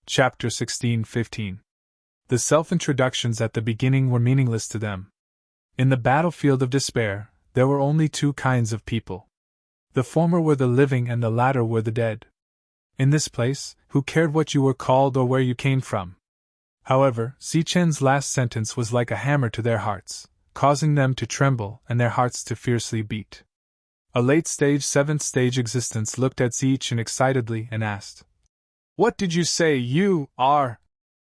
Chapter 16-15. The self-introductions at the beginning were meaningless to them. In the battlefield of despair, there were only two kinds of people. The former were the living and the latter were the dead. In this place, who cared what you were called or where you came from? However, Zichen's last sentence was like a hammer to their hearts, causing them to tremble and their hearts to fiercely beat. A late-stage, seventh-stage existence looked at Zichen excitedly and asked, "What did you say you are?"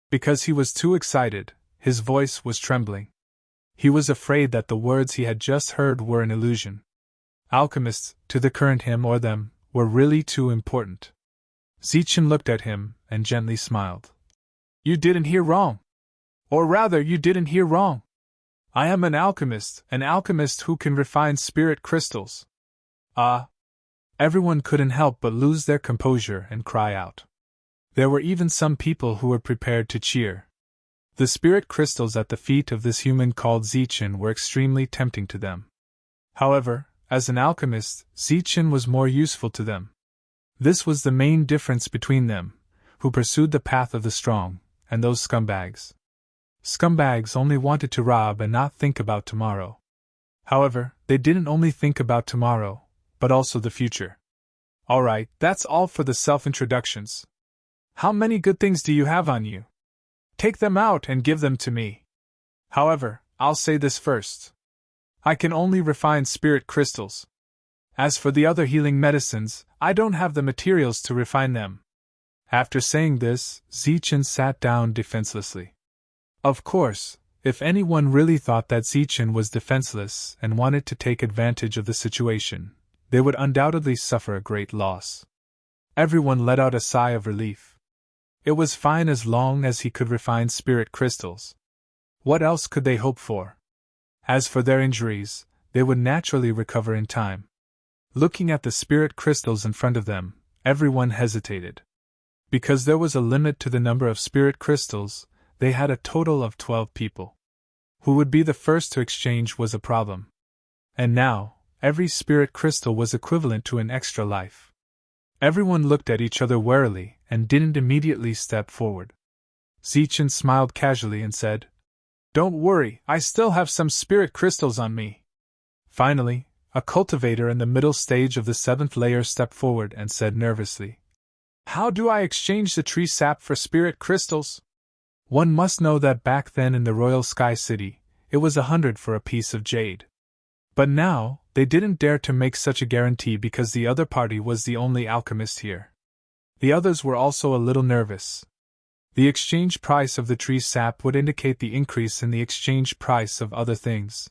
Because he was too excited, his voice was trembling. He was afraid that the words he had just heard were an illusion. Alchemists, to the current him or them, were really too important. Zichen looked at him and gently smiled. "You didn't hear wrong. Or rather, you didn't hear wrong. I am an alchemist who can refine spirit crystals." Ah! Everyone couldn't help but lose their composure and cry out. There were even some people who were prepared to cheer. The spirit crystals at the feet of this human called Zichen were extremely tempting to them. However, as an alchemist, Zichen was more useful to them. This was the main difference between them, who pursued the path of the strong, and those scumbags. Scumbags only wanted to rob and not think about tomorrow. However, they didn't only think about tomorrow, but also the future. Alright, that's all for the self-introductions. How many good things do you have on you? Take them out and give them to me. However, I'll say this first. I can only refine spirit crystals. As for the other healing medicines, I don't have the materials to refine them. After saying this, Zichen sat down defenselessly. Of course, if anyone really thought that Zichen was defenseless and wanted to take advantage of the situation, they would undoubtedly suffer a great loss. Everyone let out a sigh of relief. It was fine as long as he could refine spirit crystals. What else could they hope for? As for their injuries, they would naturally recover in time. Looking at the spirit crystals in front of them, everyone hesitated. Because there was a limit to the number of spirit crystals, they had a total of 12 people. Who would be the first to exchange was a problem. And now, every spirit crystal was equivalent to an extra life. Everyone looked at each other warily and didn't immediately step forward. Zichen smiled casually and said, "Don't worry, I still have some spirit crystals on me." Finally, a cultivator in the middle stage of the 7th layer stepped forward and said nervously, "How do I exchange the tree sap for spirit crystals?" One must know that back then in the Royal Sky City, it was 100 for a piece of jade. But now, they didn't dare to make such a guarantee because the other party was the only alchemist here. The others were also a little nervous. The exchange price of the tree sap would indicate the increase in the exchange price of other things.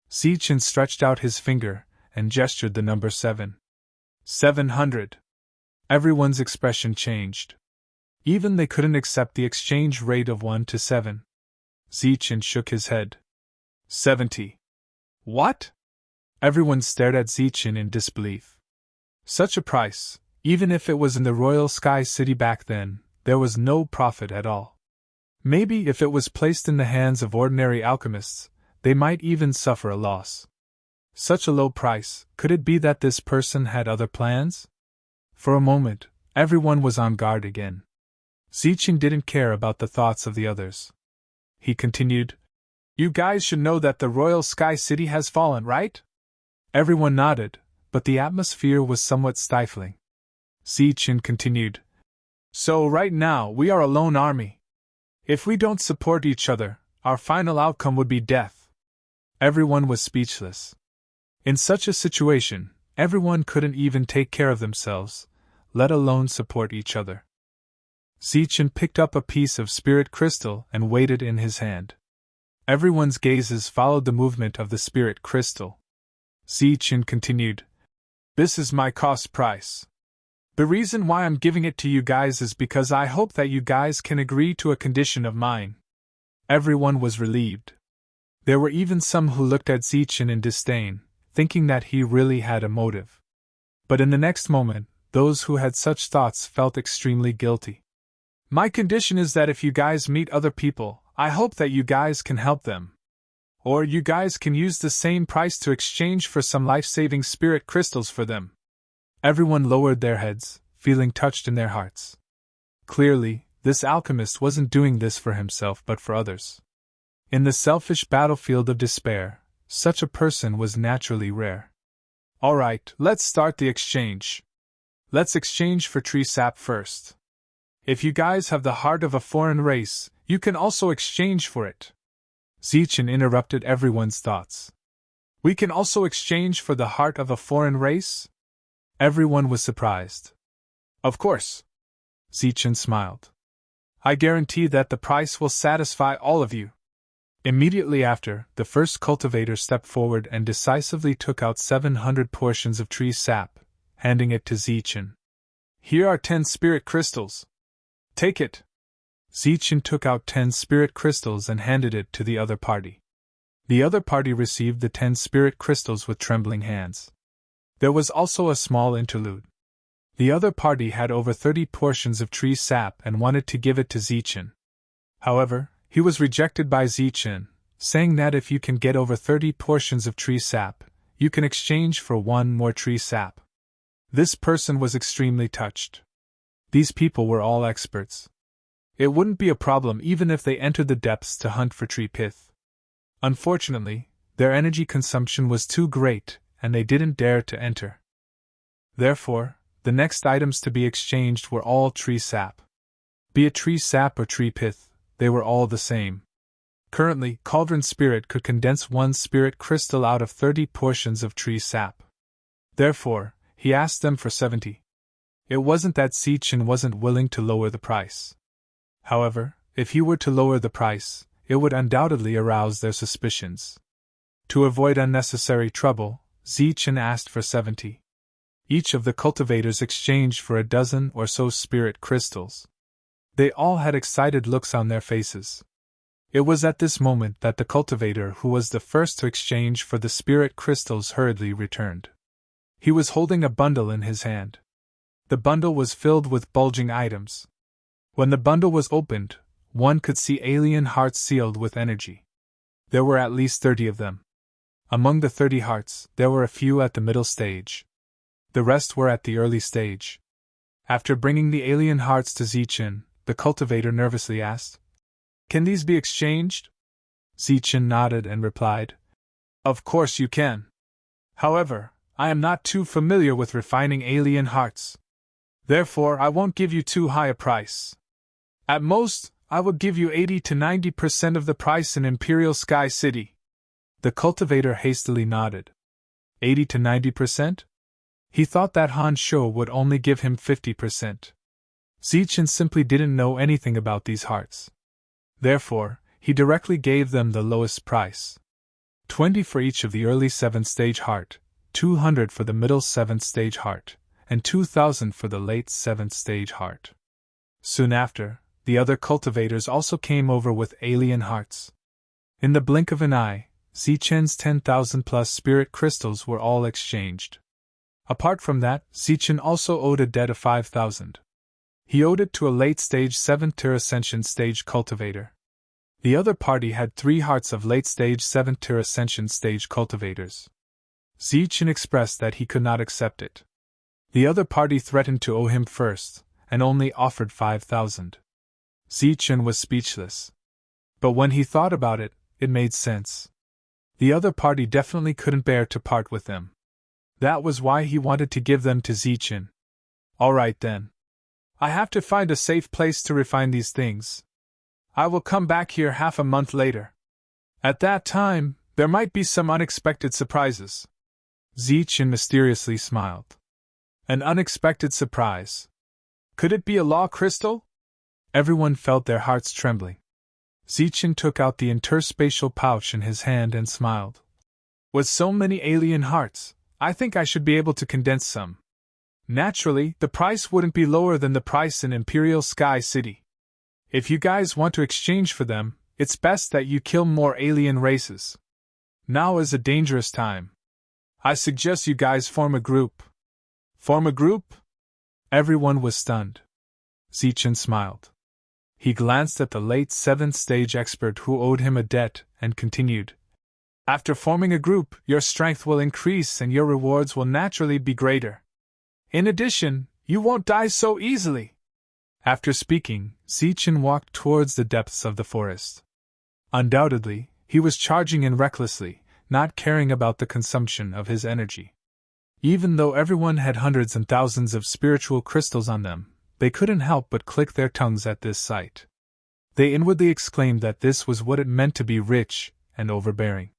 Zichen stretched out his finger and gestured the number 7. 700. Everyone's expression changed. Even they couldn't accept the exchange rate of 1 to 7. Zichen shook his head. 70. What? Everyone stared at Zichen in disbelief. Such a price, even if it was in the Royal Sky City back then, there was no profit at all. Maybe if it was placed in the hands of ordinary alchemists, they might even suffer a loss. Such a low price, could it be that this person had other plans? For a moment, everyone was on guard again. Zichen didn't care about the thoughts of the others. He continued, "You guys should know that the Royal Sky City has fallen, right?" Everyone nodded, but the atmosphere was somewhat stifling. Zichen continued, "So right now we are a lone army. If we don't support each other, our final outcome would be death." Everyone was speechless. In such a situation, everyone couldn't even take care of themselves, let alone support each other. Zichen picked up a piece of spirit crystal and weighed it in his hand. Everyone's gazes followed the movement of the spirit crystal. Zichen continued, "This is my cost price. The reason why I'm giving it to you guys is because I hope that you guys can agree to a condition of mine." Everyone was relieved. There were even some who looked at Zichen in disdain, thinking that he really had a motive. But in the next moment, those who had such thoughts felt extremely guilty. "My condition is that if you guys meet other people, I hope that you guys can help them. Or you guys can use the same price to exchange for some life-saving spirit crystals for them." Everyone lowered their heads, feeling touched in their hearts. Clearly, this alchemist wasn't doing this for himself but for others. In the selfish battlefield of despair, such a person was naturally rare. Alright, let's start the exchange. Let's exchange for tree sap first. If you guys have the heart of a foreign race, you can also exchange for it. Zichen interrupted everyone's thoughts. We can also exchange for the heart of a foreign race? Everyone was surprised. Of course. Zichen smiled. I guarantee that the price will satisfy all of you. Immediately after, the first cultivator stepped forward and decisively took out 700 portions of tree sap, handing it to Zichen. Here are 10 spirit crystals. Take it. Zichen took out 10 spirit crystals and handed it to the other party. The other party received the 10 spirit crystals with trembling hands. There was also a small interlude. The other party had over 30 portions of tree sap and wanted to give it to Zichen. However, he was rejected by Zichen, saying that if you can get over 30 portions of tree sap, you can exchange for 1 more tree sap. This person was extremely touched. These people were all experts. It wouldn't be a problem even if they entered the depths to hunt for tree pith. Unfortunately, their energy consumption was too great, and they didn't dare to enter. Therefore, the next items to be exchanged were all tree sap. Be it tree sap or tree pith, they were all the same. Currently, Cauldron Spirit could condense 1 spirit crystal out of 30 portions of tree sap. Therefore, he asked them for 70. It wasn't that Zichen wasn't willing to lower the price. However, if he were to lower the price, it would undoubtedly arouse their suspicions. To avoid unnecessary trouble, Zichen asked for 70. Each of the cultivators exchanged for a dozen or so spirit crystals. They all had excited looks on their faces. It was at this moment that the cultivator who was the first to exchange for the spirit crystals hurriedly returned. He was holding a bundle in his hand. The bundle was filled with bulging items. When the bundle was opened, one could see alien hearts sealed with energy. There were at least 30 of them. Among the 30 hearts, there were a few at the middle stage. The rest were at the early stage. After bringing the alien hearts to Zichen, the cultivator nervously asked, "Can these be exchanged?" Zichen nodded and replied, "Of course you can. However, I am not too familiar with refining alien hearts. Therefore, I won't give you too high a price. At most, I will give you 80 to 90% of the price in Imperial Sky City." The cultivator hastily nodded. 80 to 90%? He thought that Han Shou would only give him 50%. Zichen simply didn't know anything about these hearts. Therefore, he directly gave them the lowest price. 20 for each of the early 7th stage heart, 200 for the middle 7th stage heart, and 2,000 for the late 7th stage heart. Soon after, the other cultivators also came over with alien hearts. In the blink of an eye, Zichen's 10,000 plus spirit crystals were all exchanged. Apart from that, Zichen also owed a debt of 5,000. He owed it to a late-stage 7th tier Ascension stage cultivator. The other party had 3 hearts of late-stage 7th tier Ascension stage cultivators. Zichen expressed that he could not accept it. The other party threatened to owe him first, and only offered 5,000. Zichen was speechless. But when he thought about it, it made sense. The other party definitely couldn't bear to part with them. That was why he wanted to give them to Zichen. Alright then. I have to find a safe place to refine these things. I will come back here half a month later. At that time, there might be some unexpected surprises. Zichen mysteriously smiled. An unexpected surprise. Could it be a law crystal? Everyone felt their hearts trembling. Zichen took out the interspatial pouch in his hand and smiled. With so many alien hearts, I think I should be able to condense some. Naturally, the price wouldn't be lower than the price in Imperial Sky City. If you guys want to exchange for them, it's best that you kill more alien races. Now is a dangerous time. I suggest you guys form a group. Form a group? Everyone was stunned. Zichen smiled. He glanced at the late 7th stage expert who owed him a debt, and continued. After forming a group, your strength will increase and your rewards will naturally be greater. In addition, you won't die so easily. After speaking, Zichen walked towards the depths of the forest. Undoubtedly, he was charging in recklessly, not caring about the consumption of his energy. Even though everyone had hundreds and thousands of spiritual crystals on them, they couldn't help but click their tongues at this sight. They inwardly exclaimed that this was what it meant to be rich and overbearing.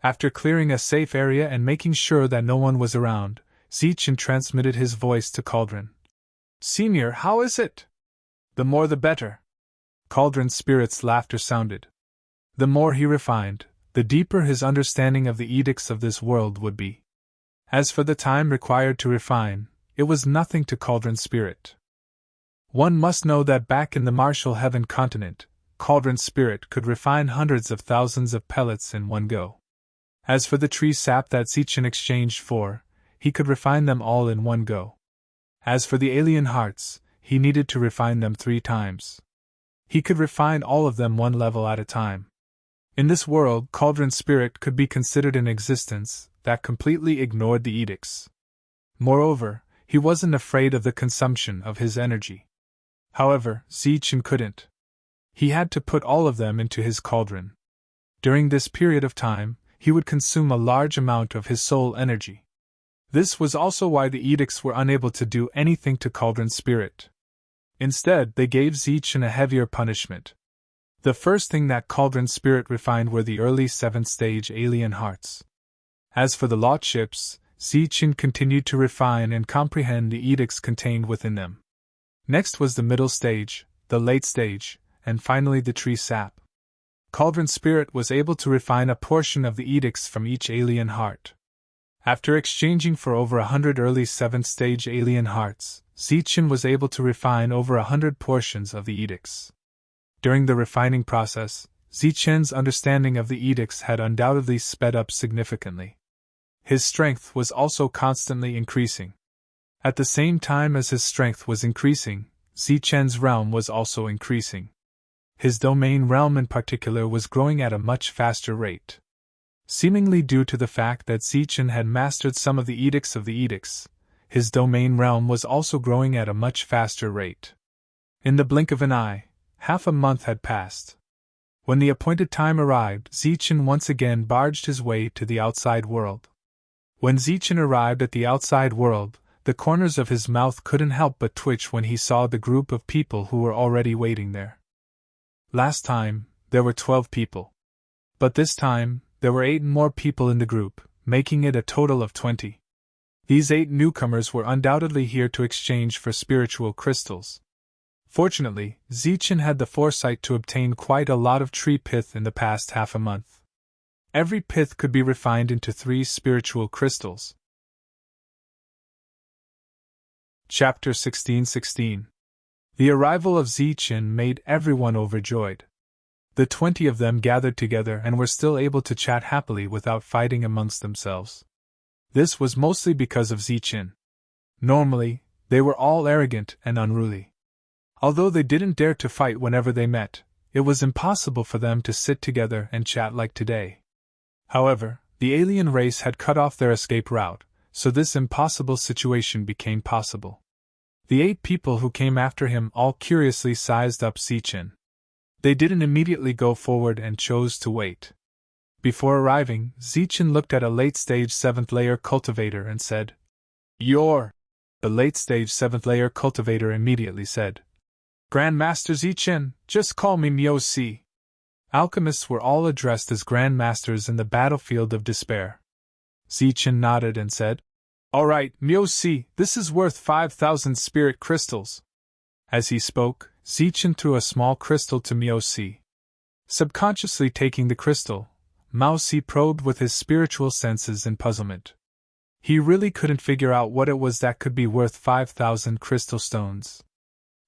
After clearing a safe area and making sure that no one was around, Zichen transmitted his voice to Cauldron. "Senior, how is it?" "The more the better." Cauldron's spirit's laughter sounded. The more he refined, the deeper his understanding of the edicts of this world would be. As for the time required to refine, it was nothing to Cauldron's spirit. One must know that back in the Martial Heaven continent, Cauldron's spirit could refine hundreds of thousands of pellets in one go. As for the tree sap that Zichen exchanged for, he could refine them all in one go. As for the alien hearts, he needed to refine them 3 times. He could refine all of them one level at a time. In this world, Cauldron's spirit could be considered an existence that completely ignored the edicts. Moreover, he wasn't afraid of the consumption of his energy. However, Zichen couldn't. He had to put all of them into his cauldron. During this period of time, he would consume a large amount of his soul energy. This was also why the edicts were unable to do anything to Cauldron's spirit. Instead, they gave Zichen a heavier punishment. The first thing that Cauldron's spirit refined were the early 7th stage alien hearts. As for the law chips, Zichen continued to refine and comprehend the edicts contained within them. Next was the middle stage, the late stage, and finally the tree sap. Cauldron's spirit was able to refine a portion of the edicts from each alien heart. After exchanging for over 100 early 7th stage alien hearts, Zichen was able to refine over 100 portions of the edicts. During the refining process, Zichen's understanding of the edicts had undoubtedly sped up significantly. His strength was also constantly increasing. At the same time as his strength was increasing, Zichen's realm was also increasing. His domain realm in particular was growing at a much faster rate. Seemingly due to the fact that Zichen had mastered some of the edicts of the edicts, his domain realm was also growing at a much faster rate. In the blink of an eye, half a month had passed. When the appointed time arrived, Zichen once again barged his way to the outside world. When Zichen arrived at the outside world, the corners of his mouth couldn't help but twitch when he saw the group of people who were already waiting there. Last time, there were 12 people. But this time, there were 8 more people in the group, making it a total of 20. These 8 newcomers were undoubtedly here to exchange for spiritual crystals. Fortunately, Zichen had the foresight to obtain quite a lot of tree pith in the past half a month. Every pith could be refined into 3 spiritual crystals. Chapter 16:16. The arrival of Zichen made everyone overjoyed. The 20 of them gathered together and were still able to chat happily without fighting amongst themselves. This was mostly because of Zichen. Normally, they were all arrogant and unruly. Although they didn't dare to fight whenever they met, it was impossible for them to sit together and chat like today. However, the alien race had cut off their escape route, so this impossible situation became possible. The 8 people who came after him all curiously sized up Zichen. They didn't immediately go forward and chose to wait. Before arriving, Zichen looked at a late-stage 7th layer cultivator and said, "You're..." The late-stage 7th layer cultivator immediately said, "Grandmaster Zichen, just call me Myo-C." Alchemists were all addressed as grandmasters in the battlefield of despair. Zichen nodded and said, "All right, Myo-C, this is worth 5,000 spirit crystals." As he spoke, Zichen threw a small crystal to Myo-C. Subconsciously taking the crystal, Myo-C probed with his spiritual senses in puzzlement. He really couldn't figure out what it was that could be worth 5,000 crystal stones.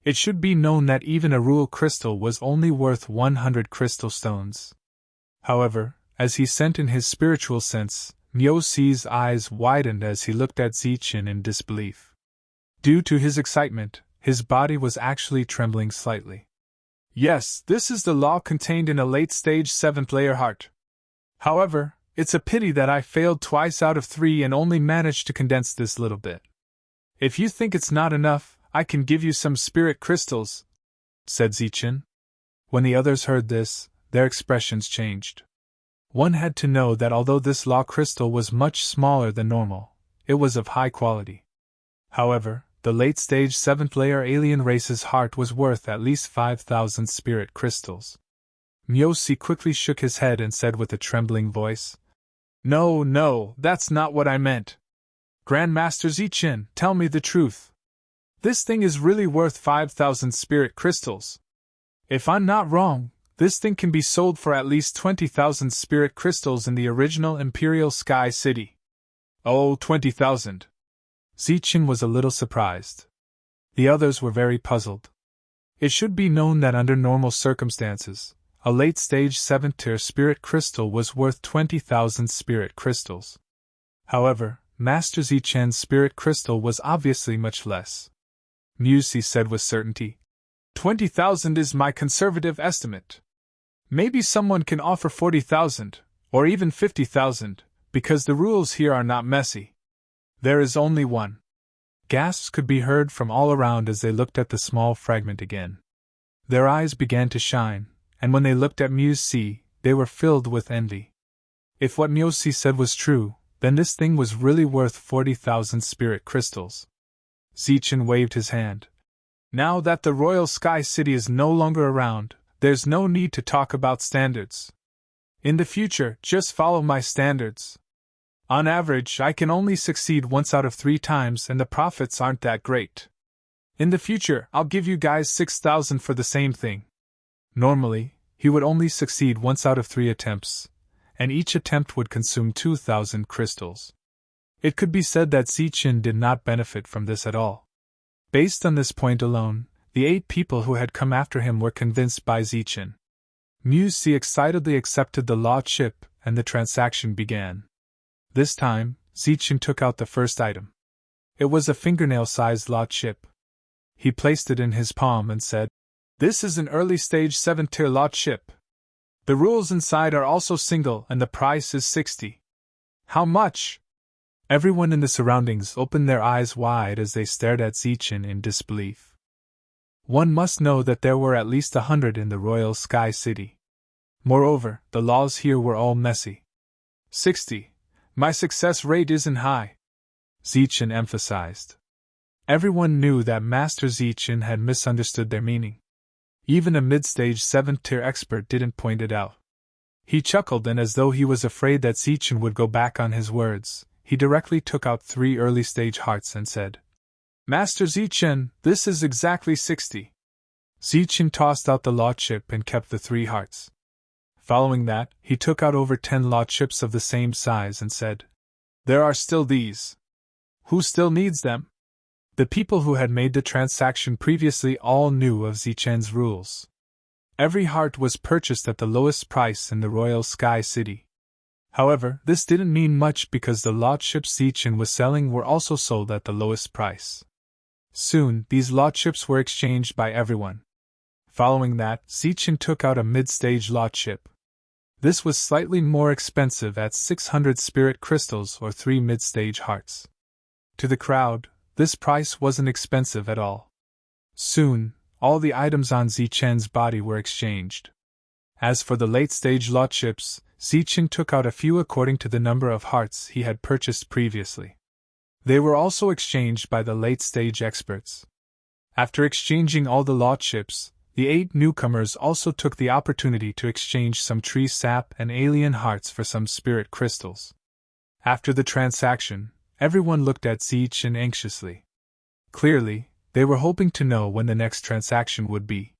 It should be known that even a rule crystal was only worth 100 crystal stones. However, as he sent in his spiritual sense, Myo-C's eyes widened as he looked at Zichen in disbelief. Due to his excitement, his body was actually trembling slightly. "Yes, this is the law contained in a late-stage 7th layer heart. However, it's a pity that I failed twice out of 3 and only managed to condense this little bit. If you think it's not enough, I can give you some spirit crystals, said Zichen. When the others heard this, their expressions changed. One had to know that although this law crystal was much smaller than normal, it was of high quality. However, the late-stage 7th-layer alien race's heart was worth at least 5,000 spirit crystals. Myosi quickly shook his head and said with a trembling voice, No, that's not what I meant. Grandmaster Zichen, tell me the truth. This thing is really worth 5,000 spirit crystals. If I'm not wrong, this thing can be sold for at least 20,000 spirit crystals in the original Imperial Sky City. Oh, 20,000. Zichen was a little surprised. The others were very puzzled. It should be known that under normal circumstances, a late-stage 7th-tier spirit crystal was worth 20,000 spirit crystals. However, Master Zichen's spirit crystal was obviously much less. Myosi said with certainty, 20,000 is my conservative estimate. Maybe someone can offer 40,000, or even 50,000, because the rules here are not messy. There is only one. Gasps could be heard from all around as they looked at the small fragment again. Their eyes began to shine, and when they looked at Myosi, they were filled with envy. If what Myosi said was true, then this thing was really worth 40,000 spirit crystals. Zichen waved his hand. Now that the Royal Sky City is no longer around, there's no need to talk about standards. In the future, just follow my standards. On average, I can only succeed once out of 3 times and the profits aren't that great. In the future, I'll give you guys 6,000 for the same thing. Normally, he would only succeed once out of 3 attempts, and each attempt would consume 2,000 crystals. It could be said that Zichen did not benefit from this at all. Based on this point alone, the 8 people who had come after him were convinced by Zichen. Myosi excitedly accepted the law chip, and the transaction began. This time, Zichen took out the first item. It was a fingernail-sized law chip. He placed it in his palm and said, This is an early-stage 7th-tier law chip. The rules inside are also single and the price is 60. How much? Everyone in the surroundings opened their eyes wide as they stared at Zichen in disbelief. One must know that there were at least 100 in the Royal Sky City. Moreover, the laws here were all messy. 60. My success rate isn't high, Zichen emphasized. Everyone knew that Master Zichen had misunderstood their meaning. Even a mid-stage 7th-tier expert didn't point it out. He chuckled, and as though he was afraid that Zichen would go back on his words, he directly took out 3 early-stage hearts and said, Master Zichen, this is exactly 60. Zichen tossed out the law chip and kept the 3 hearts. Following that, he took out over 10 law chips of the same size and said, There are still these. Who still needs them? The people who had made the transaction previously all knew of Zichen's rules. Every heart was purchased at the lowest price in the Royal Sky City. However, this didn't mean much because the law chips Zichen was selling were also sold at the lowest price. Soon, these law chips were exchanged by everyone. Following that, Zichen took out a mid-stage law chip. This was slightly more expensive at 600 spirit crystals or 3 mid-stage hearts. To the crowd, this price wasn't expensive at all. Soon, all the items on Zichen's body were exchanged. As for the late-stage law chips, Zichen took out a few according to the number of hearts he had purchased previously. They were also exchanged by the late-stage experts. After exchanging all the law chips, the 8 newcomers also took the opportunity to exchange some tree sap and alien hearts for some spirit crystals. After the transaction, everyone looked at Zichen anxiously. Clearly, they were hoping to know when the next transaction would be.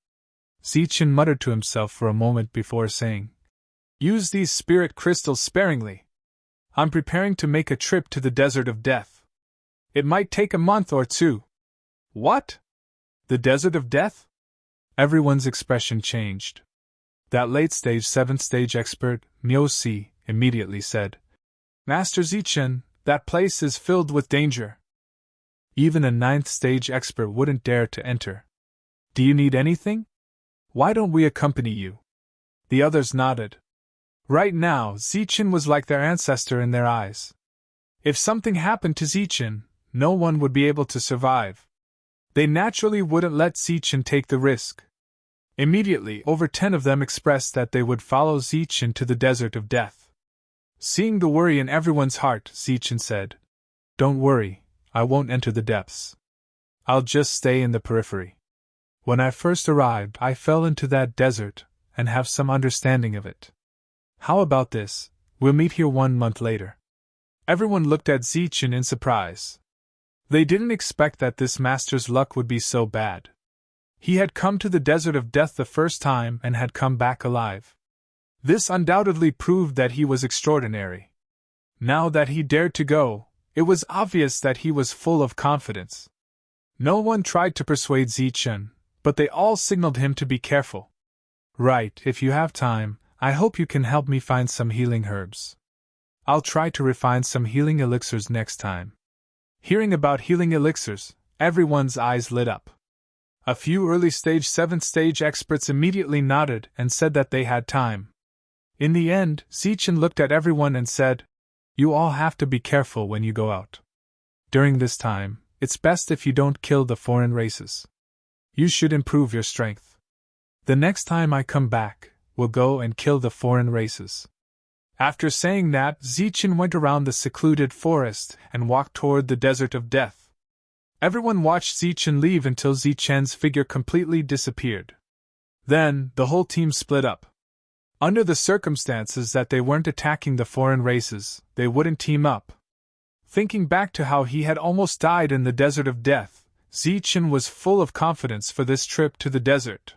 Zichen muttered to himself for a moment before saying, Use these spirit crystals sparingly. I'm preparing to make a trip to the Desert of Death. It might take a month or 2. What? The Desert of Death? Everyone's expression changed. That late-stage 7th-stage expert, Myosi, immediately said, Master Zichen, that place is filled with danger. Even a 9th-stage expert wouldn't dare to enter. Do you need anything? Why don't we accompany you? The others nodded. Right now, Zichen was like their ancestor in their eyes. If something happened to Zichen, no one would be able to survive. They naturally wouldn't let Zichen take the risk. Immediately, over 10 of them expressed that they would follow Zichen to the desert of death. Seeing the worry in everyone's heart, Zichen said, "Don't worry, I won't enter the depths. I'll just stay in the periphery. When I first arrived, I fell into that desert and have some understanding of it. How about this? We'll meet here 1 month later." Everyone looked at Zichen in surprise. They didn't expect that this master's luck would be so bad. He had come to the desert of death the first time and had come back alive. This undoubtedly proved that he was extraordinary. Now that he dared to go, it was obvious that he was full of confidence. No one tried to persuade Zichen, but they all signaled him to be careful. "Right, if you have time, I hope you can help me find some healing herbs. I'll try to refine some healing elixirs next time." Hearing about healing elixirs, everyone's eyes lit up. A few early-stage 7th-stage experts immediately nodded and said that they had time. In the end, Zichen looked at everyone and said, "You all have to be careful when you go out. During this time, it's best if you don't kill the foreign races. You should improve your strength. The next time I come back, we'll go and kill the foreign races." After saying that, Zichen went around the secluded forest and walked toward the desert of death. Everyone watched Zichen leave until Zichen's figure completely disappeared. Then, the whole team split up. Under the circumstances that they weren't attacking the foreign races, they wouldn't team up. Thinking back to how he had almost died in the desert of death, Zichen was full of confidence for this trip to the desert.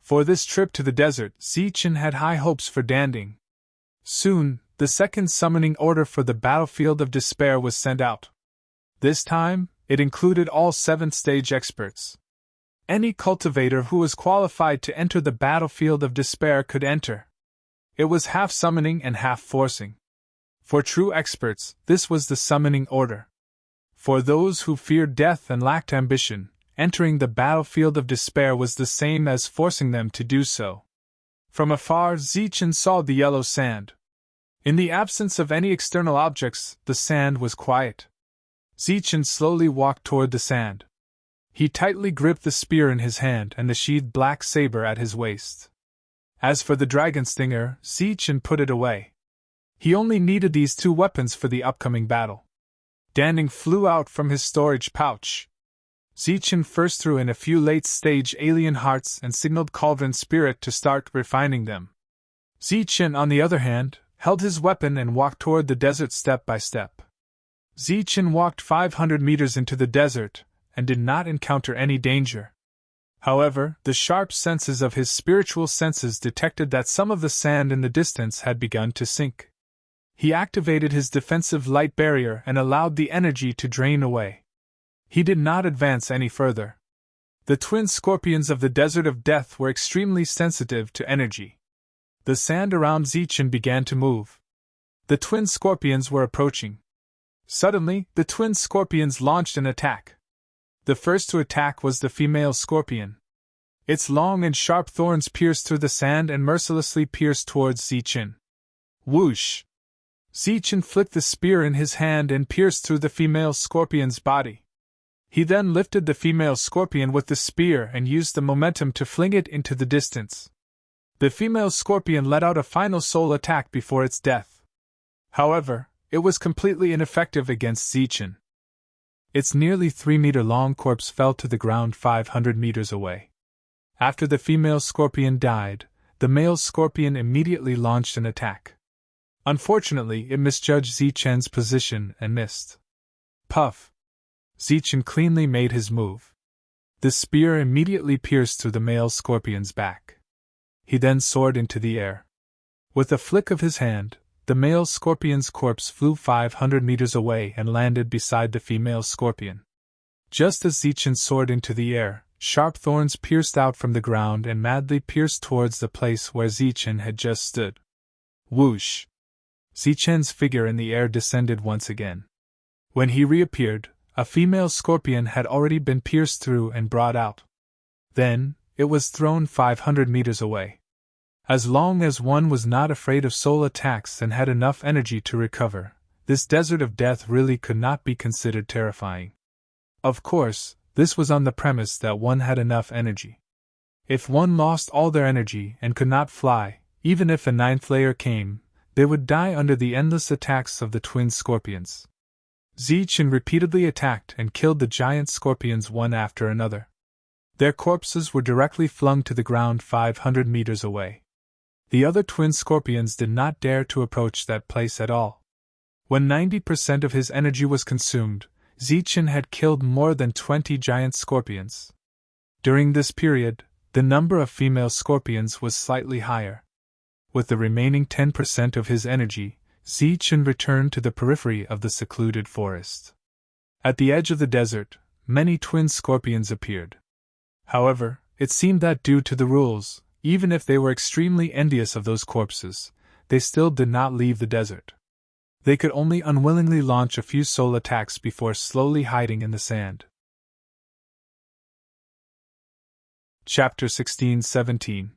For this trip to the desert, Zichen had high hopes for Danding. Soon, the second summoning order for the battlefield of despair was sent out. This time, it included all 7th-stage experts. Any cultivator who was qualified to enter the battlefield of despair could enter. It was half summoning and half forcing. For true experts, this was the summoning order. For those who feared death and lacked ambition, entering the battlefield of despair was the same as forcing them to do so. From afar, Zichen saw the yellow sand. In the absence of any external objects, the sand was quiet. Zichen slowly walked toward the sand. He tightly gripped the spear in his hand and the sheathed black saber at his waist. As for the dragon stinger, Zichen put it away. He only needed these 2 weapons for the upcoming battle. Danding flew out from his storage pouch. Zichen first threw in a few late-stage alien hearts and signaled Cauldron Spirit to start refining them. Zichen, on the other hand, held his weapon and walked toward the desert step by step. Zichen walked 500 meters into the desert and did not encounter any danger. However, the sharp senses of his spiritual senses detected that some of the sand in the distance had begun to sink. He activated his defensive light barrier and allowed the energy to drain away. He did not advance any further. The twin scorpions of the desert of death were extremely sensitive to energy. The sand around Zichen began to move. The twin scorpions were approaching. Suddenly, the twin scorpions launched an attack. The first to attack was the female scorpion. Its long and sharp thorns pierced through the sand and mercilessly pierced towards Zichen. Whoosh! Zichen flicked the spear in his hand and pierced through the female scorpion's body. He then lifted the female scorpion with the spear and used the momentum to fling it into the distance. The female scorpion let out a final soul attack before its death. However, it was completely ineffective against Zichen. Its nearly 3-meter-long corpse fell to the ground 500 meters away. After the female scorpion died, the male scorpion immediately launched an attack. Unfortunately, it misjudged Zichen's position and missed. Puff! Zichen cleanly made his move. The spear immediately pierced through the male scorpion's back. He then soared into the air. With a flick of his hand, the male scorpion's corpse flew 500 meters away and landed beside the female scorpion. Just as Zichen soared into the air, sharp thorns pierced out from the ground and madly pierced towards the place where Zichen had just stood. Whoosh! Zichen's figure in the air descended once again. When he reappeared, a female scorpion had already been pierced through and brought out. Then, it was thrown 500 meters away. As long as one was not afraid of soul attacks and had enough energy to recover, this desert of death really could not be considered terrifying. Of course, This was on the premise that one had enough energy. If one lost all their energy and could not fly, even if a ninth layer came, they would die under the endless attacks of the twin scorpions. Zichen repeatedly attacked and killed the giant scorpions one after another. Their corpses were directly flung to the ground 500 meters away. The other twin scorpions did not dare to approach that place at all. When 90% of his energy was consumed, Zichen had killed more than 20 giant scorpions. During this period, the number of female scorpions was slightly higher. With the remaining 10% of his energy, Zichen returned to the periphery of the secluded forest. At the edge of the desert, many twin scorpions appeared. However, it seemed that due to the rules, even if they were extremely envious of those corpses, they still did not leave the desert. They could only unwillingly launch a few soul attacks before slowly hiding in the sand. Chapter 16-17.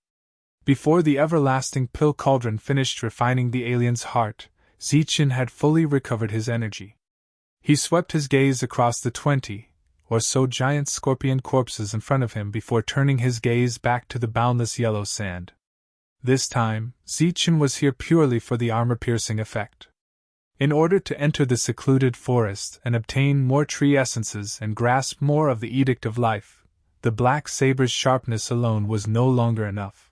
Before the everlasting pill cauldron finished refining the alien's heart, Zichen had fully recovered his energy. He swept his gaze across the 20 or so giant scorpion corpses in front of him before turning his gaze back to the boundless yellow sand. This time, Zichen was here purely for the armor-piercing effect. In order to enter the secluded forest and obtain more tree essences and grasp more of the edict of life, the black saber's sharpness alone was no longer enough.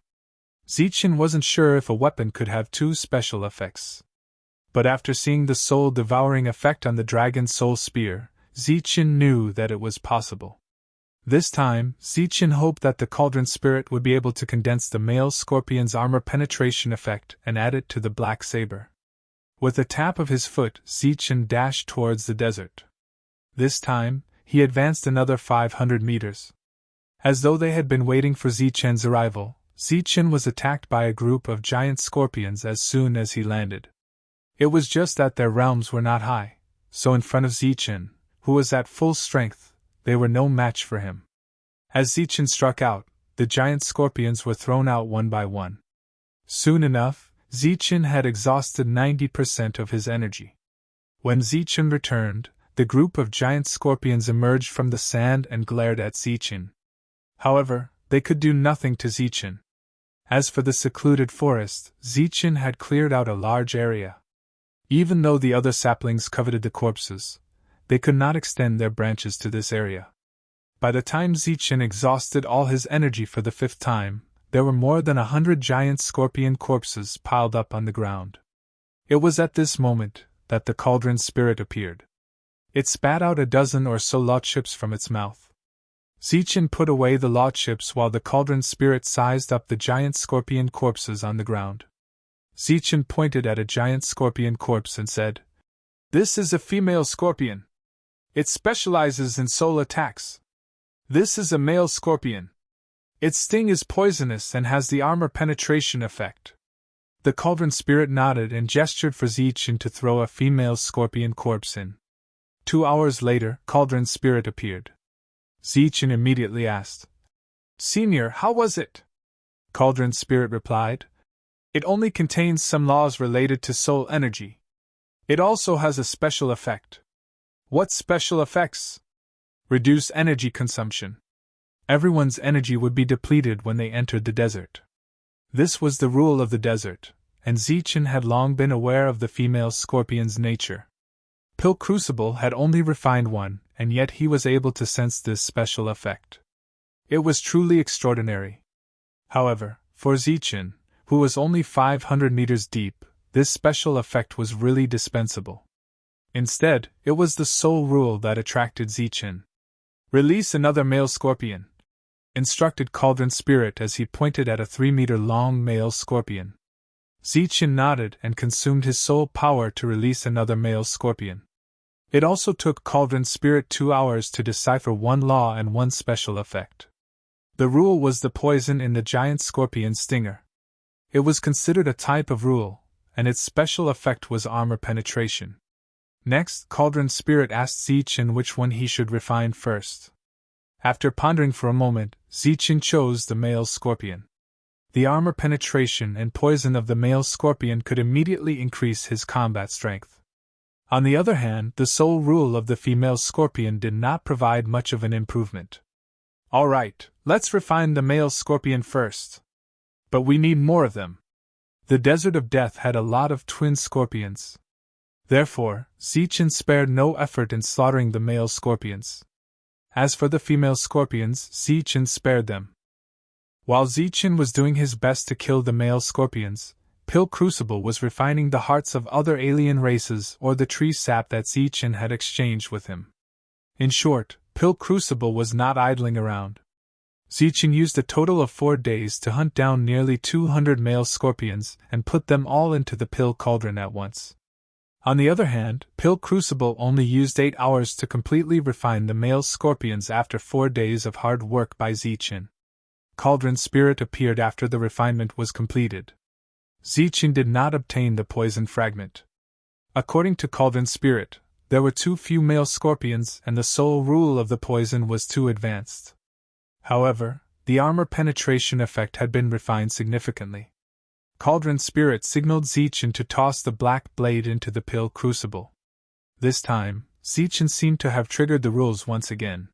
Zichen wasn't sure if a weapon could have two special effects. But after seeing the soul-devouring effect on the dragon's soul spear, Zichen knew that it was possible. This time, Zichen hoped that the cauldron spirit would be able to condense the male scorpion's armor penetration effect and add it to the black saber. With a tap of his foot, Zichen dashed towards the desert. This time, he advanced another 500 meters. As though they had been waiting for Zichen's arrival, Zichen was attacked by a group of giant scorpions as soon as he landed. It was just that their realms were not high, so in front of Zichen, who was at full strength, they were no match for him. As Zichen struck out, the giant scorpions were thrown out one by one. Soon enough, Zichen had exhausted 90% of his energy. When Zichen returned, the group of giant scorpions emerged from the sand and glared at Zichen. However, they could do nothing to Zichen. As for the secluded forest, Zichen had cleared out a large area. Even though the other saplings coveted the corpses, they could not extend their branches to this area. By the time Zichen exhausted all his energy for the 5th time, there were more than 100 giant scorpion corpses piled up on the ground. It was at this moment that the cauldron spirit appeared. It spat out a dozen or so law chips from its mouth. Zichen put away the law chips while the cauldron spirit sized up the giant scorpion corpses on the ground. Zichen pointed at a giant scorpion corpse and said, "This is a female scorpion. It specializes in soul attacks. This is a male scorpion. Its sting is poisonous and has the armor penetration effect." The cauldron spirit nodded and gestured for Zichen to throw a female scorpion corpse in. 2 hours later, cauldron spirit appeared. Zichen immediately asked, "Senior, how was it?" Cauldron spirit replied, "It only contains some laws related to soul energy. It also has a special effect." "What special effects?" "Reduce energy consumption. Everyone's energy would be depleted when they entered the desert." This was the rule of the desert, and Zichen had long been aware of the female scorpion's nature. Pill Crucible had only refined one, and yet he was able to sense this special effect. It was truly extraordinary. However, for Zichen, who was only 500 meters deep, this special effect was really dispensable. Instead, it was the soul rule that attracted Zichen. "Release another male scorpion," instructed Cauldron Spirit as he pointed at a 3-meter-long male scorpion. Zichen nodded and consumed his soul power to release another male scorpion. It also took Cauldron Spirit 2 hours to decipher one law and one special effect. The rule was the poison in the giant scorpion's stinger. It was considered a type of rule, and its special effect was armor penetration. Next, Cauldron Spirit asked Zichen which one he should refine first. After pondering for a moment, Zichen chose the male scorpion. The armor penetration and poison of the male scorpion could immediately increase his combat strength. On the other hand, the soul rule of the female scorpion did not provide much of an improvement. Alright, let's refine the male scorpion first. But we need more of them. The Desert of Death had a lot of twin scorpions. Therefore, Zichen spared no effort in slaughtering the male scorpions. As for the female scorpions, Zichen spared them. While Zichen was doing his best to kill the male scorpions, Pill Crucible was refining the hearts of other alien races or the tree sap that Zichen had exchanged with him. In short, Pill Crucible was not idling around. Zichen used a total of 4 days to hunt down nearly 200 male scorpions and put them all into the pill cauldron at once. On the other hand, Pill Crucible only used 8 hours to completely refine the male scorpions after 4 days of hard work by Zichen. Cauldron Spirit appeared after the refinement was completed. Zichen did not obtain the poison fragment. According to Cauldron Spirit, there were too few male scorpions and the soul rule of the poison was too advanced. However, the armor penetration effect had been refined significantly. Cauldron Spirit signaled Zichen to toss the black blade into the pill crucible. This time, Zichen seemed to have triggered the rules once again.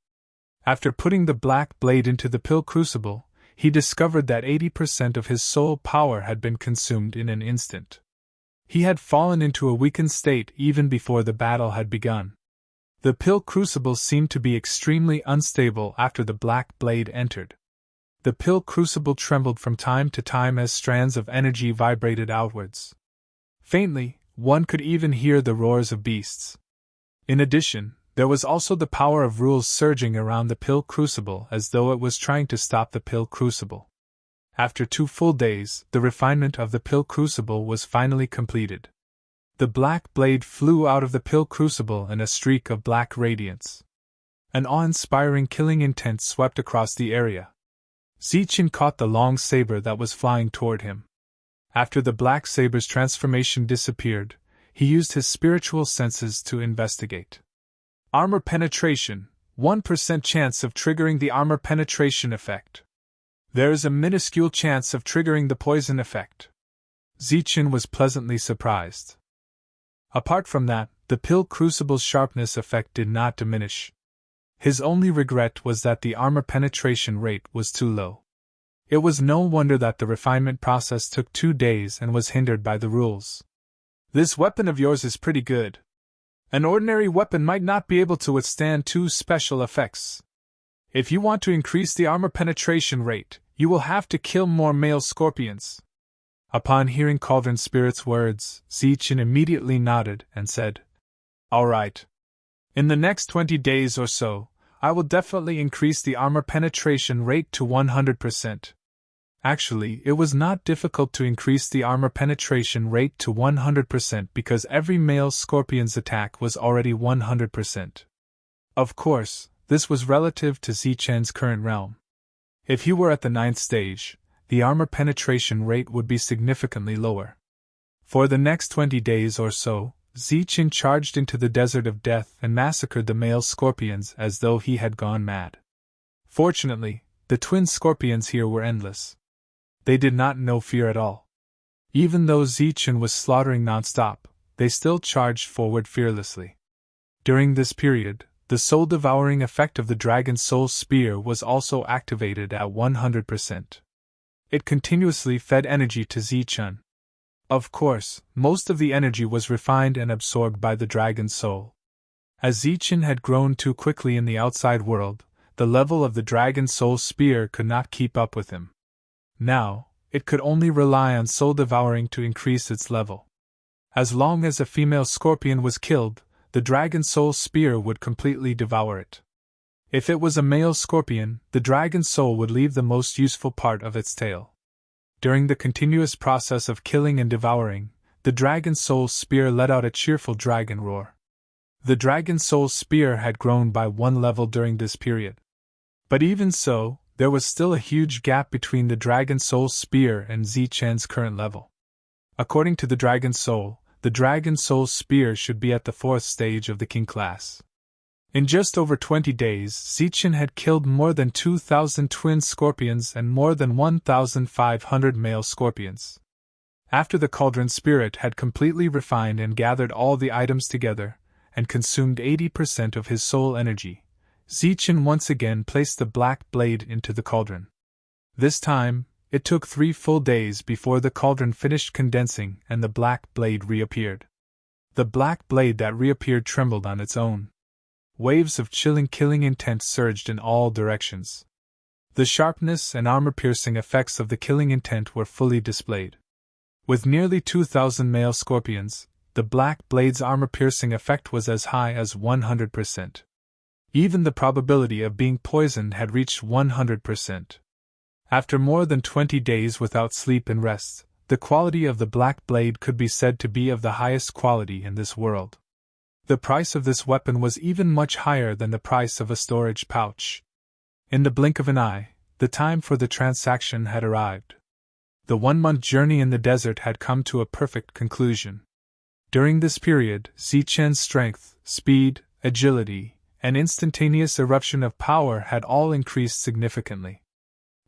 After putting the black blade into the pill crucible, he discovered that 80% of his soul power had been consumed in an instant. He had fallen into a weakened state even before the battle had begun. The pill crucible seemed to be extremely unstable after the black blade entered. The pill crucible trembled from time to time as strands of energy vibrated outwards. Faintly, one could even hear the roars of beasts. In addition, there was also the power of rules surging around the pill crucible as though it was trying to stop the pill crucible. After 2 full days, the refinement of the pill crucible was finally completed. The black blade flew out of the pill crucible in a streak of black radiance. An awe-inspiring killing intent swept across the area. Zichen caught the long saber that was flying toward him. After the black saber's transformation disappeared, he used his spiritual senses to investigate. Armor penetration, 1% chance of triggering the armor penetration effect. There is a minuscule chance of triggering the poison effect. Zichen was pleasantly surprised. Apart from that, the pill crucible's sharpness effect did not diminish. His only regret was that the armor penetration rate was too low. It was no wonder that the refinement process took 2 days and was hindered by the rules. This weapon of yours is pretty good. An ordinary weapon might not be able to withstand 2 special effects. If you want to increase the armor penetration rate, you will have to kill more male scorpions. Upon hearing Cauldron Spirit's words, Zichen immediately nodded and said, "All right. In the next 20 days or so, I will definitely increase the armor penetration rate to 100%. Actually, it was not difficult to increase the armor penetration rate to 100% because every male scorpion's attack was already 100%. Of course, this was relative to Zichen's current realm. If he were at the 9th stage, the armor penetration rate would be significantly lower. For the next 20 days or so, Zichen charged into the Desert of Death and massacred the male scorpions as though he had gone mad. Fortunately, the twin scorpions here were endless. They did not know fear at all. Even though Zichen was slaughtering non-stop, they still charged forward fearlessly. During this period, the soul-devouring effect of the Dragon Soul Spear was also activated at 100%. It continuously fed energy to Zichen. Of course, most of the energy was refined and absorbed by the Dragon Soul. As Zichen had grown too quickly in the outside world, the level of the Dragon Soul Spear could not keep up with him. Now, it could only rely on soul-devouring to increase its level. As long as a female scorpion was killed, the Dragon Soul Spear would completely devour it. If it was a male scorpion, the Dragon Soul would leave the most useful part of its tail. During the continuous process of killing and devouring, the Dragon Soul Spear let out a cheerful dragon roar. The Dragon Soul Spear had grown by 1 level during this period. But even so, there was still a huge gap between the Dragon Soul Spear and Zichen's current level. According to the Dragon Soul Spear should be at the 4th stage of the King class. In just over 20 days, Zichen had killed more than 2,000 twin scorpions and more than 1,500 male scorpions. After the cauldron spirit had completely refined and gathered all the items together, and consumed 80% of his soul energy, Zichen once again placed the black blade into the cauldron. This time, it took 3 full days before the cauldron finished condensing and the black blade reappeared. The black blade that reappeared trembled on its own. Waves of chilling killing intent surged in all directions. The sharpness and armor-piercing effects of the killing intent were fully displayed. With nearly 2,000 male scorpions, the black blade's armor-piercing effect was as high as 100%. Even the probability of being poisoned had reached 100%. After more than 20 days without sleep and rest, the quality of the black blade could be said to be of the highest quality in this world. The price of this weapon was even much higher than the price of a storage pouch. In the blink of an eye, the time for the transaction had arrived. The 1-month journey in the desert had come to a perfect conclusion. During this period, Zichen's strength, speed, agility, and instantaneous eruption of power had all increased significantly.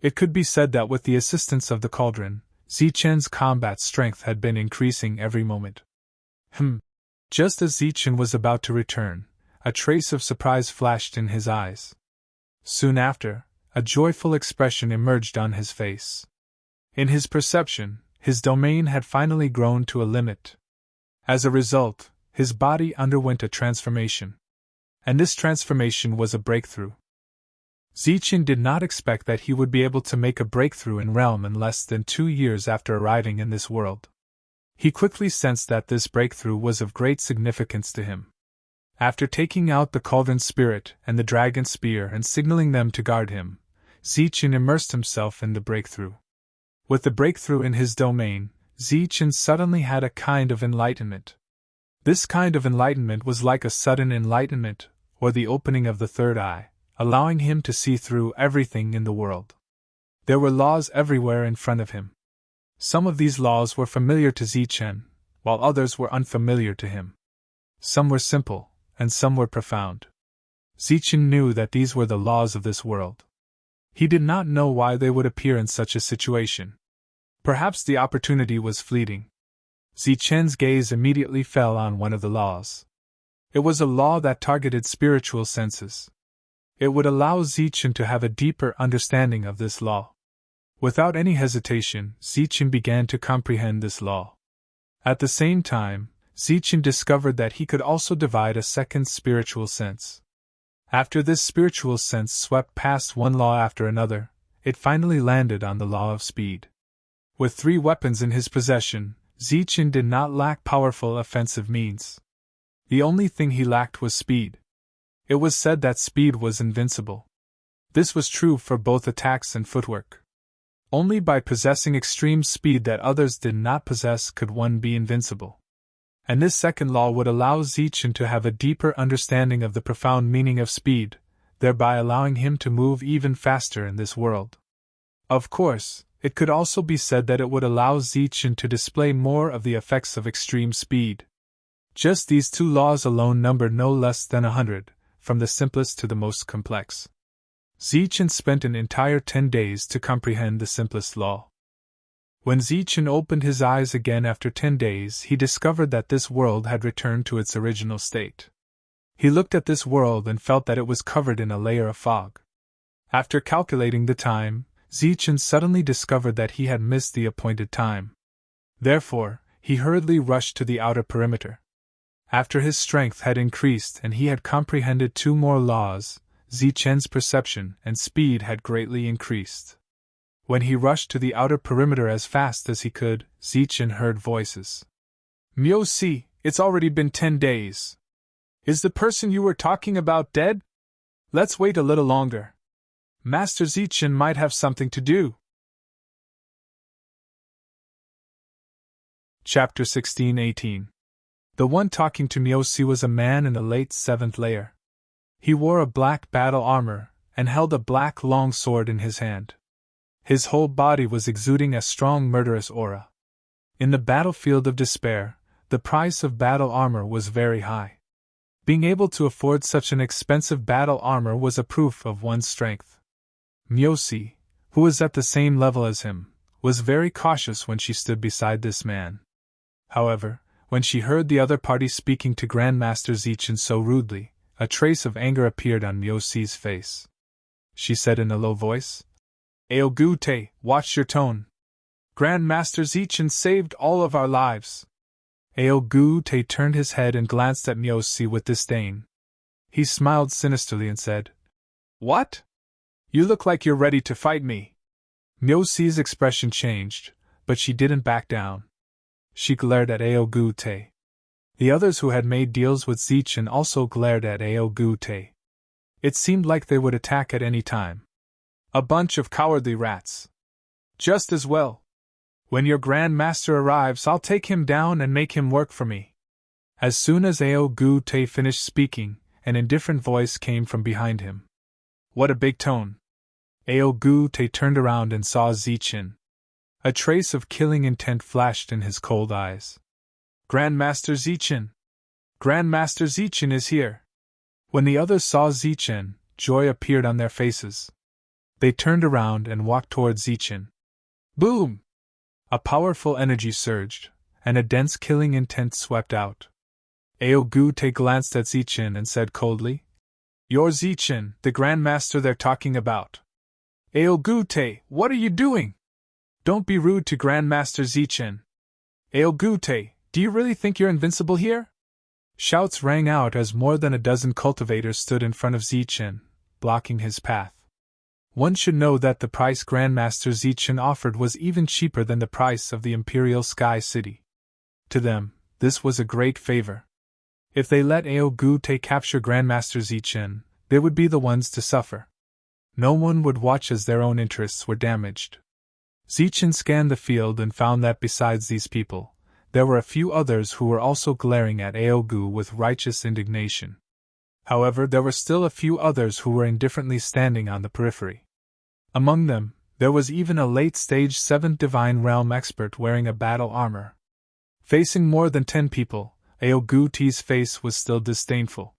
It could be said that with the assistance of the cauldron, Zichen's combat strength had been increasing every moment. Just as Zichen was about to return, a trace of surprise flashed in his eyes. Soon after, a joyful expression emerged on his face. In his perception, his domain had finally grown to a limit. As a result, his body underwent a transformation. And this transformation was a breakthrough. Zichen did not expect that he would be able to make a breakthrough in realm in less than 2 years after arriving in this world. He quickly sensed that this breakthrough was of great significance to him. After taking out the cauldron spirit and the dragon spear and signaling them to guard him, Zichen immersed himself in the breakthrough. With the breakthrough in his domain, Zichen suddenly had a kind of enlightenment. This kind of enlightenment was like a sudden enlightenment, or the opening of the third eye, allowing him to see through everything in the world. There were laws everywhere in front of him. Some of these laws were familiar to Zichen, while others were unfamiliar to him. Some were simple, and some were profound. Zichen knew that these were the laws of this world. He did not know why they would appear in such a situation. Perhaps the opportunity was fleeting. Zichen's gaze immediately fell on one of the laws. It was a law that targeted spiritual senses. It would allow Zichen to have a deeper understanding of this law. Without any hesitation, Zichen began to comprehend this law. At the same time, Zichen discovered that he could also divide a second spiritual sense. After this spiritual sense swept past one law after another, it finally landed on the law of speed. With 3 weapons in his possession, Zichen did not lack powerful offensive means. The only thing he lacked was speed. It was said that speed was invincible. This was true for both attacks and footwork. Only by possessing extreme speed that others did not possess could one be invincible. And this second law would allow Zichen to have a deeper understanding of the profound meaning of speed, thereby allowing him to move even faster in this world. Of course, it could also be said that it would allow Zichen to display more of the effects of extreme speed. Just these 2 laws alone numbered no less than 100, from the simplest to the most complex. Zichen spent an entire 10 days to comprehend the simplest law. When Zichen opened his eyes again after 10 days, he discovered that this world had returned to its original state. He looked at this world and felt that it was covered in a layer of fog. After calculating the time, Zichen suddenly discovered that he had missed the appointed time. Therefore, he hurriedly rushed to the outer perimeter. After his strength had increased and he had comprehended 2 more laws, Zichen's perception and speed had greatly increased. When he rushed to the outer perimeter as fast as he could, Zichen heard voices. "Myosi, it's already been 10 days. Is the person you were talking about dead? Let's wait a little longer. Master Zichen might have something to do." Chapter 16-18. The one talking to Myosi was a man in the late 7th layer. He wore a black battle armor and held a black long sword in his hand. His whole body was exuding a strong murderous aura. In the battlefield of despair, the price of battle armor was very high. Being able to afford such an expensive battle armor was a proof of one's strength. Myosi, who was at the same level as him, was very cautious when she stood beside this man. However, when she heard the other party speaking to Grandmaster Zichin so rudely, a trace of anger appeared on Mioci's face. She said in a low voice, "Aogute, watch your tone. Grandmaster Zichin saved all of our lives." Aogute turned his head and glanced at Mioci with disdain. He smiled sinisterly and said, "What? You look like you're ready to fight me." Mioci's expression changed, but she didn't back down. She glared at Aogute. The others who had made deals with Zichin also glared at Aogute. It seemed like they would attack at any time. "A bunch of cowardly rats. Just as well. When your Grand Master arrives, I'll take him down and make him work for me." As soon as Aogute finished speaking, an indifferent voice came from behind him. "What a big tone." Aogute turned around and saw Zichin. A trace of killing intent flashed in his cold eyes. "Grandmaster Zichin! Grandmaster Zichin is here!" When the others saw Zichin, joy appeared on their faces. They turned around and walked toward Zichin. Boom! A powerful energy surged, and a dense killing intent swept out. Aogute glanced at Zichin and said coldly, "You're Zichin, the Grandmaster they're talking about." "Aogute, what are you doing? Don't be rude to Grandmaster Zichin." "Aogute, do you really think you're invincible here?" Shouts rang out as more than a dozen cultivators stood in front of Zichin, blocking his path. One should know that the price Grandmaster Zichin offered was even cheaper than the price of the Imperial Sky City. To them, this was a great favor. If they let Aogute capture Grandmaster Zichin, they would be the ones to suffer. No one would watch as their own interests were damaged. Zichin scanned the field and found that besides these people, there were a few others who were also glaring at Aogu with righteous indignation. However, there were still a few others who were indifferently standing on the periphery. Among them, there was even a late-stage 7th Divine Realm expert wearing a battle armor. Facing more than 10 people, Aogute's face was still disdainful.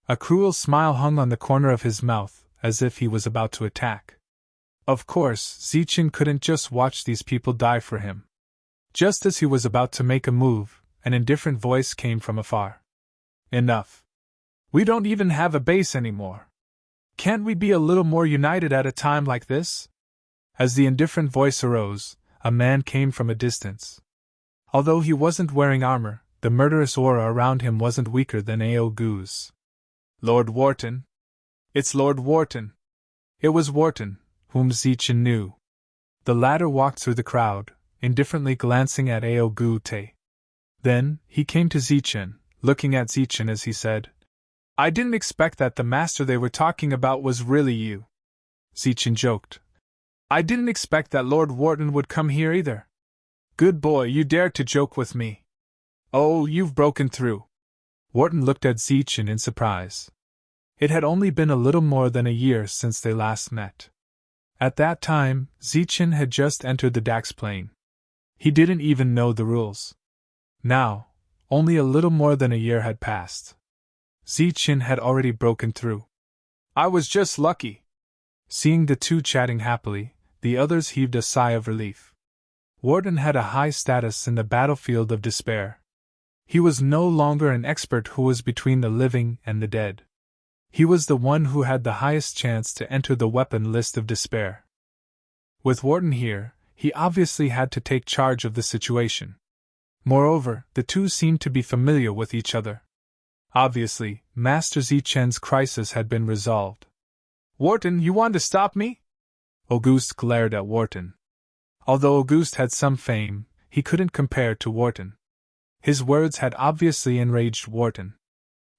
A cruel smile hung on the corner of his mouth, as if he was about to attack. Of course, Zichin couldn't just watch these people die for him. Just as he was about to make a move, an indifferent voice came from afar. "Enough. We don't even have a base anymore. Can't we be a little more united at a time like this?" As the indifferent voice arose, a man came from a distance. Although he wasn't wearing armor, the murderous aura around him wasn't weaker than Aogu's. "Lord Wharton. It's Lord Wharton." It was Wharton, whom Zichin knew. The latter walked through the crowd, indifferently glancing at Aogute. Then, he came to Zichin, looking at Zichin as he said, "I didn't expect that the master they were talking about was really you." Zichin joked, "I didn't expect that Lord Wharton would come here either." "Good boy, you dared to joke with me. Oh, you've broken through." Wharton looked at Zichin in surprise. It had only been a little more than a year since they last met. At that time, Zichin had just entered the Dax plane. He didn't even know the rules. Now, only a little more than a year had passed. Zichin had already broken through. "I was just lucky." Seeing the two chatting happily, the others heaved a sigh of relief. Wharton had a high status in the battlefield of despair. He was no longer an expert who was between the living and the dead. He was the one who had the highest chance to enter the weapon list of despair. With Wharton here, he obviously had to take charge of the situation. Moreover, the two seemed to be familiar with each other. Obviously, Master Zichen's crisis had been resolved. "Wharton, you want to stop me?" Auguste glared at Wharton. Although Auguste had some fame, he couldn't compare to Wharton. His words had obviously enraged Wharton.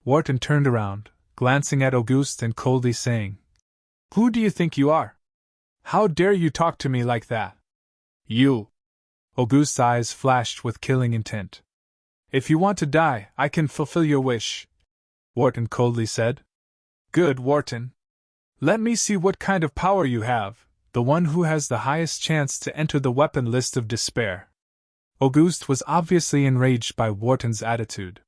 Wharton turned around, glancing at Auguste and coldly saying, "Who do you think you are? How dare you talk to me like that? You!" Auguste's eyes flashed with killing intent. "If you want to die, I can fulfill your wish," Wharton coldly said. "Good, Wharton. Let me see what kind of power you have, the one who has the highest chance to enter the weapon list of despair." Auguste was obviously enraged by Wharton's attitude.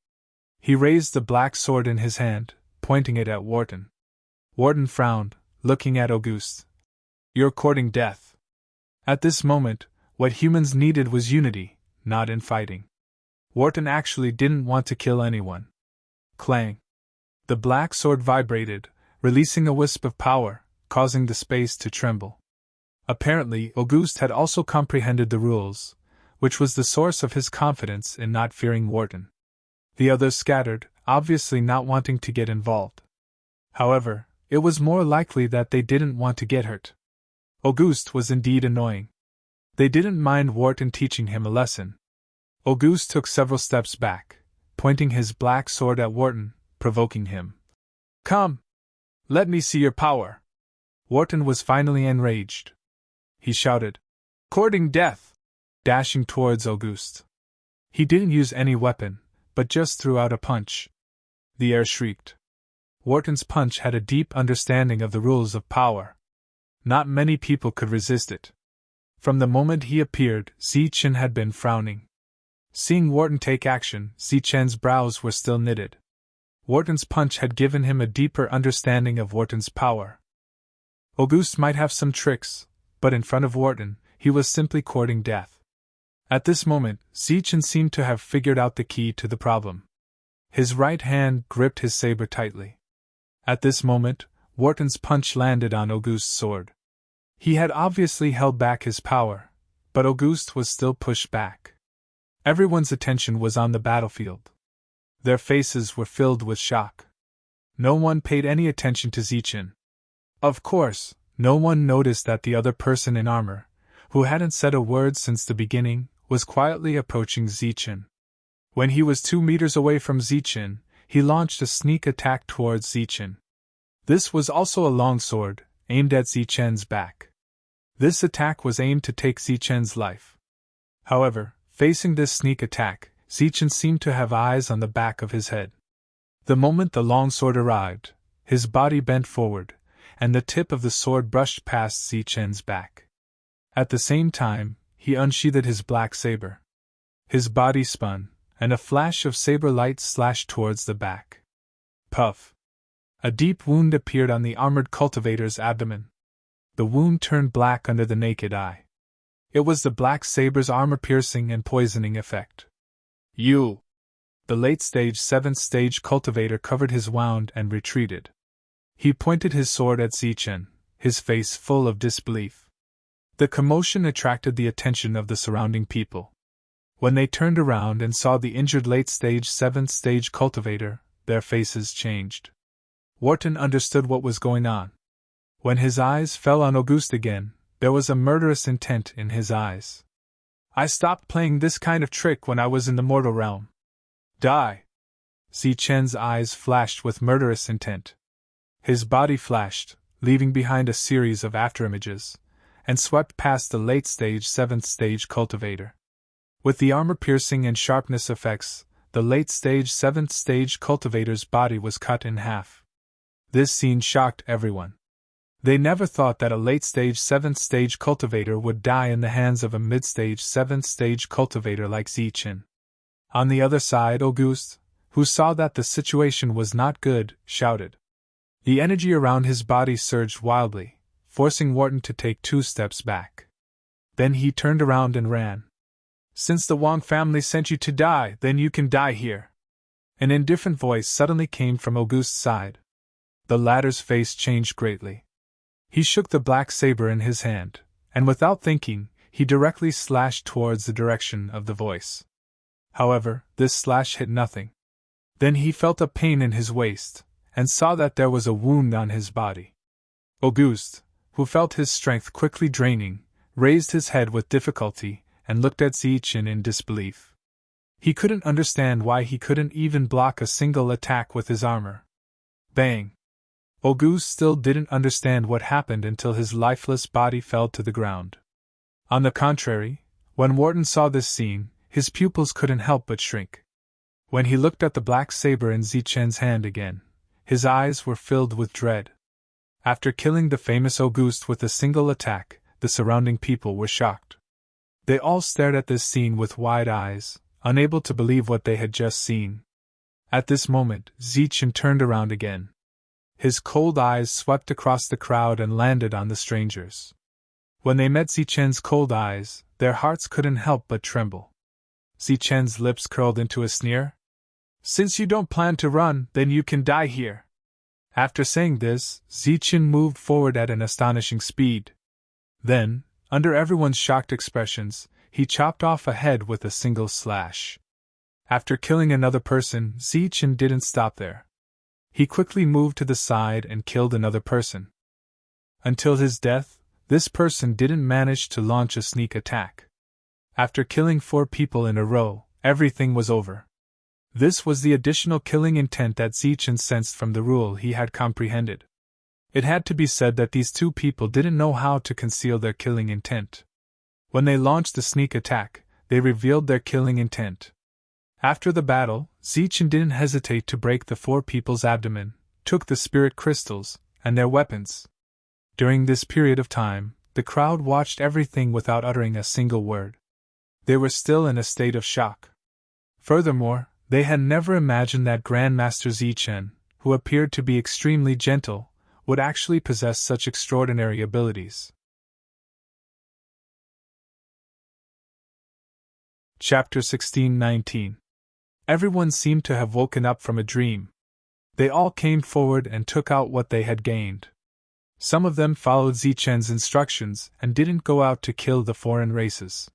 He raised the black sword in his hand, pointing it at Wharton. Wharton frowned, looking at Auguste. "You're courting death." At this moment, What humans needed was unity, not infighting. Wharton actually didn't want to kill anyone. Clang! The black sword vibrated, releasing a wisp of power, causing the space to tremble. Apparently, Auguste had also comprehended the rules, which was the source of his confidence in not fearing Wharton. The others scattered, obviously not wanting to get involved. However, it was more likely that they didn't want to get hurt. Auguste was indeed annoying. They didn't mind Wharton teaching him a lesson. Auguste took several steps back, pointing his black sword at Wharton, provoking him. Come! Let me see your power! Wharton was finally enraged. He shouted, courting death! Dashing towards Auguste. He didn't use any weapon, but just threw out a punch. The air shrieked. Wharton's punch had a deep understanding of the rules of power. Not many people could resist it. From the moment he appeared, Zichen had been frowning. Seeing Wharton take action, Zichen's brows were still knitted. Wharton's punch had given him a deeper understanding of Wharton's power. Auguste might have some tricks, but in front of Wharton, he was simply courting death. At this moment, Zichen seemed to have figured out the key to the problem. His right hand gripped his saber tightly. At this moment, Wharton's punch landed on Auguste's sword. He had obviously held back his power, but Auguste was still pushed back. Everyone's attention was on the battlefield. Their faces were filled with shock. No one paid any attention to Zichen. Of course, no one noticed that the other person in armor, who hadn't said a word since the beginning, was quietly approaching Zichen. When he was 2 meters away from Zichen, he launched a sneak attack towards Zichen. This was also a long sword, aimed at Zichen's back. This attack was aimed to take Zichen's life. However, facing this sneak attack, Zichen seemed to have eyes on the back of his head. The moment the long sword arrived, his body bent forward, and the tip of the sword brushed past Zichen's back. At the same time, he unsheathed his black saber. His body spun, and a flash of saber light slashed towards the back. Puff! A deep wound appeared on the armored cultivator's abdomen. The wound turned black under the naked eye. It was the black saber's armor-piercing and poisoning effect. You! The late-stage 7th stage cultivator covered his wound and retreated. He pointed his sword at Zichen, his face full of disbelief. The commotion attracted the attention of the surrounding people. When they turned around and saw the injured late-stage 7th stage cultivator, their faces changed. Wharton understood what was going on. When his eyes fell on Auguste again, there was a murderous intent in his eyes. I stopped playing this kind of trick when I was in the mortal realm. Die! Zichen's eyes flashed with murderous intent. His body flashed, leaving behind a series of afterimages, and swept past the late-stage 7th stage cultivator. With the armor-piercing and sharpness effects, the late-stage 7th stage cultivator's body was cut in half. This scene shocked everyone. They never thought that a late-stage 7th stage cultivator would die in the hands of a mid-stage 7th stage cultivator like Zichen. On the other side, Auguste, who saw that the situation was not good, shouted. The energy around his body surged wildly, forcing Wharton to take 2 steps back. Then he turned around and ran. Since the Wang family sent you to die, then you can die here. An indifferent voice suddenly came from Auguste's side. The latter's face changed greatly. He shook the black saber in his hand, and without thinking, he directly slashed towards the direction of the voice. However, this slash hit nothing. Then he felt a pain in his waist, and saw that there was a wound on his body. Auguste, who felt his strength quickly draining, raised his head with difficulty and looked at Zichen in disbelief. He couldn't understand why he couldn't even block a single attack with his armor. Bang! Auguste still didn't understand what happened until his lifeless body fell to the ground. On the contrary, when Wharton saw this scene, his pupils couldn't help but shrink. When he looked at the black saber in Zichen's hand again, his eyes were filled with dread. After killing the famous Auguste with a single attack, the surrounding people were shocked. They all stared at this scene with wide eyes, unable to believe what they had just seen. At this moment, Zichen turned around again. His cold eyes swept across the crowd and landed on the strangers. When they met Zichen's cold eyes, their hearts couldn't help but tremble. Zichen's lips curled into a sneer. Since you don't plan to run, then you can die here. After saying this, Zichen moved forward at an astonishing speed. Then, under everyone's shocked expressions, he chopped off a head with a single slash. After killing another person, Zichen didn't stop there. He quickly moved to the side and killed another person. Until his death, this person didn't manage to launch a sneak attack. After killing 4 people in a row, everything was over. This was the additional killing intent that Zichen sensed from the rule he had comprehended. It had to be said that these 2 people didn't know how to conceal their killing intent. When they launched the sneak attack, they revealed their killing intent. After the battle, Zichen didn't hesitate to break the 4 people's abdomen, took the spirit crystals, and their weapons. During this period of time, the crowd watched everything without uttering a single word. They were still in a state of shock. Furthermore, they had never imagined that Grandmaster Zichen, who appeared to be extremely gentle, would actually possess such extraordinary abilities. Chapter 16-19. Everyone seemed to have woken up from a dream. They all came forward and took out what they had gained. Some of them followed Zichen's instructions and didn't go out to kill the foreign races.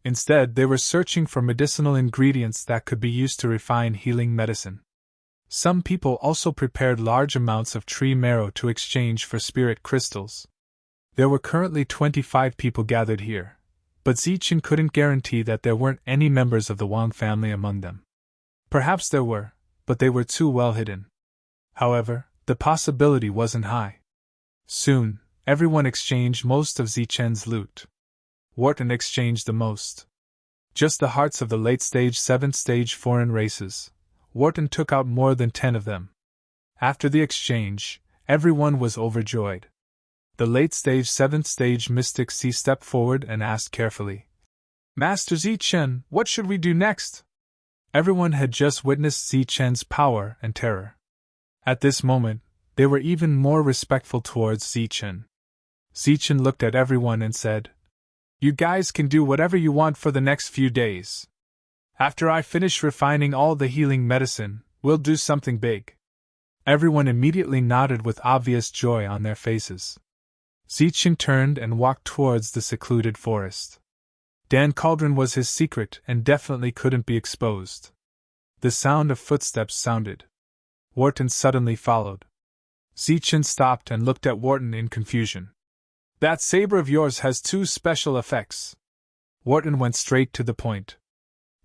Instead, they were searching for medicinal ingredients that could be used to refine healing medicine. Some people also prepared large amounts of tree marrow to exchange for spirit crystals. There were currently 25 people gathered here, but Zichen couldn't guarantee that there weren't any members of the Wang family among them. Perhaps there were, but they were too well hidden. However, the possibility wasn't high. Soon, everyone exchanged most of Zichen's loot. Wharton exchanged the most. Just the hearts of the late-stage 7th-stage foreign races. Wharton took out more than 10 of them. After the exchange, everyone was overjoyed. The late-stage 7th-stage mystic C stepped forward and asked carefully, Master Zichen, what should we do next? Everyone had just witnessed Zichen's power and terror. At this moment, they were even more respectful towards Zichen. Zichen looked at everyone and said, You guys can do whatever you want for the next few days. After I finish refining all the healing medicine, we'll do something big. Everyone immediately nodded with obvious joy on their faces. Zichen turned and walked towards the secluded forest. Dan Cauldron was his secret and definitely couldn't be exposed. The sound of footsteps sounded. Wharton suddenly followed. Zichen stopped and looked at Wharton in confusion. That saber of yours has 2 special effects. Wharton went straight to the point.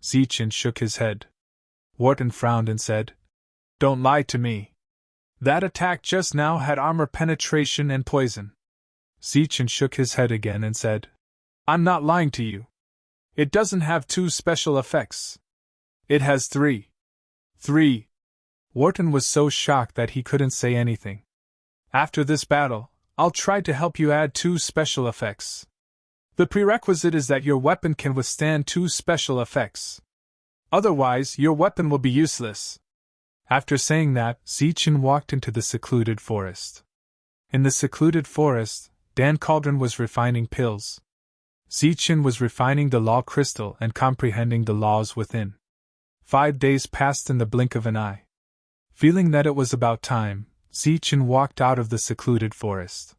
Zichen shook his head. Wharton frowned and said, Don't lie to me. That attack just now had armor penetration and poison. Zichen shook his head again and said, I'm not lying to you. It doesn't have 2 special effects. It has 3. 3. Wharton was so shocked that he couldn't say anything. After this battle, I'll try to help you add 2 special effects. The prerequisite is that your weapon can withstand 2 special effects. Otherwise, your weapon will be useless. After saying that, Zichen walked into the secluded forest. In the secluded forest, Dan Cauldron was refining pills. Zichen was refining the law crystal and comprehending the laws within. 5 days passed in the blink of an eye. Feeling that it was about time, Zichen walked out of the secluded forest.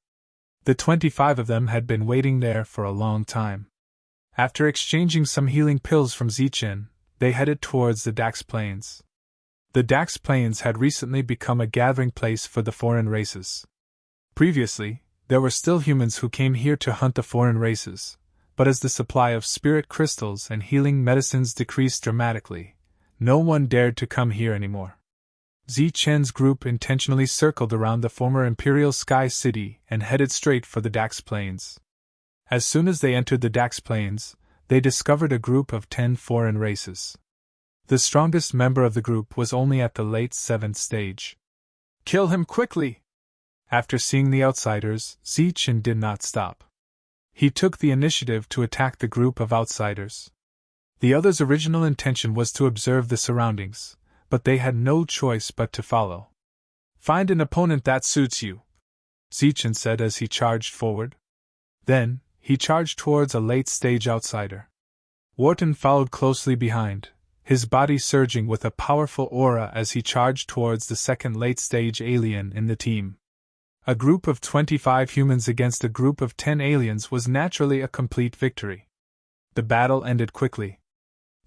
The 25 of them had been waiting there for a long time. After exchanging some healing pills from Zichen, they headed towards the Dax Plains. The Dax Plains had recently become a gathering place for the foreign races. Previously, there were still humans who came here to hunt the foreign races, but as the supply of spirit crystals and healing medicines decreased dramatically, no one dared to come here anymore. Zichen's group intentionally circled around the former Imperial Sky City and headed straight for the Dax Plains. As soon as they entered the Dax Plains, they discovered a group of 10 foreign races. The strongest member of the group was only at the late 7th stage. Kill him quickly! After seeing the outsiders, Zichen did not stop. He took the initiative to attack the group of outsiders. The others' original intention was to observe the surroundings, but they had no choice but to follow. Find an opponent that suits you, Zichen said as he charged forward. Then, he charged towards a late-stage outsider. Wharton followed closely behind, his body surging with a powerful aura as he charged towards the second late-stage alien in the team. A group of 25 humans against a group of 10 aliens was naturally a complete victory. The battle ended quickly.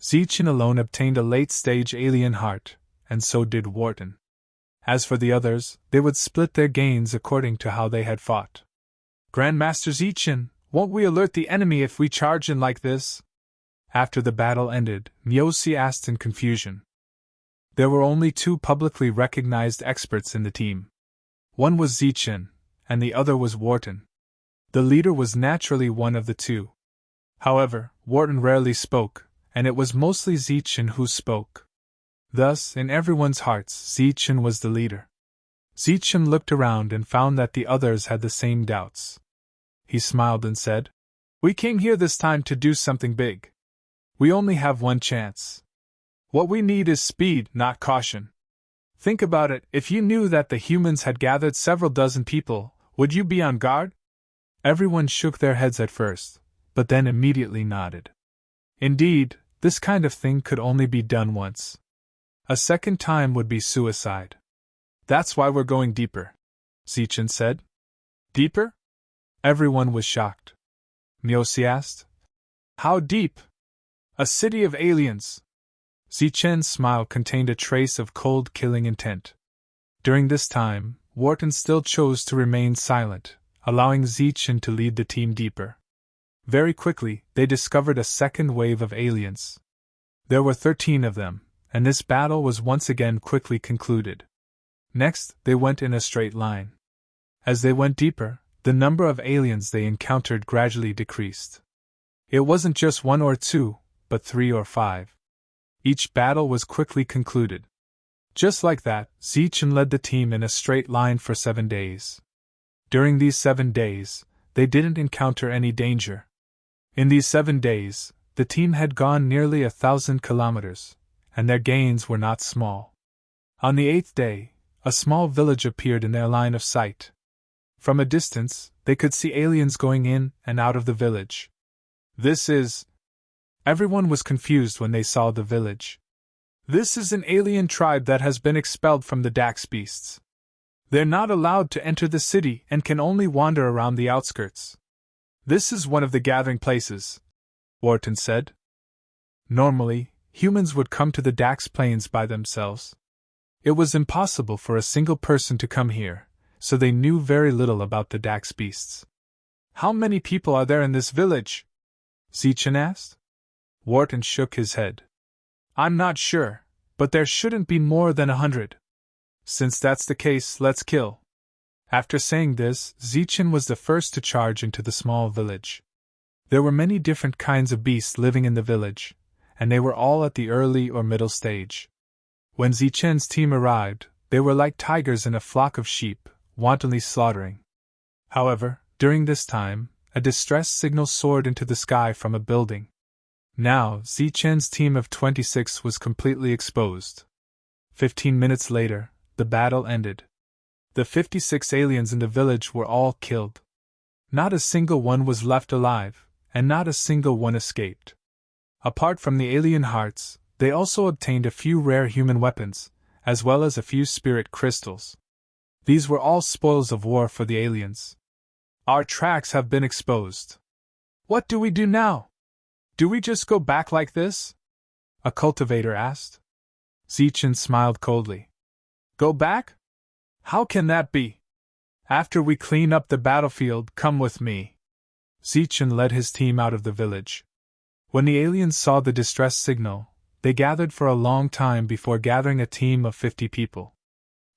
Zichen alone obtained a late-stage alien heart, and so did Wharton. As for the others, they would split their gains according to how they had fought. "Grandmaster Zichen, won't we alert the enemy if we charge in like this?" After the battle ended, Miyoshi asked in confusion. There were only 2 publicly recognized experts in the team. One was Zichen, and the other was Wharton. The leader was naturally one of the 2. However, Wharton rarely spoke, and it was mostly Zichen who spoke. Thus, in everyone's hearts, Zichen was the leader. Zichen looked around and found that the others had the same doubts. He smiled and said, "We came here this time to do something big. We only have one chance. What we need is speed, not caution. Think about it, if you knew that the humans had gathered several dozen people, would you be on guard?" Everyone shook their heads at first, but then immediately nodded. Indeed, this kind of thing could only be done once. A second time would be suicide. "That's why we're going deeper," Zichen said. "Deeper?" Everyone was shocked. Miyoshi asked, "How deep?" "A city of aliens." Zichen's smile contained a trace of cold, killing intent. During this time, Wharton still chose to remain silent, allowing Zichen to lead the team deeper. Very quickly, they discovered a second wave of aliens. There were 13 of them, and this battle was once again quickly concluded. Next, they went in a straight line. As they went deeper, the number of aliens they encountered gradually decreased. It wasn't just 1 or 2, but 3 or 5. Each battle was quickly concluded. Just like that, Zichen led the team in a straight line for 7 days. During these 7 days, they didn't encounter any danger. In these 7 days, the team had gone nearly 1,000 kilometers, and their gains were not small. On the 8th day, a small village appeared in their line of sight. From a distance, they could see aliens going in and out of the village. "This is..." Everyone was confused when they saw the village. "This is an alien tribe that has been expelled from the Dax beasts. They're not allowed to enter the city and can only wander around the outskirts. This is one of the gathering places," Wharton said. Normally, humans would come to the Dax Plains by themselves. It was impossible for a single person to come here, so they knew very little about the Dax beasts. "How many people are there in this village?" Zichen asked. Wharton shook his head. "I'm not sure, but there shouldn't be more than 100. Since that's the case, let's kill." After saying this, Zichen was the first to charge into the small village. There were many different kinds of beasts living in the village, and they were all at the early or middle stage. When Zichen's team arrived, they were like tigers in a flock of sheep, wantonly slaughtering. However, during this time, a distress signal soared into the sky from a building. Now, Zichen's team of 26 was completely exposed. 15 minutes later, the battle ended. The 56 aliens in the village were all killed. Not a single one was left alive, and not a single one escaped. Apart from the alien hearts, they also obtained a few rare human weapons, as well as a few spirit crystals. These were all spoils of war for the aliens. "Our tracks have been exposed. What do we do now? Do we just go back like this?" a cultivator asked. Zichen smiled coldly. "Go back? How can that be? After we clean up the battlefield, come with me." Zichen led his team out of the village. When the aliens saw the distress signal, they gathered for a long time before gathering a team of 50 people.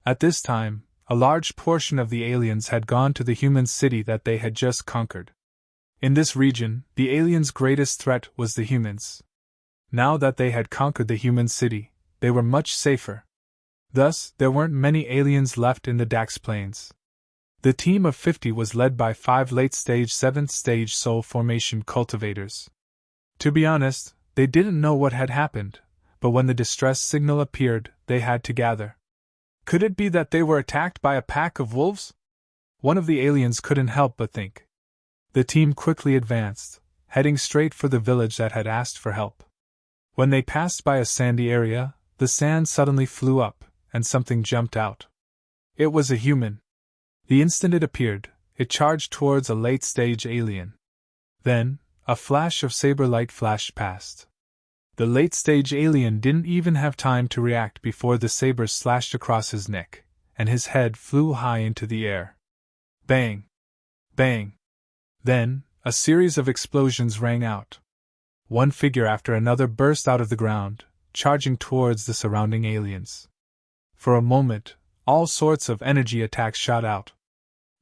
At this time, a large portion of the aliens had gone to the human city that they had just conquered. In this region, the aliens' greatest threat was the humans. Now that they had conquered the human city, they were much safer. Thus, there weren't many aliens left in the Dax Plains. The team of 50 was led by 5 late-stage 7th-stage soul formation cultivators. To be honest, they didn't know what had happened, but when the distress signal appeared, they had to gather. Could it be that they were attacked by a pack of wolves? One of the aliens couldn't help but think. The team quickly advanced, heading straight for the village that had asked for help. When they passed by a sandy area, the sand suddenly flew up, and something jumped out. It was a human. The instant it appeared, it charged towards a late-stage alien. Then, a flash of saber light flashed past. The late-stage alien didn't even have time to react before the saber slashed across his neck, and his head flew high into the air. Bang! Bang! Then, a series of explosions rang out. One figure after another burst out of the ground, charging towards the surrounding aliens. For a moment, all sorts of energy attacks shot out.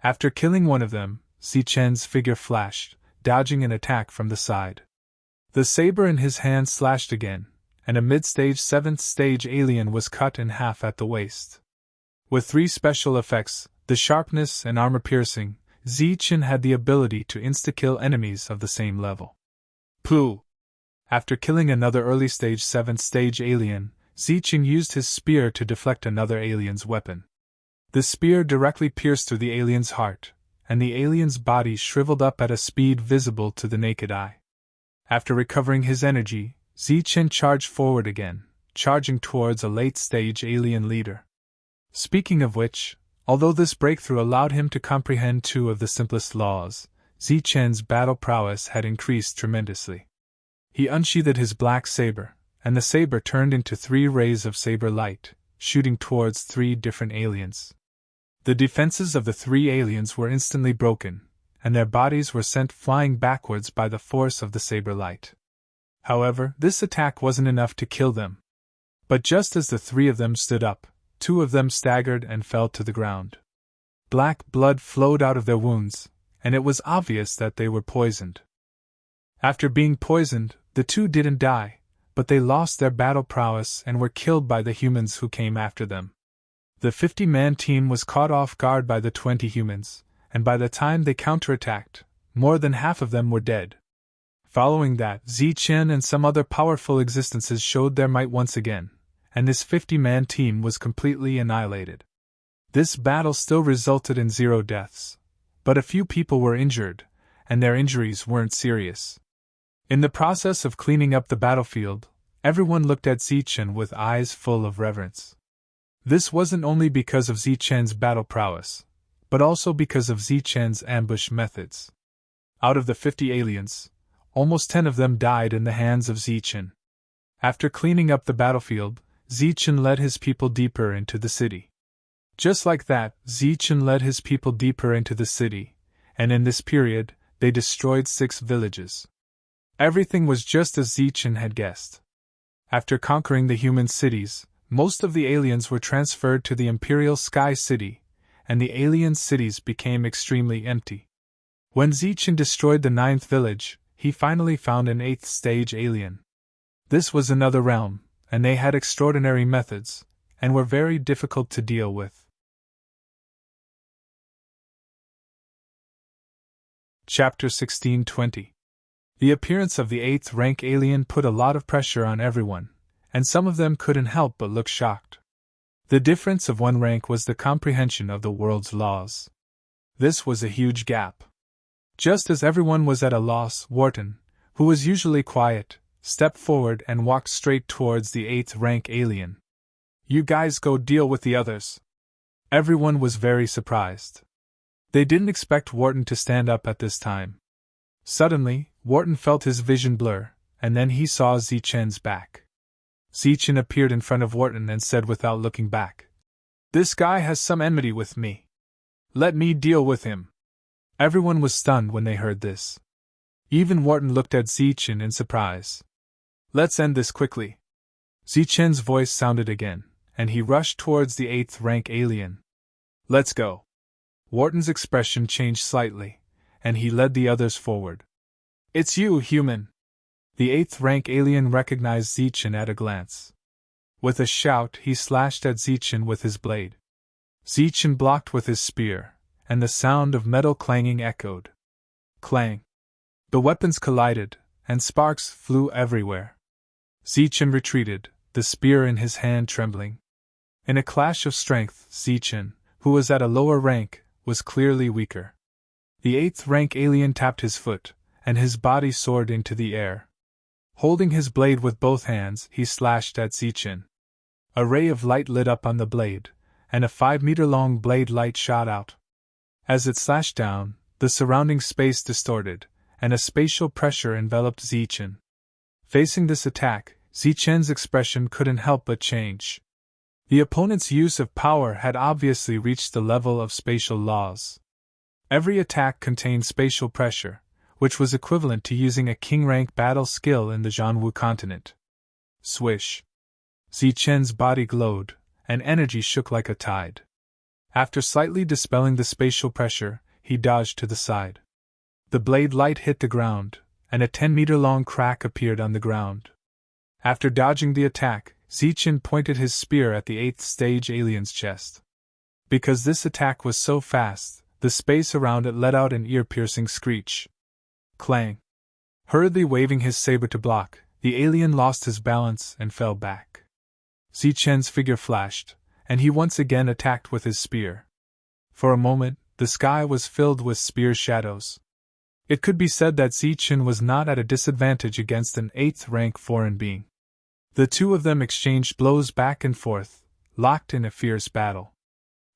After killing one of them, Zichen's figure flashed, dodging an attack from the side. The saber in his hand slashed again, and a mid-stage 7th stage alien was cut in half at the waist. With 3 special effects, the sharpness and armor-piercing, Zichen had the ability to insta-kill enemies of the same level. Pooh! After killing another early-stage 7th stage alien, Zichen used his spear to deflect another alien's weapon. The spear directly pierced through the alien's heart, and the alien's body shriveled up at a speed visible to the naked eye. After recovering his energy, Zichen charged forward again, charging towards a late-stage alien leader. Speaking of which, although this breakthrough allowed him to comprehend 2 of the simplest laws, Zichen's battle prowess had increased tremendously. He unsheathed his black saber, and the saber turned into 3 rays of saber light, shooting towards 3 different aliens. The defenses of the 3 aliens were instantly broken, and their bodies were sent flying backwards by the force of the saber light. However, this attack wasn't enough to kill them. But just as the 3 of them stood up, 2 of them staggered and fell to the ground. Black blood flowed out of their wounds, and it was obvious that they were poisoned. After being poisoned, the 2 didn't die, but they lost their battle prowess and were killed by the humans who came after them. The 50-man team was caught off guard by the 20 humans, and by the time they counterattacked, more than half of them were dead. Following that, Zichen and some other powerful existences showed their might once again, and this 50-man team was completely annihilated. This battle still resulted in 0 deaths, but a few people were injured, and their injuries weren't serious. In the process of cleaning up the battlefield, everyone looked at Zichen with eyes full of reverence. This wasn't only because of Zichen's battle prowess, but also because of Zichen's ambush methods. Out of the 50 aliens, almost 10 of them died in the hands of Zichen. After cleaning up the battlefield, Zichen led his people deeper into the city. Just like that, Zichen led his people deeper into the city, and in this period, they destroyed 6 villages. Everything was just as Zichen had guessed. After conquering the human cities, most of the aliens were transferred to the Imperial Sky City, and the alien cities became extremely empty. When Zichen destroyed the 9th village, he finally found an 8th stage alien. This was another realm, and they had extraordinary methods, and were very difficult to deal with. Chapter 1620. The appearance of the 8th rank alien put a lot of pressure on everyone, and some of them couldn't help but look shocked. The difference of 1 rank was the comprehension of the world's laws. This was a huge gap. Just as everyone was at a loss, Wharton, who was usually quiet, stepped forward and walked straight towards the 8th rank alien. "You guys go deal with the others." Everyone was very surprised. They didn't expect Wharton to stand up at this time. Suddenly, Wharton felt his vision blur, and then he saw Zichen's back. Zichen appeared in front of Wharton and said without looking back, "This guy has some enmity with me. Let me deal with him." Everyone was stunned when they heard this. Even Wharton looked at Zichen in surprise. "Let's end this quickly." Zichen's voice sounded again, and he rushed towards the 8th rank alien. "Let's go." Wharton's expression changed slightly, and he led the others forward. "It's you, human." The 8th rank alien recognized Zichen at a glance. With a shout, he slashed at Zichen with his blade. Zichen blocked with his spear, and the sound of metal clanging echoed. Clang! The weapons collided, and sparks flew everywhere. Zichen retreated, the spear in his hand trembling. In a clash of strength, Zichen, who was at a lower rank, was clearly weaker. The 8th rank alien tapped his foot, and his body soared into the air. Holding his blade with both hands, he slashed at Zichin. A ray of light lit up on the blade, and a 5-meter-long blade light shot out. As it slashed down, the surrounding space distorted, and a spatial pressure enveloped Zichin. Facing this attack, Zichen's expression couldn't help but change. The opponent's use of power had obviously reached the level of spatial laws. Every attack contained spatial pressure, which was equivalent to using a king-rank battle skill in the Zhanwu continent. Swish! Zichen's body glowed, and energy shook like a tide. After slightly dispelling the spatial pressure, he dodged to the side. The blade light hit the ground, and a 10-meter-long crack appeared on the ground. After dodging the attack, Zichin pointed his spear at the 8th stage alien's chest. Because this attack was so fast, the space around it let out an ear-piercing screech. Clang! Hurriedly waving his saber to block, the alien lost his balance and fell back. Zichen's figure flashed, and he once again attacked with his spear. For a moment, the sky was filled with spear shadows. It could be said that Zichin was not at a disadvantage against an 8th rank foreign being. The two of them exchanged blows back and forth, locked in a fierce battle.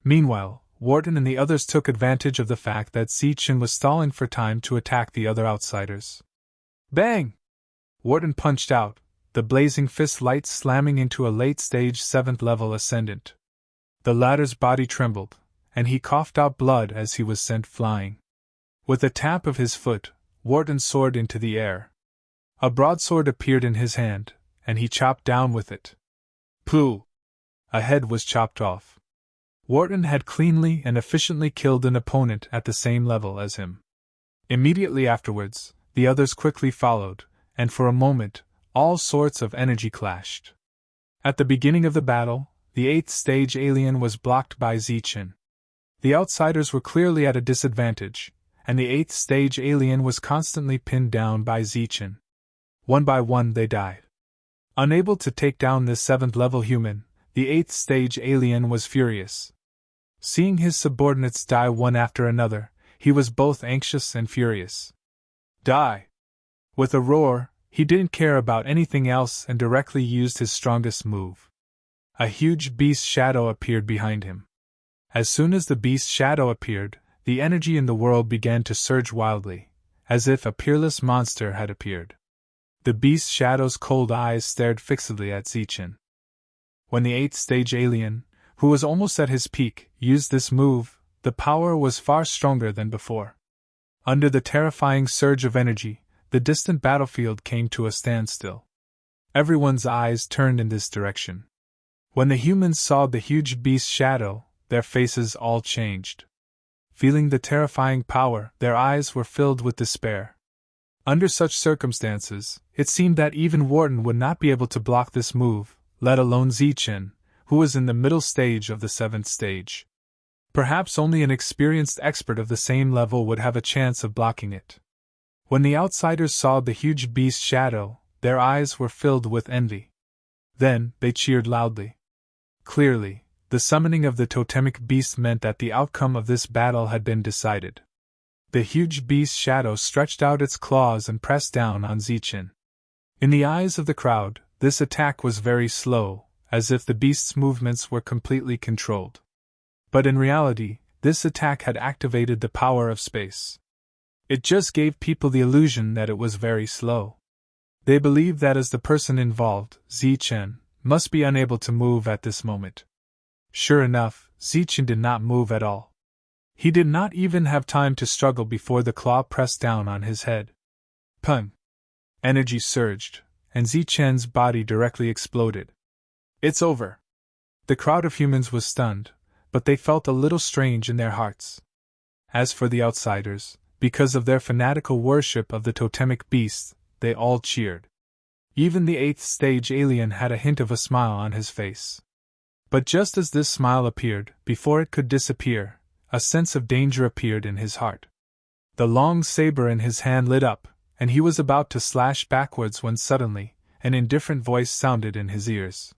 Meanwhile, Wharton and the others took advantage of the fact that Zichin was stalling for time to attack the other outsiders. Bang! Wharton punched out, the blazing fist light slamming into a late-stage 7th-level ascendant. The latter's body trembled, and he coughed out blood as he was sent flying. With a tap of his foot, Wharton soared into the air. A broadsword appeared in his hand, and he chopped down with it. Pooh! A head was chopped off. Wharton had cleanly and efficiently killed an opponent at the same level as him. Immediately afterwards, the others quickly followed, and for a moment, all sorts of energy clashed. At the beginning of the battle, the 8th stage alien was blocked by Zichin. The outsiders were clearly at a disadvantage, and the 8th stage alien was constantly pinned down by Zichin. One by one they died. Unable to take down this 7th-level human, the 8th stage alien was furious. Seeing his subordinates die one after another, he was both anxious and furious. Die! With a roar, he didn't care about anything else and directly used his strongest move. A huge beast shadow appeared behind him. As soon as the beast shadow appeared, the energy in the world began to surge wildly, as if a peerless monster had appeared. The beast shadow's cold eyes stared fixedly at Zichin. When the 8th stage alien, who was almost at his peak, used this move, the power was far stronger than before. Under the terrifying surge of energy, the distant battlefield came to a standstill. Everyone's eyes turned in this direction. When the humans saw the huge beast shadow, their faces all changed. Feeling the terrifying power, their eyes were filled with despair. Under such circumstances, it seemed that even Wharton would not be able to block this move, let alone Zichin, who was in the middle stage of the 7th stage. Perhaps only an experienced expert of the same level would have a chance of blocking it. When the outsiders saw the huge beast shadow, their eyes were filled with envy. Then, they cheered loudly. Clearly, the summoning of the totemic beast meant that the outcome of this battle had been decided. The huge beast shadow stretched out its claws and pressed down on Zichin. In the eyes of the crowd, this attack was very slow, as if the beast's movements were completely controlled. But in reality, this attack had activated the power of space. It just gave people the illusion that it was very slow. They believed that as the person involved, Zichin, must be unable to move at this moment. Sure enough, Zichin did not move at all. He did not even have time to struggle before the claw pressed down on his head. Pung! Energy surged, and Zichen's body directly exploded. It's over! The crowd of humans was stunned, but they felt a little strange in their hearts. As for the outsiders, because of their fanatical worship of the totemic beast, they all cheered. Even the 8th stage alien had a hint of a smile on his face. But just as this smile appeared, before it could disappear, a sense of danger appeared in his heart. The long saber in his hand lit up, and he was about to slash backwards when suddenly, an indifferent voice sounded in his ears.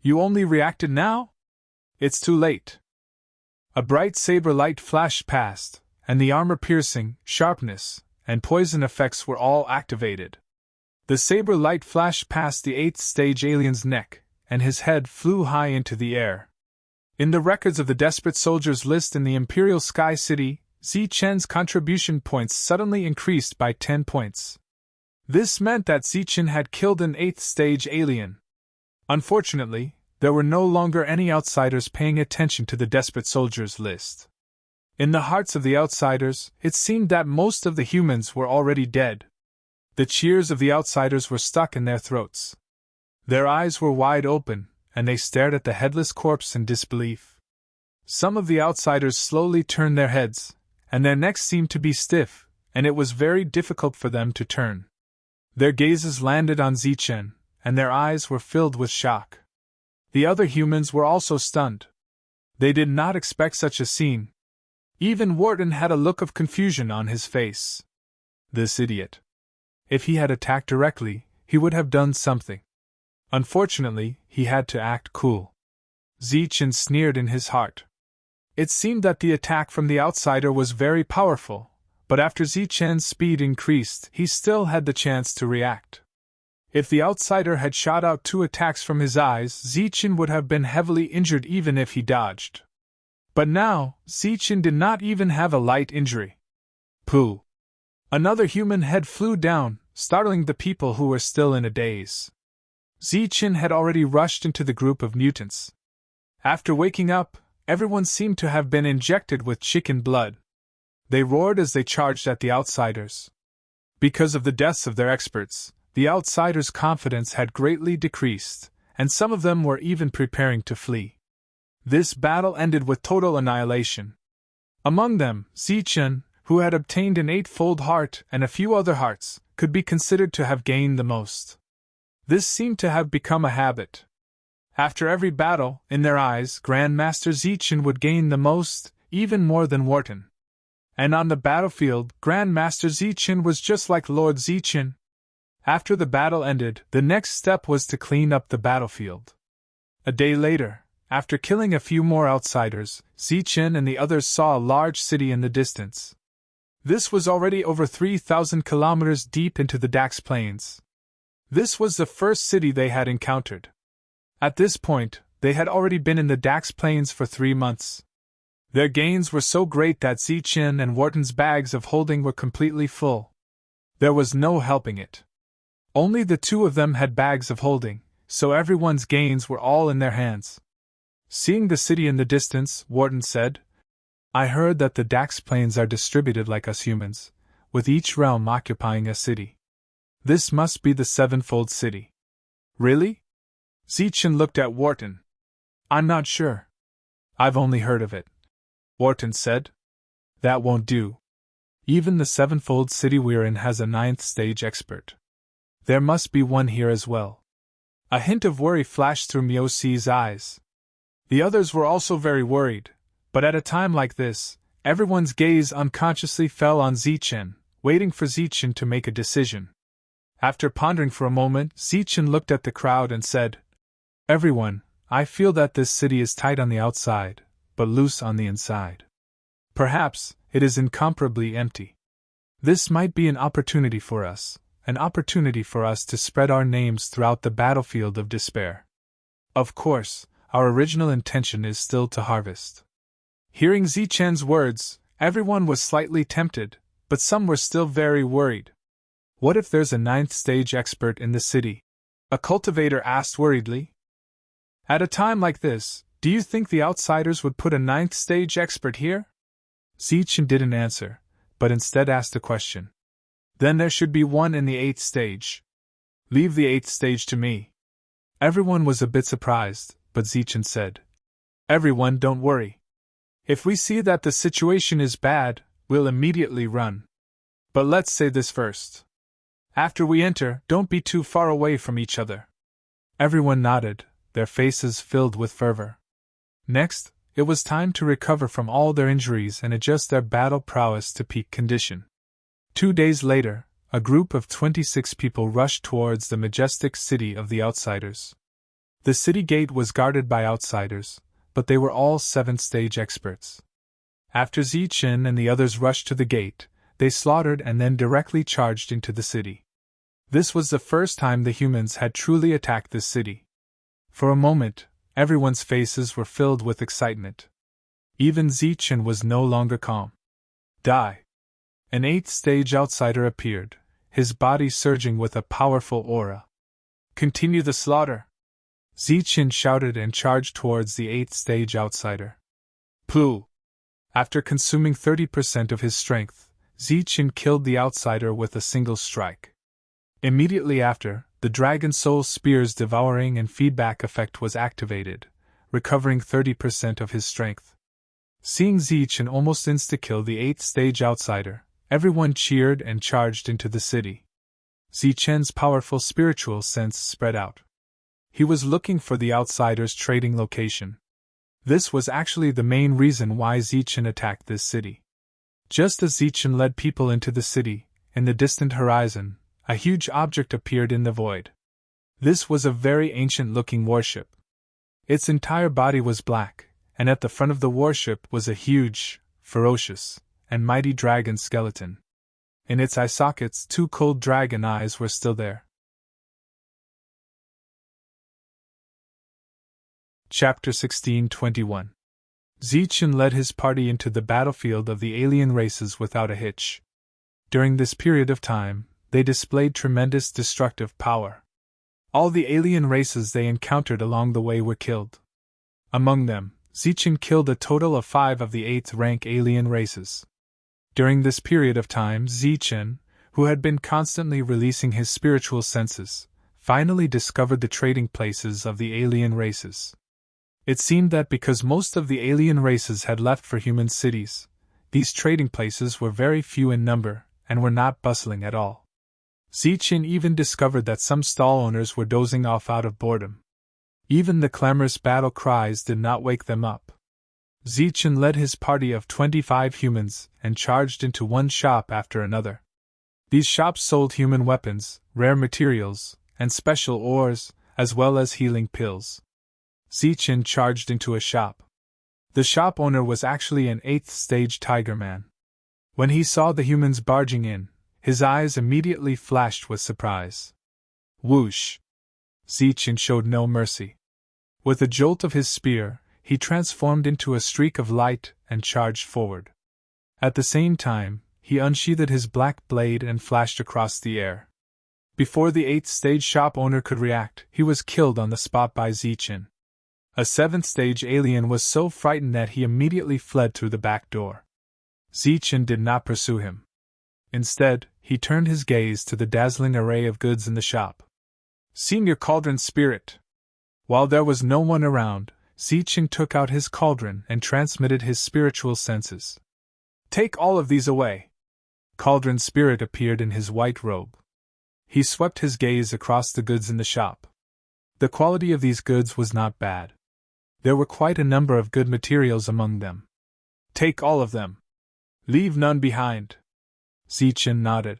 You only reacted now? It's too late. A bright saber light flashed past, and the armor-piercing, sharpness, and poison effects were all activated. The saber light flashed past the 8th stage alien's neck, and his head flew high into the air. In the records of the Desperate Soldiers list in the Imperial Sky City, Zichen's contribution points suddenly increased by 10 points. This meant that Zichen had killed an 8th stage alien. Unfortunately, there were no longer any outsiders paying attention to the Desperate Soldiers list. In the hearts of the outsiders, it seemed that most of the humans were already dead. The cheers of the outsiders were stuck in their throats. Their eyes were wide open, and they stared at the headless corpse in disbelief. Some of the outsiders slowly turned their heads, and their necks seemed to be stiff, and it was very difficult for them to turn. Their gazes landed on Zichen, and their eyes were filled with shock. The other humans were also stunned. They did not expect such a scene. Even Wharton had a look of confusion on his face. This idiot. If he had attacked directly, he would have done something. Unfortunately, he had to act cool. Zichen sneered in his heart. It seemed that the attack from the outsider was very powerful, but after Zichen's speed increased, he still had the chance to react. If the outsider had shot out 2 attacks from his eyes, Zichen would have been heavily injured even if he dodged. But now, Zichen did not even have a light injury. Pooh! Another human head flew down, startling the people who were still in a daze. Zichen had already rushed into the group of mutants. After waking up, everyone seemed to have been injected with chicken blood. They roared as they charged at the outsiders. Because of the deaths of their experts, the outsiders' confidence had greatly decreased, and some of them were even preparing to flee. This battle ended with total annihilation. Among them, Zichen, who had obtained an 8-fold heart and a few other hearts, could be considered to have gained the most. This seemed to have become a habit. After every battle, in their eyes, Grandmaster Zichen would gain the most, even more than Wharton. And on the battlefield, Grandmaster Zichen was just like Lord Zichen. After the battle ended, the next step was to clean up the battlefield. A day later, after killing a few more outsiders, Zichen and the others saw a large city in the distance. This was already over 3,000 kilometers deep into the Dax Plains. This was the first city they had encountered. At this point, they had already been in the Dax Plains for 3 months. Their gains were so great that Zichen and Wharton's bags of holding were completely full. There was no helping it. Only the 2 of them had bags of holding, so everyone's gains were all in their hands. Seeing the city in the distance, Wharton said, "I heard that the Dax Plains are distributed like us humans, with each realm occupying a city. This must be the 7-fold city." "Really?" Zichen looked at Wharton. "I'm not sure. I've only heard of it," Wharton said. "That won't do. Even the 7-fold city we're in has a 9th stage expert. There must be one here as well." A hint of worry flashed through Mioci's eyes. The others were also very worried, but at a time like this, everyone's gaze unconsciously fell on Zichen, waiting for Zichen to make a decision. After pondering for a moment, Zichen looked at the crowd and said, "Everyone, I feel that this city is tight on the outside, but loose on the inside. Perhaps it is incomparably empty. This might be an opportunity for us to spread our names throughout the battlefield of despair. Of course, our original intention is still to harvest." Hearing Zichen's words, everyone was slightly tempted, but some were still very worried. "What if there's a 9th stage expert in the city?" a cultivator asked worriedly. "At a time like this, do you think the outsiders would put a 9th stage expert here?" Zichen didn't answer, but instead asked a question. "Then there should be one in the 8th stage. Leave the 8th stage to me." Everyone was a bit surprised, but Zichen said, "Everyone, don't worry. If we see that the situation is bad, we'll immediately run. But let's say this first. After we enter, don't be too far away from each other." Everyone nodded, their faces filled with fervor. Next, it was time to recover from all their injuries and adjust their battle prowess to peak condition. 2 days later, a group of 26 people rushed towards the majestic city of the outsiders. The city gate was guarded by outsiders, but they were all 7th stage experts. After Zichen and the others rushed to the gate, they slaughtered and then directly charged into the city. This was the first time the humans had truly attacked this city. For a moment, everyone's faces were filled with excitement. Even Zichen was no longer calm. Die! An 8th stage outsider appeared, his body surging with a powerful aura. Continue the slaughter! Zichen shouted and charged towards the 8th stage outsider. Pooh! After consuming 30% of his strength, Zichen killed the outsider with a single strike. Immediately after, the Dragon Soul Spear's devouring and feedback effect was activated, recovering 30% of his strength. Seeing Zichen almost insta-kill the 8th stage outsider, everyone cheered and charged into the city. Zichen's powerful spiritual sense spread out. He was looking for the outsider's trading location. This was actually the main reason why Zichen attacked this city. Just as Zichen led people into the city, in the distant horizon, a huge object appeared in the void. This was a very ancient-looking warship. Its entire body was black, and at the front of the warship was a huge, ferocious, and mighty dragon skeleton. In its eye sockets, 2 cold dragon eyes were still there. Chapter 16:21. Zichen led his party into the battlefield of the alien races without a hitch. During this period of time, they displayed tremendous destructive power. All the alien races they encountered along the way were killed. Among them, Zichen killed a total of 5 of the 8th rank alien races. During this period of time, Zichen, who had been constantly releasing his spiritual senses, finally discovered the trading places of the alien races. It seemed that because most of the alien races had left for human cities, these trading places were very few in number and were not bustling at all. Zichen even discovered that some stall owners were dozing off out of boredom. Even the clamorous battle cries did not wake them up. Zichen led his party of 25 humans and charged into one shop after another. These shops sold human weapons, rare materials, and special ores, as well as healing pills. Zichen charged into a shop. The shop owner was actually an 8th stage tiger man. When he saw the humans barging in, his eyes immediately flashed with surprise. Whoosh! Zichen showed no mercy. With a jolt of his spear, he transformed into a streak of light and charged forward. At the same time, he unsheathed his black blade and flashed across the air. Before the 8th stage shop owner could react, he was killed on the spot by Zichen. A 7th stage alien was so frightened that he immediately fled through the back door. Zichen did not pursue him. Instead, he turned his gaze to the dazzling array of goods in the shop. Senior Cauldron Spirit! While there was no one around, Zichen took out his cauldron and transmitted his spiritual senses. Take all of these away! Cauldron Spirit appeared in his white robe. He swept his gaze across the goods in the shop. The quality of these goods was not bad. There were quite a number of good materials among them. Take all of them. Leave none behind. Zichen nodded.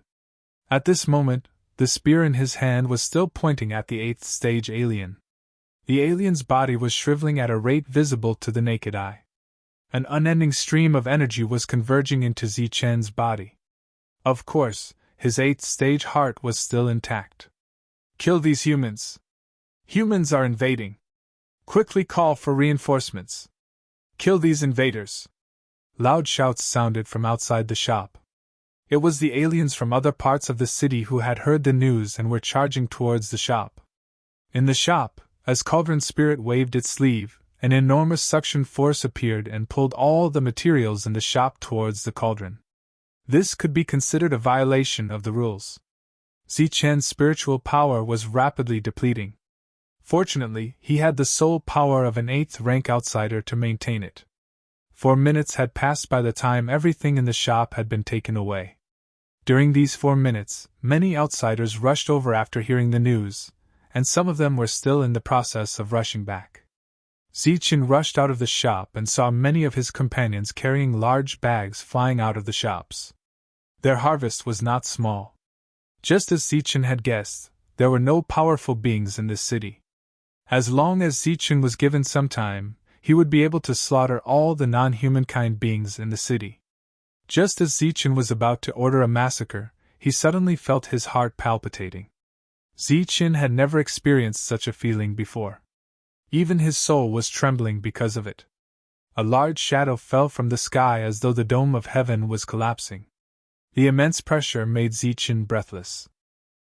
At this moment, the spear in his hand was still pointing at the 8th stage alien. The alien's body was shriveling at a rate visible to the naked eye. An unending stream of energy was converging into Zichen's body. Of course, his 8th stage heart was still intact. Kill these humans. Humans are invading. Quickly call for reinforcements. Kill these invaders. Loud shouts sounded from outside the shop. It was the aliens from other parts of the city who had heard the news and were charging towards the shop. In the shop, as Cauldron Spirit waved its sleeve, an enormous suction force appeared and pulled all the materials in the shop towards the cauldron. This could be considered a violation of the rules. Zichen's spiritual power was rapidly depleting. Fortunately, he had the soul power of an 8th rank outsider to maintain it. 4 minutes had passed by the time everything in the shop had been taken away. During these 4 minutes, many outsiders rushed over after hearing the news, and some of them were still in the process of rushing back. Zichen rushed out of the shop and saw many of his companions carrying large bags flying out of the shops. Their harvest was not small. Just as Zichen had guessed, there were no powerful beings in this city. As long as Zichen was given some time, he would be able to slaughter all the non-humankind beings in the city. Just as Zichen was about to order a massacre, he suddenly felt his heart palpitating. Zichen had never experienced such a feeling before. Even his soul was trembling because of it. A large shadow fell from the sky as though the dome of heaven was collapsing. The immense pressure made Zichen breathless.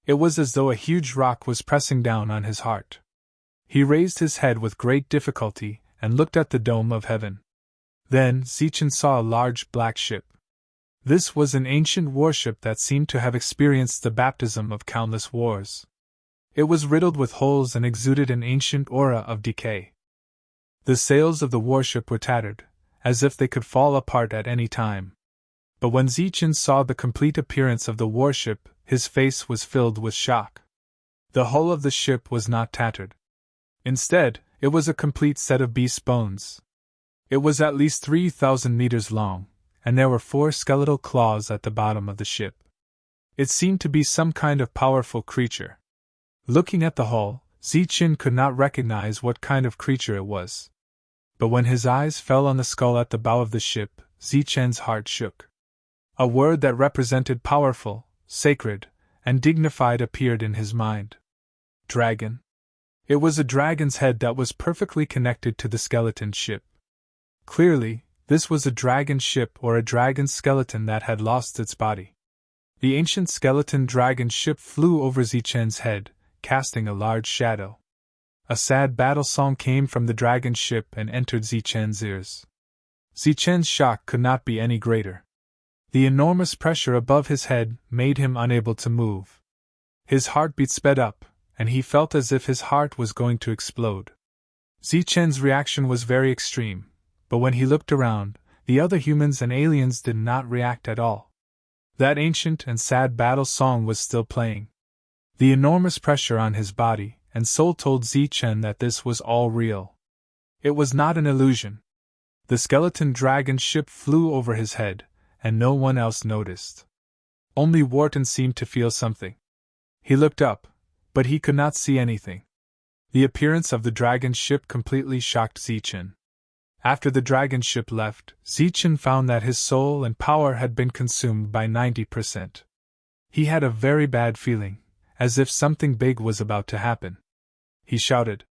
It was as though a huge rock was pressing down on his heart. He raised his head with great difficulty and looked at the dome of heaven. Then Zichen saw a large black ship. This was an ancient warship that seemed to have experienced the baptism of countless wars. It was riddled with holes and exuded an ancient aura of decay. The sails of the warship were tattered, as if they could fall apart at any time. But when Zichen saw the complete appearance of the warship, his face was filled with shock. The hull of the ship was not tattered. Instead, it was a complete set of beast bones. It was at least 3,000 meters long, and there were 4 skeletal claws at the bottom of the ship. It seemed to be some kind of powerful creature. Looking at the hull, Zichen could not recognize what kind of creature it was. But when his eyes fell on the skull at the bow of the ship, Zichen's heart shook. A word that represented powerful, sacred, and dignified appeared in his mind. Dragon. It was a dragon's head that was perfectly connected to the skeleton ship. Clearly, this was a dragon ship or a dragon skeleton that had lost its body. The ancient skeleton dragon ship flew over Zichen's head, casting a large shadow. A sad battle song came from the dragon ship and entered Zichen's ears. Zichen's shock could not be any greater. The enormous pressure above his head made him unable to move. His heartbeat sped up, and he felt as if his heart was going to explode. Zichen's reaction was very extreme, but when he looked around, the other humans and aliens did not react at all. That ancient and sad battle song was still playing. The enormous pressure on his body and soul told Zichen that this was all real. It was not an illusion. The skeleton dragon ship flew over his head, and no one else noticed. Only Wharton seemed to feel something. He looked up, but he could not see anything. The appearance of the dragon ship completely shocked Zichen. After the dragon ship left, Zichen found that his soul and power had been consumed by 90%. He had a very bad feeling, as if something big was about to happen. He shouted,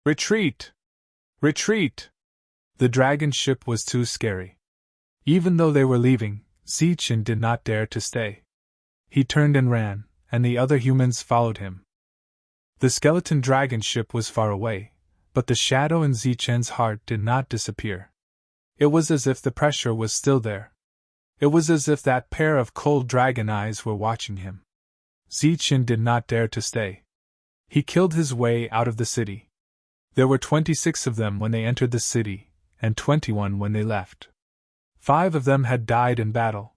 "Retreat! Retreat!" The dragon ship was too scary. Even though they were leaving, Zichen did not dare to stay. He turned and ran, and the other humans followed him. The skeleton dragon ship was far away, but the shadow in Zichen's heart did not disappear. It was as if the pressure was still there. It was as if that pair of cold dragon eyes were watching him. Zichen did not dare to stay. He killed his way out of the city. There were 26 of them when they entered the city, and 21 when they left. 5 of them had died in battle.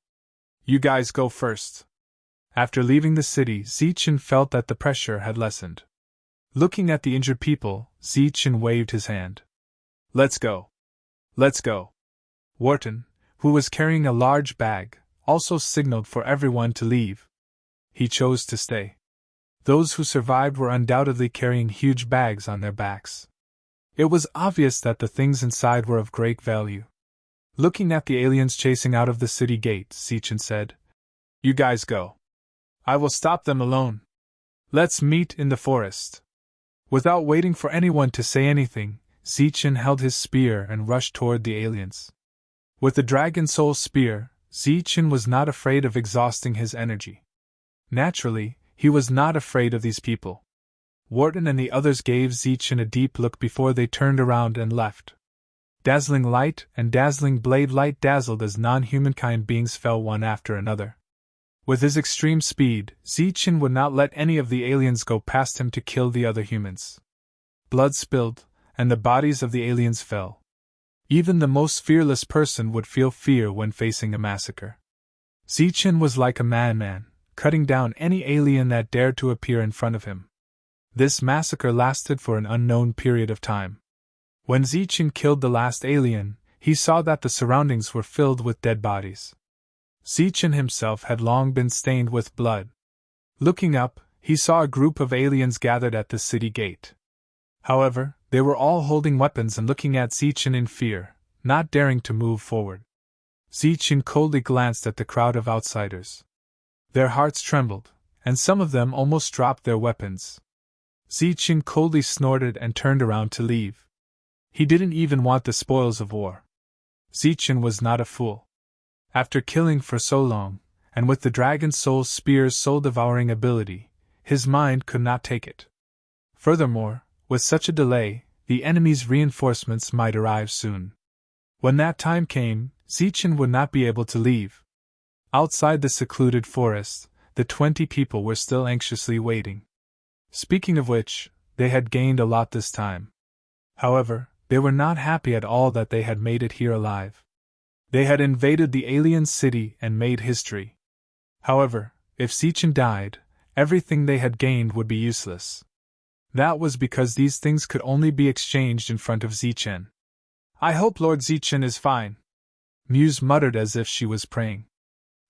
"You guys go first." After leaving the city, Zichen felt that the pressure had lessened. Looking at the injured people, Zichen waved his hand. "Let's go. Let's go." Wharton, who was carrying a large bag, also signaled for everyone to leave. He chose to stay. Those who survived were undoubtedly carrying huge bags on their backs. It was obvious that the things inside were of great value. Looking at the aliens chasing out of the city gate, Zichen said, "You guys go. I will stop them alone. Let's meet in the forest." Without waiting for anyone to say anything, Zichen held his spear and rushed toward the aliens. With the Dragon Soul Spear, Zichen was not afraid of exhausting his energy. Naturally, he was not afraid of these people. Wharton and the others gave Zichen a deep look before they turned around and left. Dazzling light and dazzling blade light dazzled as non-humankind beings fell one after another. With his extreme speed, Zichen would not let any of the aliens go past him to kill the other humans. Blood spilled, and the bodies of the aliens fell. Even the most fearless person would feel fear when facing a massacre. Zichen was like a madman, cutting down any alien that dared to appear in front of him. This massacre lasted for an unknown period of time. When Zichen killed the last alien, he saw that the surroundings were filled with dead bodies. Zichen himself had long been stained with blood. Looking up, he saw a group of aliens gathered at the city gate. However, They were all holding weapons and looking at Zichen in fear, not daring to move forward. Zichen coldly glanced at the crowd of outsiders. Their hearts trembled, and some of them almost dropped their weapons. Zichen coldly snorted and turned around to leave. He didn't even want the spoils of war. Zichen was not a fool. After killing for so long, and with the Dragon Soul's spear's soul-devouring ability, his mind could not take it. Furthermore, with such a delay, the enemy's reinforcements might arrive soon. When that time came, Zichen would not be able to leave. Outside the secluded forest, the 20 people were still anxiously waiting. Speaking of which, they had gained a lot this time. However, they were not happy at all that they had made it here alive. They had invaded the alien city and made history. However, if Zichen died, everything they had gained would be useless. That was because these things could only be exchanged in front of Zichen. "I hope Lord Zichen is fine," Muse muttered as if she was praying.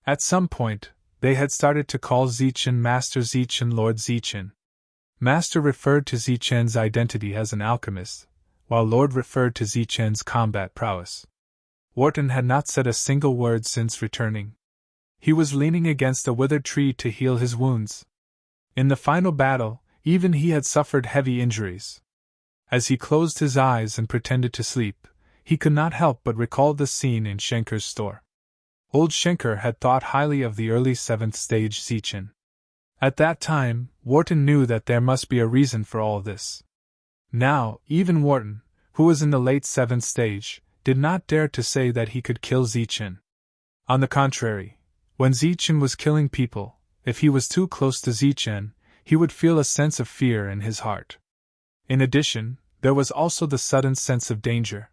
At some point, they had started to call Zichen Master Zichen Lord Zichen. Master referred to Zichen's identity as an alchemist, while Lord referred to Zichen's combat prowess. Wharton had not said a single word since returning. He was leaning against a withered tree to heal his wounds. In the final battle, even he had suffered heavy injuries. As he closed his eyes and pretended to sleep, he could not help but recall the scene in Schenker's store. Old Schenker had thought highly of the early 7th stage Zichen. At that time, Wharton knew that there must be a reason for all this. Now, even Wharton, who was in the late 7th stage, did not dare to say that he could kill Zichen. On the contrary, when Zichen was killing people, if he was too close to Zichen, he would feel a sense of fear in his heart. In addition, there was also the sudden sense of danger.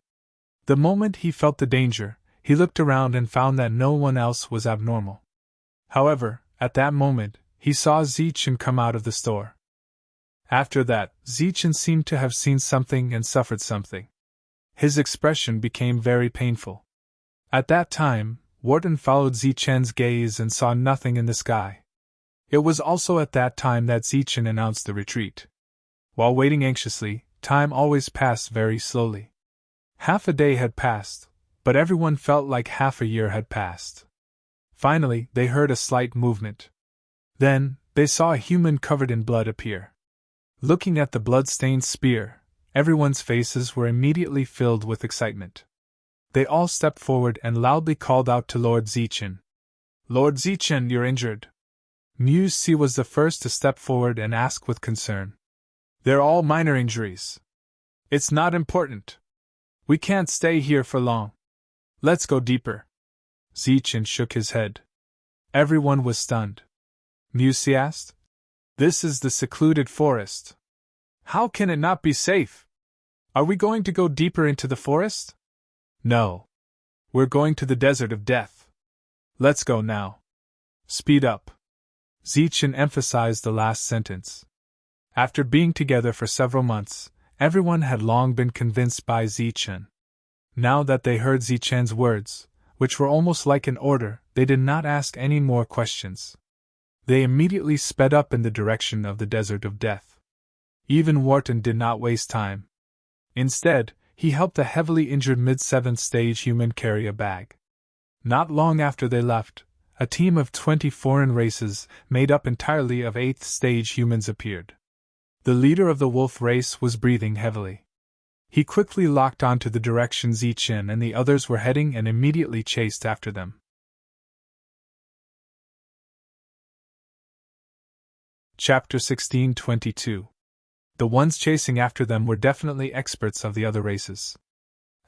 The moment he felt the danger, he looked around and found that no one else was abnormal. However, at that moment, he saw Zichen come out of the store. After that, Zichen seemed to have seen something and suffered something. His expression became very painful. At that time, Wharton followed Zichen's gaze and saw nothing in the sky. It was also at that time that Zichen announced the retreat. While waiting anxiously, time always passed very slowly. Half a day had passed, but everyone felt like half a year had passed. Finally, they heard a slight movement. Then, they saw a human covered in blood appear. Looking at the blood-stained spear, everyone's faces were immediately filled with excitement. They all stepped forward and loudly called out to Lord Zichen. "Lord Zichen, you're injured." Muse C was the first to step forward and ask with concern. "They're all minor injuries. It's not important. We can't stay here for long. Let's go deeper." Zichen shook his head. Everyone was stunned. Muse C asked, "This is the secluded forest. How can it not be safe? Are we going to go deeper into the forest?" "No. We're going to the desert of death. Let's go now. Speed up." Zichen emphasized the last sentence. After being together for several months, everyone had long been convinced by Zichen. Now that they heard Zichen's words, which were almost like an order, they did not ask any more questions. They immediately sped up in the direction of the desert of death. Even Wharton did not waste time. Instead, he helped a heavily injured mid-7th stage human carry a bag. Not long after they left, a team of 20 foreign races, made up entirely of 8th stage humans, appeared. The leader of the wolf race was breathing heavily. He quickly locked onto the direction Zichen and the others were heading and immediately chased after them. Chapter 16:22. The ones chasing after them were definitely experts of the other races.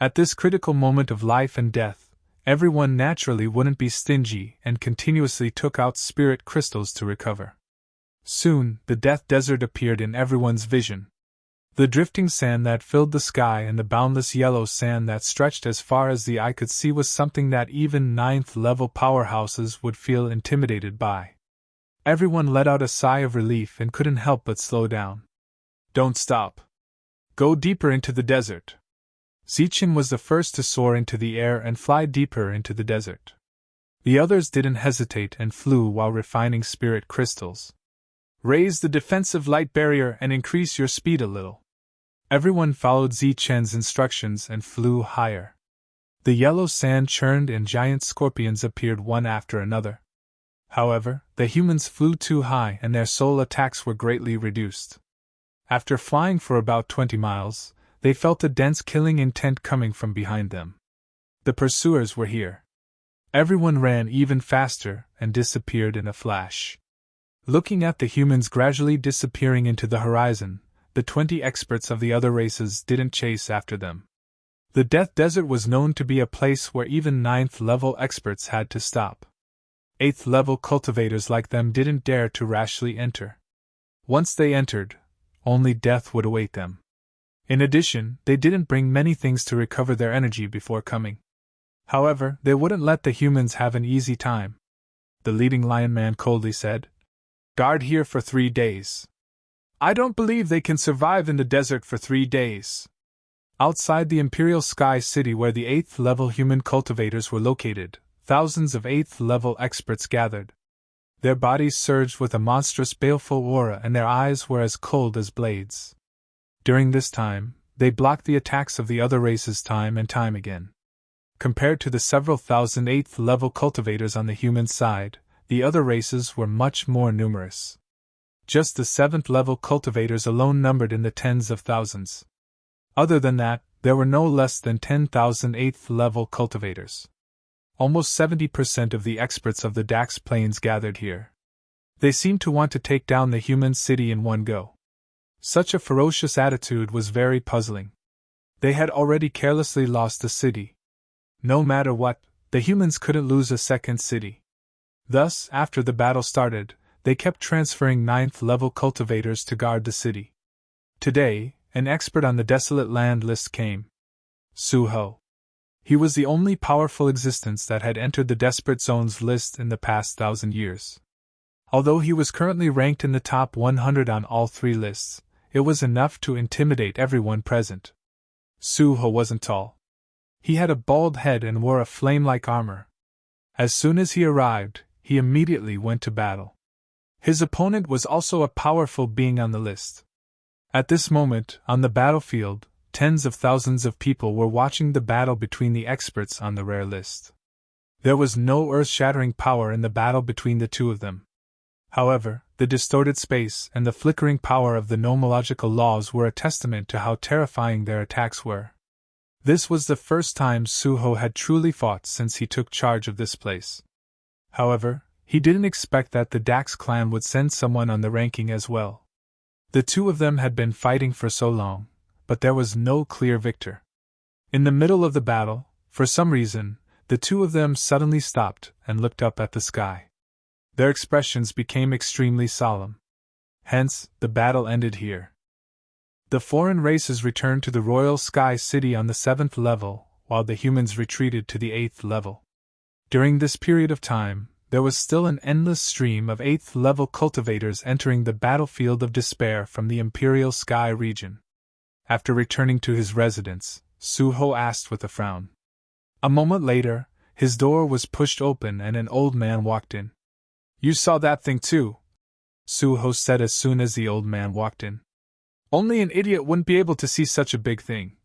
At this critical moment of life and death, everyone naturally wouldn't be stingy and continuously took out spirit crystals to recover. Soon, the death desert appeared in everyone's vision. The drifting sand that filled the sky and the boundless yellow sand that stretched as far as the eye could see was something that even 9th-level powerhouses would feel intimidated by. Everyone let out a sigh of relief and couldn't help but slow down. "Don't stop. Go deeper into the desert." Zichen was the first to soar into the air and fly deeper into the desert. The others didn't hesitate and flew while refining spirit crystals. "Raise the defensive light barrier and increase your speed a little." Everyone followed Zi-Chen's instructions and flew higher. The yellow sand churned and giant scorpions appeared one after another. However, the humans flew too high and their soul attacks were greatly reduced. After flying for about 20 miles, they felt a dense killing intent coming from behind them. The pursuers were here. Everyone ran even faster and disappeared in a flash. Looking at the humans gradually disappearing into the horizon, the 20 experts of the other races didn't chase after them. The Death Desert was known to be a place where even 9th-level experts had to stop. 8th-level cultivators like them didn't dare to rashly enter. Once they entered, only death would await them. In addition, they didn't bring many things to recover their energy before coming. However, they wouldn't let the humans have an easy time. The leading lion man coldly said, "Guard here for 3 days. I don't believe they can survive in the desert for 3 days." Outside the Imperial Sky City where the 8th-level human cultivators were located, thousands of 8th-level experts gathered. Their bodies surged with a monstrous baleful aura and their eyes were as cold as blades. During this time, they blocked the attacks of the other races time and time again. Compared to the several thousand 8th-level cultivators on the human side, the other races were much more numerous. Just the 7th-level cultivators alone numbered in the tens of thousands. Other than that, there were no less than 10,000 8th-level cultivators. Almost 70% of the experts of the Dax Plains gathered here. They seemed to want to take down the human city in one go. Such a ferocious attitude was very puzzling. They had already carelessly lost the city. No matter what, the humans couldn't lose a second city. Thus, after the battle started, they kept transferring 9th-level cultivators to guard the city. Today, an expert on the Desolate Land list came. Su-Ho. He was the only powerful existence that had entered the Desperate Zones list in the past 1,000 years. Although he was currently ranked in the top 100 on all 3 lists, it was enough to intimidate everyone present. Su-Ho wasn't tall. He had a bald head and wore a flame-like armor. As soon as he arrived, he immediately went to battle. His opponent was also a powerful being on the list. At this moment, on the battlefield, tens of thousands of people were watching the battle between the experts on the rare list. There was no earth-shattering power in the battle between the two of them. However, the distorted space and the flickering power of the nomological laws were a testament to how terrifying their attacks were. This was the first time Su-Ho had truly fought since he took charge of this place. However, he didn't expect that the Dax clan would send someone on the ranking as well. The two of them had been fighting for so long, but there was no clear victor. In the middle of the battle, for some reason, the two of them suddenly stopped and looked up at the sky. Their expressions became extremely solemn. Hence, the battle ended here. The foreign races returned to the Royal Sky City on the 7th level, while the humans retreated to the 8th level. During this period of time, there was still an endless stream of 8th level cultivators entering the battlefield of despair from the Imperial Sky region. After returning to his residence, Su-Ho asked with a frown. A moment later, his door was pushed open and an old man walked in. "You saw that thing too?" Su-Ho said as soon as the old man walked in. "Only an idiot wouldn't be able to see such a big thing,"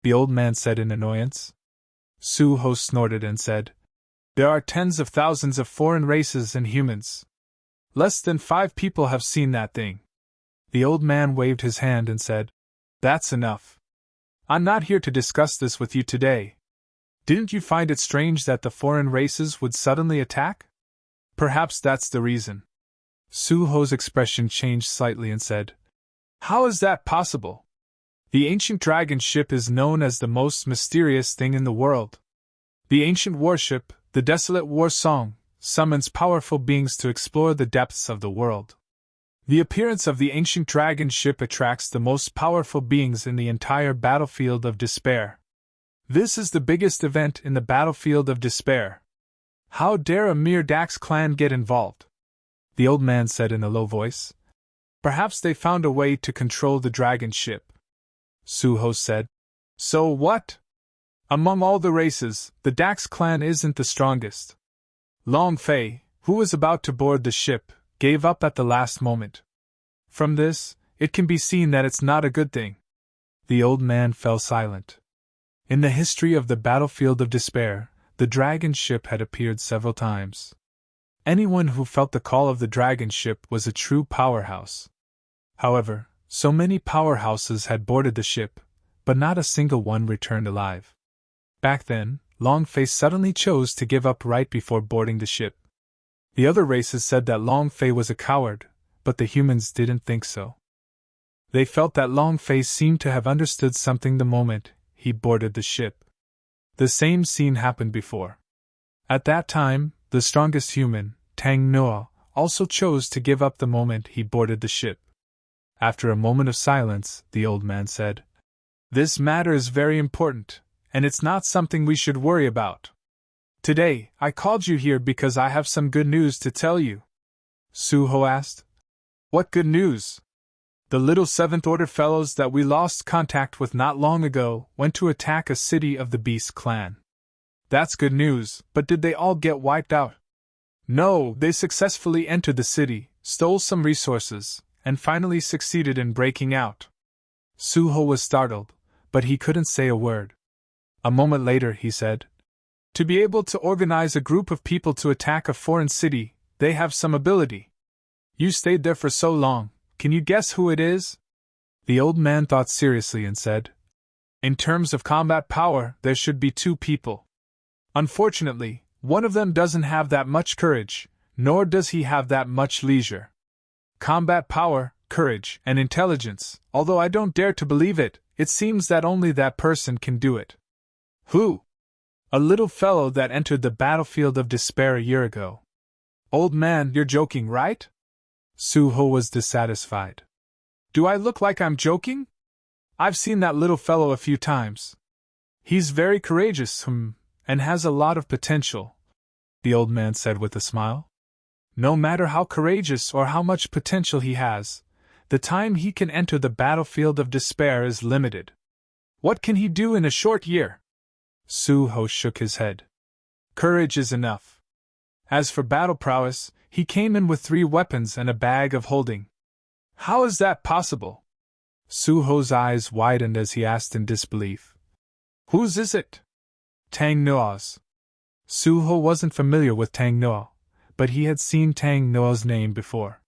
the old man said in annoyance. Su-Ho snorted and said, "There are tens of thousands of foreign races and humans. Less than 5 people have seen that thing." The old man waved his hand and said, "That's enough. I'm not here to discuss this with you today. Didn't you find it strange that the foreign races would suddenly attack? Perhaps that's the reason." Su-Ho's expression changed slightly and said, "How is that possible? The ancient dragon ship is known as the most mysterious thing in the world. The ancient warship, the Desolate War Song, summons powerful beings to explore the depths of the world. The appearance of the ancient dragon ship attracts the most powerful beings in the entire battlefield of despair. This is the biggest event in the battlefield of despair. How dare a mere Dax clan get involved?" the old man said in a low voice. "Perhaps they found a way to control the dragon ship," Su-Ho said. "So what? Among all the races, the Dax clan isn't the strongest. Long Fei, who was about to board the ship, gave up at the last moment. From this, it can be seen that it's not a good thing." The old man fell silent. In the history of the battlefield of despair, the dragon ship had appeared several times. Anyone who felt the call of the dragon ship was a true powerhouse. However, so many powerhouses had boarded the ship, but not a single one returned alive. Back then, Longface suddenly chose to give up right before boarding the ship. The other races said that Longface was a coward, but the humans didn't think so. They felt that Longface seemed to have understood something the moment he boarded the ship. The same scene happened before. At that time, the strongest human, Tang Noa, also chose to give up the moment he boarded the ship. After a moment of silence, the old man said, "This matter is very important, and it's not something we should worry about. Today, I called you here because I have some good news to tell you." Suho asked. "What good news?" "The little Seventh Order fellows that we lost contact with not long ago went to attack a city of the Beast clan." "That's good news, but did they all get wiped out?" "No, they successfully entered the city, stole some resources, and finally succeeded in breaking out." Suho was startled, but he couldn't say a word. A moment later he said, "To be able to organize a group of people to attack a foreign city, they have some ability. You stayed there for so long, can you guess who it is?" The old man thought seriously and said, "In terms of combat power, there should be two people. Unfortunately, one of them doesn't have that much courage, nor does he have that much leisure. Combat power, courage, and intelligence, although I don't dare to believe it, it seems that only that person can do it." "Who?" "A little fellow that entered the battlefield of despair a year ago." "Old man, you're joking, right?" Suho was dissatisfied. "Do I look like I'm joking? I've seen that little fellow a few times. He's very courageous, and has a lot of potential," the old man said with a smile. "No matter how courageous or how much potential he has, the time he can enter the battlefield of despair is limited. What can he do in a short year?" Suho shook his head. "Courage is enough. As for battle prowess, he came in with 3 weapons and a bag of holding." "How is that possible?" Suho's eyes widened as he asked in disbelief. "Whose is it?" "Tang Noa's." Suho wasn't familiar with Tang Noa, but he had seen Tang Noa's name before.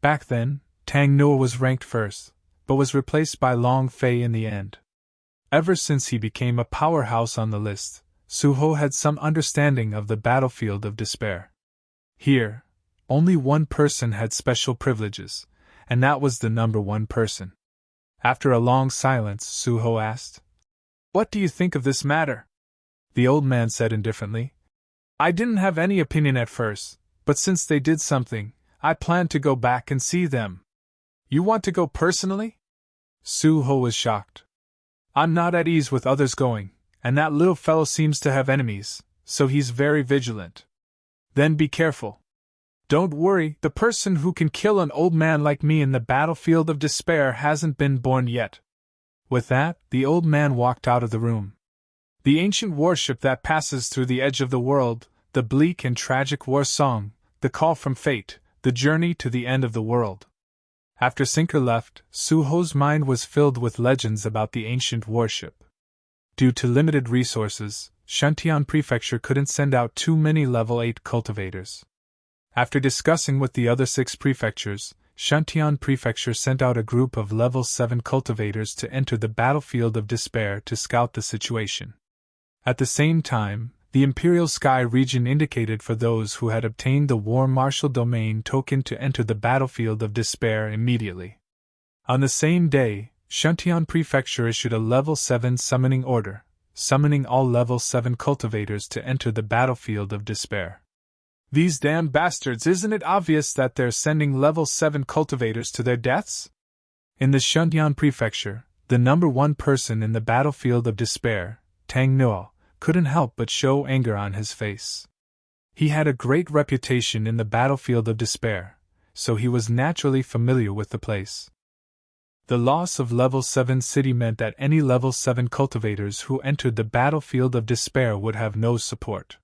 Back then, Tang Noa was ranked first, but was replaced by Long Fei in the end. Ever since he became a powerhouse on the list, Suho had some understanding of the battlefield of despair. Here, only one person had special privileges, and that was the number 1 person. After a long silence, Suho asked, "What do you think of this matter?" The old man said indifferently, "I didn't have any opinion at first, but since they did something, I plan to go back and see them." "You want to go personally?" Suho was shocked. "I'm not at ease with others going, and that little fellow seems to have enemies, so he's very vigilant." "Then be careful. Don't worry, the person who can kill an old man like me in the battlefield of despair hasn't been born yet." With that, the old man walked out of the room. The ancient warship that passes through the edge of the world, the bleak and tragic war song, the call from fate, the journey to the end of the world. After Sinker left, Suho's mind was filled with legends about the ancient warship. Due to limited resources, Shantian Prefecture couldn't send out too many level 8 cultivators. After discussing with the other 6 prefectures, Shantian Prefecture sent out a group of level 7 cultivators to enter the battlefield of despair to scout the situation. At the same time, the Imperial Sky region indicated for those who had obtained the War Marshal Domain token to enter the battlefield of despair immediately. On the same day, Shantian Prefecture issued a level 7 summoning order, summoning all level 7 cultivators to enter the battlefield of despair. "These damn bastards, isn't it obvious that they're sending level 7 cultivators to their deaths?" In the Shantian Prefecture, the number 1 person in the battlefield of despair, Tang Noa, couldn't help but show anger on his face. He had a great reputation in the battlefield of despair, so he was naturally familiar with the place. The loss of level 7 city meant that any level 7 cultivators who entered the battlefield of despair would have no support.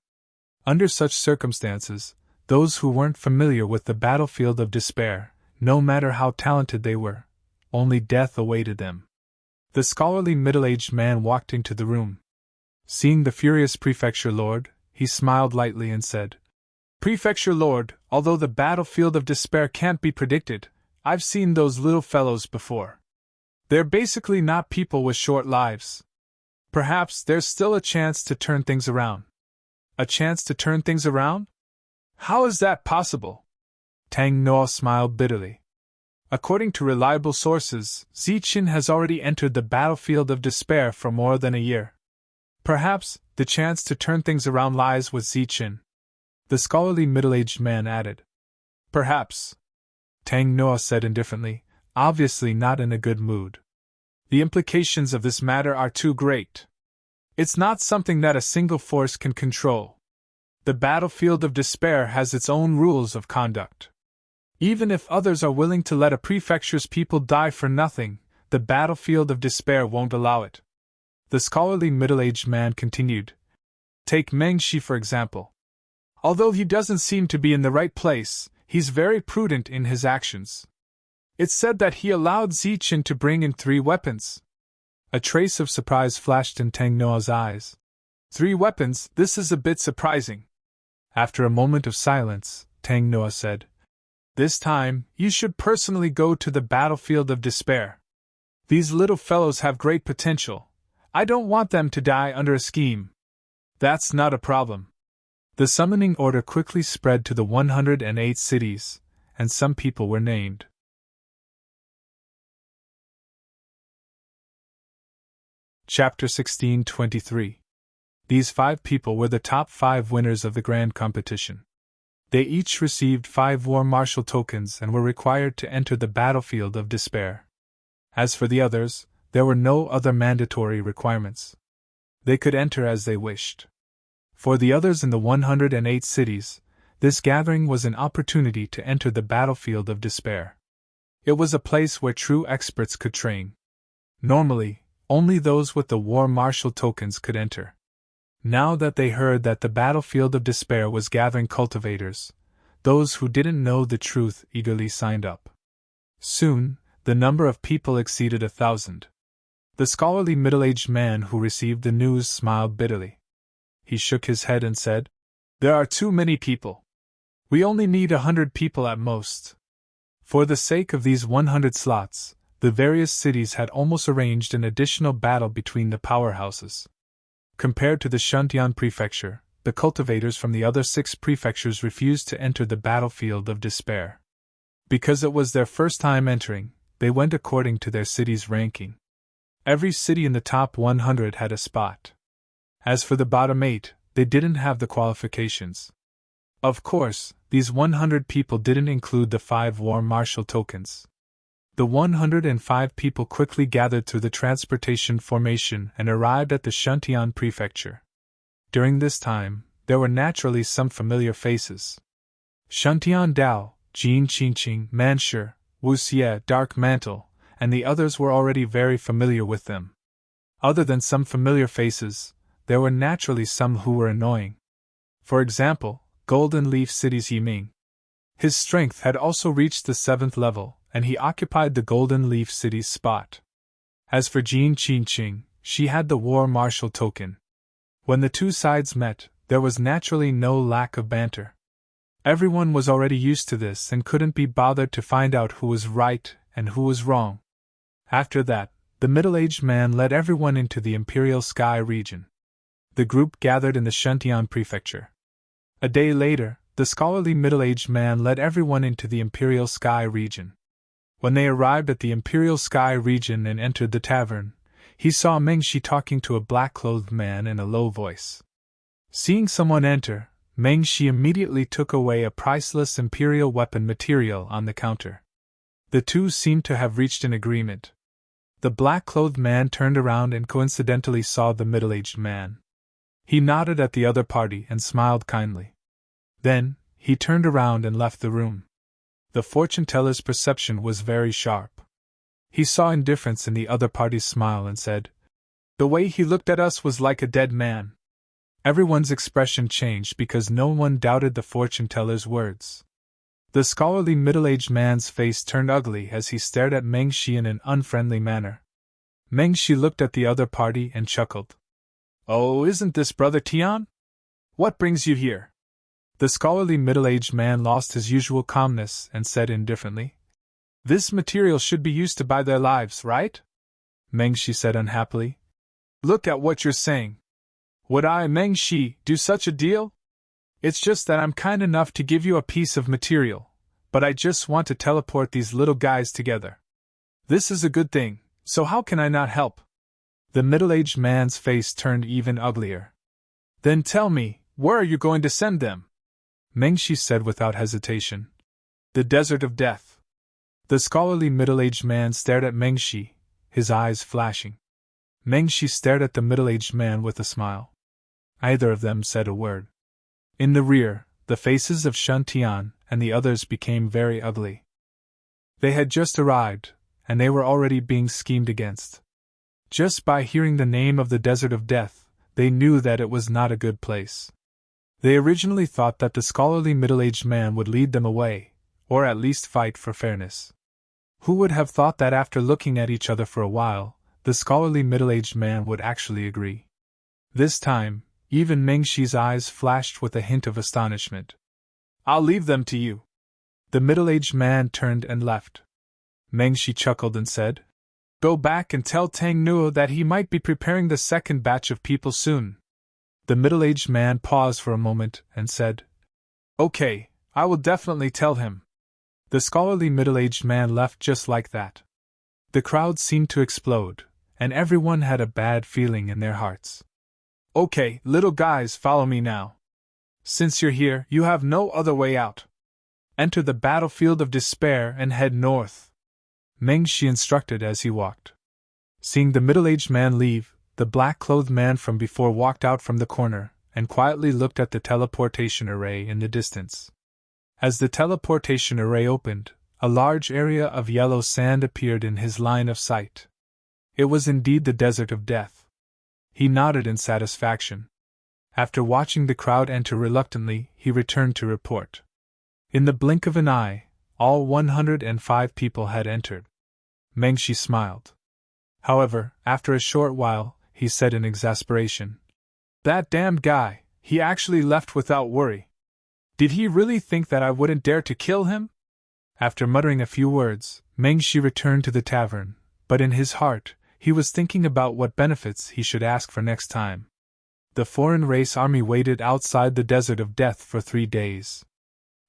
Under such circumstances, those who weren't familiar with the battlefield of despair, no matter how talented they were, only death awaited them. The scholarly middle-aged man walked into the room. Seeing the furious prefecture lord, he smiled lightly and said, "Prefecture lord, although the battlefield of despair can't be predicted, I've seen those little fellows before. They're basically not people with short lives. Perhaps there's still a chance to turn things around." "A chance to turn things around? How is that possible?" Tang Noa smiled bitterly. "According to reliable sources, Ziqin has already entered the battlefield of despair for more than a year. Perhaps the chance to turn things around lies with Ziqin," the scholarly middle-aged man added. "Perhaps," Tang Noa said indifferently, obviously not in a good mood. "The implications of this matter are too great. It's not something that a single force can control. The battlefield of despair has its own rules of conduct. Even if others are willing to let a prefecture's people die for nothing, the battlefield of despair won't allow it." The scholarly middle-aged man continued. "Take Meng Shi for example. Although he doesn't seem to be in the right place, he's very prudent in his actions. It's said that he allowed Ziqin to bring in 3 weapons. A trace of surprise flashed in Tang Noa's eyes. 3 weapons, this is a bit surprising." After a moment of silence, Tang Noa said, "This time, you should personally go to the battlefield of despair. These little fellows have great potential. I don't want them to die under a scheme." "That's not a problem." The summoning order quickly spread to the 108 cities, and some people were named. Chapter 16:23. These 5 people were the top 5 winners of the grand competition. They each received 5 war marshal tokens and were required to enter the battlefield of despair. As for the others, there were no other mandatory requirements. They could enter as they wished. For the others in the 108 cities, this gathering was an opportunity to enter the battlefield of despair. It was a place where true experts could train. Normally, only those with the war marshal tokens could enter. Now that they heard that the battlefield of despair was gathering cultivators, those who didn't know the truth eagerly signed up. Soon, the number of people exceeded 1,000. The scholarly middle-aged man who received the news smiled bitterly. He shook his head and said, "There are too many people. We only need 100 people at most." For the sake of these 100 slots, the various cities had almost arranged an additional battle between the powerhouses. Compared to the Shuntian prefecture, the cultivators from the other 6 prefectures refused to enter the battlefield of despair. Because it was their first time entering, they went according to their city's ranking. Every city in the top 100 had a spot. As for the bottom 8, they didn't have the qualifications. Of course, these 100 people didn't include the 5 war marshal tokens. The 105 people quickly gathered through the transportation formation and arrived at the Shuntian prefecture. During this time, there were naturally some familiar faces. Shuntian Dao, Jin Qingqing, Manshur, Wu Xie, Dark Mantle, and the others were already very familiar with them. Other than some familiar faces, there were naturally some who were annoying. For example, Golden Leaf City's Yiming. His strength had also reached the 7th level, and he occupied the Golden Leaf City's spot. As for Jin Qingqing, she had the war marshal token. When the two sides met, there was naturally no lack of banter. Everyone was already used to this and couldn't be bothered to find out who was right and who was wrong. After that, the middle-aged man led everyone into the Imperial Sky region. The group gathered in the Shuntian prefecture. A day later, the scholarly middle-aged man led everyone into the Imperial Sky region. When they arrived at the Imperial Sky region and entered the tavern, he saw Meng Shi talking to a black-clothed man in a low voice. Seeing someone enter, Meng Shi immediately took away a priceless Imperial weapon material on the counter. The two seemed to have reached an agreement. The black-clothed man turned around and coincidentally saw the middle-aged man. He nodded at the other party and smiled kindly. Then, he turned around and left the room. The fortune-teller's perception was very sharp. He saw indifference in the other party's smile and said, "The way he looked at us was like a dead man." Everyone's expression changed because no one doubted the fortune-teller's words. The scholarly middle-aged man's face turned ugly as he stared at Meng Shi in an unfriendly manner. Mengshi looked at the other party and chuckled. Oh, isn't this Brother Tian? What brings you here? The scholarly middle-aged man lost his usual calmness and said indifferently, This material should be used to buy their lives, right? Mengshi said unhappily. Look at what you're saying. Would I, Mengshi, do such a deal? It's just that I'm kind enough to give you a piece of material, but I just want to teleport these little guys together. This is a good thing, so how can I not help? The middle-aged man's face turned even uglier. Then tell me, where are you going to send them? Mengshi said without hesitation. The desert of death. The scholarly middle-aged man stared at Mengshi, his eyes flashing. Mengshi stared at the middle-aged man with a smile. Neither of them said a word. In the rear, the faces of Shun Tian and the others became very ugly. They had just arrived, and they were already being schemed against. Just by hearing the name of the Desert of Death, they knew that it was not a good place. They originally thought that the scholarly middle-aged man would lead them away, or at least fight for fairness. Who would have thought that after looking at each other for a while, the scholarly middle-aged man would actually agree? This time, even Mengshi's eyes flashed with a hint of astonishment. I'll leave them to you. The middle-aged man turned and left. Mengshi chuckled and said, Go back and tell Tang Nuo that he might be preparing the second batch of people soon. The middle-aged man paused for a moment and said, Okay, I will definitely tell him. The scholarly middle-aged man left just like that. The crowd seemed to explode, and everyone had a bad feeling in their hearts. Okay, little guys, follow me now. Since you're here, you have no other way out. Enter the battlefield of despair and head north. Mengshi instructed as he walked. Seeing the middle-aged man leave, the black-clothed man from before walked out from the corner and quietly looked at the teleportation array in the distance. As the teleportation array opened, a large area of yellow sand appeared in his line of sight. It was indeed the Desert of Death. He nodded in satisfaction. After watching the crowd enter reluctantly, he returned to report. In the blink of an eye, all 105 people had entered. Mengshi smiled. However, after a short while, he said in exasperation, That damned guy, he actually left without worry. Did he really think that I wouldn't dare to kill him? After muttering a few words, Mengshi returned to the tavern, but in his heart, he was thinking about what benefits he should ask for next time. The foreign race army waited outside the Desert of Death for 3 days.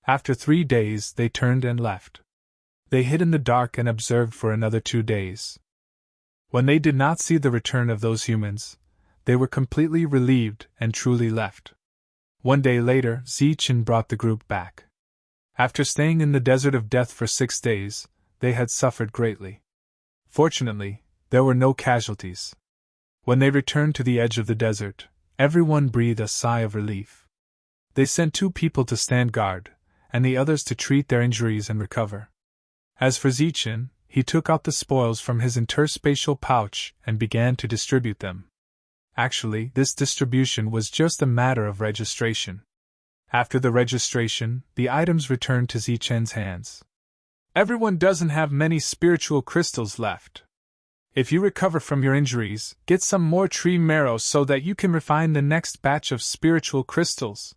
After 3 days, they turned and left. They hid in the dark and observed for another 2 days. When they did not see the return of those humans, they were completely relieved and truly left. 1 day later, Zichen brought the group back. After staying in the Desert of Death for 6 days, they had suffered greatly. Fortunately, there were no casualties. When they returned to the edge of the desert, everyone breathed a sigh of relief. They sent 2 people to stand guard, and the others to treat their injuries and recover. As for Zichen, he took out the spoils from his interspatial pouch and began to distribute them. Actually, this distribution was just a matter of registration. After the registration, the items returned to Zichen's hands. Everyone doesn't have many spiritual crystals left. If you recover from your injuries, get some more tree marrow so that you can refine the next batch of spiritual crystals.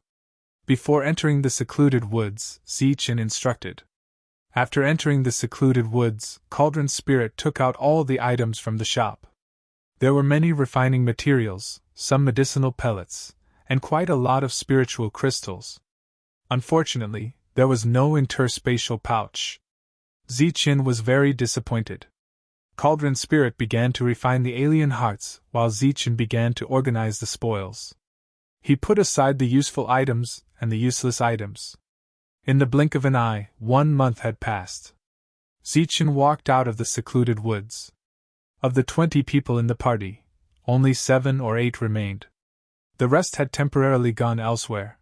Before entering the secluded woods, Zichen instructed. After entering the secluded woods, Cauldron Spirit took out all the items from the shop. There were many refining materials, some medicinal pellets, and quite a lot of spiritual crystals. Unfortunately, there was no interspatial pouch. Zichen was very disappointed. Cauldron Spirit began to refine the alien hearts, while Zichen began to organize the spoils. He put aside the useful items and the useless items. In the blink of an eye, 1 month had passed. Zichen walked out of the secluded woods. Of the 20 people in the party, only 7 or 8 remained. The rest had temporarily gone elsewhere.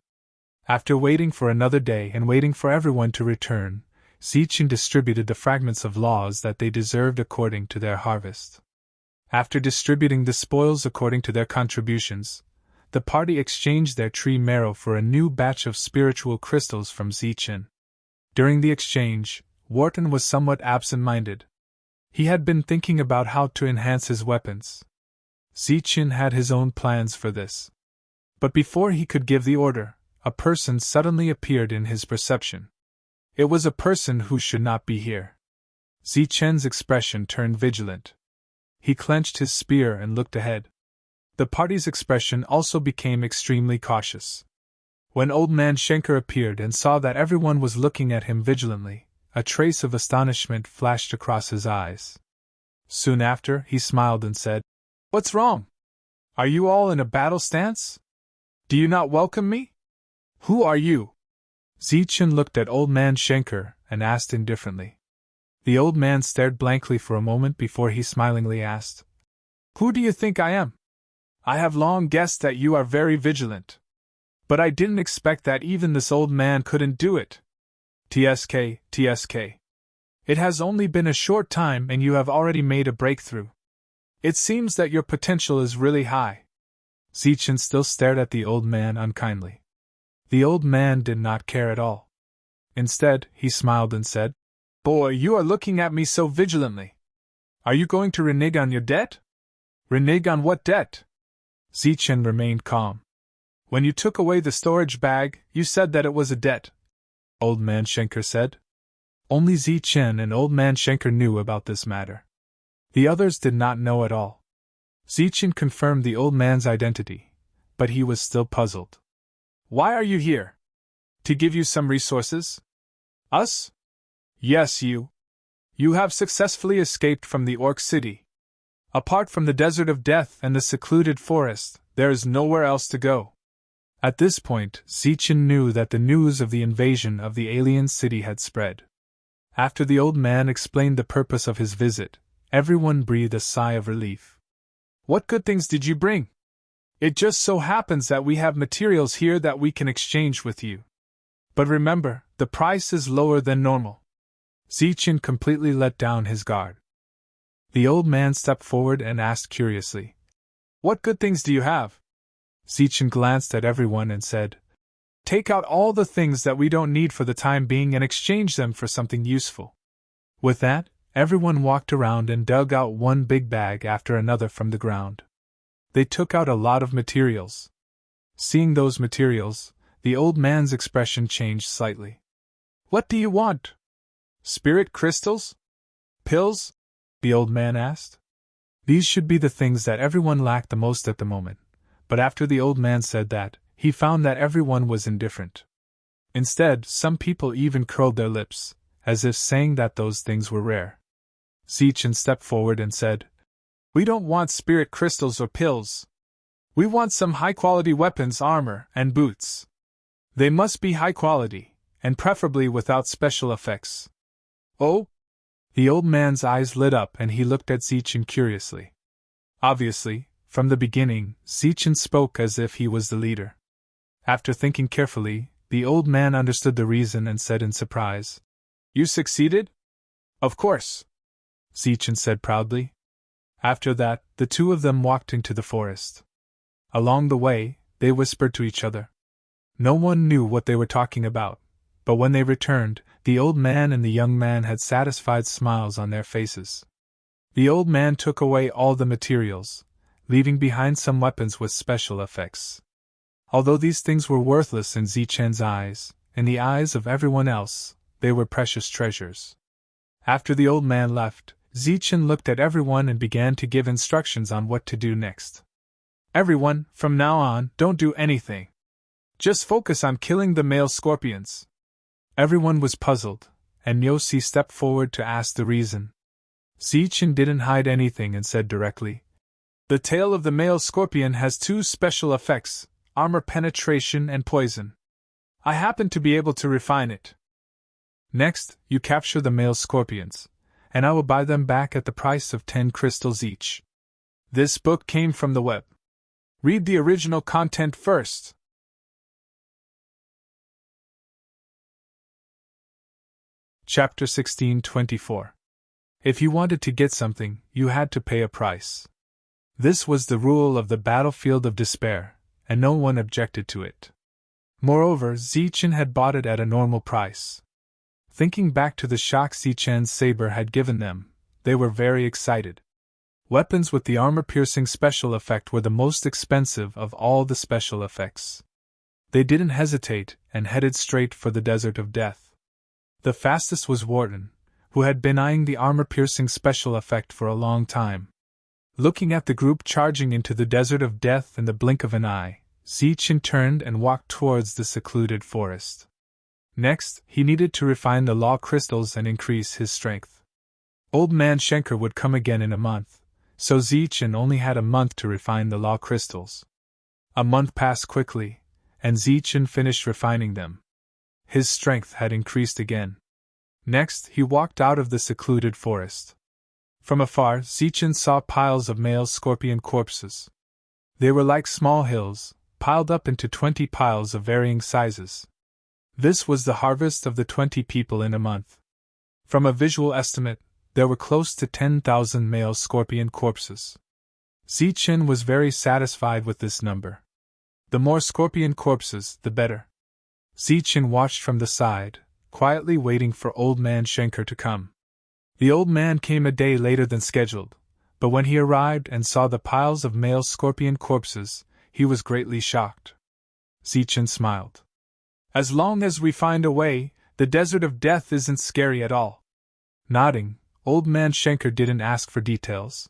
After waiting for another day and waiting for everyone to return, Zichen distributed the fragments of laws that they deserved according to their harvest. After distributing the spoils according to their contributions, the party exchanged their tree marrow for a new batch of spiritual crystals from Zichen. During the exchange, Wharton was somewhat absent-minded. He had been thinking about how to enhance his weapons. Zichen had his own plans for this. But before he could give the order, a person suddenly appeared in his perception. It was a person who should not be here. Zichen's expression turned vigilant. He clenched his spear and looked ahead. The party's expression also became extremely cautious. When Old Man Schenker appeared and saw that everyone was looking at him vigilantly, a trace of astonishment flashed across his eyes. Soon after, he smiled and said, "What's wrong? Are you all in a battle stance? Do you not welcome me? Who are you?" Zichen looked at Old Man Schenker and asked indifferently. The old man stared blankly for a moment before he smilingly asked, "Who do you think I am? I have long guessed that you are very vigilant. But I didn't expect that even this old man couldn't do it. TSK. It has only been a short time and you have already made a breakthrough. It seems that your potential is really high." Zichen still stared at the old man unkindly. The old man did not care at all. Instead, he smiled and said, "Boy, you are looking at me so vigilantly. Are you going to renege on your debt?" "Renege on what debt?" Zichen remained calm. "When you took away the storage bag, you said that it was a debt," Old Man Schenker said. Only Zichen and Old Man Schenker knew about this matter. The others did not know at all. Zichen confirmed the old man's identity, but he was still puzzled. "Why are you here? To give you some resources?" "Us?" "Yes, you. You have successfully escaped from the Orc City. Apart from the Desert of Death and the secluded forest, there is nowhere else to go." At this point, Zichen knew that the news of the invasion of the alien city had spread. After the old man explained the purpose of his visit, everyone breathed a sigh of relief. "What good things did you bring?" "It just so happens that we have materials here that we can exchange with you. But remember, the price is lower than normal." Zichen completely let down his guard. The old man stepped forward and asked curiously, "What good things do you have?" Zichen glanced at everyone and said, "Take out all the things that we don't need for the time being and exchange them for something useful." With that, everyone walked around and dug out one big bag after another from the ground. They took out a lot of materials. Seeing those materials, the old man's expression changed slightly. "What do you want? Spirit crystals? Pills?" the old man asked. These should be the things that everyone lacked the most at the moment, but after the old man said that, he found that everyone was indifferent. Instead, some people even curled their lips, as if saying that those things were rare. Zichen stepped forward and said, "We don't want spirit crystals or pills. We want some high-quality weapons, armor, and boots. They must be high quality, and preferably without special effects." "Oh?" The old man's eyes lit up and he looked at Zichen curiously. Obviously, from the beginning, Zichen spoke as if he was the leader. After thinking carefully, the old man understood the reason and said in surprise, "You succeeded?" "Of course," Zichen said proudly. After that, the two of them walked into the forest. Along the way, they whispered to each other. No one knew what they were talking about, but when they returned, the old man and the young man had satisfied smiles on their faces. The old man took away all the materials, leaving behind some weapons with special effects. Although these things were worthless in Zichen's eyes, in the eyes of everyone else, they were precious treasures. After the old man left, Zichen looked at everyone and began to give instructions on what to do next. "Everyone, from now on, don't do anything. Just focus on killing the male scorpions." Everyone was puzzled, and Yosi stepped forward to ask the reason. Zichen didn't hide anything and said directly, "The tail of the male scorpion has two special effects, armor penetration and poison. I happen to be able to refine it. Next, you capture the male scorpions, and I will buy them back at the price of 10 crystals each." This book came from the web. Read the original content first. Chapter 1624. If you wanted to get something, you had to pay a price. This was the rule of the battlefield of despair, and no one objected to it. Moreover, Zichen had bought it at a normal price. Thinking back to the shock Zichen's saber had given them, they were very excited. Weapons with the armor-piercing special effect were the most expensive of all the special effects. They didn't hesitate and headed straight for the Desert of Death. The fastest was Wharton, who had been eyeing the armor-piercing special effect for a long time. Looking at the group charging into the Desert of Death in the blink of an eye, Ziethen turned and walked towards the secluded forest. Next, he needed to refine the law crystals and increase his strength. Old Man Schenker would come again in a month, so Ziethen only had a month to refine the law crystals. A month passed quickly, and Ziethen finished refining them. His strength had increased again. Next, he walked out of the secluded forest. From afar, Ziethen saw piles of male scorpion corpses. They were like small hills, piled up into 20 piles of varying sizes. This was the harvest of the 20 people in a month. From a visual estimate, there were close to 10,000 male scorpion corpses. Ziethen was very satisfied with this number. The more scorpion corpses, the better. Ziethen watched from the side, quietly waiting for Old Man Schenker to come. The old man came a day later than scheduled, but when he arrived and saw the piles of male scorpion corpses, he was greatly shocked. Ziethen smiled. "As long as we find a way, the Desert of Death isn't scary at all." Nodding, Old Man Schenker didn't ask for details.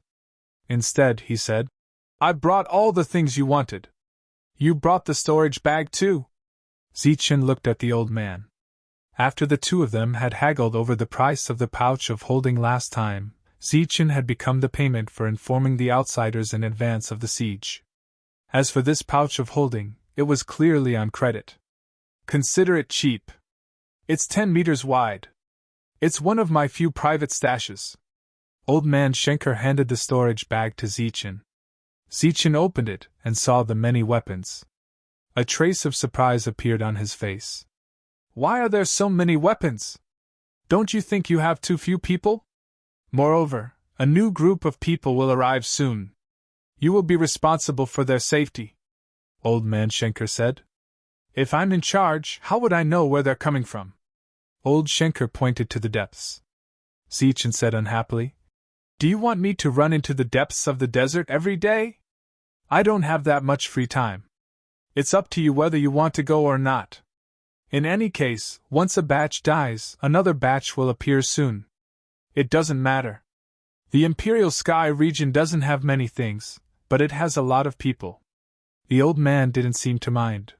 Instead, he said, "I brought all the things you wanted. You brought the storage bag too?" Ziethen looked at the old man. After the two of them had haggled over the price of the pouch of holding last time, Ziethen had become the payment for informing the outsiders in advance of the siege. As for this pouch of holding, it was clearly on credit. "Consider it cheap. It's 10 meters wide. It's one of my few private stashes." Old Man Schenker handed the storage bag to Ziethen. Ziethen opened it and saw the many weapons. A trace of surprise appeared on his face. "Why are there so many weapons? Don't you think you have too few people? Moreover, a new group of people will arrive soon. You will be responsible for their safety," Old Man Schenker said. "If I'm in charge, how would I know where they're coming from?" Old Schenker pointed to the depths. Ziethen said unhappily, "Do you want me to run into the depths of the desert every day? I don't have that much free time. It's up to you whether you want to go or not. In any case, once a batch dies, another batch will appear soon. It doesn't matter. The Imperial Sky region doesn't have many things, but it has a lot of people." The old man didn't seem to mind.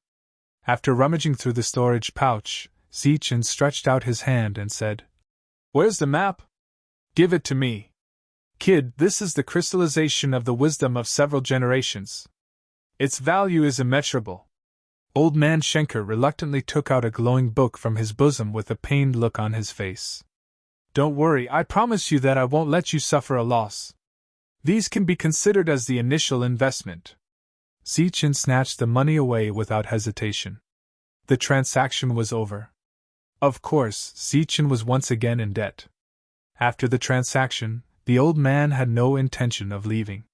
After rummaging through the storage pouch, Ziethen stretched out his hand and said, "Where's the map? Give it to me. Kid, this is the crystallization of the wisdom of several generations. Its value is immeasurable." Old Man Schenker reluctantly took out a glowing book from his bosom with a pained look on his face. "Don't worry, I promise you that I won't let you suffer a loss. These can be considered as the initial investment." Ziethen snatched the money away without hesitation. The transaction was over. Of course, Ziethen was once again in debt. After the transaction, the old man had no intention of leaving.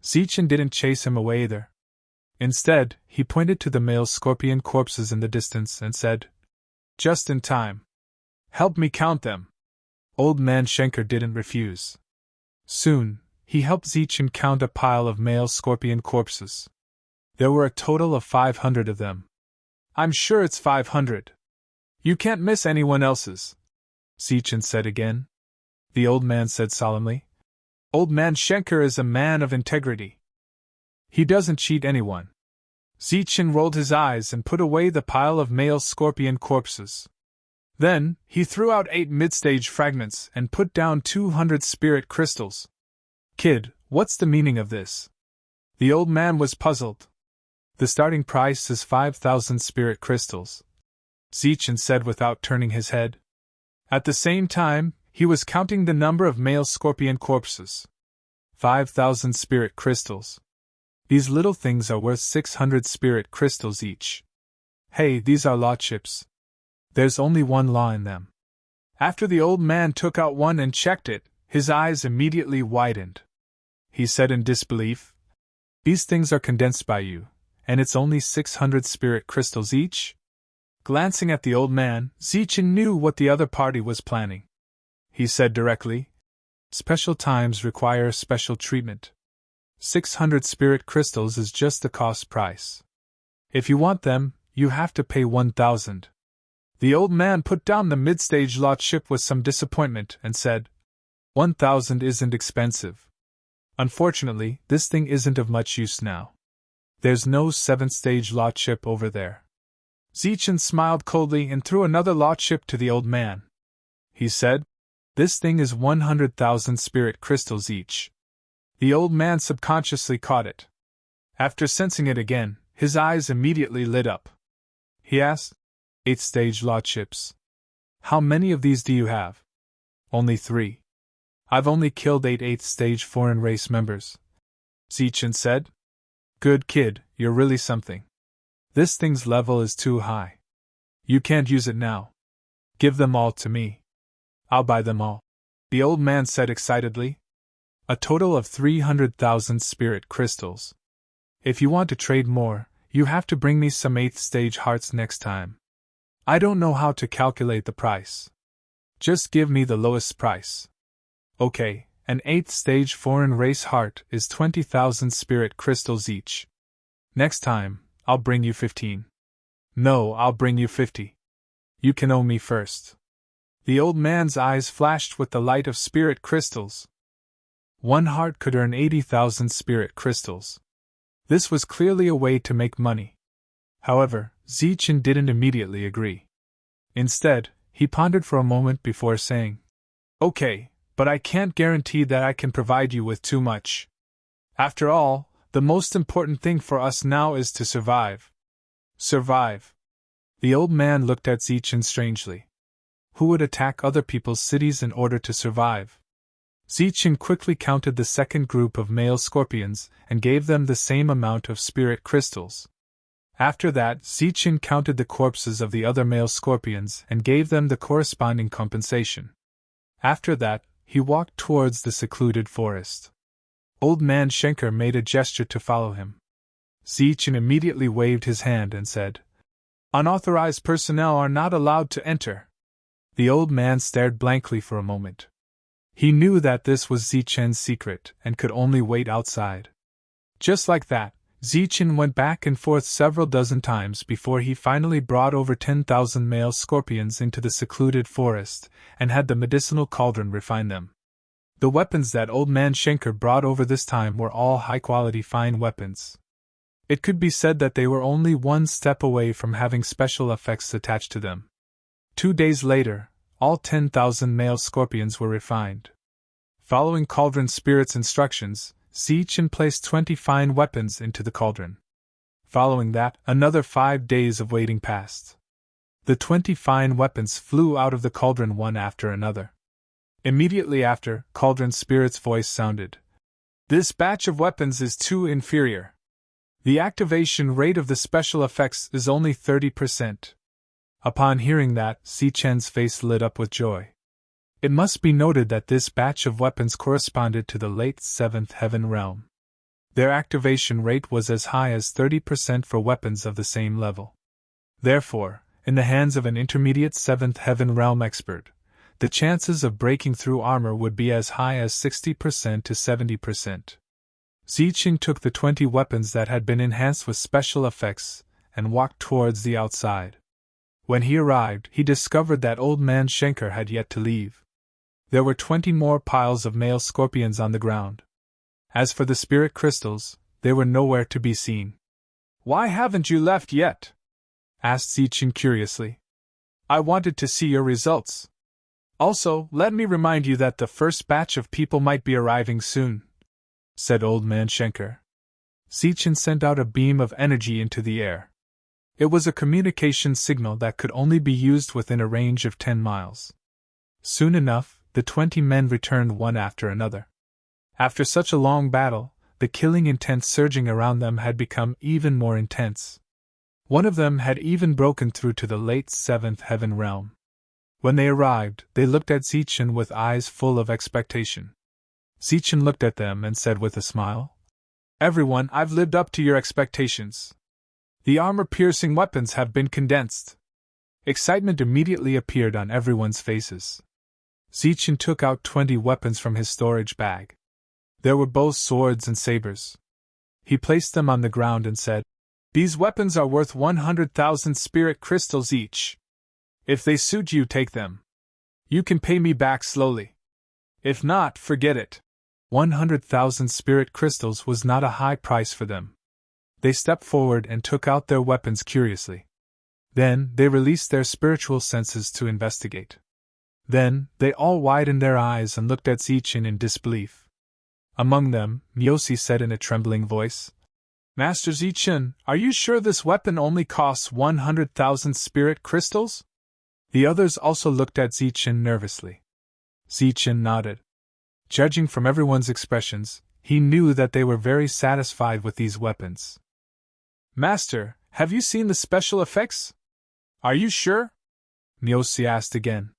Ziethen didn't chase him away either. Instead, he pointed to the male scorpion corpses in the distance and said, "Just in time. Help me count them." Old Man Schenker didn't refuse. Soon, he helped Ziethen count a pile of male scorpion corpses. There were a total of 500 of them. "I'm sure it's 500. You can't miss anyone else's," Ziethen said again. The old man said solemnly, "Old Man Schenker is a man of integrity. He doesn't cheat anyone." Ziethen rolled his eyes and put away the pile of male scorpion corpses. Then, he threw out 8 mid-stage fragments and put down 200 spirit crystals. "Kid, what's the meaning of this?" The old man was puzzled. "The starting price is 5,000 spirit crystals," Ziethen said without turning his head. At the same time, he was counting the number of male scorpion corpses. 5,000 spirit crystals. These little things are worth 600 spirit crystals each. Hey, these are law chips. There's only one law in them. After the old man took out one and checked it, his eyes immediately widened. He said in disbelief, "These things are condensed by you, and it's only 600 spirit crystals each?" Glancing at the old man, Ziethen knew what the other party was planning. He said directly, Special times require special treatment. 600 spirit crystals is just the cost price. If you want them, you have to pay 1,000. The old man put down the mid-stage lot chip with some disappointment and said, 1,000 isn't expensive. Unfortunately, this thing isn't of much use now. There's no 7th stage lot chip over there. Zichen smiled coldly and threw another lot chip to the old man. He said, this thing is 100,000 spirit crystals each. The old man subconsciously caught it. After sensing it again, his eyes immediately lit up. He asked, 8th stage lot chips. How many of these do you have? Only 3. I've only killed 8 8th stage foreign race members. Zichen said. Good kid, you're really something. This thing's level is too high. You can't use it now. Give them all to me. I'll buy them all, the old man said excitedly. A total of 300,000 spirit crystals. If you want to trade more, you have to bring me some 8th stage hearts next time. I don't know how to calculate the price. Just give me the lowest price. Okay, an 8th stage foreign race heart is 20,000 spirit crystals each. Next time, I'll bring you 15. No, I'll bring you 50. You can owe me first. The old man's eyes flashed with the light of spirit crystals. One heart could earn 80,000 spirit crystals. This was clearly a way to make money. However, Zichen didn't immediately agree. Instead, he pondered for a moment before saying, Okay, but I can't guarantee that I can provide you with too much. After all, the most important thing for us now is to survive. Survive. The old man looked at Zichen strangely. Who would attack other people's cities in order to survive? Zichen quickly counted the second group of male scorpions and gave them the same amount of spirit crystals. After that, Zichen counted the corpses of the other male scorpions and gave them the corresponding compensation. After that, he walked towards the secluded forest. Old man Schenker made a gesture to follow him. Zichen immediately waved his hand and said, Unauthorized personnel are not allowed to enter. The old man stared blankly for a moment. He knew that this was Zichen's secret and could only wait outside. Just like that, Zichen went back and forth several dozen times before he finally brought over 10,000 male scorpions into the secluded forest and had the medicinal cauldron refine them. The weapons that old man Schenker brought over this time were all high-quality fine weapons. It could be said that they were only one step away from having special effects attached to them. 2 days later, all 10,000 male scorpions were refined. Following Cauldron Spirit's instructions, Zichen placed 20 fine weapons into the cauldron. Following that, another 5 days of waiting passed. The 20 fine weapons flew out of the cauldron one after another. Immediately after, Cauldron Spirit's voice sounded. This batch of weapons is too inferior. The activation rate of the special effects is only 30%. Upon hearing that, Zichen's face lit up with joy. It must be noted that this batch of weapons corresponded to the late 7th Heaven Realm. Their activation rate was as high as 30% for weapons of the same level. Therefore, in the hands of an intermediate 7th Heaven Realm expert, the chances of breaking through armor would be as high as 60% to 70%. Zichen took the 20 weapons that had been enhanced with special effects and walked towards the outside. When he arrived, he discovered that old man Schenker had yet to leave. There were 20 more piles of male scorpions on the ground. As for the spirit crystals, they were nowhere to be seen. Why haven't you left yet? Asked Zichen curiously. I wanted to see your results. Also, let me remind you that the first batch of people might be arriving soon, said old man Schenker. Zichen sent out a beam of energy into the air. It was a communication signal that could only be used within a range of 10 miles. Soon enough, the 20 men returned one after another. After such a long battle, the killing intent surging around them had become even more intense. One of them had even broken through to the late 7th Heaven Realm. When they arrived, they looked at Zichen with eyes full of expectation. Zichen looked at them and said with a smile, Everyone, I've lived up to your expectations. The armor-piercing weapons have been condensed. Excitement immediately appeared on everyone's faces. Zichen took out 20 weapons from his storage bag. There were both swords and sabers. He placed them on the ground and said, "These weapons are worth 100,000 spirit crystals each. If they suit you, take them. You can pay me back slowly. If not, forget it." 100,000 spirit crystals was not a high price for them. They stepped forward and took out their weapons curiously. Then they released their spiritual senses to investigate. Then they all widened their eyes and looked at Zichen in disbelief. Among them, Miyoshi said in a trembling voice, "Master Zichen, are you sure this weapon only costs 100,000 spirit crystals?" The others also looked at Zichen nervously. Zichen nodded. Judging from everyone's expressions, he knew that they were very satisfied with these weapons. "Master, have you seen the special effects? Are you sure?" Miyoshi asked again.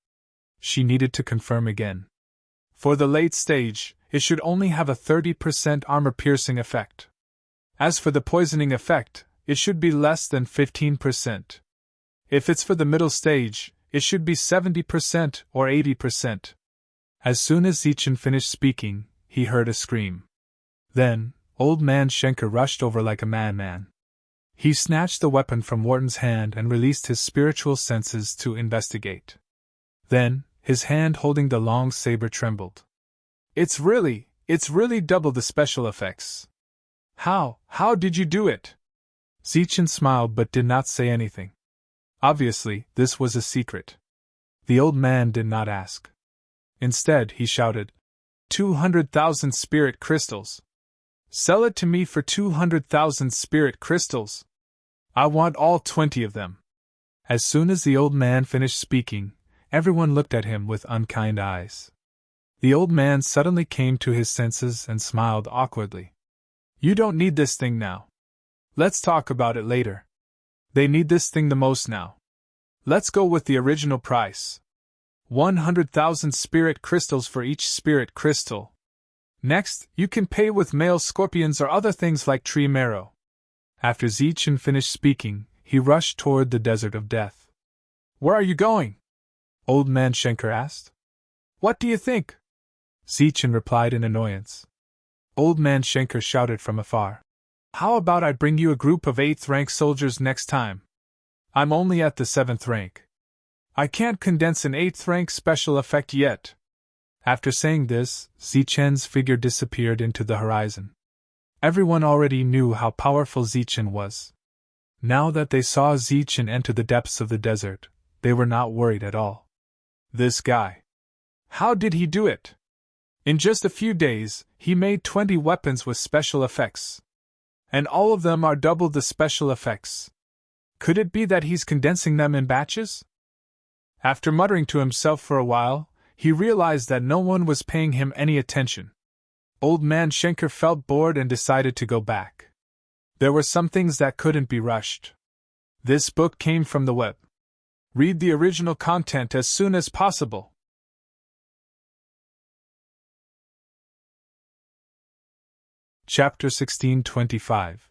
She needed to confirm again. For the late stage, it should only have a 30% armor-piercing effect. As for the poisoning effect, it should be less than 15%. If it's for the middle stage, it should be 70% or 80%. As soon as Zichen finished speaking, he heard a scream. Then, old man Schenker rushed over like a madman. He snatched the weapon from Wharton's hand and released his spiritual senses to investigate. Then, his hand holding the long saber trembled. It's really double the special effects. How did you do it?" Zichen smiled but did not say anything. Obviously, this was a secret. The old man did not ask. Instead, he shouted, 200,000 spirit crystals. Sell it to me for 200,000 spirit crystals. I want all 20 of them. As soon as the old man finished speaking, everyone looked at him with unkind eyes. The old man suddenly came to his senses and smiled awkwardly. "You don't need this thing now. Let's talk about it later. They need this thing the most now. Let's go with the original price. 100,000 spirit crystals for each spirit crystal. Next, you can pay with male scorpions or other things like tree marrow." After Zichen finished speaking, he rushed toward the desert of death. "Where are you going?" Old man Schenker asked. "What do you think?" Zichen replied in annoyance. Old man Schenker shouted from afar. "How about I bring you a group of 8th rank soldiers next time? I'm only at the 7th rank. I can't condense an 8th rank special effect yet." After saying this, Zichen's figure disappeared into the horizon. Everyone already knew how powerful Zichen was. Now that they saw Zichen enter the depths of the desert, they were not worried at all. This guy. How did he do it? In just a few days, he made 20 weapons with special effects. And all of them are double the special effects. Could it be that he's condensing them in batches? After muttering to himself for a while, he realized that no one was paying him any attention. Old man Schenker felt bored and decided to go back. There were some things that couldn't be rushed. This book came from the web. Read the original content as soon as possible. Chapter 1625.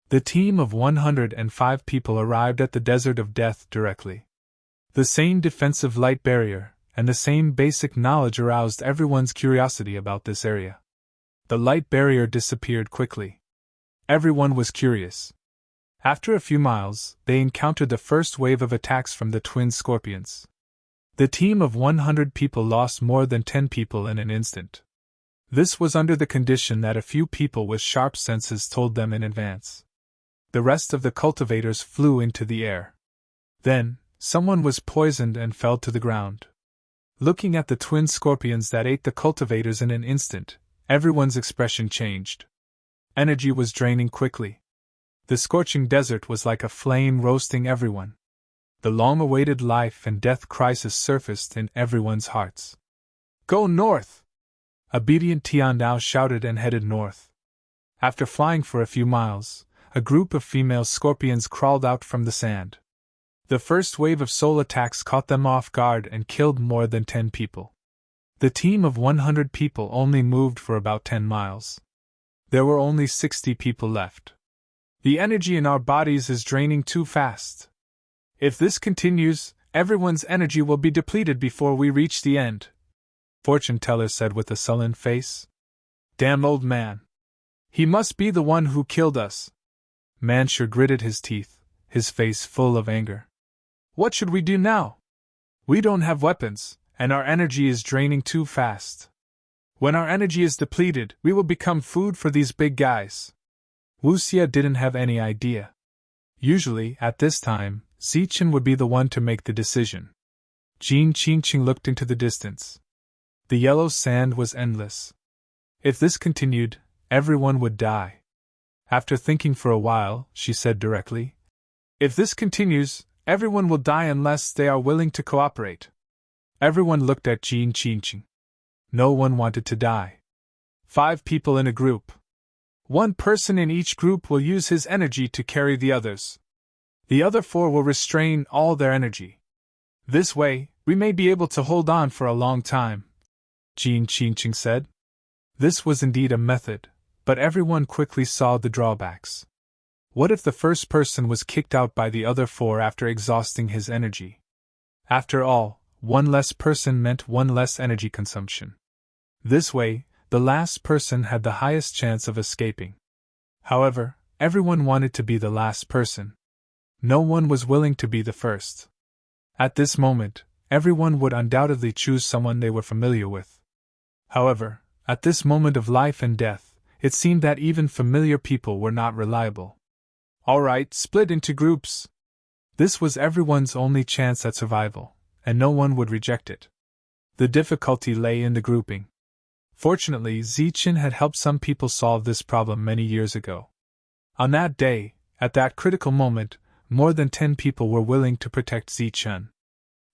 The team of 105 people arrived at the Desert of Death directly. The same defensive light barrier and the same basic knowledge aroused everyone's curiosity about this area. The light barrier disappeared quickly. Everyone was curious. After a few miles, they encountered the first wave of attacks from the twin scorpions. The team of 100 people lost more than 10 people in an instant. This was under the condition that a few people with sharp senses told them in advance. The rest of the cultivators flew into the air. Then, someone was poisoned and fell to the ground. Looking at the twin scorpions that ate the cultivators in an instant, everyone's expression changed. Energy was draining quickly. The scorching desert was like a flame roasting everyone. The long-awaited life and death crisis surfaced in everyone's hearts. "Go north!" Obedient Tian now shouted and headed north. After flying for a few miles, a group of female scorpions crawled out from the sand. The first wave of soul attacks caught them off guard and killed more than 10 people. The team of 100 people only moved for about 10 miles. There were only 60 people left. The energy in our bodies is draining too fast. If this continues, everyone's energy will be depleted before we reach the end, Fortune teller said with a sullen face. Damn old man. He must be the one who killed us. Mansure gritted his teeth, his face full of anger. What should we do now? We don't have weapons, and our energy is draining too fast. When our energy is depleted, we will become food for these big guys. Wuxia didn't have any idea. Usually, at this time, Zichen would be the one to make the decision. Jin Qingqing looked into the distance. The yellow sand was endless. If this continued, everyone would die. After thinking for a while, she said directly, If this continues, everyone will die unless they are willing to cooperate. Everyone looked at Jin Qingqing. No one wanted to die. 5 people in a group. One person in each group will use his energy to carry the others. The other 4 will restrain all their energy. This way, we may be able to hold on for a long time, Jin Qingqing said. This was indeed a method, but everyone quickly saw the drawbacks. What if the first person was kicked out by the other 4 after exhausting his energy? After all, one less person meant one less energy consumption. This way, the last person had the highest chance of escaping. However, everyone wanted to be the last person. No one was willing to be the first. At this moment, everyone would undoubtedly choose someone they were familiar with. However, at this moment of life and death, it seemed that even familiar people were not reliable. All right, split into groups. This was everyone's only chance at survival, and no one would reject it. The difficulty lay in the grouping. Fortunately, Zichen had helped some people solve this problem many years ago. On that day, at that critical moment, more than 10 people were willing to protect Zichen.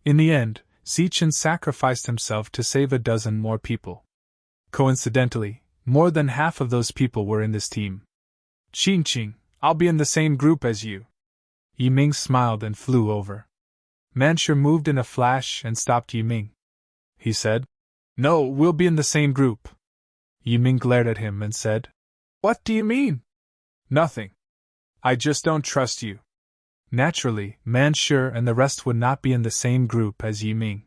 In the end, Zichen sacrificed himself to save a dozen more people. Coincidentally, more than half of those people were in this team. Qingqing, I'll be in the same group as you. Yiming smiled and flew over. Mansure moved in a flash and stopped Yiming. He said, No, we'll be in the same group. Yiming glared at him and said, What do you mean? Nothing. I just don't trust you. Naturally, Mansure and the rest would not be in the same group as Yiming.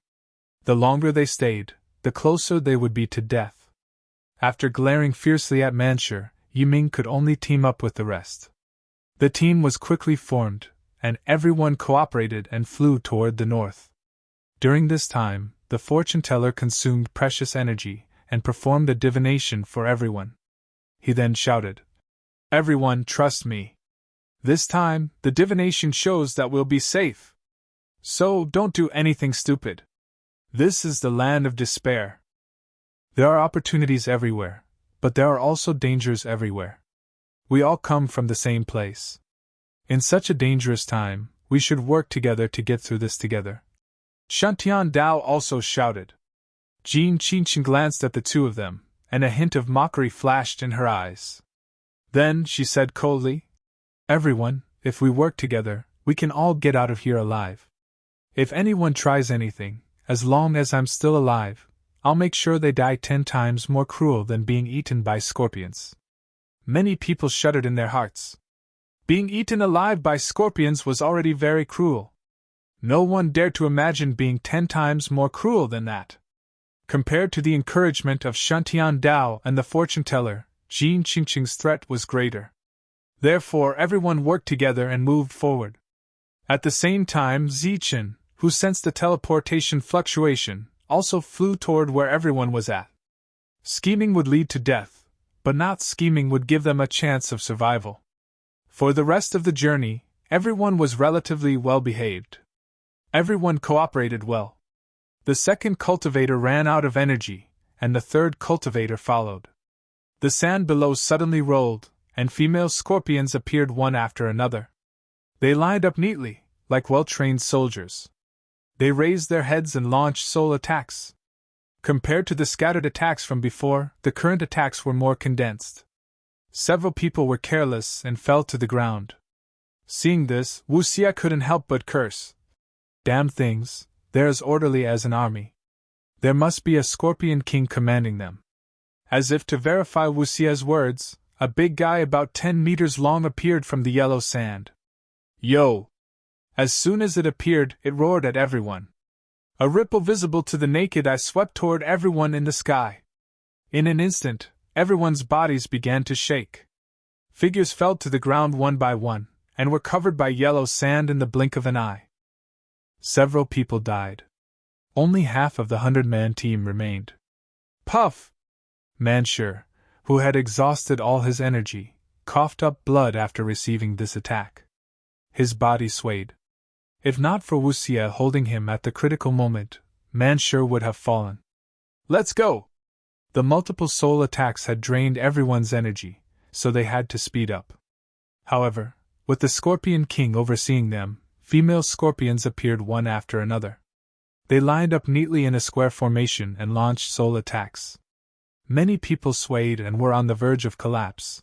The longer they stayed, the closer they would be to death. After glaring fiercely at Mansure, Yiming could only team up with the rest. The team was quickly formed, and everyone cooperated and flew toward the north. During this time, the fortune teller consumed precious energy and performed a divination for everyone. He then shouted, Everyone trust me. This time, the divination shows that we'll be safe. So don't do anything stupid. This is the land of despair. There are opportunities everywhere, but there are also dangers everywhere. We all come from the same place. In such a dangerous time, we should work together to get through this together. Shantian Dao also shouted. Jin Qingqing glanced at the two of them, and a hint of mockery flashed in her eyes. Then she said coldly, Everyone, if we work together, we can all get out of here alive. If anyone tries anything, as long as I'm still alive, I'll make sure they die 10 times more cruel than being eaten by scorpions. Many people shuddered in their hearts. Being eaten alive by scorpions was already very cruel. No one dared to imagine being 10 times more cruel than that. Compared to the encouragement of Shantian Dao and the fortune teller, Jin Qingqing's threat was greater. Therefore, everyone worked together and moved forward. At the same time, Zichen, who sensed the teleportation fluctuation, also flew toward where everyone was at. Scheming would lead to death, but not scheming would give them a chance of survival. For the rest of the journey, everyone was relatively well behaved. Everyone cooperated well. The second cultivator ran out of energy, and the third cultivator followed. The sand below suddenly rolled, and female scorpions appeared one after another. They lined up neatly, like well-trained soldiers. They raised their heads and launched soul attacks. Compared to the scattered attacks from before, the current attacks were more condensed. Several people were careless and fell to the ground. Seeing this, Wuxia couldn't help but curse. Damn things, they're as orderly as an army. There must be a scorpion king commanding them. As if to verify Wuxia's words, a big guy about 10 meters long appeared from the yellow sand. Yo! As soon as it appeared, it roared at everyone. A ripple visible to the naked eye swept toward everyone in the sky. In an instant, everyone's bodies began to shake. Figures fell to the ground one by one, and were covered by yellow sand in the blink of an eye. Several people died. Only half of the 100-man team remained. Puff! Mansur, who had exhausted all his energy, coughed up blood after receiving this attack. His body swayed. If not for Wuxia holding him at the critical moment, Mansur would have fallen. Let's go! The multiple soul attacks had drained everyone's energy, so they had to speed up. However, with the Scorpion King overseeing them, female scorpions appeared one after another. They lined up neatly in a square formation and launched soul attacks. Many people swayed and were on the verge of collapse.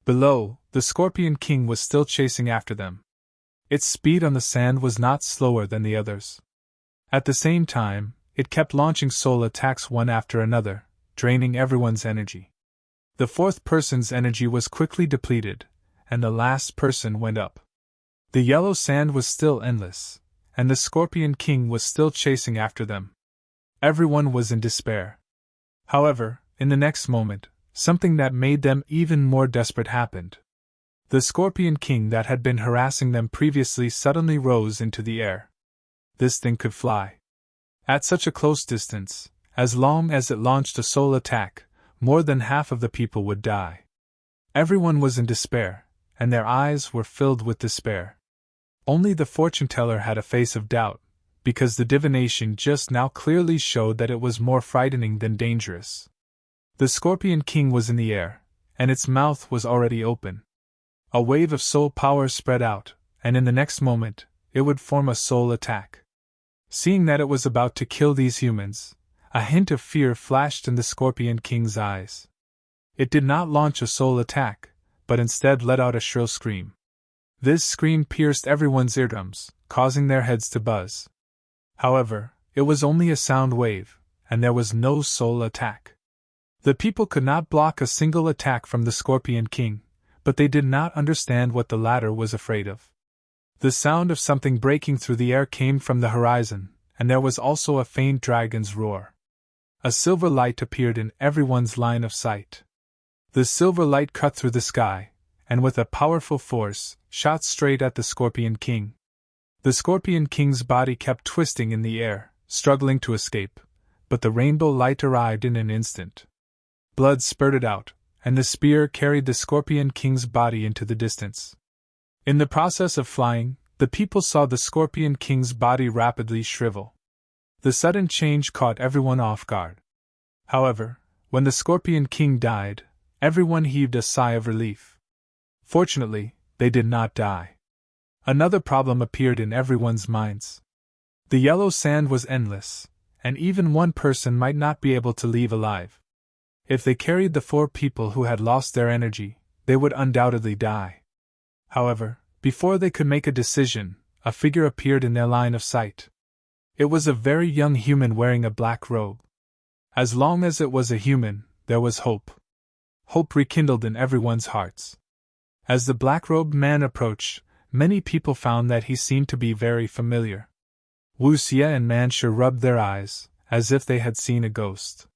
Below, the Scorpion King was still chasing after them. Its speed on the sand was not slower than the others. At the same time, it kept launching soul attacks one after another, draining everyone's energy. The fourth person's energy was quickly depleted, and the last person went up. The yellow sand was still endless, and the Scorpion King was still chasing after them. Everyone was in despair. However, in the next moment, something that made them even more desperate happened. The Scorpion King that had been harassing them previously suddenly rose into the air. This thing could fly. At such a close distance, as long as it launched a soul attack, more than half of the people would die. Everyone was in despair, and their eyes were filled with despair. Only the fortune teller had a face of doubt, because the divination just now clearly showed that it was more frightening than dangerous. The Scorpion King was in the air, and its mouth was already open. A wave of soul power spread out, and in the next moment, it would form a soul attack. Seeing that it was about to kill these humans, a hint of fear flashed in the Scorpion King's eyes. It did not launch a soul attack, but instead let out a shrill scream. This scream pierced everyone's eardrums, causing their heads to buzz. However, it was only a sound wave, and there was no soul attack. The people could not block a single attack from the Scorpion King, but they did not understand what the latter was afraid of. The sound of something breaking through the air came from the horizon, and there was also a faint dragon's roar. A silver light appeared in everyone's line of sight. The silver light cut through the sky, and with a powerful force, shot straight at the Scorpion King. The Scorpion King's body kept twisting in the air, struggling to escape, but the rainbow light arrived in an instant. Blood spurted out, and the spear carried the Scorpion King's body into the distance. In the process of flying, the people saw the Scorpion King's body rapidly shrivel. The sudden change caught everyone off guard. However, when the Scorpion King died, everyone heaved a sigh of relief. Fortunately, they did not die. Another problem appeared in everyone's minds. The yellow sand was endless, and even one person might not be able to leave alive. If they carried the 4 people who had lost their energy, they would undoubtedly die. However, before they could make a decision, a figure appeared in their line of sight. It was a very young human wearing a black robe. As long as it was a human, there was hope. Hope rekindled in everyone's hearts. As the black-robed man approached, many people found that he seemed to be very familiar. Wuxia and Mansur rubbed their eyes, as if they had seen a ghost.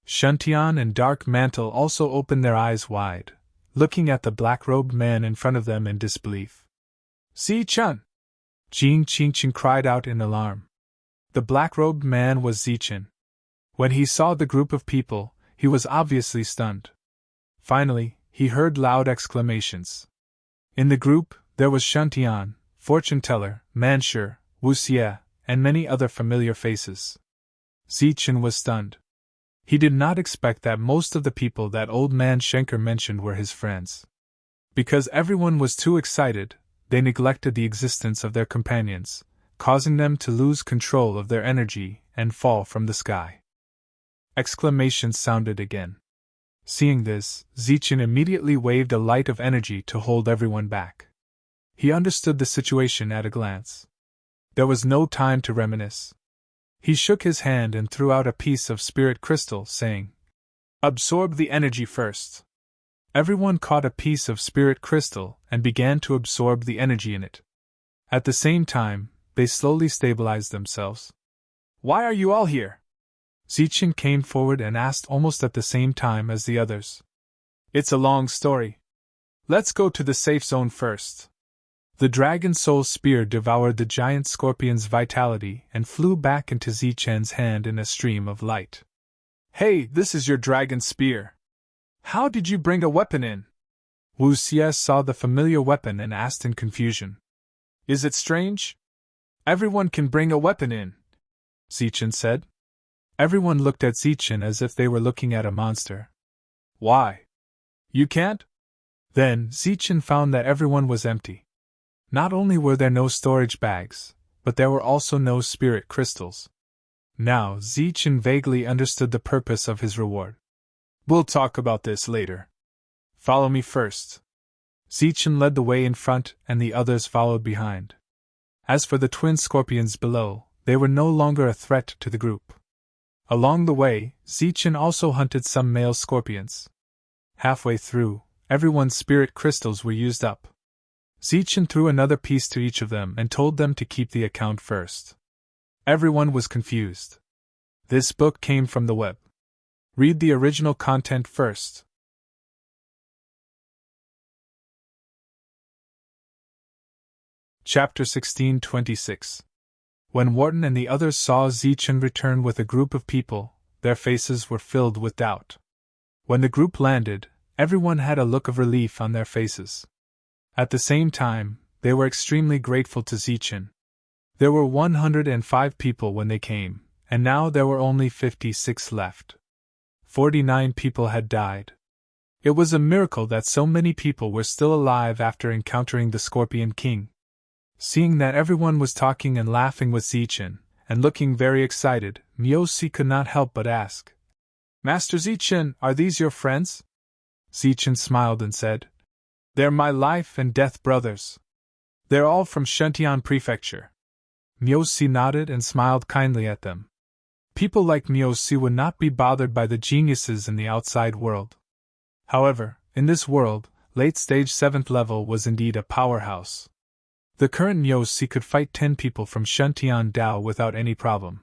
Shuntian and Dark Mantle also opened their eyes wide, looking at the black-robed man in front of them in disbelief. Zichen! Jing Qingqing cried out in alarm. The black-robed man was Zichen. When he saw the group of people, he was obviously stunned. Finally, he heard loud exclamations. In the group, there was Shuntian, Fortune Teller, Mansur, Wuxia, and many other familiar faces. Zichen was stunned. He did not expect that most of the people that old man Schenker mentioned were his friends. Because everyone was too excited, they neglected the existence of their companions, causing them to lose control of their energy and fall from the sky. Exclamations sounded again. Seeing this, Zichen immediately waved a light of energy to hold everyone back. He understood the situation at a glance. There was no time to reminisce. He shook his hand and threw out a piece of spirit crystal, saying, "Absorb the energy first." Everyone caught a piece of spirit crystal and began to absorb the energy in it. At the same time, they slowly stabilized themselves. Why are you all here? Zichen came forward and asked almost at the same time as the others. It's a long story. Let's go to the safe zone first. The dragon soul spear devoured the giant scorpion's vitality and flew back into Zichen's hand in a stream of light. Hey, this is your dragon spear. How did you bring a weapon in? Wu Xie saw the familiar weapon and asked in confusion. Is it strange? Everyone can bring a weapon in, Zichen said. Everyone looked at Zichen as if they were looking at a monster. Why? You can't? Then Zichen found that everyone was empty. Not only were there no storage bags, but there were also no spirit crystals. Now Zichen vaguely understood the purpose of his reward. We'll talk about this later. Follow me first. Zichen led the way in front and the others followed behind. As for the twin scorpions below, they were no longer a threat to the group. Along the way, Zichen also hunted some male scorpions. Halfway through, everyone's spirit crystals were used up. Zichen threw another piece to each of them and told them to keep the account first. Everyone was confused. This book came from the web. Read the original content first. Chapter 1626. When Wharton and the others saw Zichen return with a group of people, their faces were filled with doubt. When the group landed, everyone had a look of relief on their faces. At the same time, they were extremely grateful to Zichen. There were 105 people when they came, and now there were only 56 left. 49 people had died. It was a miracle that so many people were still alive after encountering the Scorpion King. Seeing that everyone was talking and laughing with Zichen, and looking very excited, Miyoshi could not help but ask, Master Zichen, are these your friends? Zichen smiled and said, They're my life and death brothers. They're all from Shentian Prefecture. Miyoshi nodded and smiled kindly at them. People like Miyoshi would not be bothered by the geniuses in the outside world. However, in this world, late-stage 7th level was indeed a powerhouse. The current Miyoshi could fight 10 people from Shentian Dao without any problem.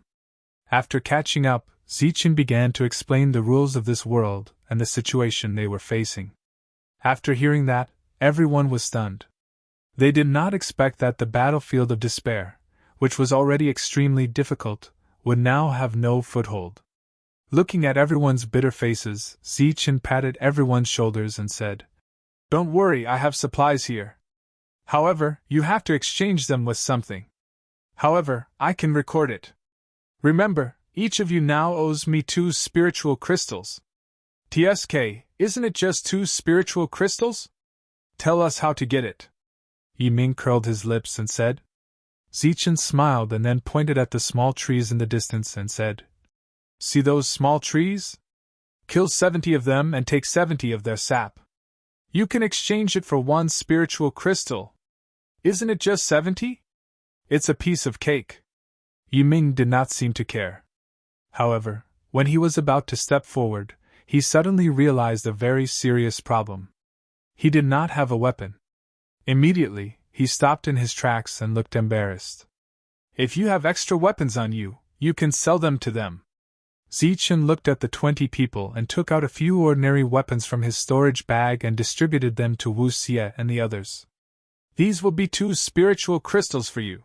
After catching up, Zichen began to explain the rules of this world and the situation they were facing. After hearing that, everyone was stunned. They did not expect that the battlefield of despair, which was already extremely difficult, would now have no foothold. Looking at everyone's bitter faces, Zichen patted everyone's shoulders and said, Don't worry, I have supplies here. However, you have to exchange them with something. However, I can record it. Remember, each of you now owes me 2 spiritual crystals. TSK, isn't it just 2 spiritual crystals? Tell us how to get it. Yiming curled his lips and said. Zichen smiled and then pointed at the small trees in the distance and said, See those small trees? Kill 70 of them and take 70 of their sap. You can exchange it for 1 spiritual crystal. Isn't it just 70? It's a piece of cake. Yiming did not seem to care. However, when he was about to step forward, he suddenly realized a very serious problem. He did not have a weapon. Immediately, he stopped in his tracks and looked embarrassed. If you have extra weapons on you, you can sell them to them. Zichen looked at the 20 people and took out a few ordinary weapons from his storage bag and distributed them to Wu Xie and the others. These will be 2 spiritual crystals for you.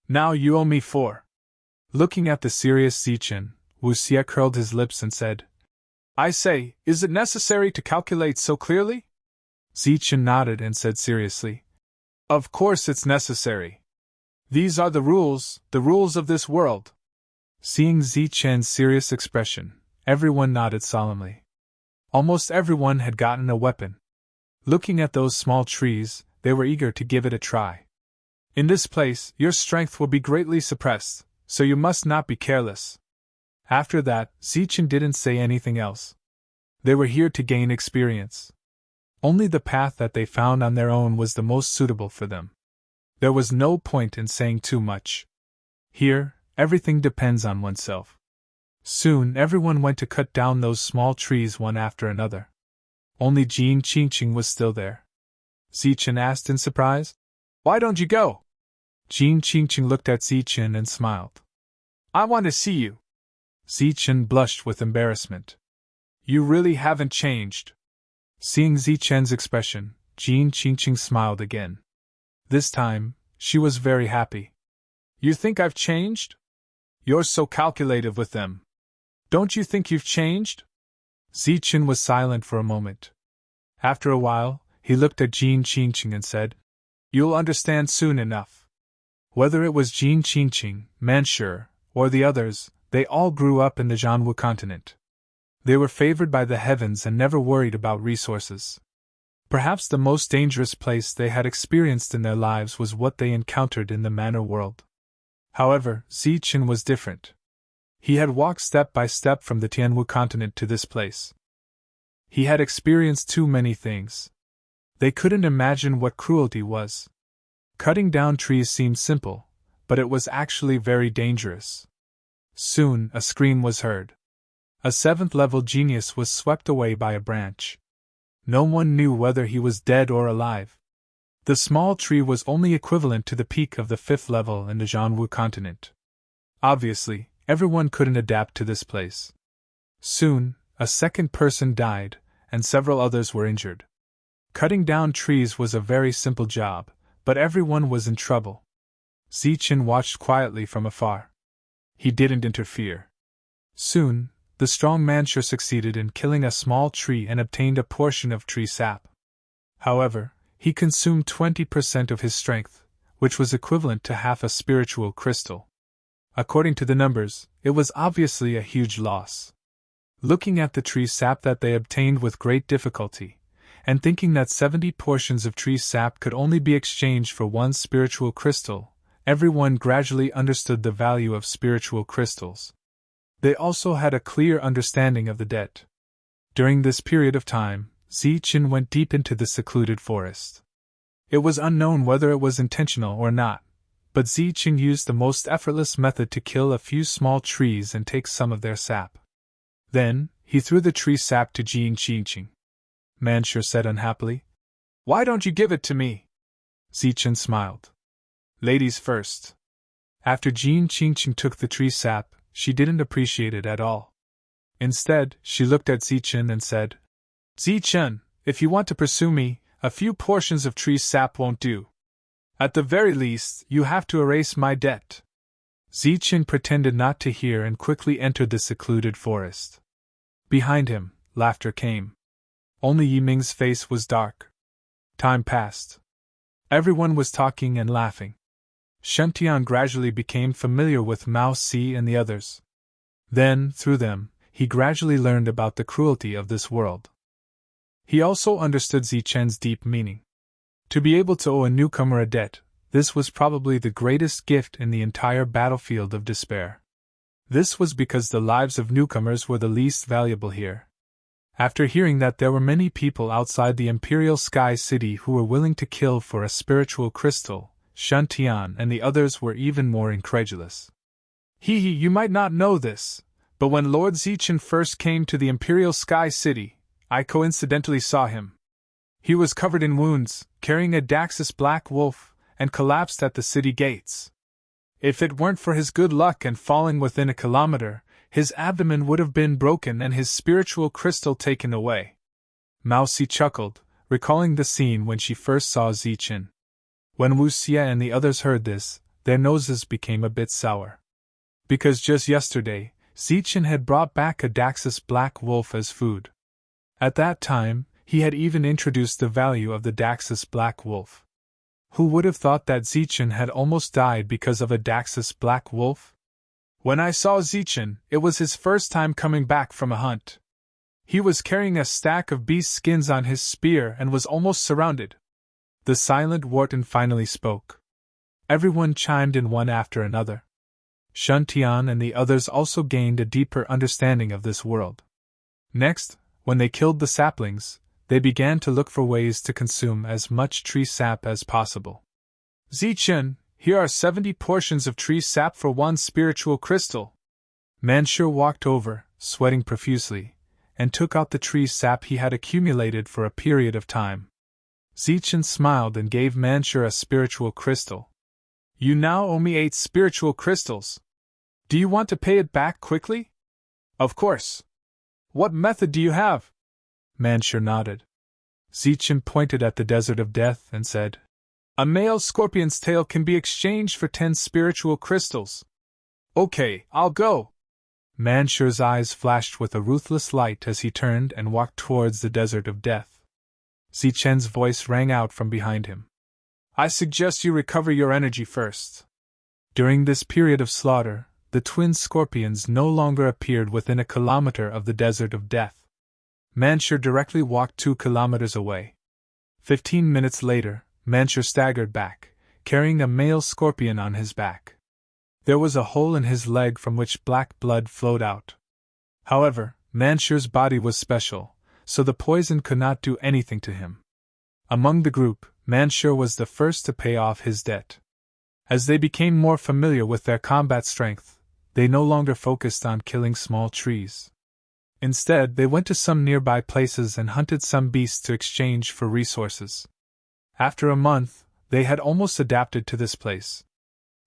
Now you owe me 4. Looking at the serious Zichen, Wu Xie curled his lips and said, I say, is it necessary to calculate so clearly? Zichen nodded and said seriously, Of course it's necessary. These are the rules of this world. Seeing Zichen's serious expression, everyone nodded solemnly. Almost everyone had gotten a weapon. Looking at those small trees, they were eager to give it a try. In this place, your strength will be greatly suppressed, so you must not be careless. After that, Zichen didn't say anything else. They were here to gain experience. Only the path that they found on their own was the most suitable for them. There was no point in saying too much. Here, everything depends on oneself. Soon everyone went to cut down those small trees one after another. Only Jin Qingqing was still there. Zichen asked in surprise, Why don't you go? Jin Qingqing looked at Zichen and smiled. I want to see you. Zichen blushed with embarrassment. You really haven't changed. Seeing Zichen's expression, Jin Qingqing smiled again. This time, she was very happy. You think I've changed? You're so calculative with them. Don't you think you've changed? Zichen was silent for a moment. After a while, he looked at Jin Qingqing and said, You'll understand soon enough. Whether it was Jin Qingqing, Manshur, or the others, they all grew up in the Jianwu continent. They were favored by the heavens and never worried about resources. Perhaps the most dangerous place they had experienced in their lives was what they encountered in the manor world. However, Zichen was different. He had walked step by step from the Tianwu continent to this place. He had experienced too many things. They couldn't imagine what cruelty was. Cutting down trees seemed simple, but it was actually very dangerous. Soon, a scream was heard. A 7th-level genius was swept away by a branch. No one knew whether he was dead or alive. The small tree was only equivalent to the peak of the 5th level in the Jianwu continent. Obviously, everyone couldn't adapt to this place. Soon, a second person died, and several others were injured. Cutting down trees was a very simple job, but everyone was in trouble. Zichen watched quietly from afar. He didn't interfere. Soon, the strong Manshur succeeded in killing a small tree and obtained a portion of tree sap. However, he consumed 20% of his strength, which was equivalent to half a spiritual crystal. According to the numbers, it was obviously a huge loss. Looking at the tree sap that they obtained with great difficulty, and thinking that 70 portions of tree sap could only be exchanged for one spiritual crystal, everyone gradually understood the value of spiritual crystals. They also had a clear understanding of the debt. During this period of time, Zichen went deep into the secluded forest. It was unknown whether it was intentional or not, but Zichen used the most effortless method to kill a few small trees and take some of their sap. Then, he threw the tree sap to Jin Qingqing. Manshur said unhappily, Why don't you give it to me? Zichen smiled. Ladies first. After Jin Qingqing took the tree sap, she didn't appreciate it at all. Instead, she looked at Zichen and said, Zichen, if you want to pursue me, a few portions of tree sap won't do. At the very least, you have to erase my debt. Zichen pretended not to hear and quickly entered the secluded forest. Behind him, laughter came. Only Yiming's face was dark. Time passed. Everyone was talking and laughing. Shentian gradually became familiar with Mao Si and the others. Then, through them, he gradually learned about the cruelty of this world. He also understood Zichen's deep meaning. To be able to owe a newcomer a debt, this was probably the greatest gift in the entire battlefield of despair. This was because the lives of newcomers were the least valuable here. After hearing that there were many people outside the Imperial Sky City who were willing to kill for a spiritual crystal, Shentian and the others were even more incredulous. You might not know this, but when Lord Zichen first came to the Imperial Sky City, I coincidentally saw him. He was covered in wounds, carrying a Daxus black wolf, and collapsed at the city gates. If it weren't for his good luck and falling within a kilometer, his abdomen would have been broken and his spiritual crystal taken away. Mao Si chuckled, recalling the scene when she first saw Zichen. When Wu Xie and the others heard this, their noses became a bit sour. Because just yesterday, Zichen had brought back a Daxus black wolf as food. At that time, he had even introduced the value of the Daxus black wolf. Who would have thought that Zichen had almost died because of a Daxus black wolf? When I saw Zichen, it was his first time coming back from a hunt. He was carrying a stack of beast skins on his spear and was almost surrounded. The silent Wharton finally spoke. Everyone chimed in one after another. Shentian and the others also gained a deeper understanding of this world. Next, when they killed the saplings, they began to look for ways to consume as much tree sap as possible. Zichen, here are 70 portions of tree sap for one spiritual crystal. Manshur walked over, sweating profusely, and took out the tree sap he had accumulated for a period of time. Zichen smiled and gave Manshur a spiritual crystal. You now owe me 8 spiritual crystals. Do you want to pay it back quickly? Of course. What method do you have? Manshur nodded. Zichen pointed at the desert of death and said, A male scorpion's tail can be exchanged for 10 spiritual crystals. Okay, I'll go. Manshur's eyes flashed with a ruthless light as he turned and walked towards the desert of death. Zichen's voice rang out from behind him. I suggest you recover your energy first. During this period of slaughter, the twin scorpions no longer appeared within a kilometer of the desert of death. Manshur directly walked 2 kilometers away. 15 minutes later, Manshur staggered back, carrying a male scorpion on his back. There was a hole in his leg from which black blood flowed out. However, Manshur's body was special, so the poison could not do anything to him. Among the group, Manshur was the first to pay off his debt. As they became more familiar with their combat strength, they no longer focused on killing small trees. Instead, they went to some nearby places and hunted some beasts to exchange for resources. After a month, they had almost adapted to this place.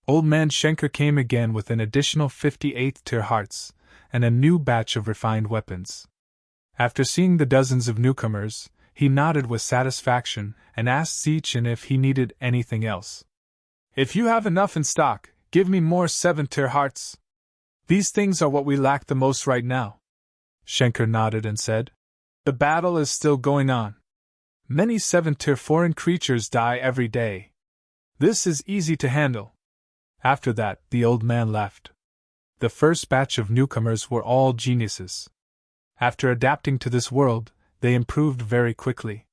Old Man Schenker came again with an additional 58th tier hearts, and a new batch of refined weapons. After seeing the dozens of newcomers, he nodded with satisfaction and asked Zichen if he needed anything else. If you have enough in stock, give me more 7th tier hearts. These things are what we lack the most right now. Schenker nodded and said, The battle is still going on. Many 7th tier foreign creatures die every day. This is easy to handle. After that, the old man left. The first batch of newcomers were all geniuses. After adapting to this world, they improved very quickly.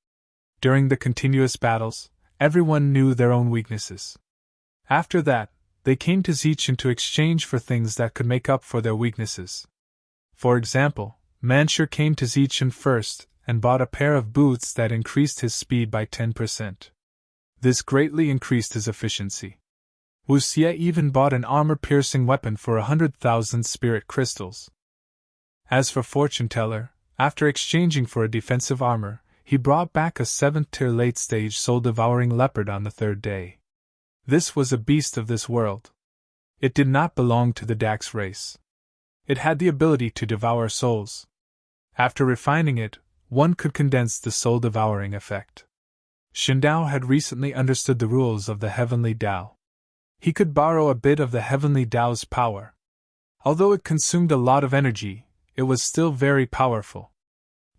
During the continuous battles, everyone knew their own weaknesses. After that, they came to Zichen to exchange for things that could make up for their weaknesses. For example, Manshur came to Zichen first and bought a pair of boots that increased his speed by 10%. This greatly increased his efficiency. Wu Xie even bought an armor-piercing weapon for 100,000 spirit crystals. As for Fortune Teller, after exchanging for a defensive armor, he brought back a 7th tier late-stage soul-devouring leopard on the 3rd day. This was a beast of this world. It did not belong to the Dax race. It had the ability to devour souls. After refining it, one could condense the soul-devouring effect. Xindao had recently understood the rules of the Heavenly Tao. He could borrow a bit of the Heavenly Tao's power. Although it consumed a lot of energy, it was still very powerful.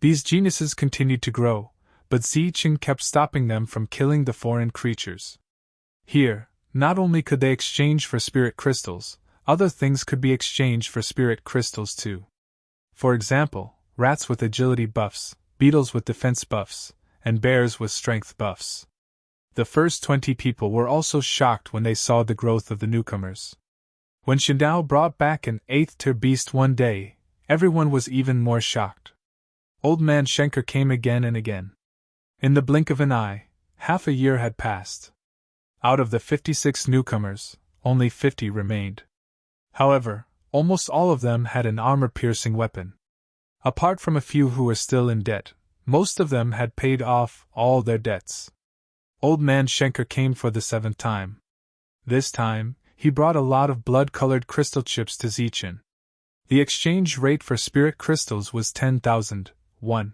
These geniuses continued to grow, but Zichen kept stopping them from killing the foreign creatures. Here, not only could they exchange for spirit crystals, other things could be exchanged for spirit crystals too. For example, rats with agility buffs, beetles with defense buffs, and bears with strength buffs. The first 20 people were also shocked when they saw the growth of the newcomers. When Xindao brought back an 8th tier beast one day, everyone was even more shocked. Old Man Schenker came again and again. In the blink of an eye, half a year had passed. Out of the 56 newcomers, only 50 remained. However, almost all of them had an armor-piercing weapon. Apart from a few who were still in debt, most of them had paid off all their debts. Old Man Schenker came for the 7th time. This time, he brought a lot of blood-colored crystal chips to Zichen. The exchange rate for spirit crystals was 10,000, 1.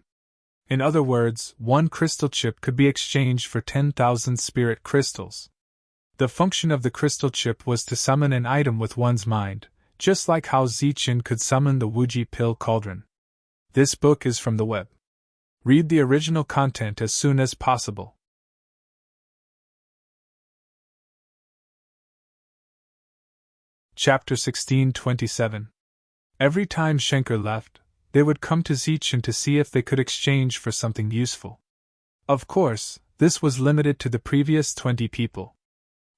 In other words, 1 crystal chip could be exchanged for 10,000 spirit crystals. The function of the crystal chip was to summon an item with one's mind, just like how Zichen could summon the Wuji pill cauldron. This book is from the web. Read the original content as soon as possible. Chapter 1627. Every time Schenker left, they would come to Zichen to see if they could exchange for something useful. Of course, this was limited to the previous 20 people.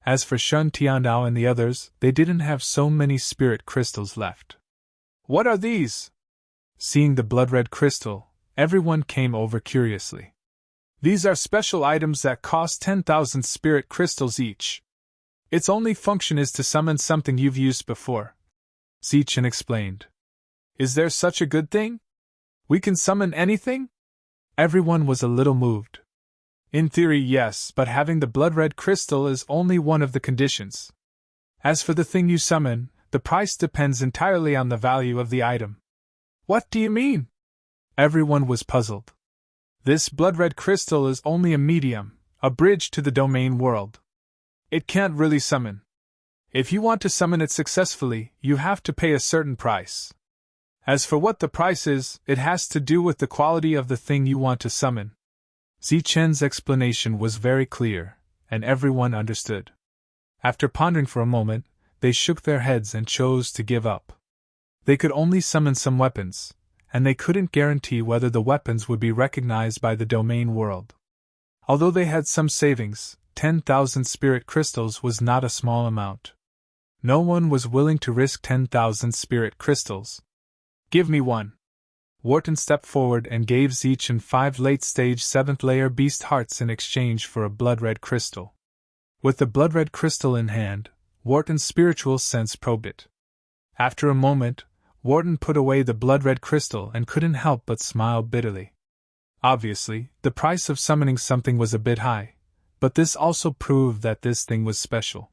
As for Shun Tiandao and the others, they didn't have so many spirit crystals left. What are these? Seeing the blood-red crystal, everyone came over curiously. These are special items that cost 10,000 spirit crystals each. Its only function is to summon something you've used before, Zichen explained. Is there such a good thing? We can summon anything? Everyone was a little moved. In theory, yes, but having the blood-red crystal is only one of the conditions. As for the thing you summon, The price depends entirely on the value of the item. What do you mean? Everyone was puzzled. This blood-red crystal is only a medium, a bridge to the domain world. It can't really summon. If you want to summon it successfully, you have to pay a certain price. As for what the price is, it has to do with the quality of the thing you want to summon. Zichen's explanation was very clear, and everyone understood. After pondering for a moment, they shook their heads and chose to give up. They could only summon some weapons, and they couldn't guarantee whether the weapons would be recognized by the domain world. Although they had some savings, 10,000 spirit crystals was not a small amount. No one was willing to risk 10,000 spirit crystals. Give me one. Wharton stepped forward and gave Zichen 5 late-stage 7th-layer beast hearts in exchange for a blood-red crystal. With the blood-red crystal in hand, Wharton's spiritual sense probed it. After a moment, Wharton put away the blood-red crystal and couldn't help but smile bitterly. Obviously, the price of summoning something was a bit high, but this also proved that this thing was special.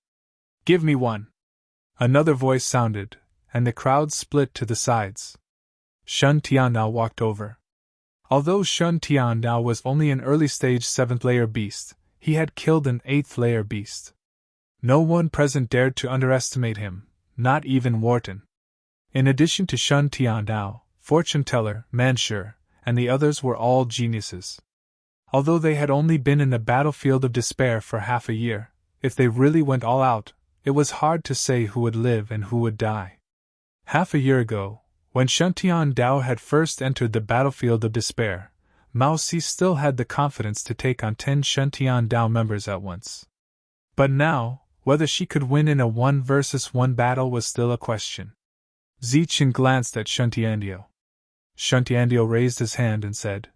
Give me one. Another voice sounded, and the crowd split to the sides. Shun Tianao walked over. Although Shun Tianao was only an early-stage 7th-layer beast, he had killed an 8th-layer beast. No one present dared to underestimate him, not even Wharton. In addition to Shun Tianao, Fortune Teller, Manshur, and the others were all geniuses. Although they had only been in the battlefield of despair for half a year, if they really went all out, it was hard to say who would live and who would die. Half a year ago, when Shuntian Dao had first entered the battlefield of despair, Mao Si still had the confidence to take on 10 Shuntian Dao members at once. But now, whether she could win in a 1-versus-1 battle was still a question. Zichen glanced at Shuntiandio. Shuntiandio raised his hand and said,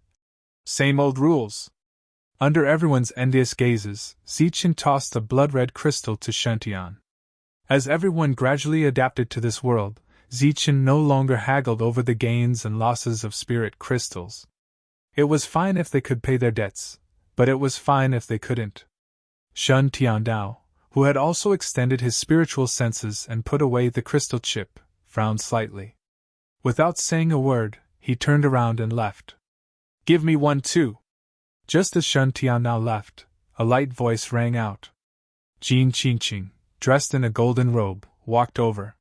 "Same old rules." Under everyone's envious gazes, Zichen tossed a blood-red crystal to Shuntian. As everyone gradually adapted to this world, Zichen no longer haggled over the gains and losses of spirit crystals. It was fine if they could pay their debts, but it was fine if they couldn't. Shun Tiandao, who had also extended his spiritual senses and put away the crystal chip, frowned slightly. Without saying a word, he turned around and left. "Give me one too." Just as Shun Tiandao left, a light voice rang out. Jin Qingqing, dressed in a golden robe, walked over.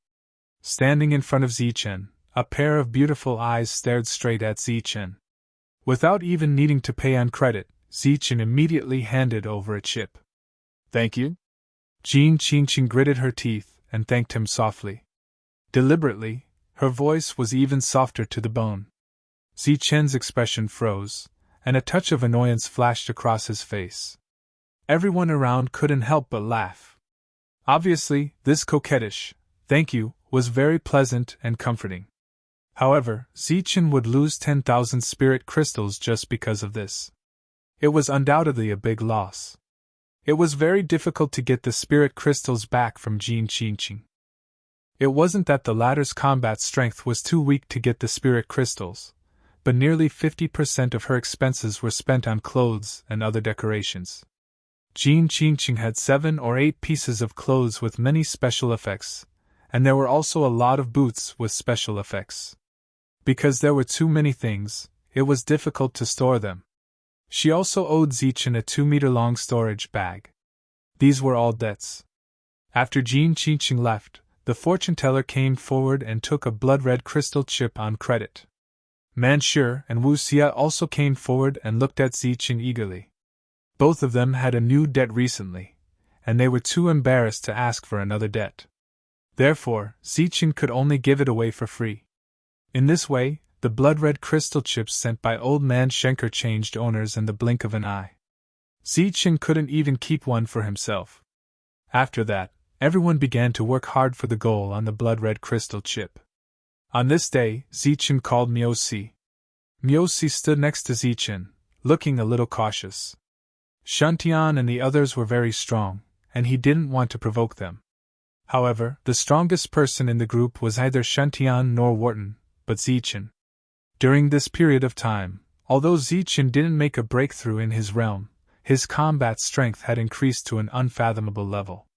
Standing in front of Zichen, a pair of beautiful eyes stared straight at Zichen. Without even needing to pay on credit, Zichen immediately handed over a chip. "Thank you." Jin Qingqing gritted her teeth and thanked him softly. Deliberately, her voice was even softer to the bone. Zichen's expression froze, and a touch of annoyance flashed across his face. Everyone around couldn't help but laugh. Obviously, this coquettish "thank you" was very pleasant and comforting. However, Zichen would lose 10,000 spirit crystals just because of this. It was undoubtedly a big loss. It was very difficult to get the spirit crystals back from Jin Qingqing. It wasn't that the latter's combat strength was too weak to get the spirit crystals, but nearly 50% of her expenses were spent on clothes and other decorations. Jin Qingqing had 7 or 8 pieces of clothes with many special effects, and there were also a lot of boots with special effects. Because there were too many things, it was difficult to store them. She also owed Zichen a 2-meter-long storage bag. These were all debts. After Jin Qingqing left, the fortune teller came forward and took a blood-red crystal chip on credit. Manshur and Wu Xia also came forward and looked at Zichen eagerly. Both of them had a new debt recently, and they were too embarrassed to ask for another debt. Therefore, Zichen could only give it away for free. In this way, the blood-red crystal chips sent by old man Schenker changed owners in the blink of an eye. Zichen couldn't even keep one for himself. After that, everyone began to work hard for the goal on the blood-red crystal chip. On this day, Zichen called Miaosi. Miaosi stood next to Zichen, looking a little cautious. Shuntian and the others were very strong, and he didn't want to provoke them. However, the strongest person in the group was neither Shuntian nor Wharton, but Zichen. During this period of time, although Zichen didn't make a breakthrough in his realm, his combat strength had increased to an unfathomable level.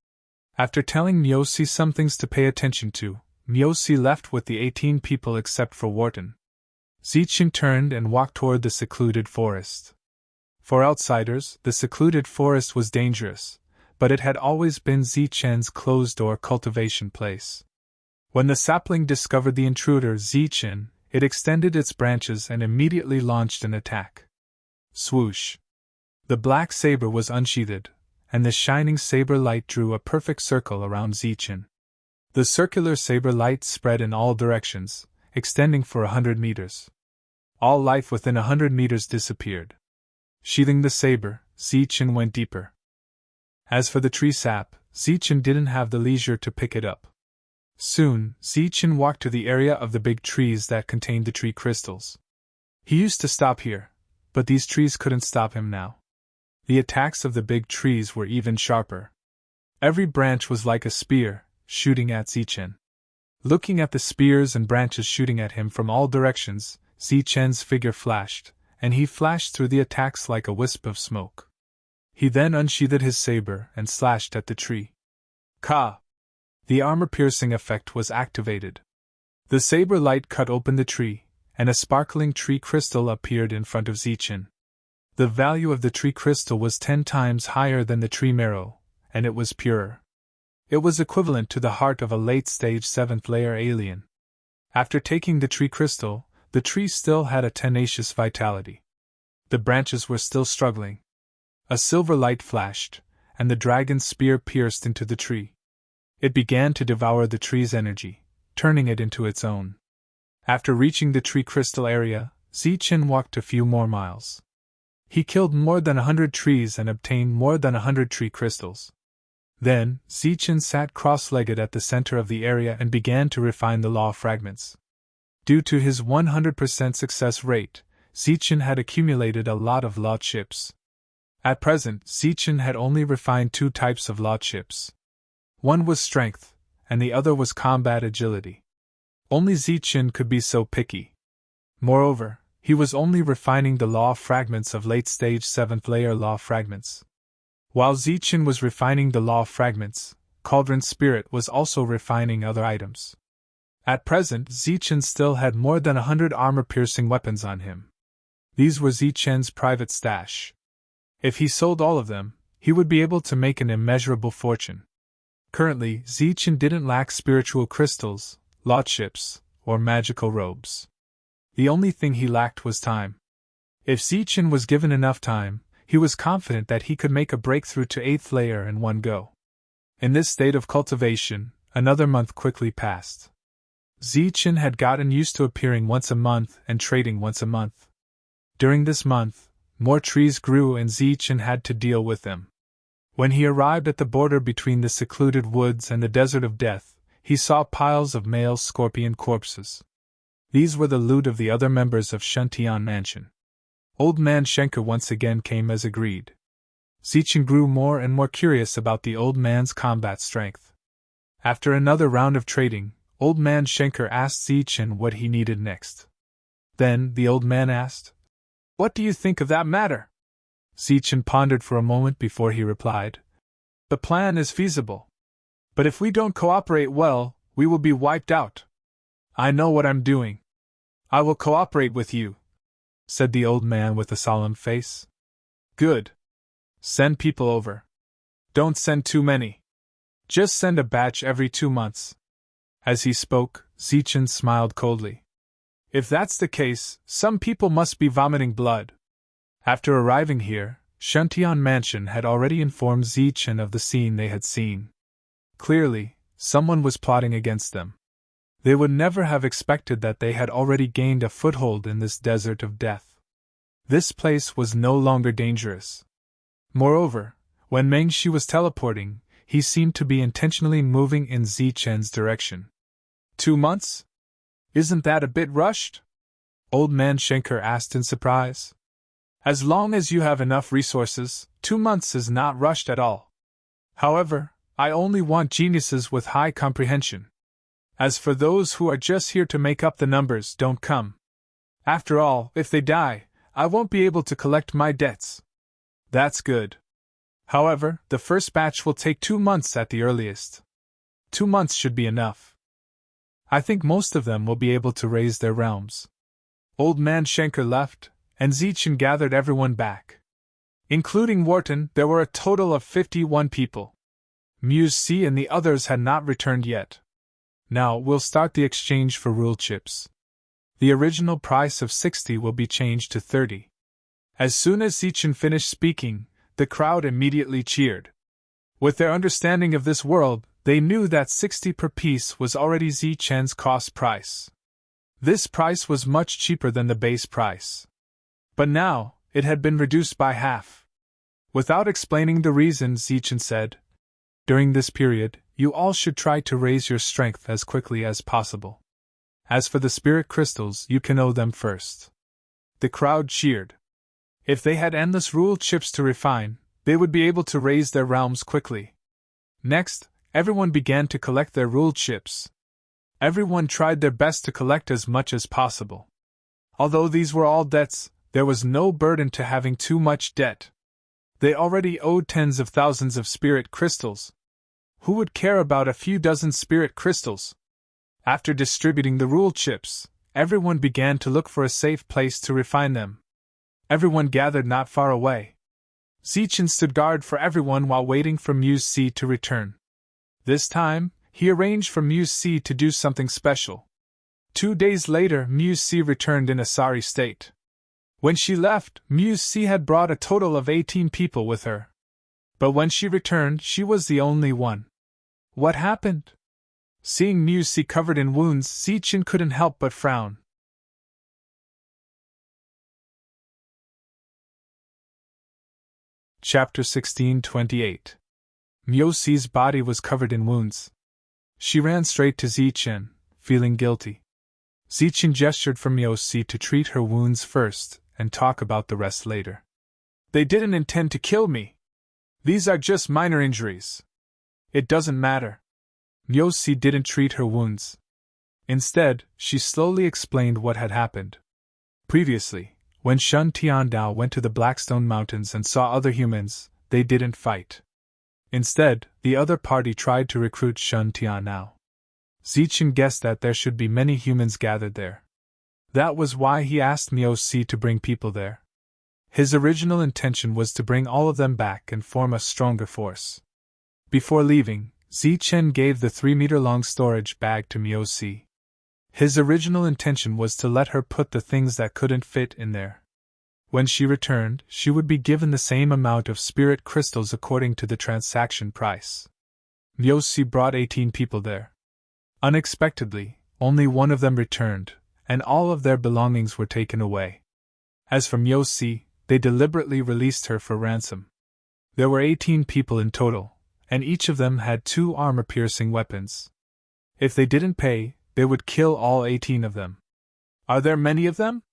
After telling Miyoshi some things to pay attention to, Miyoshi left with the 18 people except for Wharton. Zichen turned and walked toward the secluded forest. For outsiders, the secluded forest was dangerous, but it had always been Zichen's closed-door cultivation place. When the sapling discovered the intruder Zichen, it extended its branches and immediately launched an attack. Swoosh! The black saber was unsheathed, and the shining saber light drew a perfect circle around Zichen. The circular saber light spread in all directions, extending for 100 meters. All life within 100 meters disappeared. Sheathing the saber, Zichen went deeper. As for the tree sap, Zichen didn't have the leisure to pick it up. Soon, Zichen walked to the area of the big trees that contained the tree crystals. He used to stop here, but these trees couldn't stop him now. The attacks of the big trees were even sharper. Every branch was like a spear, shooting at Zichen. Looking at the spears and branches shooting at him from all directions, Zichen's figure flashed, and he flashed through the attacks like a wisp of smoke. He then unsheathed his saber and slashed at the tree. Ka! The armor-piercing effect was activated. The saber light cut open the tree, and a sparkling tree crystal appeared in front of Zichen. The value of the tree crystal was 10 times higher than the tree marrow, and it was purer. It was equivalent to the heart of a late-stage 7th-layer alien. After taking the tree crystal, the tree still had a tenacious vitality. The branches were still struggling. A silver light flashed, and the dragon's spear pierced into the tree. It began to devour the tree's energy, turning it into its own. After reaching the tree crystal area, Zichen walked a few more miles. He killed more than 100 trees and obtained more than 100 tree crystals. Then, Zichen sat cross-legged at the center of the area and began to refine the law fragments. Due to his 100% success rate, Zichen had accumulated a lot of law chips. At present, Zichen had only refined 2 types of law chips. One was strength, and the other was combat agility. Only Zichen could be so picky. Moreover, he was only refining the law fragments of late-stage 7th-layer law fragments. While Zichen was refining the law fragments, Cauldron Spirit was also refining other items. At present, Zichen still had more than 100 armor-piercing weapons on him. These were Zichen's private stash. If he sold all of them, he would be able to make an immeasurable fortune. Currently, Zichen didn't lack spiritual crystals, law chips, or magical robes. The only thing he lacked was time. If Zichen was given enough time, he was confident that he could make a breakthrough to 8th layer in one go. In this state of cultivation, another month quickly passed. Zichen had gotten used to appearing once a month and trading once a month. During this month, more trees grew and Zichen had to deal with them. When he arrived at the border between the secluded woods and the desert of death, he saw piles of male scorpion corpses. These were the loot of the other members of Shuntian Mansion. Old Man Schenker once again came as agreed. Zichen grew more and more curious about the old man's combat strength. After another round of trading, Old Man Schenker asked Zichen what he needed next. Then the old man asked, "What do you think of that matter?" Zichen pondered for a moment before he replied, "The plan is feasible. But if we don't cooperate well, we will be wiped out. I know what I'm doing. I will cooperate with you," said the old man with a solemn face. "Good. Send people over. Don't send too many. Just send a batch every 2 months. As he spoke, Zichen smiled coldly. "If that's the case, some people must be vomiting blood." After arriving here, Shuntian Mansion had already informed Zichen of the scene they had seen. Clearly, someone was plotting against them. They would never have expected that they had already gained a foothold in this desert of death. This place was no longer dangerous. Moreover, when Mengshi was teleporting, he seemed to be intentionally moving in Zichen's direction. 2 months? Isn't that a bit rushed? Old Man Schenker asked in surprise. As long as you have enough resources, 2 months is not rushed at all. However, I only want geniuses with high comprehension. As for those who are just here to make up the numbers, don't come. After all, if they die, I won't be able to collect my debts. That's good. However, the first batch will take 2 months at the earliest. 2 months should be enough. I think most of them will be able to raise their realms. Old man Schenker left, and Ziethen gathered everyone back. Including Wharton, there were a total of 51 people. Muse C and the others had not returned yet. Now, we'll start the exchange for rule chips. The original price of 60 will be changed to 30. As soon as Ziethen finished speaking, the crowd immediately cheered. With their understanding of this world, they knew that 60 per piece was already Ziethen's cost price. This price was much cheaper than the base price. But now, it had been reduced by half. Without explaining the reason, Ziethen said, "During this period, you all should try to raise your strength as quickly as possible. As for the spirit crystals, you can owe them first." The crowd cheered. If they had endless rule chips to refine, they would be able to raise their realms quickly. Next, everyone began to collect their rule chips. Everyone tried their best to collect as much as possible. Although these were all debts, there was no burden to having too much debt. They already owed tens of thousands of spirit crystals. Who would care about a few dozen spirit crystals? After distributing the rule chips, everyone began to look for a safe place to refine them. Everyone gathered not far away. Ziethen stood guard for everyone while waiting for Muse C to return. This time, he arranged for Muse C to do something special. 2 days later, Muse C returned in a sorry state. When she left, Muse C had brought a total of 18 people with her. But when she returned, she was the only one. What happened? Seeing Muse C covered in wounds, Ziethen couldn't help but frown. Chapter 16:28. Muse C's body was covered in wounds. She ran straight to Ziethen, feeling guilty. Ziethen gestured for Muse C to treat her wounds first and talk about the rest later. "They didn't intend to kill me. These are just minor injuries. It doesn't matter." Muse C didn't treat her wounds. Instead, she slowly explained what had happened. Previously, when Shun Tiandao went to the Blackstone Mountains and saw other humans, they didn't fight. Instead, the other party tried to recruit Shun Tiandao. Ziethen guessed that there should be many humans gathered there. That was why he asked Muse C to bring people there. His original intention was to bring all of them back and form a stronger force. Before leaving, Ziethen gave the 3-meter-long storage bag to Muse C. His original intention was to let her put the things that couldn't fit in there. When she returned, she would be given the same amount of spirit crystals according to the transaction price. Muse C brought 18 people there. Unexpectedly, only one of them returned, and all of their belongings were taken away. As for Muse C, they deliberately released her for ransom. There were 18 people in total, and each of them had 2 armor-piercing weapons. If they didn't pay, they would kill all 18 of them. "Are there many of them?"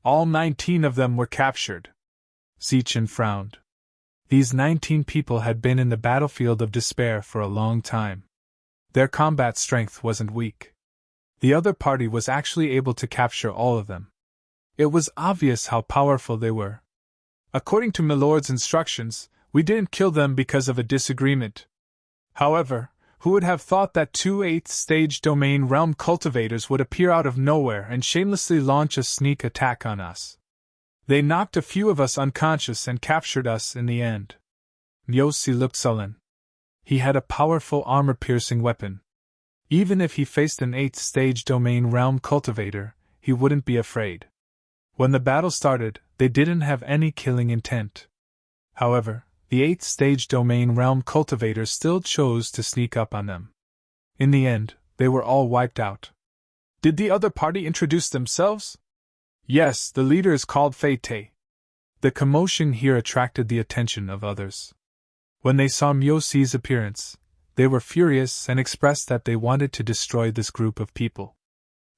"All 19 of them were captured." Ziethen frowned. These 19 people had been in the battlefield of despair for a long time. Their combat strength wasn't weak. The other party was actually able to capture all of them. It was obvious how powerful they were. "According to Milord's instructions, we didn't kill them because of a disagreement. However, who would have thought that 2 8th-stage domain realm cultivators would appear out of nowhere and shamelessly launch a sneak attack on us? They knocked a few of us unconscious and captured us in the end." Muse C looked sullen. He had a powerful armor-piercing weapon. Even if he faced an 8th-stage domain realm cultivator, he wouldn't be afraid. When the battle started, they didn't have any killing intent. However, the 8th-stage domain realm cultivators still chose to sneak up on them. In the end, they were all wiped out. "Did the other party introduce themselves?" "Yes, the leader is called Fei-Te." The commotion here attracted the attention of others. When they saw Muse C's appearance, they were furious and expressed that they wanted to destroy this group of people.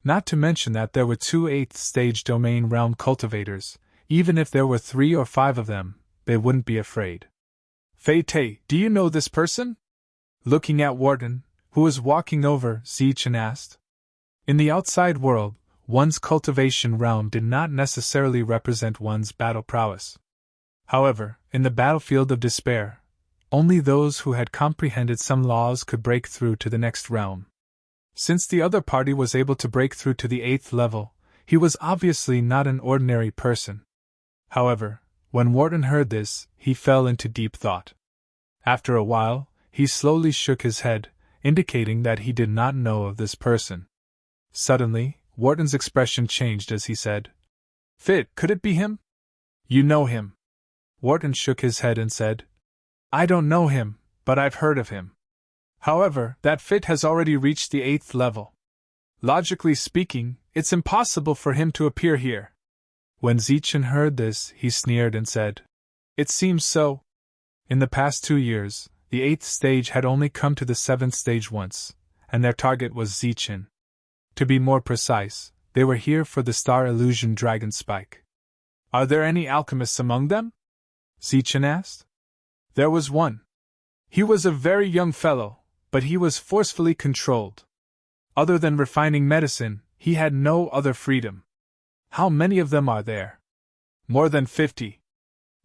Not to mention that there were 2 8th-stage domain realm cultivators. Even if there were 3 or 5 of them, they wouldn't be afraid. "Fei-Te, do you know this person?" Looking at Wharton, who was walking over, Ziethen asked. In the outside world, one's cultivation realm did not necessarily represent one's battle prowess. However, in the battlefield of despair, Only those who had comprehended some laws could break through to the next realm. Since the other party was able to break through to the 8th level, he was obviously not an ordinary person. However, when Wharton heard this, he fell into deep thought. After a while, he slowly shook his head, indicating that he did not know of this person. Suddenly, Wharton's expression changed as he said, "Fit, could it be him?" "You know him." Wharton shook his head and said, "I don't know him, but I've heard of him. However, that Fit has already reached the 8th level. Logically speaking, it's impossible for him to appear here." When Zichen heard this, he sneered and said, "It seems so." In the past 2 years, the 8th stage had only come to the 7th stage once, and their target was Zichen. To be more precise, they were here for the Star Illusion Dragon Spike. "Are there any alchemists among them?" Zichen asked. "There was one. He was a very young fellow, but he was forcefully controlled. Other than refining medicine, he had no other freedom." "How many of them are there?" "More than 50.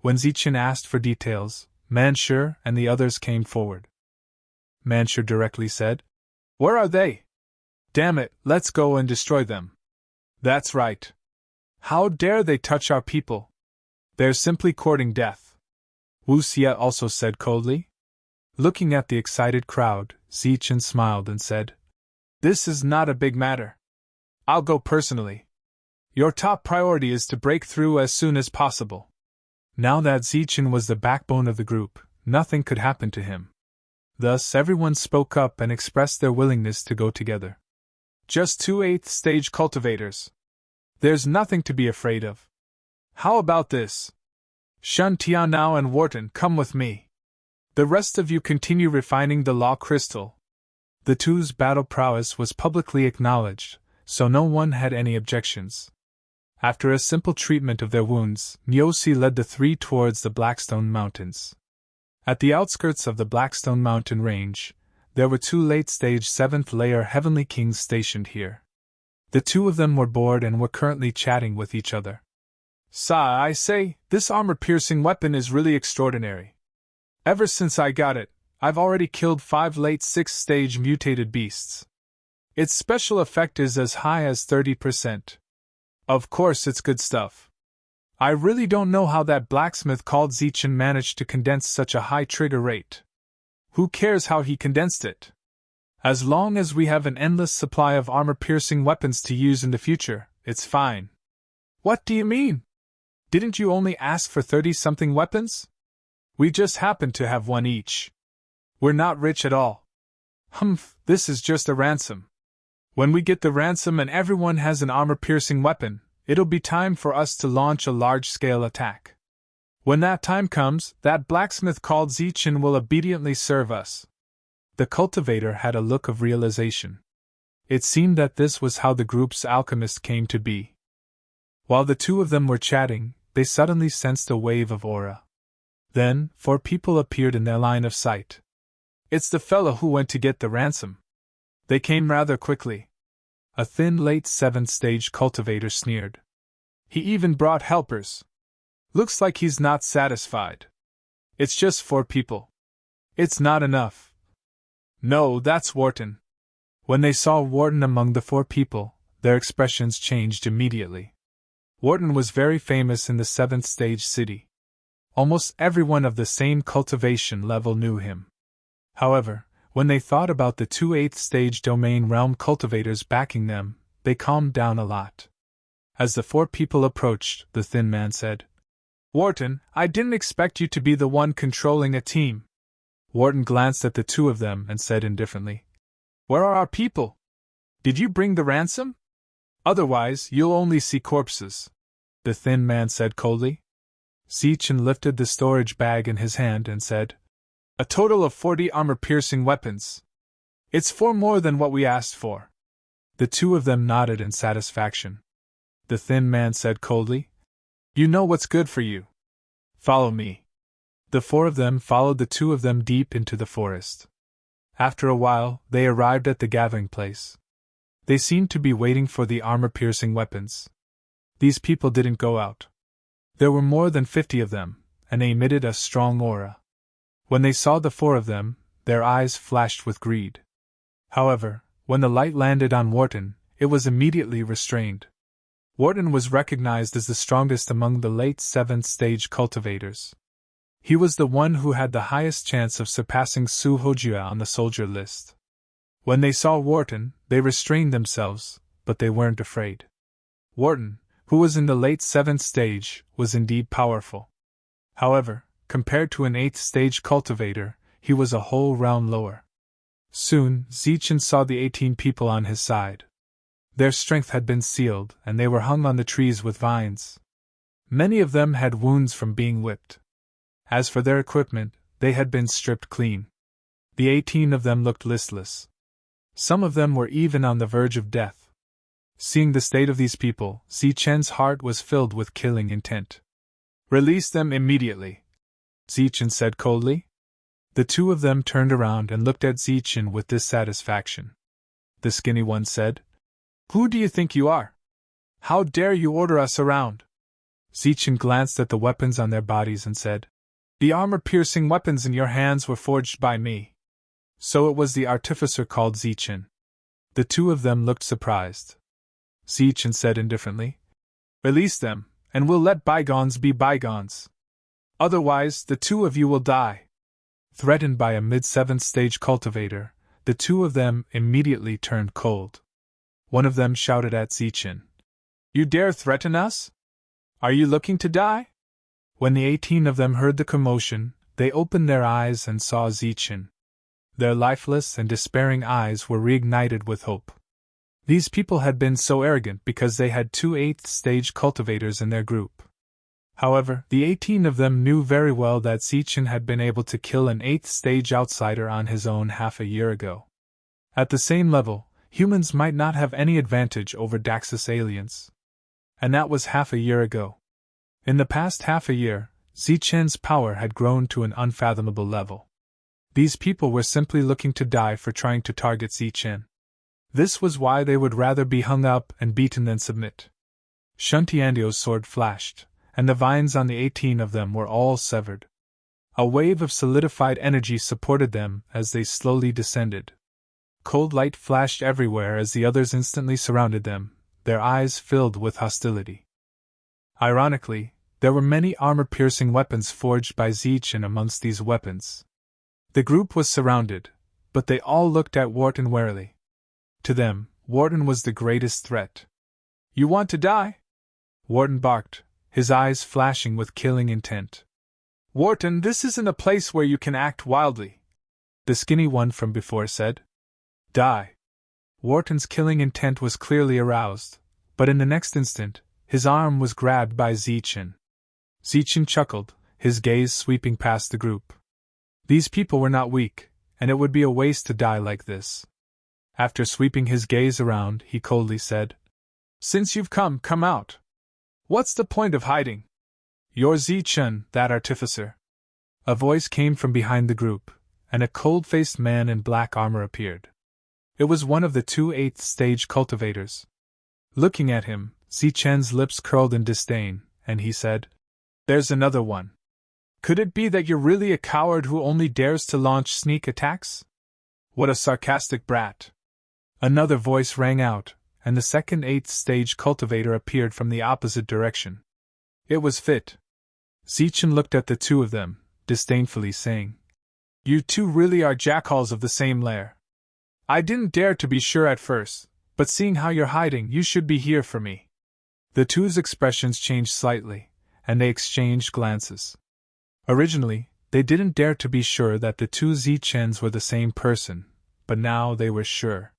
When Zichen asked for details, Manshur and the others came forward. Manshur directly said, "Where are they? Damn it, let's go and destroy them." "That's right. How dare they touch our people? They're simply courting death." Wu Xie also said coldly. Looking at the excited crowd, Zichen smiled and said, "This is not a big matter. I'll go personally. Your top priority is to break through as soon as possible." Now that Zichen was the backbone of the group, nothing could happen to him. Thus everyone spoke up and expressed their willingness to go together. "Just 2 8th stage cultivators. There's nothing to be afraid of. How about this? Shun Tianao and Wharton, come with me. The rest of you continue refining the law crystal." The two's battle prowess was publicly acknowledged, so no one had any objections. After a simple treatment of their wounds, Nyosi led the 3 towards the Blackstone Mountains. At the outskirts of the Blackstone Mountain range, there were 2 late-stage 7th-layer Heavenly Kings stationed here. The 2 of them were bored and were currently chatting with each other. "Sa, I say, this armor-piercing weapon is really extraordinary. Ever since I got it, I've already killed 5 late 6th-stage mutated beasts. Its special effect is as high as 30%. Of course it's good stuff. I really don't know how that blacksmith called Zichen managed to condense such a high trigger rate. Who cares how he condensed it? As long as we have an endless supply of armor-piercing weapons to use in the future, it's fine." "What do you mean? Didn't you only ask for 30-something weapons? We just happen to have 1 each. We're not rich at all." "Humph, this is just a ransom. When we get the ransom and everyone has an armor-piercing weapon, it'll be time for us to launch a large-scale attack. When that time comes, that blacksmith called Zichen will obediently serve us." The cultivator had a look of realization. It seemed that this was how the group's alchemist came to be. While the 2 of them were chatting, they suddenly sensed a wave of aura. Then, 4 people appeared in their line of sight. "It's the fellow who went to get the ransom." They came rather quickly. A thin late 7th stage cultivator sneered. "He even brought helpers. Looks like he's not satisfied. It's just 4 people. It's not enough." "No, that's Wharton." When they saw Wharton among the 4 people, their expressions changed immediately. Wharton was very famous in the 7th stage city. Almost everyone of the same cultivation level knew him. However, when they thought about the 2 8th stage domain realm cultivators backing them, they calmed down a lot. As the 4 people approached, the thin man said, "Wharton, I didn't expect you to be the one controlling a team." Wharton glanced at the 2 of them and said indifferently, "Where are our people? Did you bring the ransom? Otherwise, you'll only see corpses." The thin man said coldly. Zichen lifted the storage bag in his hand and said, "A total of 40 armor-piercing weapons. It's 4 more than what we asked for." The 2 of them nodded in satisfaction. The thin man said coldly, "You know what's good for you. Follow me." The 4 of them followed the 2 of them deep into the forest. After a while, they arrived at the gathering place. They seemed to be waiting for the armor-piercing weapons. These people didn't go out. There were more than 50 of them, and they emitted a strong aura. When they saw the four of them, their eyes flashed with greed. However, when the light landed on Wharton, it was immediately restrained. Wharton was recognized as the strongest among the late 7th stage cultivators. He was the one who had the highest chance of surpassing Su Hojia on the soldier list. When they saw Wharton, they restrained themselves, but they weren't afraid. Wharton, who was in the late 7th stage, was indeed powerful. However, compared to an 8th stage cultivator, he was a whole round lower. Soon, Zichen saw the 18 people on his side. Their strength had been sealed, and they were hung on the trees with vines. Many of them had wounds from being whipped. As for their equipment, they had been stripped clean. The 18 of them looked listless. Some of them were even on the verge of death. Seeing the state of these people, Zichen's heart was filled with killing intent. "Release them immediately," Zichen said coldly. The two of them turned around and looked at Zichen with dissatisfaction. The skinny one said, "Who do you think you are? How dare you order us around?" Zichen glanced at the weapons on their bodies and said, "The armor-piercing weapons in your hands were forged by me." So it was the artificer called Zichen. The two of them looked surprised. Zichen said indifferently, "Release them, and we'll let bygones be bygones. Otherwise, the two of you will die." Threatened by a mid-7th stage cultivator, the two of them immediately turned cold. One of them shouted at Zichen, "You dare threaten us? Are you looking to die?" When the 18 of them heard the commotion, they opened their eyes and saw Zichen. Their lifeless and despairing eyes were reignited with hope. These people had been so arrogant because they had 2 8th stage cultivators in their group. However, the 18 of them knew very well that Zichen had been able to kill an 8th stage outsider on his own half a year ago. At the same level, humans might not have any advantage over Daxus aliens. And that was half a year ago. In the past half a year, Zichen's power had grown to an unfathomable level. These people were simply looking to die for trying to target Zichen. This was why they would rather be hung up and beaten than submit. Shuntiandio's sword flashed, and the vines on the 18 of them were all severed. A wave of solidified energy supported them as they slowly descended. Cold light flashed everywhere as the others instantly surrounded them, their eyes filled with hostility. Ironically, there were many armor-piercing weapons forged by Zichen amongst these weapons. The group was surrounded, but they all looked at Wharton warily. To them, Wharton was the greatest threat. "You want to die?" Wharton barked, his eyes flashing with killing intent. "Wharton, this isn't a place where you can act wildly," the skinny one from before said. "Die." Wharton's killing intent was clearly aroused, but in the next instant, his arm was grabbed by Zichen. Zichen chuckled, his gaze sweeping past the group. These people were not weak, and it would be a waste to die like this. After sweeping his gaze around, he coldly said, "Since you've come out. What's the point of hiding? You're Zichen, that artificer." A voice came from behind the group, and a cold-faced man in black armor appeared. It was one of the 2 8th stage cultivators. Looking at him, Zichen's lips curled in disdain, and he said, "There's another one. Could it be that you're really a coward who only dares to launch sneak attacks? What a sarcastic brat." Another voice rang out, and the second 8th stage cultivator appeared from the opposite direction. It was Fit. Zichen looked at the two of them, disdainfully saying, "You two really are jackalls of the same lair. I didn't dare to be sure at first, but seeing how you're hiding, you should be here for me." The two's expressions changed slightly, and they exchanged glances. Originally, they didn't dare to be sure that the two Zichens were the same person, but now they were sure.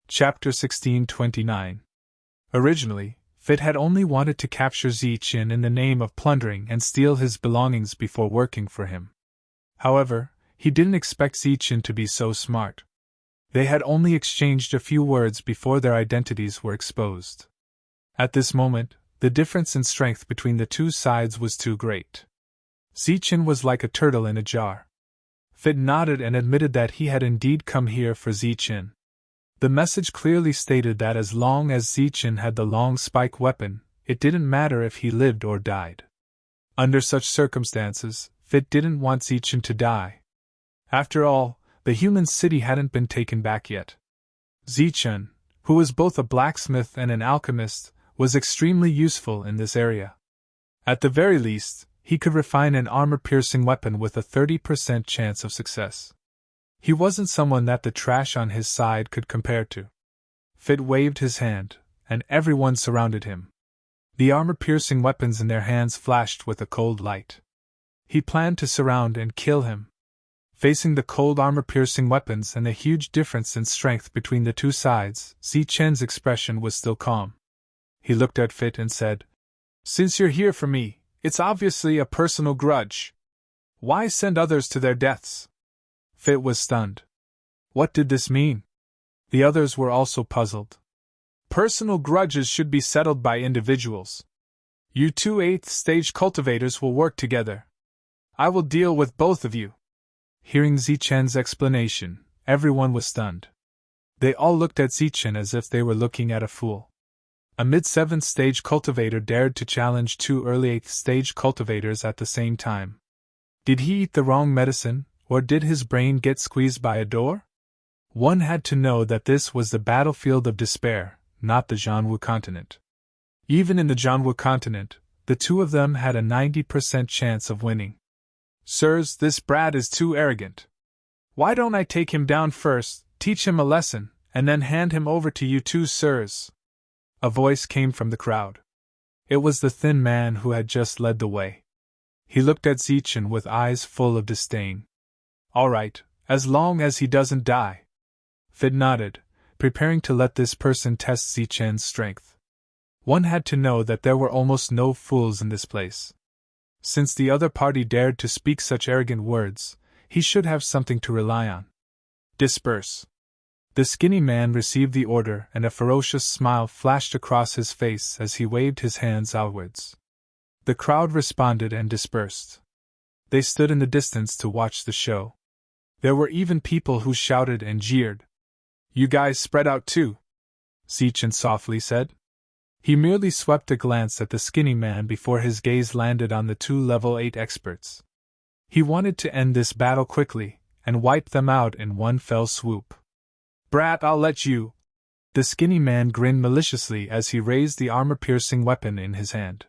Chapter 1629. Originally, Fit had only wanted to capture Zichen in the name of plundering and steal his belongings before working for him. However, he didn't expect Zichen to be so smart. They had only exchanged a few words before their identities were exposed. At this moment, the difference in strength between the two sides was too great. Zichen was like a turtle in a jar. Fit nodded and admitted that he had indeed come here for Zichen. The message clearly stated that as long as Zichen had the long spike weapon, it didn't matter if he lived or died. Under such circumstances, Fit didn't want Zichen to die. After all, the human city hadn't been taken back yet. Zichen, who was both a blacksmith and an alchemist, was extremely useful in this area. At the very least, he could refine an armor-piercing weapon with a 30% chance of success. He wasn't someone that the trash on his side could compare to. Fit waved his hand, and everyone surrounded him. The armor-piercing weapons in their hands flashed with a cold light. He planned to surround and kill him. Facing the cold armor-piercing weapons and the huge difference in strength between the two sides, Zichen's expression was still calm. He looked at Fit and said, "Since you're here for me, it's obviously a personal grudge. Why send others to their deaths?" Fit was stunned. What did this mean? The others were also puzzled. Personal grudges should be settled by individuals. You two 8th stage cultivators will work together. I will deal with both of you. Hearing Zichen's explanation, everyone was stunned. They all looked at Zichen as if they were looking at a fool. A mid-7th stage cultivator dared to challenge two early 8th stage cultivators at the same time. Did he eat the wrong medicine, or did his brain get squeezed by a door? One had to know that this was the battlefield of despair, not the Jianwu continent. Even in the Jianwu continent, the two of them had a 90% chance of winning. "Sirs, this brat is too arrogant. Why don't I take him down first, teach him a lesson, and then hand him over to you two, sirs?" A voice came from the crowd. It was the thin man who had just led the way. He looked at Zichen with eyes full of disdain. "All right, as long as he doesn't die." Fit nodded, preparing to let this person test Zichen's strength. One had to know that there were almost no fools in this place. Since the other party dared to speak such arrogant words, he should have something to rely on. "Disperse." The skinny man received the order, and a ferocious smile flashed across his face as he waved his hands outwards. The crowd responded and dispersed. They stood in the distance to watch the show. There were even people who shouted and jeered. "You guys spread out too," Zichen softly said. He merely swept a glance at the skinny man before his gaze landed on the two level 8 experts. He wanted to end this battle quickly, and wipe them out in one fell swoop. "Brat, I'll let you." The skinny man grinned maliciously as he raised the armor-piercing weapon in his hand.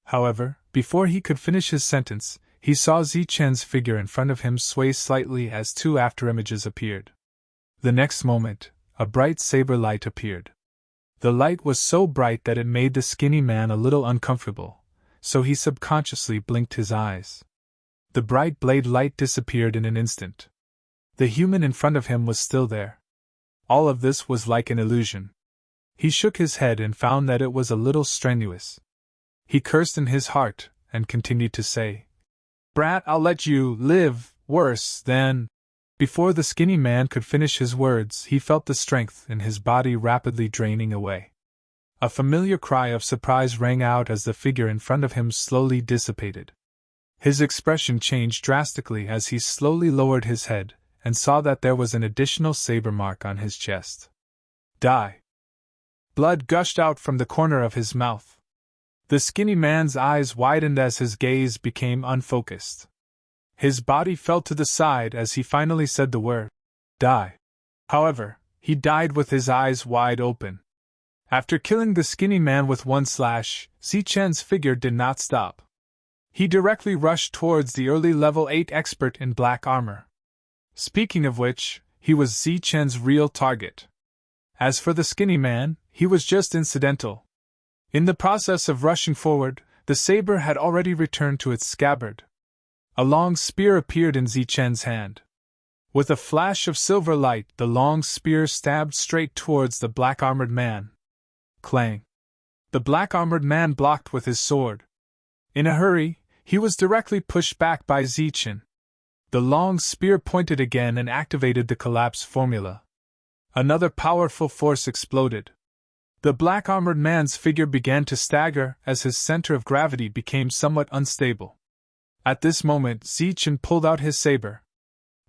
However, before he could finish his sentence, he saw Zichen's figure in front of him sway slightly as two afterimages appeared. The next moment, a bright saber light appeared. The light was so bright that it made the skinny man a little uncomfortable, so he subconsciously blinked his eyes. The bright blade light disappeared in an instant. The human in front of him was still there. All of this was like an illusion. He shook his head and found that it was a little strenuous. He cursed in his heart, and continued to say, "Brat, I'll let you live, worse than..." Before the skinny man could finish his words, he felt the strength in his body rapidly draining away. A familiar cry of surprise rang out as the figure in front of him slowly dissipated. His expression changed drastically as he slowly lowered his head, and saw that there was an additional saber mark on his chest. "Die!" Blood gushed out from the corner of his mouth. The skinny man's eyes widened as his gaze became unfocused. His body fell to the side as he finally said the word, "Die." However, he died with his eyes wide open. After killing the skinny man with one slash, Zichen's figure did not stop. He directly rushed towards the early level 8 expert in black armor. Speaking of which, he was Zichen's real target. As for the skinny man, he was just incidental. In the process of rushing forward, the saber had already returned to its scabbard. A long spear appeared in Zichen's hand. With a flash of silver light, the long spear stabbed straight towards the black-armored man. Clang! The black-armored man blocked with his sword. In a hurry, he was directly pushed back by Zichen. The long spear pointed again and activated the collapse formula. Another powerful force exploded. The black-armored man's figure began to stagger as his center of gravity became somewhat unstable. At this moment, Zichen pulled out his saber.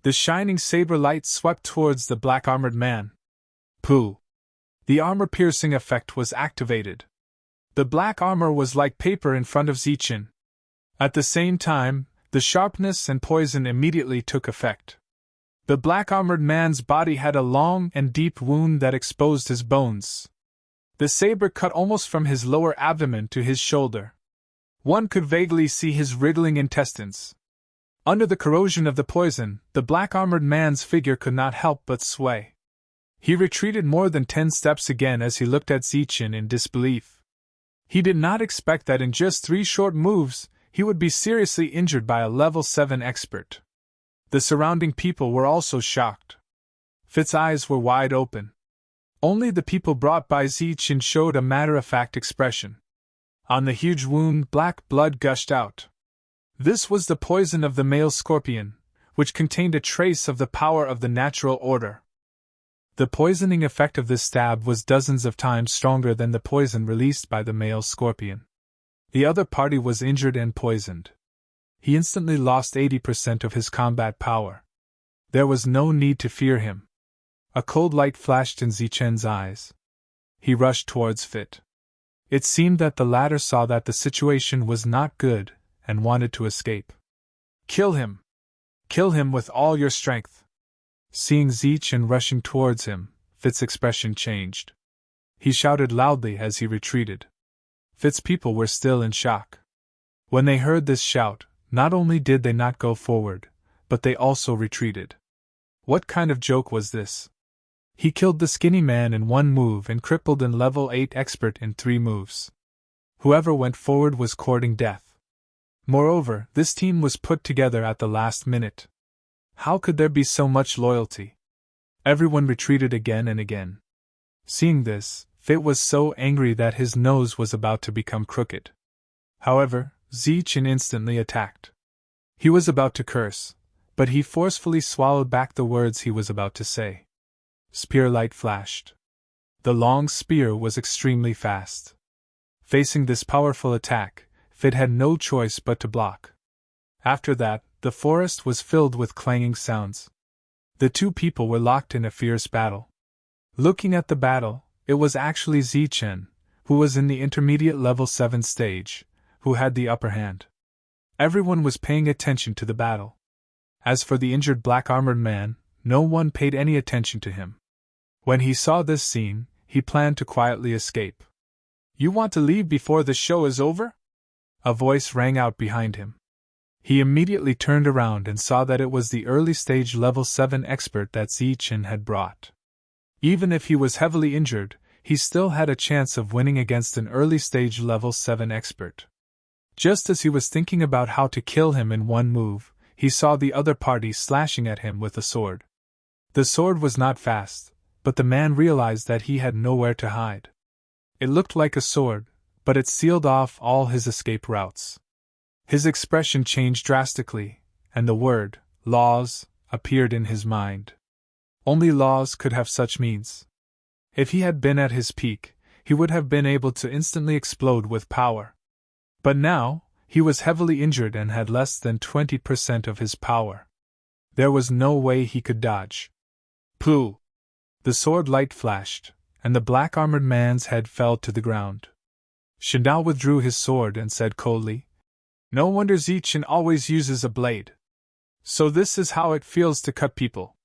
The shining saber light swept towards the black-armored man. Pooh! The armor-piercing effect was activated. The black armor was like paper in front of Zichen. At the same time, the sharpness and poison immediately took effect. The black-armored man's body had a long and deep wound that exposed his bones. The saber cut almost from his lower abdomen to his shoulder. One could vaguely see his wriggling intestines. Under the corrosion of the poison, the black-armored man's figure could not help but sway. He retreated more than 10 steps again as he looked at Zichen in disbelief. He did not expect that in just 3 short moves, he would be seriously injured by a level 7 expert. The surrounding people were also shocked. Fitz's eyes were wide open. Only the people brought by Zichen showed a matter-of-fact expression. On the huge wound, black blood gushed out. This was the poison of the male scorpion, which contained a trace of the power of the natural order. The poisoning effect of this stab was dozens of times stronger than the poison released by the male scorpion. The other party was injured and poisoned. He instantly lost 80% of his combat power. There was no need to fear him. A cold light flashed in Zichen's eyes. He rushed towards Fit. It seemed that the latter saw that the situation was not good and wanted to escape. Kill him! Kill him with all your strength! Seeing Zichen rushing towards him, Fit's expression changed. He shouted loudly as he retreated. Fit's people were still in shock. When they heard this shout, not only did they not go forward, but they also retreated. What kind of joke was this? He killed the skinny man in 1 move and crippled an level 8 expert in 3 moves. Whoever went forward was courting death. Moreover, this team was put together at the last minute. How could there be so much loyalty? Everyone retreated again and again. Seeing this, Fit was so angry that his nose was about to become crooked. However, Zichen instantly attacked. He was about to curse, but he forcefully swallowed back the words he was about to say. Spear light flashed. The long spear was extremely fast. Facing this powerful attack, Fit had no choice but to block. After that, the forest was filled with clanging sounds. The 2 people were locked in a fierce battle. Looking at the battle, it was actually Zichen, who was in the intermediate level 7 stage, who had the upper hand. Everyone was paying attention to the battle. As for the injured black-armored man, no one paid any attention to him. When he saw this scene, he planned to quietly escape. "You want to leave before the show is over?" A voice rang out behind him. He immediately turned around and saw that it was the early-stage level 7 expert that Zichen had brought. Even if he was heavily injured, he still had a chance of winning against an early-stage level 7 expert. Just as he was thinking about how to kill him in 1 move, he saw the other party slashing at him with a sword. The sword was not fast, but the man realized that he had nowhere to hide. It looked like a sword, but it sealed off all his escape routes. His expression changed drastically, and the word, laws, appeared in his mind. Only laws could have such means. If he had been at his peak, he would have been able to instantly explode with power. But now, he was heavily injured and had less than 20% of his power. There was no way he could dodge. Pooh! The sword light flashed, and the black-armored man's head fell to the ground. Shindao withdrew his sword and said coldly, "No wonder Zichen always uses a blade. So this is how it feels to cut people."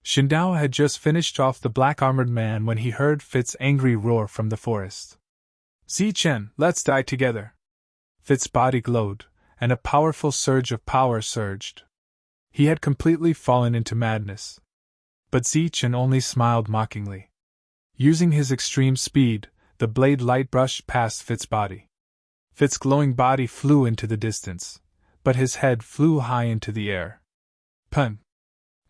Shindao had just finished off the black-armored man when he heard Fit's angry roar from the forest. "Zichen, let's die together." Fit's body glowed, and a powerful surge of power surged. He had completely fallen into madness. But Zichen only smiled mockingly. Using his extreme speed, the blade light brushed past Fit's body. Fit's glowing body flew into the distance, but his head flew high into the air. Pun!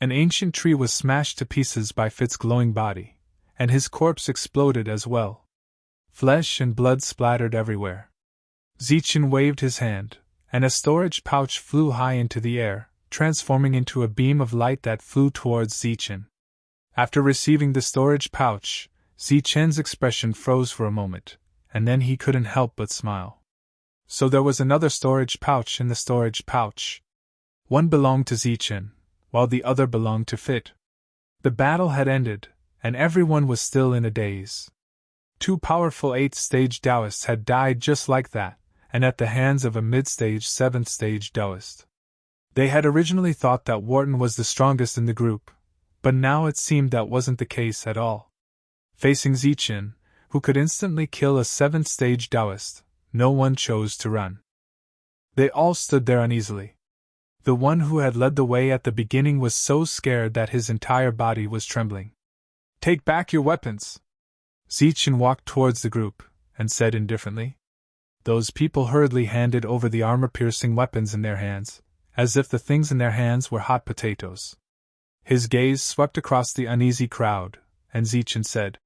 An ancient tree was smashed to pieces by Fit's glowing body, and his corpse exploded as well. Flesh and blood splattered everywhere. Zichen waved his hand, and a storage pouch flew high into the air, transforming into a beam of light that flew towards Zichen. After receiving the storage pouch, Zichen's expression froze for a moment, and then he couldn't help but smile. So there was another storage pouch in the storage pouch. One belonged to Zichen, while the other belonged to Fit. The battle had ended, and everyone was still in a daze. 2 powerful 8th-stage Taoists had died just like that, and at the hands of a mid-stage 7th-stage Taoist. They had originally thought that Wharton was the strongest in the group, but now it seemed that wasn't the case at all. Facing Zichen, who could instantly kill a 7th-stage Taoist, no one chose to run. They all stood there uneasily. The one who had led the way at the beginning was so scared that his entire body was trembling. "Take back your weapons!" Zichen walked towards the group, and said indifferently. Those people hurriedly handed over the armor-piercing weapons in their hands, as if the things in their hands were hot potatoes. His gaze swept across the uneasy crowd, and Zichen said,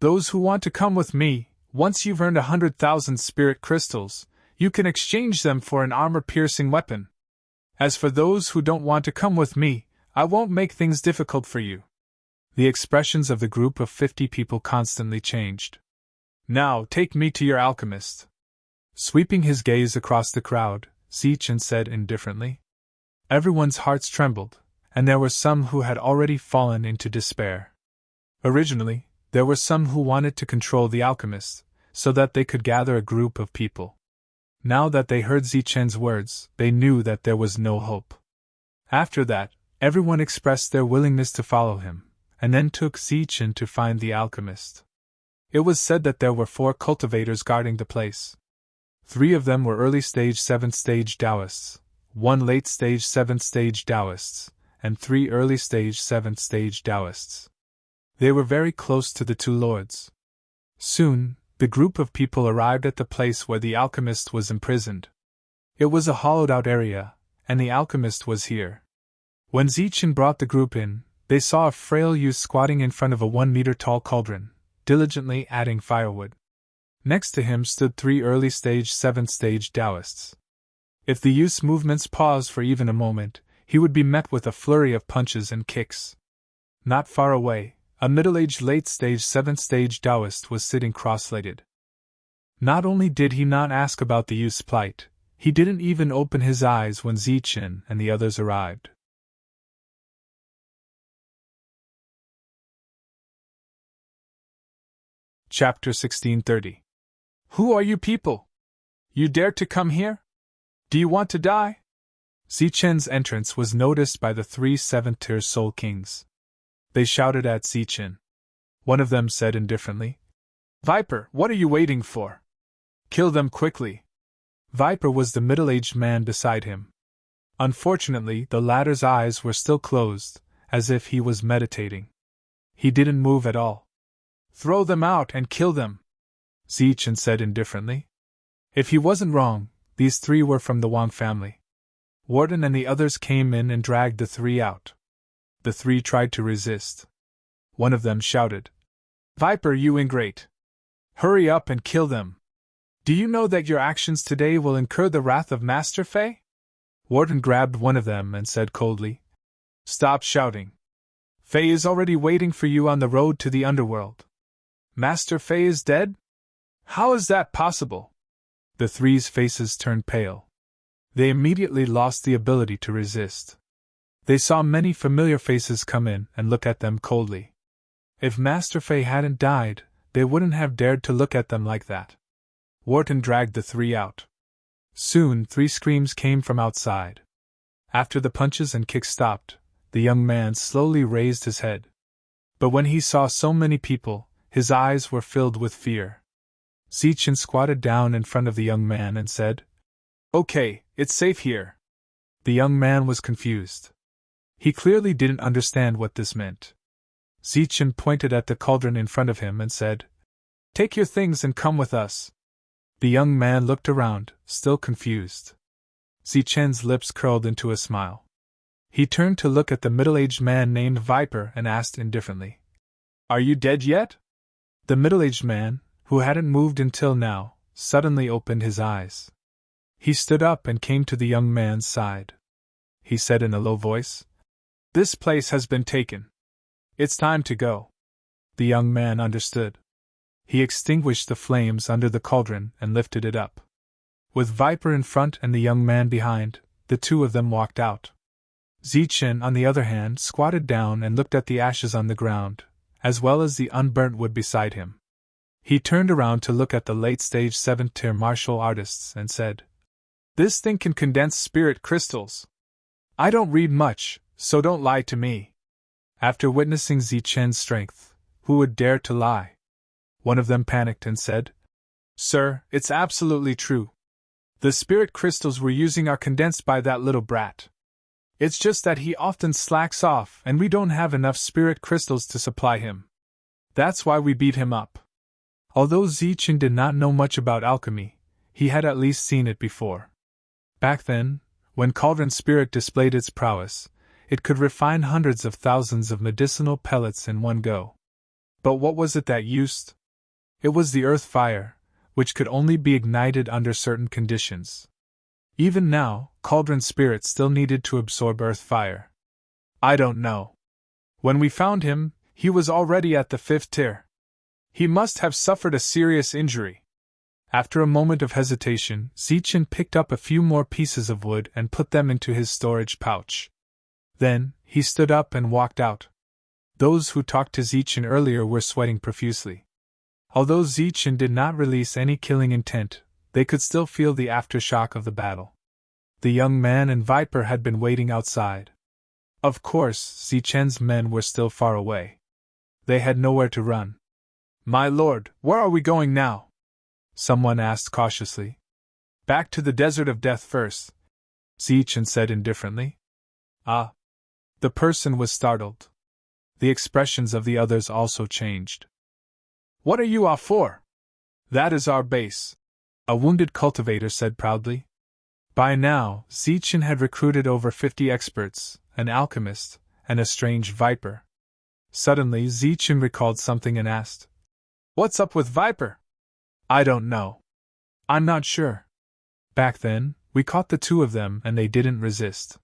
"Those who want to come with me, once you've earned 100,000 spirit crystals, you can exchange them for an armor-piercing weapon. As for those who don't want to come with me, I won't make things difficult for you." The expressions of the group of 50 people constantly changed. "Now take me to your alchemist." Sweeping his gaze across the crowd, Zichen said indifferently. Everyone's hearts trembled, and there were some who had already fallen into despair. Originally, there were some who wanted to control the alchemist, so that they could gather a group of people. Now that they heard Zichen's words, they knew that there was no hope. After that, everyone expressed their willingness to follow him, and then took Zichen to find the alchemist. It was said that there were 4 cultivators guarding the place. 3 of them were early-stage 7th-stage Taoists, 1 late-stage 7th-stage Taoists, and 3 early-stage 7th-stage Taoists. They were very close to the 2 lords. Soon, the group of people arrived at the place where the alchemist was imprisoned. It was a hollowed-out area, and the alchemist was here. When Zichen brought the group in, they saw a frail youth squatting in front of a 1-meter-tall cauldron, diligently adding firewood. Next to him stood 3 early-stage 7th-stage Taoists. If the youth's movements paused for even a moment, he would be met with a flurry of punches and kicks. Not far away, a middle-aged late-stage 7th-stage Taoist was sitting cross-legged. Not only did he not ask about the youth's plight, he didn't even open his eyes when Zichen and the others arrived. Chapter 1630. "Who are you people? You dared to come here? Do you want to die?" Zichen's entrance was noticed by the 3 7th-tier Soul Kings. They shouted at Zichen. One of them said indifferently, "Viper, what are you waiting for? Kill them quickly." Viper was the middle-aged man beside him. Unfortunately, the latter's eyes were still closed, as if he was meditating. He didn't move at all. "Throw them out and kill them," Zichen said indifferently. If he wasn't wrong, these 3 were from the Wang family. Wharton and the others came in and dragged the 3 out. The 3 tried to resist. One of them shouted, "Viper, you ingrate! Hurry up and kill them! Do you know that your actions today will incur the wrath of Master Fei?" Wharton grabbed one of them and said coldly, "Stop shouting. Fei is already waiting for you on the road to the underworld." "Master Fei is dead? How is that possible?" The 3's faces turned pale. They immediately lost the ability to resist. They saw many familiar faces come in and look at them coldly. If Master Fei hadn't died, they wouldn't have dared to look at them like that. Wharton dragged the 3 out. Soon 3 screams came from outside. After the punches and kicks stopped, the young man slowly raised his head. But when he saw so many people, his eyes were filled with fear. Zichen squatted down in front of the young man and said, "Okay, it's safe here." The young man was confused. He clearly didn't understand what this meant. Zichen pointed at the cauldron in front of him and said, "Take your things and come with us." The young man looked around, still confused. Zichen's lips curled into a smile. He turned to look at the middle-aged man named Viper and asked indifferently, "Are you dead yet?" The middle-aged man, who hadn't moved until now, suddenly opened his eyes. He stood up and came to the young man's side. He said in a low voice, "This place has been taken. It's time to go." The young man understood. He extinguished the flames under the cauldron and lifted it up. With Viper in front and the young man behind, the 2 of them walked out. Zichen, on the other hand, squatted down and looked at the ashes on the ground, as well as the unburnt wood beside him. He turned around to look at the late-stage 7th-tier martial artists and said, "This thing can condense spirit crystals. I don't read much, so don't lie to me." After witnessing Zichen's strength, who would dare to lie? One of them panicked and said, "Sir, it's absolutely true. The spirit crystals we're using are condensed by that little brat. It's just that he often slacks off and we don't have enough spirit crystals to supply him. That's why we beat him up." Although Zichen did not know much about alchemy, he had at least seen it before. Back then, when Cauldron Spirit displayed its prowess, it could refine hundreds of thousands of medicinal pellets in one go. But what was it that used? It was the earth fire, which could only be ignited under certain conditions. Even now, Cauldron Spirit still needed to absorb earth fire. I don't know. When we found him, he was already at the 5th tier. He must have suffered a serious injury. After a moment of hesitation, Zichen picked up a few more pieces of wood and put them into his storage pouch. Then, he stood up and walked out. Those who talked to Zichen earlier were sweating profusely. Although Zichen did not release any killing intent, they could still feel the aftershock of the battle. The young man and Viper had been waiting outside. Of course, Zichen's men were still far away. They had nowhere to run. "My lord, where are we going now?" someone asked cautiously. "Back to the Desert of Death first," Zichen said indifferently. "Ah." The person was startled. The expressions of the others also changed. "What are you off for?" "That is our base," a wounded cultivator said proudly. By now, Zichen had recruited over 50 experts, an alchemist, and a strange Viper. Suddenly, Zichen recalled something and asked, "What's up with Viper?" "I don't know. I'm not sure. Back then, we caught the two of them and they didn't resist.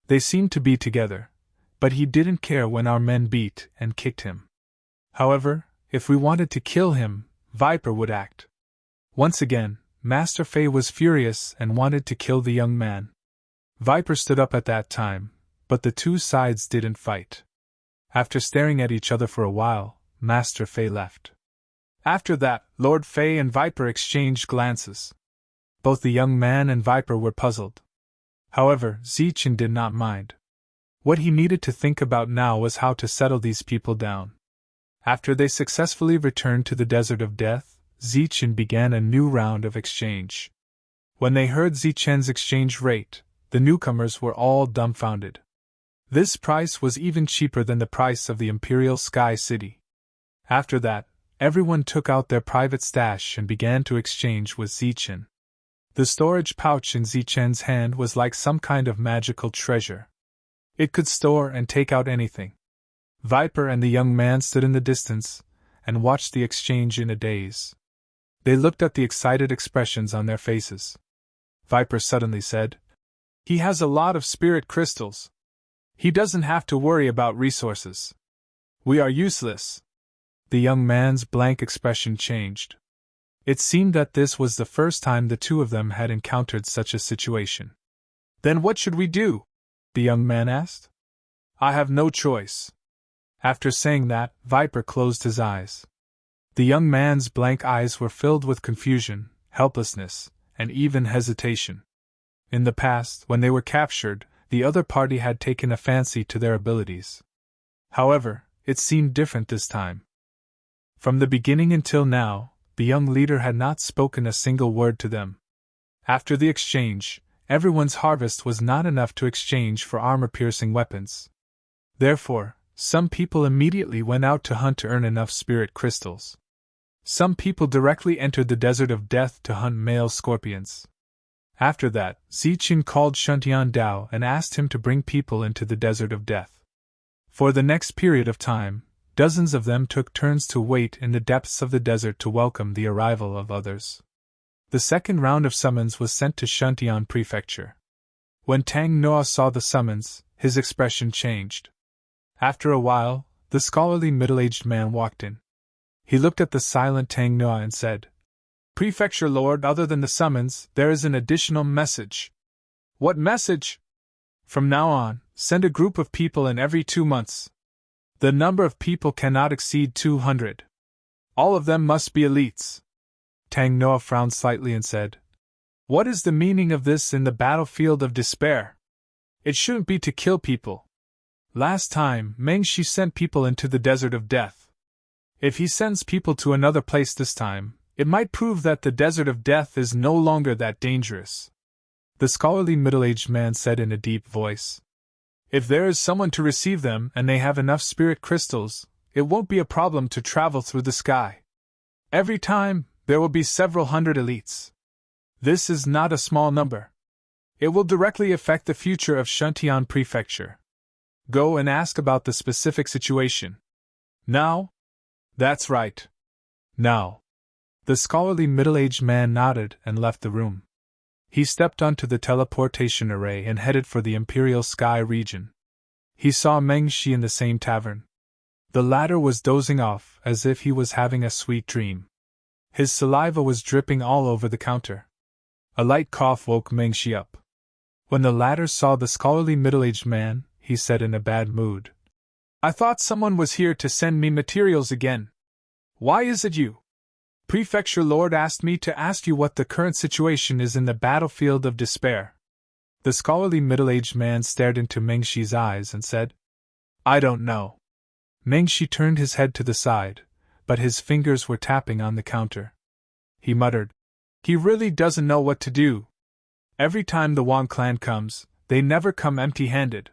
They seemed to be together, but he didn't care when our men beat and kicked him. However, if we wanted to kill him, Viper would act." Once again, Master Fei was furious and wanted to kill the young man. Viper stood up at that time, but the two sides didn't fight. After staring at each other for a while, Master Fei left. After that, Lord Fei and Viper exchanged glances. Both the young man and Viper were puzzled. However, Zichen did not mind. What he needed to think about now was how to settle these people down. After they successfully returned to the Desert of Death, Zichen began a new round of exchange. When they heard Zichen's exchange rate, the newcomers were all dumbfounded. This price was even cheaper than the price of the Imperial Sky City. After that, everyone took out their private stash and began to exchange with Zichen. The storage pouch in Zichen's hand was like some kind of magical treasure. It could store and take out anything. Viper and the young man stood in the distance and watched the exchange in a daze. They looked at the excited expressions on their faces. Viper suddenly said, "He has a lot of spirit crystals. He doesn't have to worry about resources. We are useless." The young man's blank expression changed. It seemed that this was the first time the two of them had encountered such a situation. "Then what should we do?" the young man asked. "I have no choice." After saying that, Viper closed his eyes. The young man's blank eyes were filled with confusion, helplessness, and even hesitation. In the past, when they were captured, the other party had taken a fancy to their abilities. However, it seemed different this time. From the beginning until now, the young leader had not spoken a single word to them. After the exchange, everyone's harvest was not enough to exchange for armor-piercing weapons. Therefore, some people immediately went out to hunt to earn enough spirit crystals. Some people directly entered the Desert of Death to hunt male scorpions. After that, Zichen called Shuntian Dao and asked him to bring people into the Desert of Death. For the next period of time, dozens of them took turns to wait in the depths of the desert to welcome the arrival of others. The second round of summons was sent to Shuntian Prefecture. When Tang Noa saw the summons, his expression changed. After a while, the scholarly middle-aged man walked in. He looked at the silent Tang Noa and said, "Prefecture Lord, other than the summons, there is an additional message." "What message?" "From now on, send a group of people in every 2 months. The number of people cannot exceed 200. All of them must be elites. Tang Noah frowned slightly and said, "What is the meaning of this in the battlefield of despair? It shouldn't be to kill people. Last time, Meng Shi sent people into the desert of death. If he sends people to another place this time, it might prove that the desert of death is no longer that dangerous." The scholarly middle-aged man said in a deep voice, "If there is someone to receive them and they have enough spirit crystals, it won't be a problem to travel through the sky. Every time, there will be several hundred elites. This is not a small number. It will directly affect the future of Shuntian Prefecture. Go and ask about the specific situation. Now?" "That's right. Now." The scholarly middle-aged man nodded and left the room. He stepped onto the teleportation array and headed for the Imperial Sky region. He saw Meng Shi in the same tavern. The latter was dozing off as if he was having a sweet dream. His saliva was dripping all over the counter. A light cough woke Meng Shi up. When the latter saw the scholarly middle-aged man, he said in a bad mood, "I thought someone was here to send me materials again. Why is it you? Prefecture Lord asked me to ask you what the current situation is in the battlefield of despair." The scholarly middle-aged man stared into Meng Shi's eyes and said, "I don't know." Meng Shi turned his head to the side, but his fingers were tapping on the counter. He muttered, "He really doesn't know what to do. Every time the Wang clan comes, they never come empty-handed."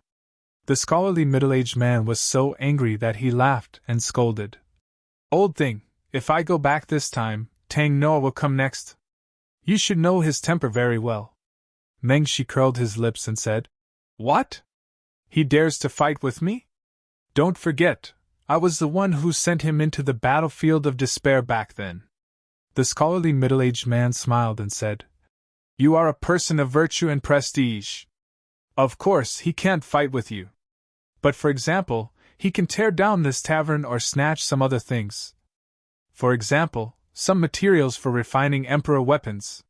The scholarly middle-aged man was so angry that he laughed and scolded, "Old thing, if I go back this time, Tang Noah will come next. You should know his temper very well." Meng Shi curled his lips and said, "What? He dares to fight with me? Don't forget, I was the one who sent him into the battlefield of despair back then." The scholarly middle-aged man smiled and said, "You are a person of virtue and prestige. Of course, he can't fight with you. But for example, he can tear down this tavern or snatch some other things. For example, some materials for refining emperor weapons."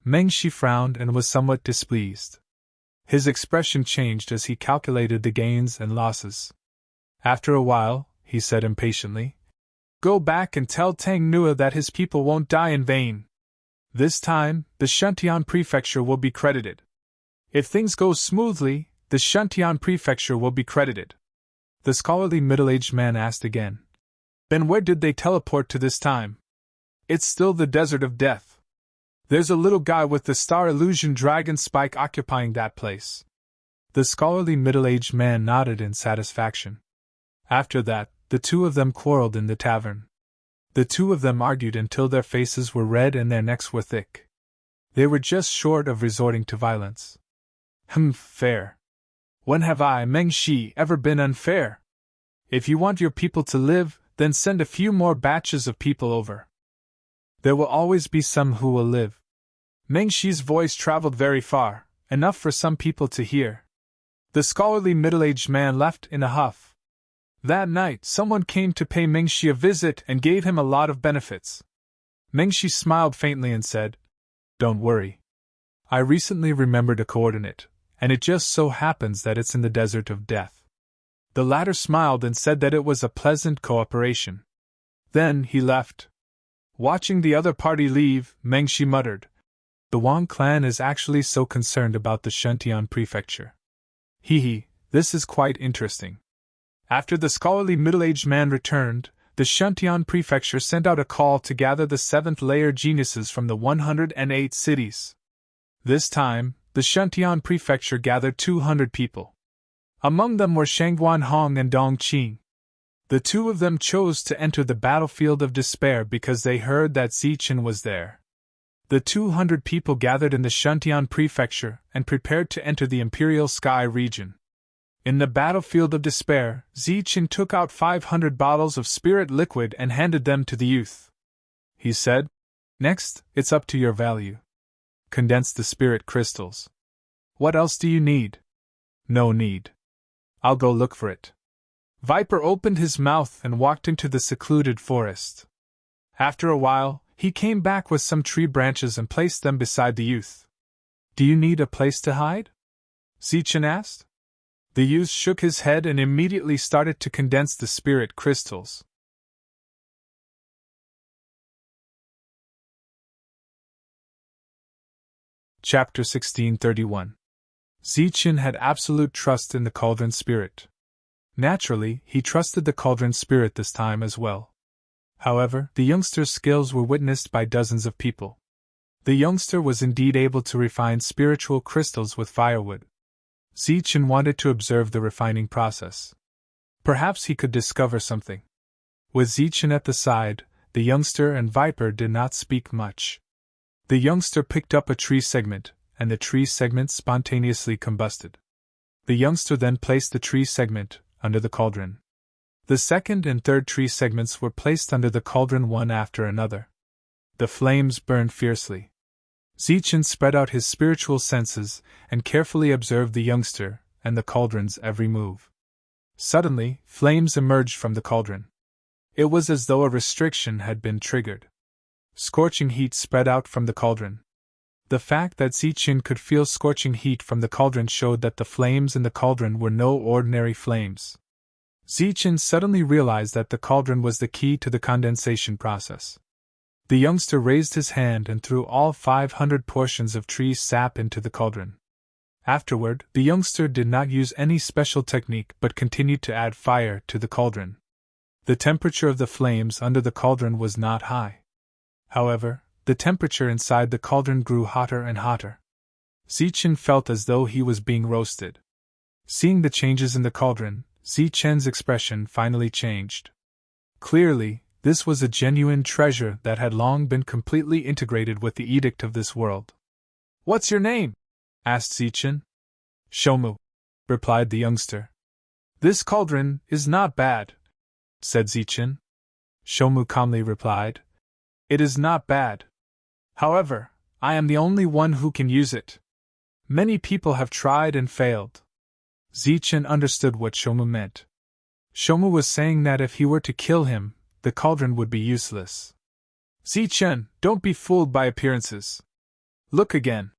Meng Shi frowned and was somewhat displeased. His expression changed as he calculated the gains and losses. After a while, he said impatiently, "Go back and tell Tang Nua that his people won't die in vain. This time, the Shuntian Prefecture will be credited. If things go smoothly, the Shuntian Prefecture will be credited." The scholarly middle-aged man asked again, "Then where did they teleport to this time?" "It's still the desert of death. There's a little guy with the star illusion dragon spike occupying that place." The scholarly middle-aged man nodded in satisfaction. After that, the two of them quarreled in the tavern. The two of them argued until their faces were red and their necks were thick. They were just short of resorting to violence. Fair. When have I, Meng Shi, ever been unfair? If you want your people to live, then send a few more batches of people over. There will always be some who will live." Meng Shi's voice traveled very far, enough for some people to hear. The scholarly middle-aged man left in a huff. That night, someone came to pay Meng Shi a visit and gave him a lot of benefits. Meng Shi smiled faintly and said, "Don't worry. I recently remembered a coordinate, and it just so happens that it's in the desert of death." The latter smiled and said that it was a pleasant cooperation. Then he left. Watching the other party leave, Meng Shi muttered, "The Wang clan is actually so concerned about the Shuntian Prefecture. This is quite interesting." After the scholarly middle-aged man returned, the Shuntian Prefecture sent out a call to gather the 7th-layer geniuses from the 108 cities. This time, the Shuntian Prefecture gathered 200 people. Among them were Shangguan Hong and Dong Qing. The two of them chose to enter the battlefield of despair because they heard that Zichen was there. The 200 people gathered in the Shuntian Prefecture and prepared to enter the Imperial Sky region. In the battlefield of despair, Zichen took out 500 bottles of spirit liquid and handed them to the youth. He said, "Next, it's up to your value. Condense the spirit crystals. What else do you need?" "No need. I'll go look for it." Viper opened his mouth and walked into the secluded forest. After a while, he came back with some tree branches and placed them beside the youth. "Do you need a place to hide?" Zichen asked. The youth shook his head and immediately started to condense the spirit crystals. Chapter 1631. Zichen had absolute trust in the cauldron spirit. Naturally, he trusted the cauldron spirit this time as well. However, the youngster's skills were witnessed by dozens of people. The youngster was indeed able to refine spiritual crystals with firewood. Zichen wanted to observe the refining process. Perhaps he could discover something. With Zichen at the side, the youngster and Viper did not speak much. The youngster picked up a tree segment, and the tree segment spontaneously combusted. The youngster then placed the tree segment under the cauldron. The second and third tree segments were placed under the cauldron one after another. The flames burned fiercely. Zichen spread out his spiritual senses and carefully observed the youngster and the cauldron's every move. Suddenly, flames emerged from the cauldron. It was as though a restriction had been triggered. Scorching heat spread out from the cauldron. The fact that Zichen could feel scorching heat from the cauldron showed that the flames in the cauldron were no ordinary flames. Zichen suddenly realized that the cauldron was the key to the condensation process. The youngster raised his hand and threw all 500 portions of tree sap into the cauldron. Afterward, the youngster did not use any special technique but continued to add fire to the cauldron. The temperature of the flames under the cauldron was not high. However, the temperature inside the cauldron grew hotter and hotter. Zichen felt as though he was being roasted. Seeing the changes in the cauldron, Zichen's expression finally changed. Clearly, this was a genuine treasure that had long been completely integrated with the edict of this world. "What's your name?" asked Zichen. "Shomu," replied the youngster. "This cauldron is not bad," said Zichen. Shomu calmly replied, "It is not bad. However, I am the only one who can use it. Many people have tried and failed." Zichen understood what Shomu meant. Shomu was saying that if he were to kill him, the cauldron would be useless. "Zichen, don't be fooled by appearances. Look again."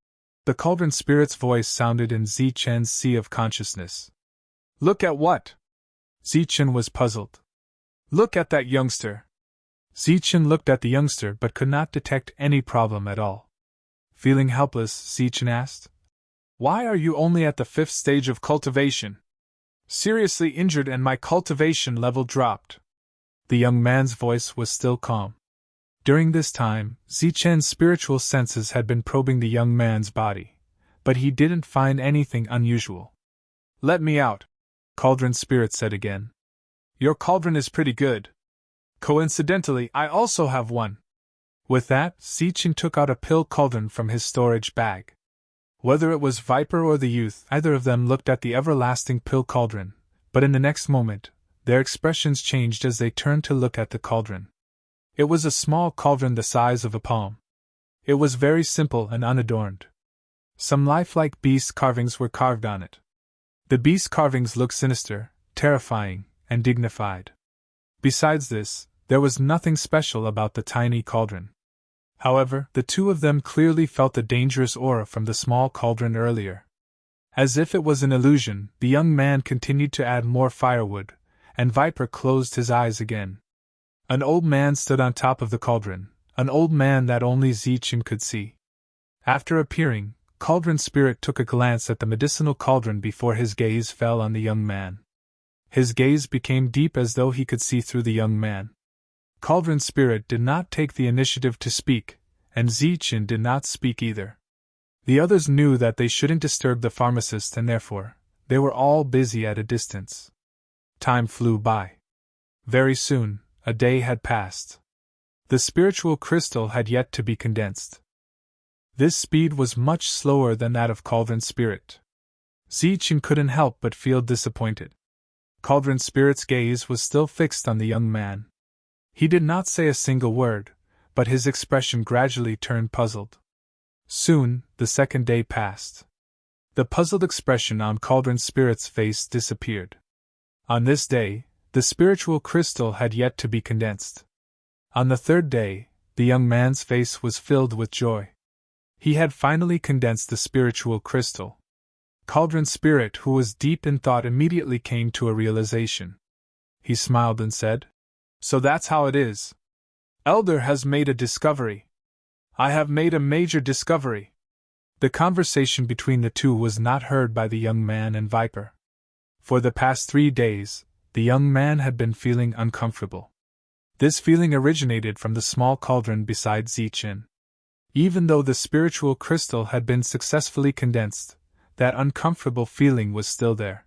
The cauldron spirit's voice sounded in Zichen's sea of consciousness. "Look at what?" Zichen was puzzled. "Look at that youngster." Zichen looked at the youngster but could not detect any problem at all. Feeling helpless, Zichen asked, "Why are you only at the 5th stage of cultivation?" "Seriously injured and my cultivation level dropped." The young man's voice was still calm. During this time, Zichen's spiritual senses had been probing the young man's body, but he didn't find anything unusual. "Let me out," Cauldron Spirit said again. "Your cauldron is pretty good. Coincidentally, I also have one." With that, Zichen took out a pill cauldron from his storage bag. Whether it was Viper or the youth, either of them looked at the everlasting pill cauldron, but in the next moment, their expressions changed as they turned to look at the cauldron. It was a small cauldron the size of a palm. It was very simple and unadorned. Some lifelike beast carvings were carved on it. The beast carvings looked sinister, terrifying, and dignified. Besides this, there was nothing special about the tiny cauldron. However, the two of them clearly felt the dangerous aura from the small cauldron earlier. As if it was an illusion, the young man continued to add more firewood, and Viper closed his eyes again. An old man stood on top of the cauldron, an old man that only Zichen could see. After appearing, Cauldron Spirit took a glance at the medicinal cauldron before his gaze fell on the young man. His gaze became deep as though he could see through the young man. Cauldron Spirit did not take the initiative to speak, and Zichen did not speak either. The others knew that they shouldn't disturb the pharmacist and therefore, they were all busy at a distance. Time flew by. Very soon, a day had passed. The spiritual crystal had yet to be condensed. This speed was much slower than that of Cauldron Spirit. Zichen couldn't help but feel disappointed. Cauldron Spirit's gaze was still fixed on the young man. He did not say a single word, but his expression gradually turned puzzled. Soon, the second day passed. The puzzled expression on Cauldron Spirit's face disappeared. On this day, the spiritual crystal had yet to be condensed. On the third day, the young man's face was filled with joy. He had finally condensed the spiritual crystal. Cauldron Spirit, who was deep in thought, immediately came to a realization. He smiled and said, "So that's how it is. Elder has made a discovery. I have made a major discovery. The conversation between the two was not heard by the young man and Viper. For the past 3 days, the young man had been feeling uncomfortable. This feeling originated from the small cauldron beside Zichin. Even though the spiritual crystal had been successfully condensed, that uncomfortable feeling was still there.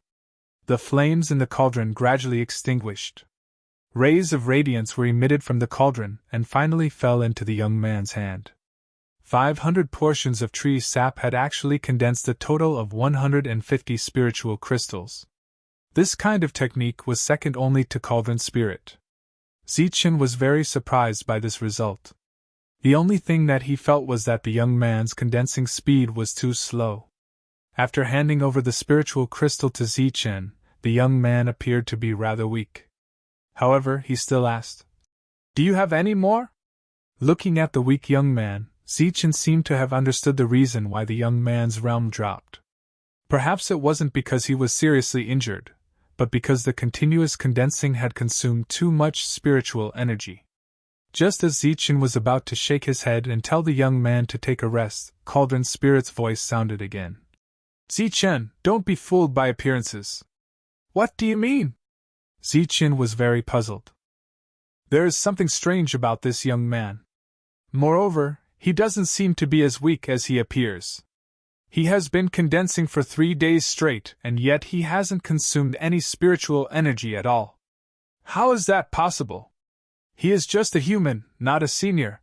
The flames in the cauldron gradually extinguished. Rays of radiance were emitted from the cauldron and finally fell into the young man's hand. 500 portions of tree sap had actually condensed a total of 150 spiritual crystals. This kind of technique was second only to cauldron spirit. Zichin was very surprised by this result. The only thing that he felt was that the young man's condensing speed was too slow. After handing over the spiritual crystal to Zichin, the young man appeared to be rather weak. However, he still asked, "Do you have any more?" Looking at the weak young man, Zichin seemed to have understood the reason why the young man's realm dropped. Perhaps it wasn't because he was seriously injured, but because the continuous condensing had consumed too much spiritual energy. Just as Zichin was about to shake his head and tell the young man to take a rest, Cauldron Spirit's voice sounded again. "Zichin, don't be fooled by appearances." "What do you mean?" Zichin was very puzzled. "There is something strange about this young man. Moreover, he doesn't seem to be as weak as he appears. He has been condensing for 3 days straight, and yet he hasn't consumed any spiritual energy at all. How is that possible? He is just a human, not a senior."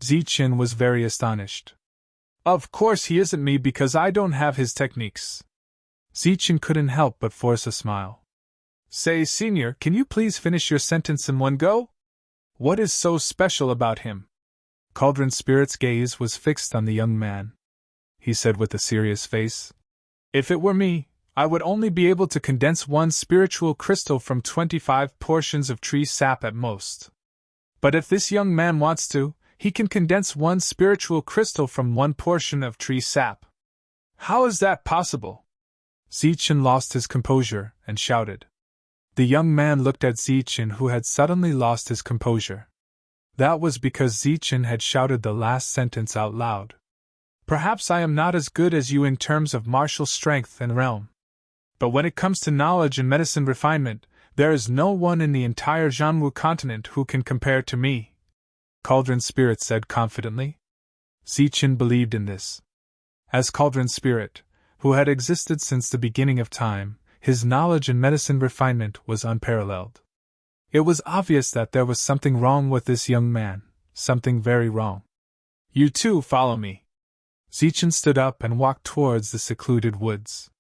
Zichin was very astonished. "Of course he isn't me because I don't have his techniques." Zichin couldn't help but force a smile. "Say, senior, can you please finish your sentence in one go? What is so special about him?" Cauldron Spirit's gaze was fixed on the young man. He said with a serious face, "If it were me, I would only be able to condense 1 spiritual crystal from 25 portions of tree sap at most. But if this young man wants to, he can condense 1 spiritual crystal from 1 portion of tree sap. How is that possible?" Zichin lost his composure and shouted. The young man looked at Zichin, who had suddenly lost his composure. That was because Zichin had shouted the last sentence out loud. "Perhaps I am not as good as you in terms of martial strength and realm. But when it comes to knowledge and medicine refinement, there is no one in the entire Zhanwu continent who can compare to me," Cauldron Spirit said confidently. Zichin believed in this. As Cauldron Spirit, who had existed since the beginning of time, his knowledge and medicine refinement was unparalleled. It was obvious that there was something wrong with this young man, something very wrong. "You too follow me." Zichin stood up and walked towards the secluded woods.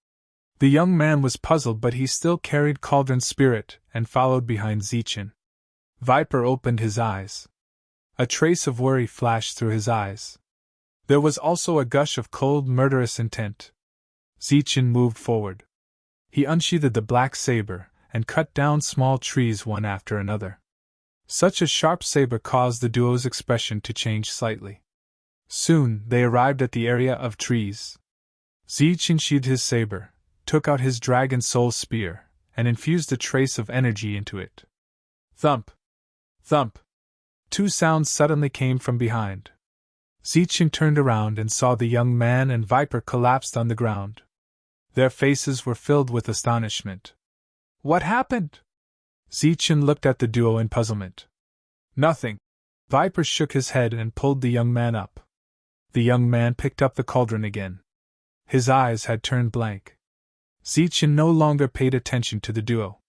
The young man was puzzled, but he still carried Cauldron Spirit and followed behind Zichin. Viper opened his eyes. A trace of worry flashed through his eyes. There was also a gush of cold, murderous intent. Zichin moved forward. He unsheathed the black saber and cut down small trees one after another. Such a sharp saber caused the duo's expression to change slightly. Soon they arrived at the area of trees. Zichin sheathed his saber, took out his dragon soul spear, and infused a trace of energy into it. Thump! Thump! 2 sounds suddenly came from behind. Zichin turned around and saw the young man and Viper collapsed on the ground. Their faces were filled with astonishment. "What happened?" Zichin looked at the duo in puzzlement. "Nothing." Viper shook his head and pulled the young man up. The young man picked up the cauldron again. His eyes had turned blank. Zichin no longer paid attention to the duo.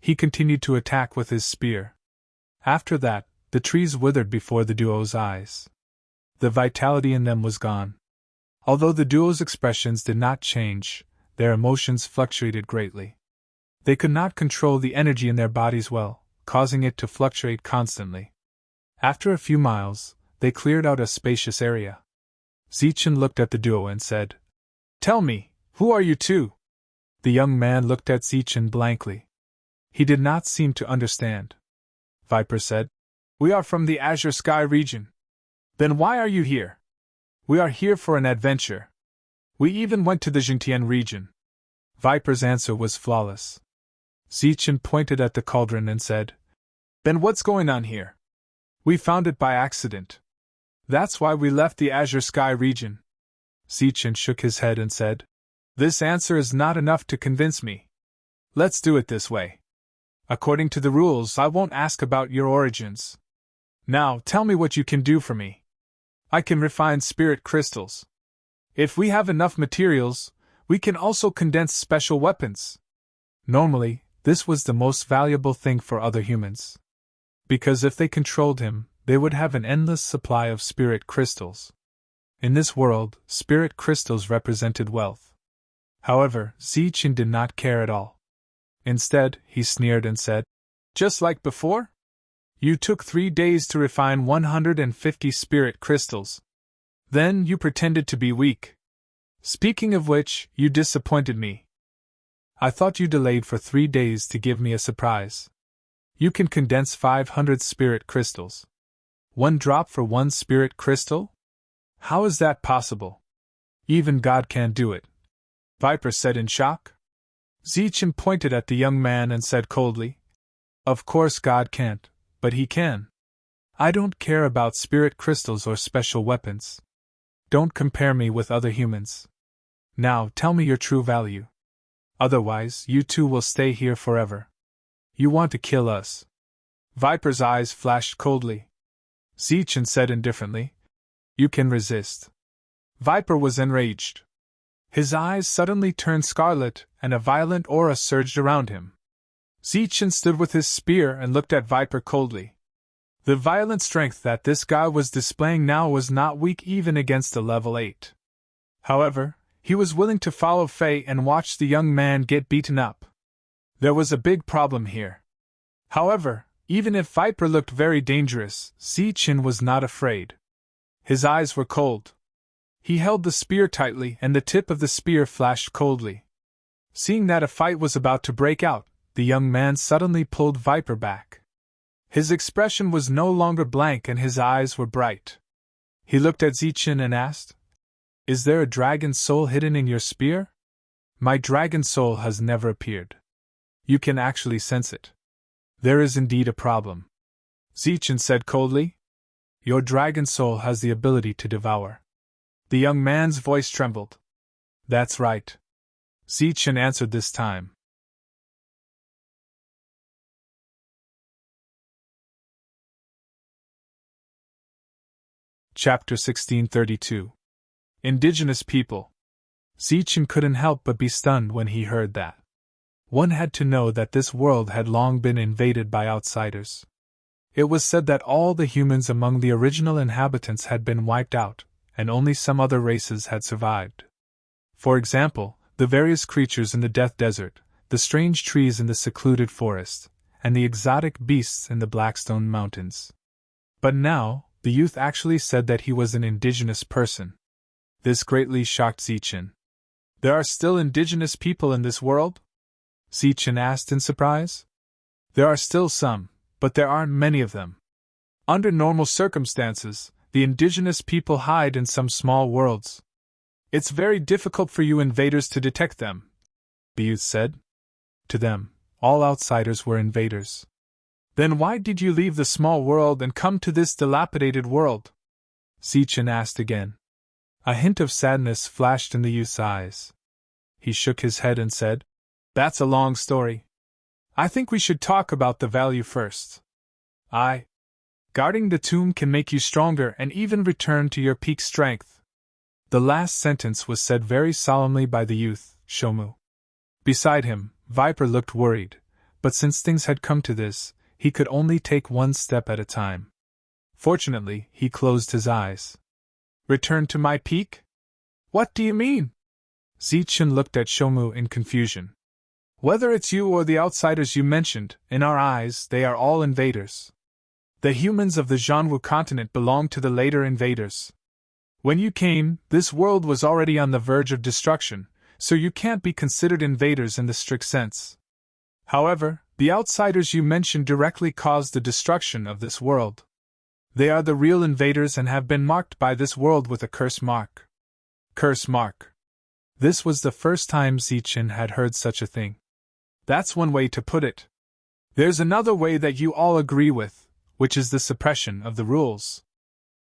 He continued to attack with his spear. After that, the trees withered before the duo's eyes. The vitality in them was gone. Although the duo's expressions did not change, their emotions fluctuated greatly. They could not control the energy in their bodies well, causing it to fluctuate constantly. After a few miles, they cleared out a spacious area. Zichin looked at the duo and said, "Tell me, who are you two?" The young man looked at Zichin blankly. He did not seem to understand. Viper said, "We are from the Azure Sky region." "Then why are you here?" "We are here for an adventure. We even went to the Xintian region." Viper's answer was flawless. Zichin pointed at the cauldron and said, "Then what's going on here?" "We found it by accident. That's why we left the Azure Sky region." Zichen shook his head and said, "This answer is not enough to convince me. Let's do it this way. According to the rules, I won't ask about your origins. Now, tell me what you can do for me. I can refine spirit crystals. If we have enough materials, we can also condense special weapons." Normally, this was the most valuable thing for other humans. Because if they controlled him, they would have an endless supply of spirit crystals. In this world, spirit crystals represented wealth. However, Zichen did not care at all. Instead, he sneered and said, "Just like before? You took 3 days to refine 150 spirit crystals. Then you pretended to be weak. Speaking of which, you disappointed me. I thought you delayed for 3 days to give me a surprise. You can condense 500 spirit crystals. 1 drop for 1 spirit crystal? How is that possible? Even God can't do it," Viper said in shock. Zichen pointed at the young man and said coldly, "Of course God can't, but he can. I don't care about spirit crystals or special weapons. Don't compare me with other humans. Now tell me your true value. Otherwise, you two will stay here forever. You want to kill us." Viper's eyes flashed coldly. Zichen said indifferently, "You can resist." Viper was enraged. His eyes suddenly turned scarlet, and a violent aura surged around him. Zichen stood with his spear and looked at Viper coldly. The violent strength that this guy was displaying now was not weak even against a level 8. However, he was willing to follow Faye and watch the young man get beaten up. There was a big problem here. However, even if Viper looked very dangerous, Zichen was not afraid. His eyes were cold. He held the spear tightly and the tip of the spear flashed coldly. Seeing that a fight was about to break out, the young man suddenly pulled Viper back. His expression was no longer blank and his eyes were bright. He looked at Zichen and asked, "Is there a dragon soul hidden in your spear?" "My dragon soul has never appeared. You can actually sense it. There is indeed a problem," Zichen said coldly. "Your dragon soul has the ability to devour." The young man's voice trembled. "That's right," Zichen answered this time. Chapter 1632. Indigenous People. Zichen couldn't help but be stunned when he heard that. One had to know that this world had long been invaded by outsiders. It was said that all the humans among the original inhabitants had been wiped out, and only some other races had survived. For example, the various creatures in the Death Desert, the strange trees in the secluded forest, and the exotic beasts in the Blackstone Mountains. But now, the youth actually said that he was an indigenous person. This greatly shocked Zichen. "There are still indigenous people in this world?" Zichen asked in surprise. "There are still some, but there aren't many of them. Under normal circumstances, the indigenous people hide in some small worlds. It's very difficult for you invaders to detect them," the youth said. To them, all outsiders were invaders. "Then why did you leave the small world and come to this dilapidated world?" Zichen asked again. A hint of sadness flashed in the youth's eyes. He shook his head and said, "That's a long story. I think we should talk about the value first. Guarding the tomb can make you stronger and even return to your peak strength." The last sentence was said very solemnly by the youth, Shomu. Beside him, Viper looked worried, but since things had come to this, he could only take one step at a time. Fortunately, he closed his eyes. "Return to my peak? What do you mean?" Zichen looked at Shomu in confusion. "Whether it's you or the outsiders you mentioned, in our eyes, they are all invaders. The humans of the Zhanwu continent belong to the later invaders. When you came, this world was already on the verge of destruction, so you can't be considered invaders in the strict sense. However, the outsiders you mentioned directly caused the destruction of this world. They are the real invaders and have been marked by this world with a curse mark." Curse mark. This was the first time Zichen had heard such a thing. That's one way to put it. There's another way that you all agree with, which is the suppression of the rules.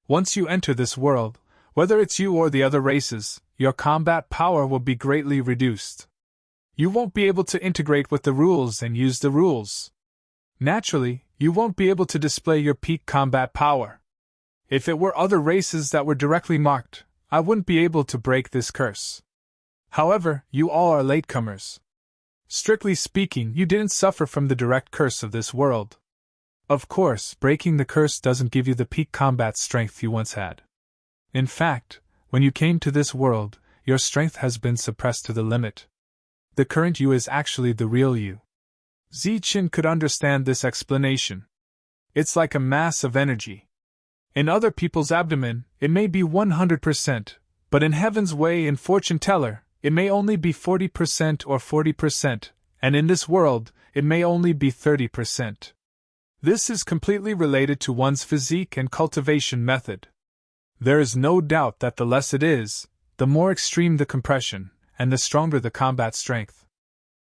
Once you enter this world, whether it's you or the other races, your combat power will be greatly reduced. You won't be able to integrate with the rules and use the rules. Naturally, you won't be able to display your peak combat power. If it were other races that were directly marked, I wouldn't be able to break this curse. However, you all are latecomers. Strictly speaking, you didn't suffer from the direct curse of this world. Of course, breaking the curse doesn't give you the peak combat strength you once had. In fact, when you came to this world, your strength has been suppressed to the limit. The current you is actually the real you. Zichen could understand this explanation. It's like a mass of energy. In other people's abdomen, it may be 100%, but in Heaven's way in Fortune Teller, it may only be 40% or 40%, and in this world, it may only be 30%. This is completely related to one's physique and cultivation method. There is no doubt that the less it is, the more extreme the compression, and the stronger the combat strength.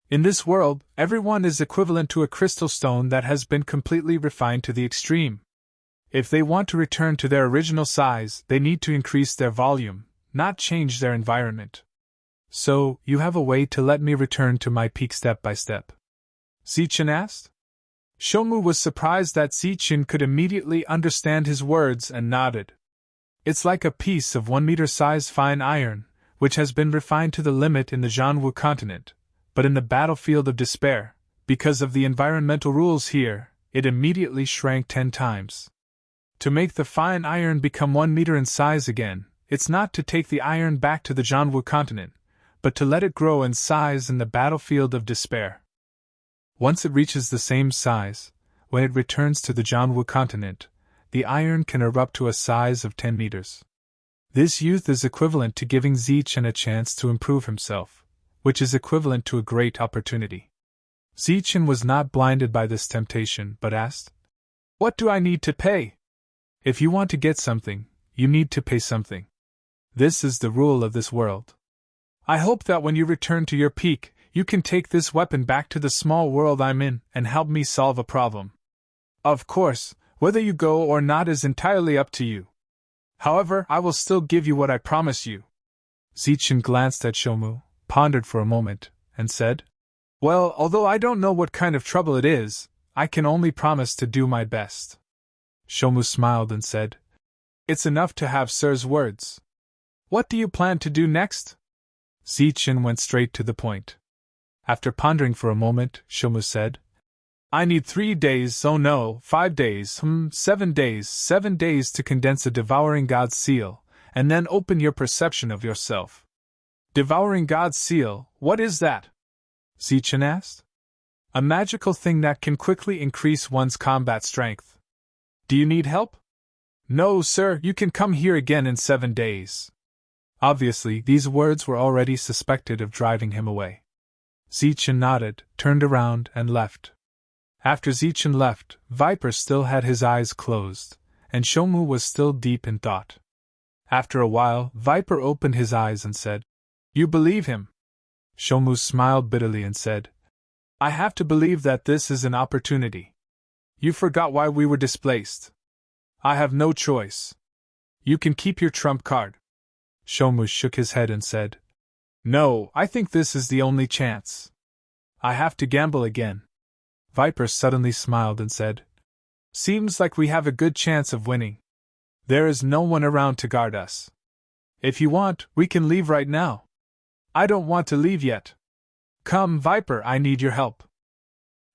In this world, everyone is equivalent to a crystal stone that has been completely refined to the extreme. If they want to return to their original size, they need to increase their volume, not change their environment. So, you have a way to let me return to my peak step by step? Zichen asked. Shomu was surprised that Zichen could immediately understand his words and nodded. It's like a piece of 1 meter size fine iron, which has been refined to the limit in the Jianwu continent, but in the battlefield of despair, because of the environmental rules here, it immediately shrank 10 times. To make the fine iron become 1 meter in size again, it's not to take the iron back to the Jianwu continent, but to let it grow in size in the battlefield of despair. Once it reaches the same size, when it returns to the Jianwu continent, the iron can erupt to a size of 10 meters. This youth is equivalent to giving Zichen a chance to improve himself, which is equivalent to a great opportunity. Zichen was not blinded by this temptation but asked, "What do I need to pay?" If you want to get something, you need to pay something. This is the rule of this world. I hope that when you return to your peak, you can take this weapon back to the small world I'm in and help me solve a problem. Of course, whether you go or not is entirely up to you. However, I will still give you what I promise you. Zichen glanced at Shomu, pondered for a moment, and said, "Well, although I don't know what kind of trouble it is, I can only promise to do my best." Shomu smiled and said, "It's enough to have Sir's words. What do you plan to do next?" Zichen went straight to the point. After pondering for a moment, Shomu said, "I need 3 days, oh no, 5 days, 7 days, 7 days to condense a devouring God's seal, and then open your perception of yourself." Devouring God's seal, what is that? Zichen asked. A magical thing that can quickly increase one's combat strength. Do you need help? No, sir, you can come here again in 7 days. Obviously, these words were already suspected of driving him away. Zichen nodded, turned around, and left. After Zichen left, Viper still had his eyes closed, and Shomu was still deep in thought. After a while, Viper opened his eyes and said, "You believe him?" Shomu smiled bitterly and said, "I have to believe that this is an opportunity. You forgot why we were displaced. I have no choice. You can keep your trump card." Shomu shook his head and said, "No, I think this is the only chance. I have to gamble again." Viper suddenly smiled and said, "Seems like we have a good chance of winning. There is no one around to guard us. If you want, we can leave right now." "I don't want to leave yet. Come, Viper, I need your help."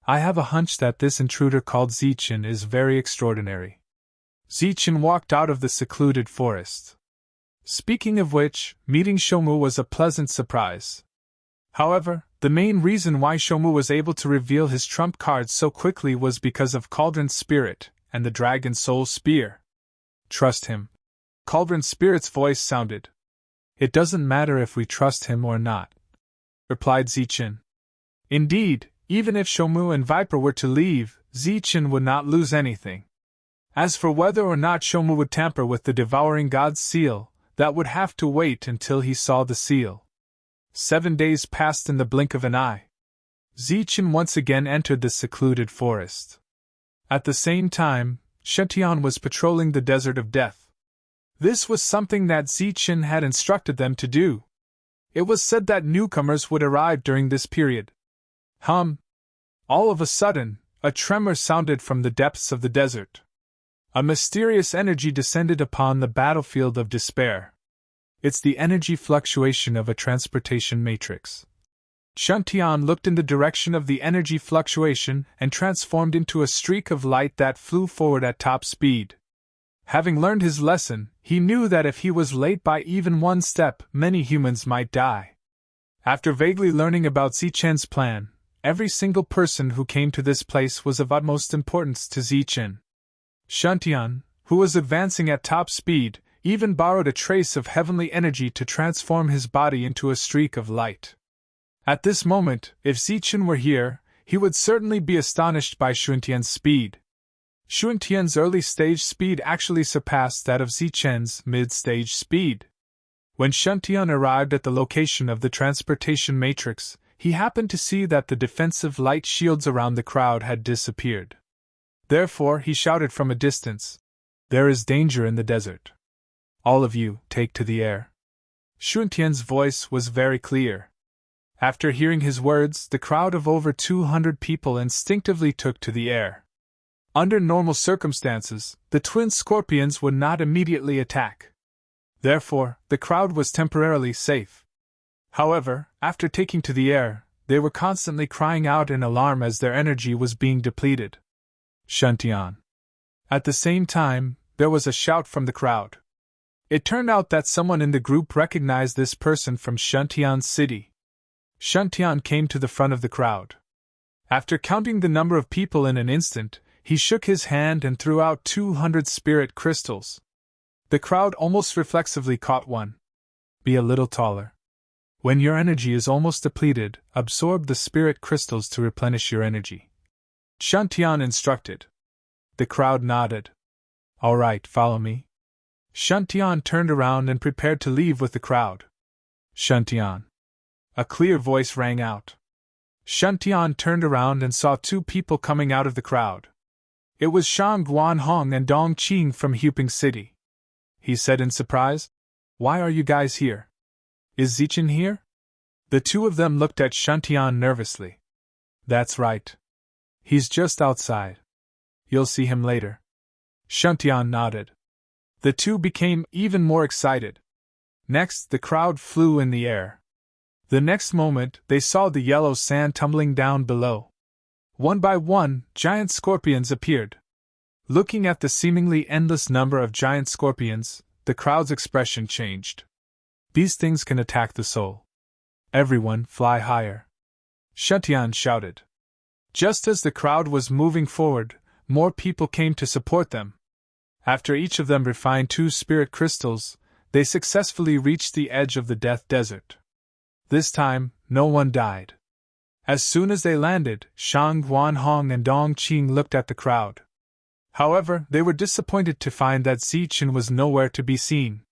I have a hunch that this intruder called Zichen is very extraordinary. Zichen walked out of the secluded forest. Speaking of which, meeting Shomu was a pleasant surprise. However, the main reason why Shomu was able to reveal his trump cards so quickly was because of Cauldron's spirit and the Dragon Soul Spear. "Trust him." Cauldron Spirit's voice sounded. "It doesn't matter if we trust him or not," replied Zichen. Indeed, even if Shomu and Viper were to leave, Zichen would not lose anything. As for whether or not Shomu would tamper with the Devouring God's seal, that would have to wait until he saw the seal. 7 days passed in the blink of an eye. Zichen once again entered the secluded forest. At the same time, Shetian was patrolling the desert of death. This was something that Zichen had instructed them to do. It was said that newcomers would arrive during this period. All of a sudden, a tremor sounded from the depths of the desert. A mysterious energy descended upon the battlefield of despair. It's the energy fluctuation of a transportation matrix. Shuntian looked in the direction of the energy fluctuation and transformed into a streak of light that flew forward at top speed. Having learned his lesson, he knew that if he was late by even one step, many humans might die. After vaguely learning about Zichen's plan, every single person who came to this place was of utmost importance to Zichen. Shuntian, who was advancing at top speed, even borrowed a trace of heavenly energy to transform his body into a streak of light. At this moment, if Zichen were here, he would certainly be astonished by Shuntian's speed. Shuntian's early stage speed actually surpassed that of Zichen's mid-stage speed. When Shuntian arrived at the location of the transportation matrix, he happened to see that the defensive light shields around the crowd had disappeared. Therefore, he shouted from a distance, "There is danger in the desert. All of you, take to the air." Shuntian's voice was very clear. After hearing his words, the crowd of over 200 people instinctively took to the air. Under normal circumstances, the twin scorpions would not immediately attack. Therefore, the crowd was temporarily safe. However, after taking to the air, they were constantly crying out in alarm as their energy was being depleted. Shuntian. At the same time, there was a shout from the crowd. It turned out that someone in the group recognized this person from Shuntian's city. Shuntian came to the front of the crowd. After counting the number of people in an instant, he shook his hand and threw out 200 spirit crystals. The crowd almost reflexively caught one. Be a little taller. When your energy is almost depleted, absorb the spirit crystals to replenish your energy. Shuntian instructed. The crowd nodded. All right, follow me. Shuntian turned around and prepared to leave with the crowd. Shuntian. A clear voice rang out. Shuntian turned around and saw two people coming out of the crowd. It was Shang Guanhong and Dong Qing from Huping City. He said in surprise, "Why are you guys here? Is Zichen here?" The two of them looked at Shuntian nervously. That's right. He's just outside. You'll see him later. Shuntian nodded. The two became even more excited. Next, the crowd flew in the air. The next moment, they saw the yellow sand tumbling down below. One by one, giant scorpions appeared. Looking at the seemingly endless number of giant scorpions, the crowd's expression changed. These things can attack the soul. Everyone, fly higher. Shuntian shouted. Just as the crowd was moving forward, more people came to support them. After each of them refined 2 spirit crystals, they successfully reached the edge of the Death Desert. This time, no one died. As soon as they landed, Shang Guanhong and Dong Qing looked at the crowd. However, they were disappointed to find that Zichen was nowhere to be seen.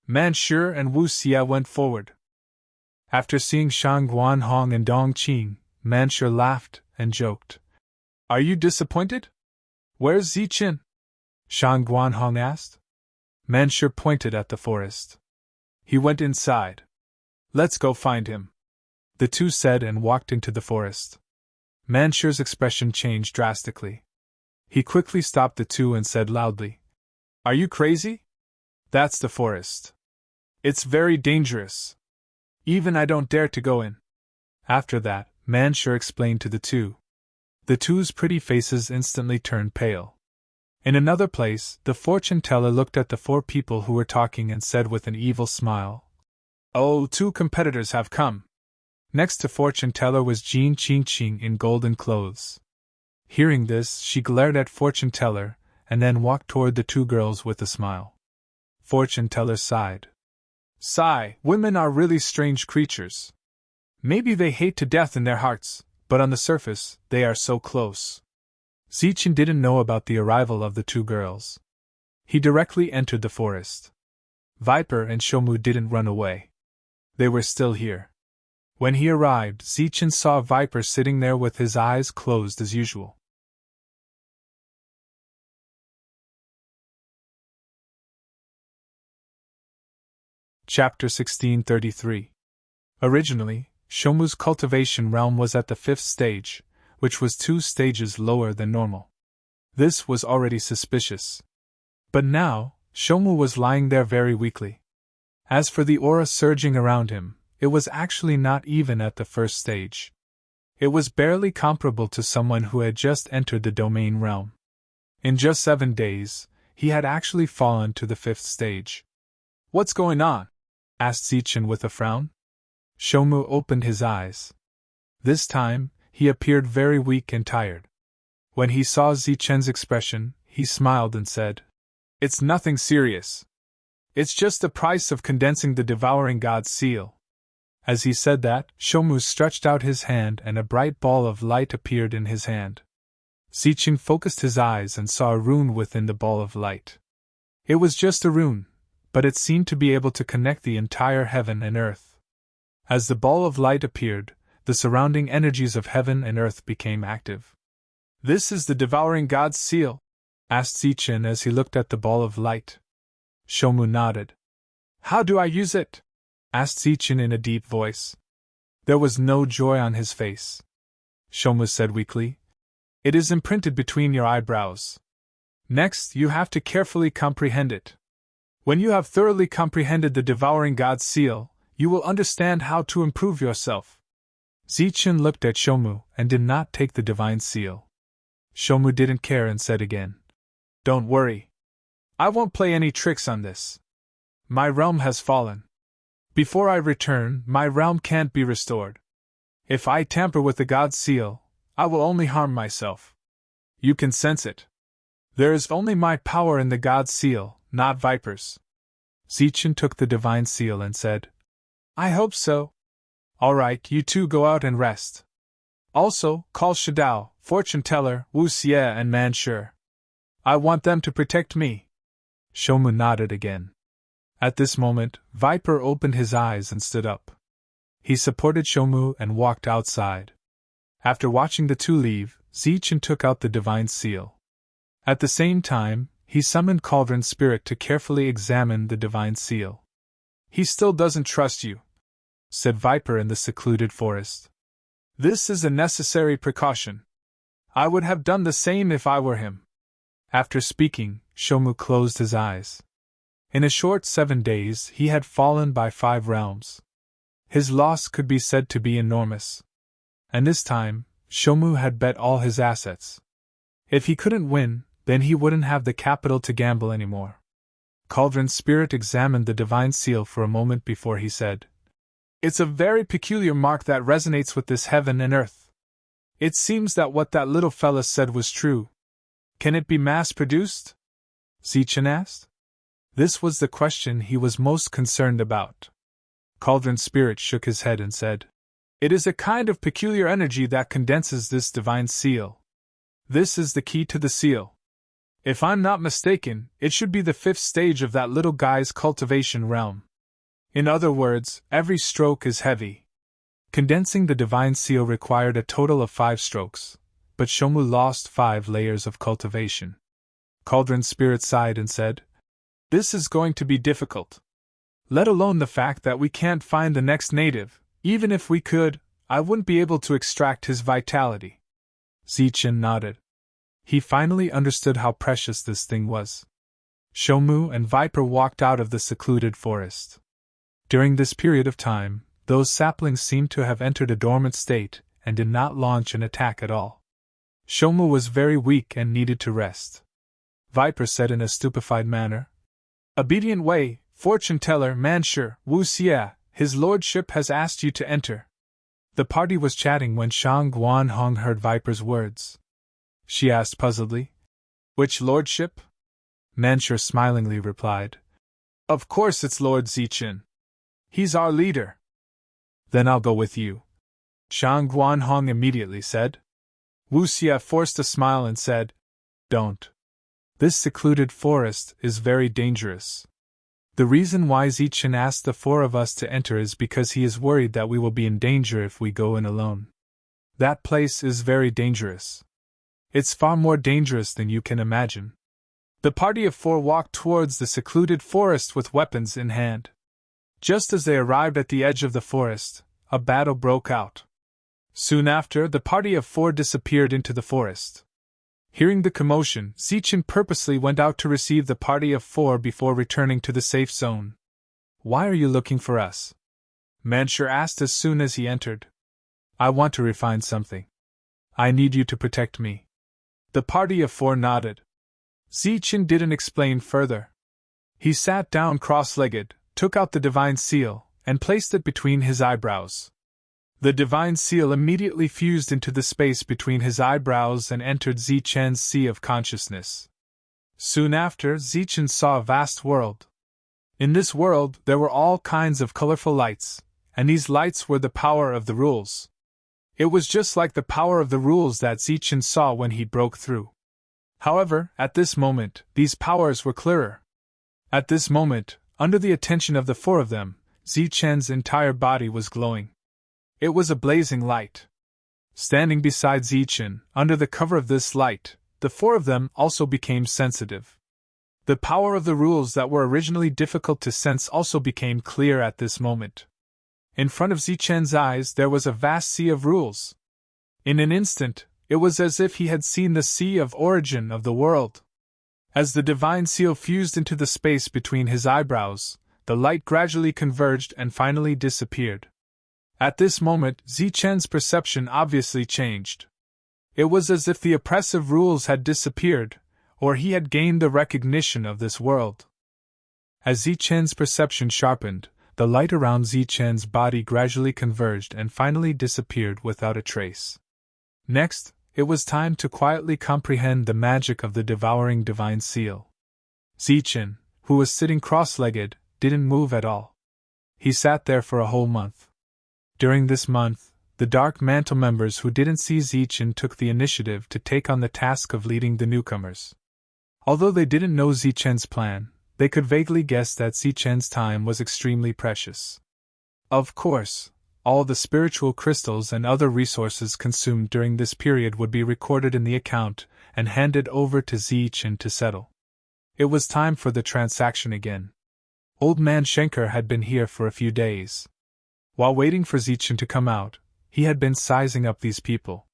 Manshur and Wu Xia went forward. After seeing Shang Guanhong and Dong Qing, Manshur laughed and joked. Are you disappointed? Where's Zichen? Shang Guanhong asked. Manshur pointed at the forest. He went inside. Let's go find him. The two said and walked into the forest. Manshur's expression changed drastically. He quickly stopped the two and said loudly, Are you crazy? That's the forest. It's very dangerous. Even I don't dare to go in. After that, Manshur explained to the two. The two's pretty faces instantly turned pale. In another place, the fortune teller looked at the 4 people who were talking and said with an evil smile, Oh, 2 competitors have come. Next to fortune teller was Jean Qingqing in golden clothes. Hearing this, she glared at fortune teller and then walked toward the 2 girls with a smile. Fortune teller sighed. Sigh, women are really strange creatures. Maybe they hate to death in their hearts, but on the surface, they are so close. Zichen didn't know about the arrival of the 2 girls. He directly entered the forest. Viper and Shomu didn't run away. They were still here. When he arrived, Zichen saw Viper sitting there with his eyes closed as usual. Chapter 1633. Originally, Shomu's cultivation realm was at the 5th stage, which was 2 stages lower than normal. This was already suspicious. But now, Shomu was lying there very weakly. As for the aura surging around him, it was actually not even at the 1st stage. It was barely comparable to someone who had just entered the domain realm. In just 7 days, he had actually fallen to the 5th stage. "What's going on?" asked Zichen with a frown. Shomu opened his eyes. This time, he appeared very weak and tired. When he saw Zichen's expression, he smiled and said, "It's nothing serious. It's just the price of condensing the devouring god's seal." As he said that, Shomu stretched out his hand and a bright ball of light appeared in his hand. Zichen focused his eyes and saw a rune within the ball of light. It was just a rune, but it seemed to be able to connect the entire heaven and earth. As the ball of light appeared, the surrounding energies of heaven and earth became active. "This is the devouring god's seal?" asked Zichen as he looked at the ball of light. Shomu nodded. "How do I use it?" asked Zichen in a deep voice. There was no joy on his face. Shomu said weakly, "It is imprinted between your eyebrows. Next, you have to carefully comprehend it. When you have thoroughly comprehended the devouring god's seal, you will understand how to improve yourself." Zichen looked at Shomu and did not take the divine seal. Shomu didn't care and said again, "Don't worry. I won't play any tricks on this. My realm has fallen. Before I return, my realm can't be restored. If I tamper with the god's seal, I will only harm myself. You can sense it. There is only my power in the god's seal, not Viper's." Zichen took the divine seal and said, "I hope so. All right, you two go out and rest. Also, call Shadao, Fortune Teller, Wu Xie and Manshur. I want them to protect me." Shomu nodded again. At this moment, Viper opened his eyes and stood up. He supported Shomu and walked outside. After watching the two leave, Zichen took out the divine seal. At the same time, he summoned Cauldron's spirit to carefully examine the divine seal. "He still doesn't trust you," said Viper in the secluded forest. "This is a necessary precaution. I would have done the same if I were him." After speaking, Shomu closed his eyes. In a short 7 days, he had fallen by 5 realms. His loss could be said to be enormous. And this time, Shomu had bet all his assets. If he couldn't win, then he wouldn't have the capital to gamble anymore. Cauldron's spirit examined the divine seal for a moment before he said, "It's a very peculiar mark that resonates with this heaven and earth. It seems that what that little fella said was true. Can it be mass-produced?" Zichen asked. This was the question he was most concerned about. Cauldron's spirit shook his head and said, "It is a kind of peculiar energy that condenses this divine seal. This is the key to the seal. If I'm not mistaken, it should be the 5th stage of that little guy's cultivation realm. In other words, every stroke is heavy." Condensing the divine seal required a total of 5 strokes, but Shomu lost 5 layers of cultivation. Cauldron's spirit sighed and said, "This is going to be difficult. Let alone the fact that we can't find the next native. Even if we could, I wouldn't be able to extract his vitality." Zichen nodded. He finally understood how precious this thing was. Shomu and Viper walked out of the secluded forest. During this period of time, those saplings seemed to have entered a dormant state and did not launch an attack at all. Shomu was very weak and needed to rest. Viper said in a stupefied manner, "Obedient Wei, Fortune Teller, Manshur, Wu Xie, his lordship has asked you to enter." The party was chatting when Shang Guanhong heard Viper's words. She asked puzzledly, "Which lordship?" Manshur smilingly replied, "Of course it's Lord Zichen. He's our leader." "Then I'll go with you," Shang Guanhong immediately said. Wu Xie forced a smile and said, "Don't. This secluded forest is very dangerous. The reason why Zichen asked the 4 of us to enter is because he is worried that we will be in danger if we go in alone. That place is very dangerous. It's far more dangerous than you can imagine." The party of 4 walked towards the secluded forest with weapons in hand. Just as they arrived at the edge of the forest, a battle broke out. Soon after, the party of 4 disappeared into the forest. Hearing the commotion, Zichen purposely went out to receive the party of 4 before returning to the safe zone. "Why are you looking for us?" Manshur asked as soon as he entered. "I want to refine something. I need you to protect me." The party of 4 nodded. Zichen didn't explain further. He sat down cross-legged, took out the divine seal, and placed it between his eyebrows. The divine seal immediately fused into the space between his eyebrows and entered Zichen's sea of consciousness. Soon after, Zichen saw a vast world. In this world, there were all kinds of colorful lights, and these lights were the power of the rules. It was just like the power of the rules that Zichen saw when he broke through. However, at this moment, these powers were clearer. At this moment, under the attention of the 4 of them, Zichen's entire body was glowing. It was a blazing light. Standing beside Zichen, under the cover of this light, the 4 of them also became sensitive. The power of the rules that were originally difficult to sense also became clear at this moment. In front of Zichen's eyes there was a vast sea of rules. In an instant, it was as if he had seen the sea of origin of the world. As the divine seal fused into the space between his eyebrows, the light gradually converged and finally disappeared. At this moment, Zichen's perception obviously changed. It was as if the oppressive rules had disappeared, or he had gained the recognition of this world. As Zichen's perception sharpened, the light around Zichen's body gradually converged and finally disappeared without a trace. Next, it was time to quietly comprehend the magic of the devouring divine seal. Zichen, who was sitting cross-legged, didn't move at all. He sat there for a whole month. During this month, the Dark Mantle members who didn't see Zichen took the initiative to take on the task of leading the newcomers. Although they didn't know Zichen's plan, they could vaguely guess that Zichen's time was extremely precious. Of course, all the spiritual crystals and other resources consumed during this period would be recorded in the account and handed over to Zichen to settle. It was time for the transaction again. Old Man Schenker had been here for a few days. While waiting for Zichen to come out, he had been sizing up these people.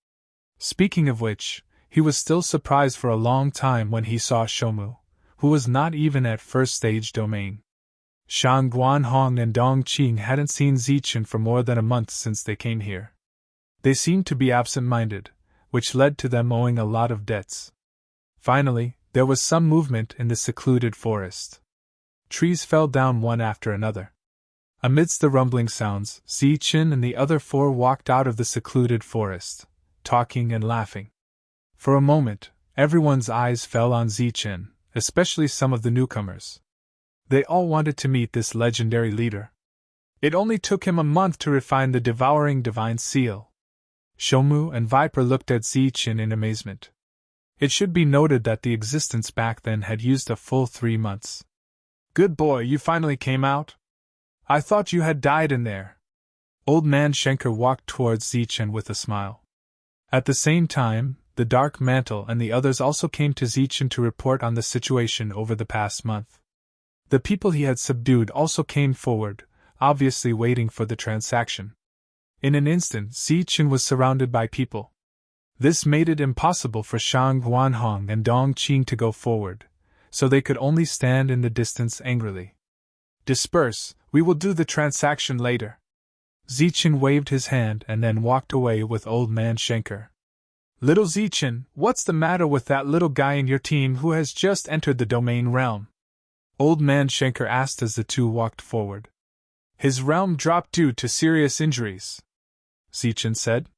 Speaking of which, he was still surprised for a long time when he saw Shomu, who was not even at first stage domain. Shang Guanhong and Dong Qing hadn't seen Zichen for more than a month since they came here. They seemed to be absent-minded, which led to them owing a lot of debts. Finally, there was some movement in the secluded forest. Trees fell down one after another. Amidst the rumbling sounds, Zichen and the other 4 walked out of the secluded forest, talking and laughing. For a moment, everyone's eyes fell on Zichen, especially some of the newcomers. They all wanted to meet this legendary leader. It only took him a month to refine the devouring divine seal. Shomu and Viper looked at Zichen in amazement. It should be noted that the existence back then had used a full 3 months. "Good boy, you finally came out? I thought you had died in there." Old Man Schenker walked towards Zichen with a smile. At the same time, the Dark Mantle and the others also came to Zichen to report on the situation over the past month. The people he had subdued also came forward, obviously waiting for the transaction. In an instant, Zichen was surrounded by people. This made it impossible for Shang Guanhong and Dong Qing to go forward, so they could only stand in the distance angrily. "Disperse, we will do the transaction later." Zichen waved his hand and then walked away with Old Man Schenker. "Little Zichen, what's the matter with that little guy in your team who has just entered the domain realm?" Old Man Schenker asked as the 2 walked forward. "His realm dropped due to serious injuries," Zichen said.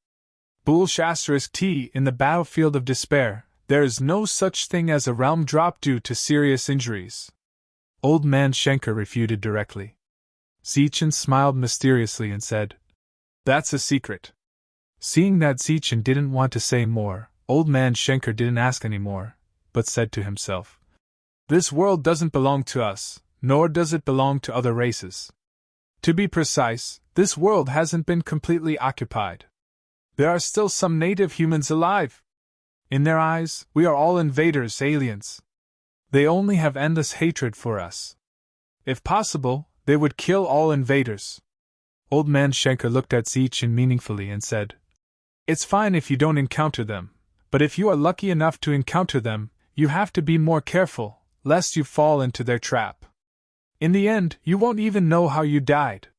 "Bull*T in the battlefield of despair, there is no such thing as a realm drop due to serious injuries." Old Man Schenker refuted directly. Zichen smiled mysteriously and said, "That's a secret." Seeing that Zichen didn't want to say more, Old Man Schenker didn't ask any more, but said to himself, "This world doesn't belong to us, nor does it belong to other races. To be precise, this world hasn't been completely occupied. There are still some native humans alive. In their eyes, we are all invaders, aliens. They only have endless hatred for us. If possible, They would kill all invaders. Old Man Schenker looked at Ziethen meaningfully and said, "It's fine if you don't encounter them, but if you are lucky enough to encounter them, you have to be more careful, lest you fall into their trap. In the end, you won't even know how you died."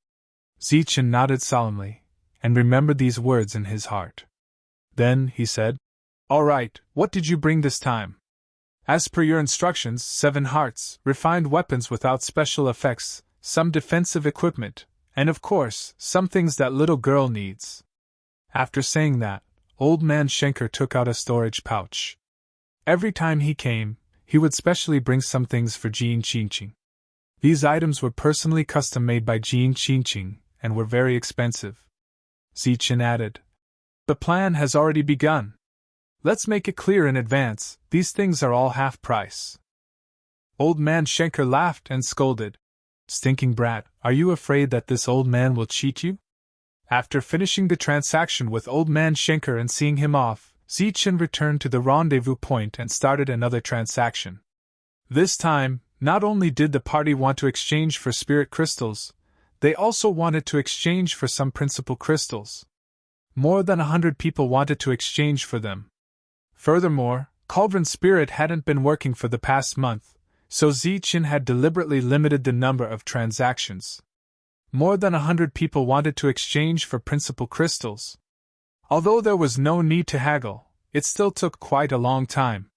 Ziethen nodded solemnly, and remembered these words in his heart. Then he said, "All right, what did you bring this time?" "As per your instructions, 7 hearts, refined weapons without special effects, some defensive equipment, and of course, some things that little girl needs." After saying that, Old Man Schenker took out a storage pouch. Every time he came, he would specially bring some things for Jean Qingqing. These items were personally custom-made by Jean Qingqing, and were very expensive. Ziethen added, "The plan has already begun. Let's make it clear in advance, these things are all half price." Old Man Schenker laughed and scolded, "Stinking brat, are you afraid that this old man will cheat you?" After finishing the transaction with Old Man Schenker and seeing him off, Ziethen returned to the rendezvous point and started another transaction. This time, not only did the party want to exchange for spirit crystals, they also wanted to exchange for some principal crystals. More than 100 people wanted to exchange for them. Furthermore, Cauldron Spirit hadn't been working for the past month, so Ziethen had deliberately limited the number of transactions. More than 100 people wanted to exchange for principal crystals. Although there was no need to haggle, it still took quite a long time.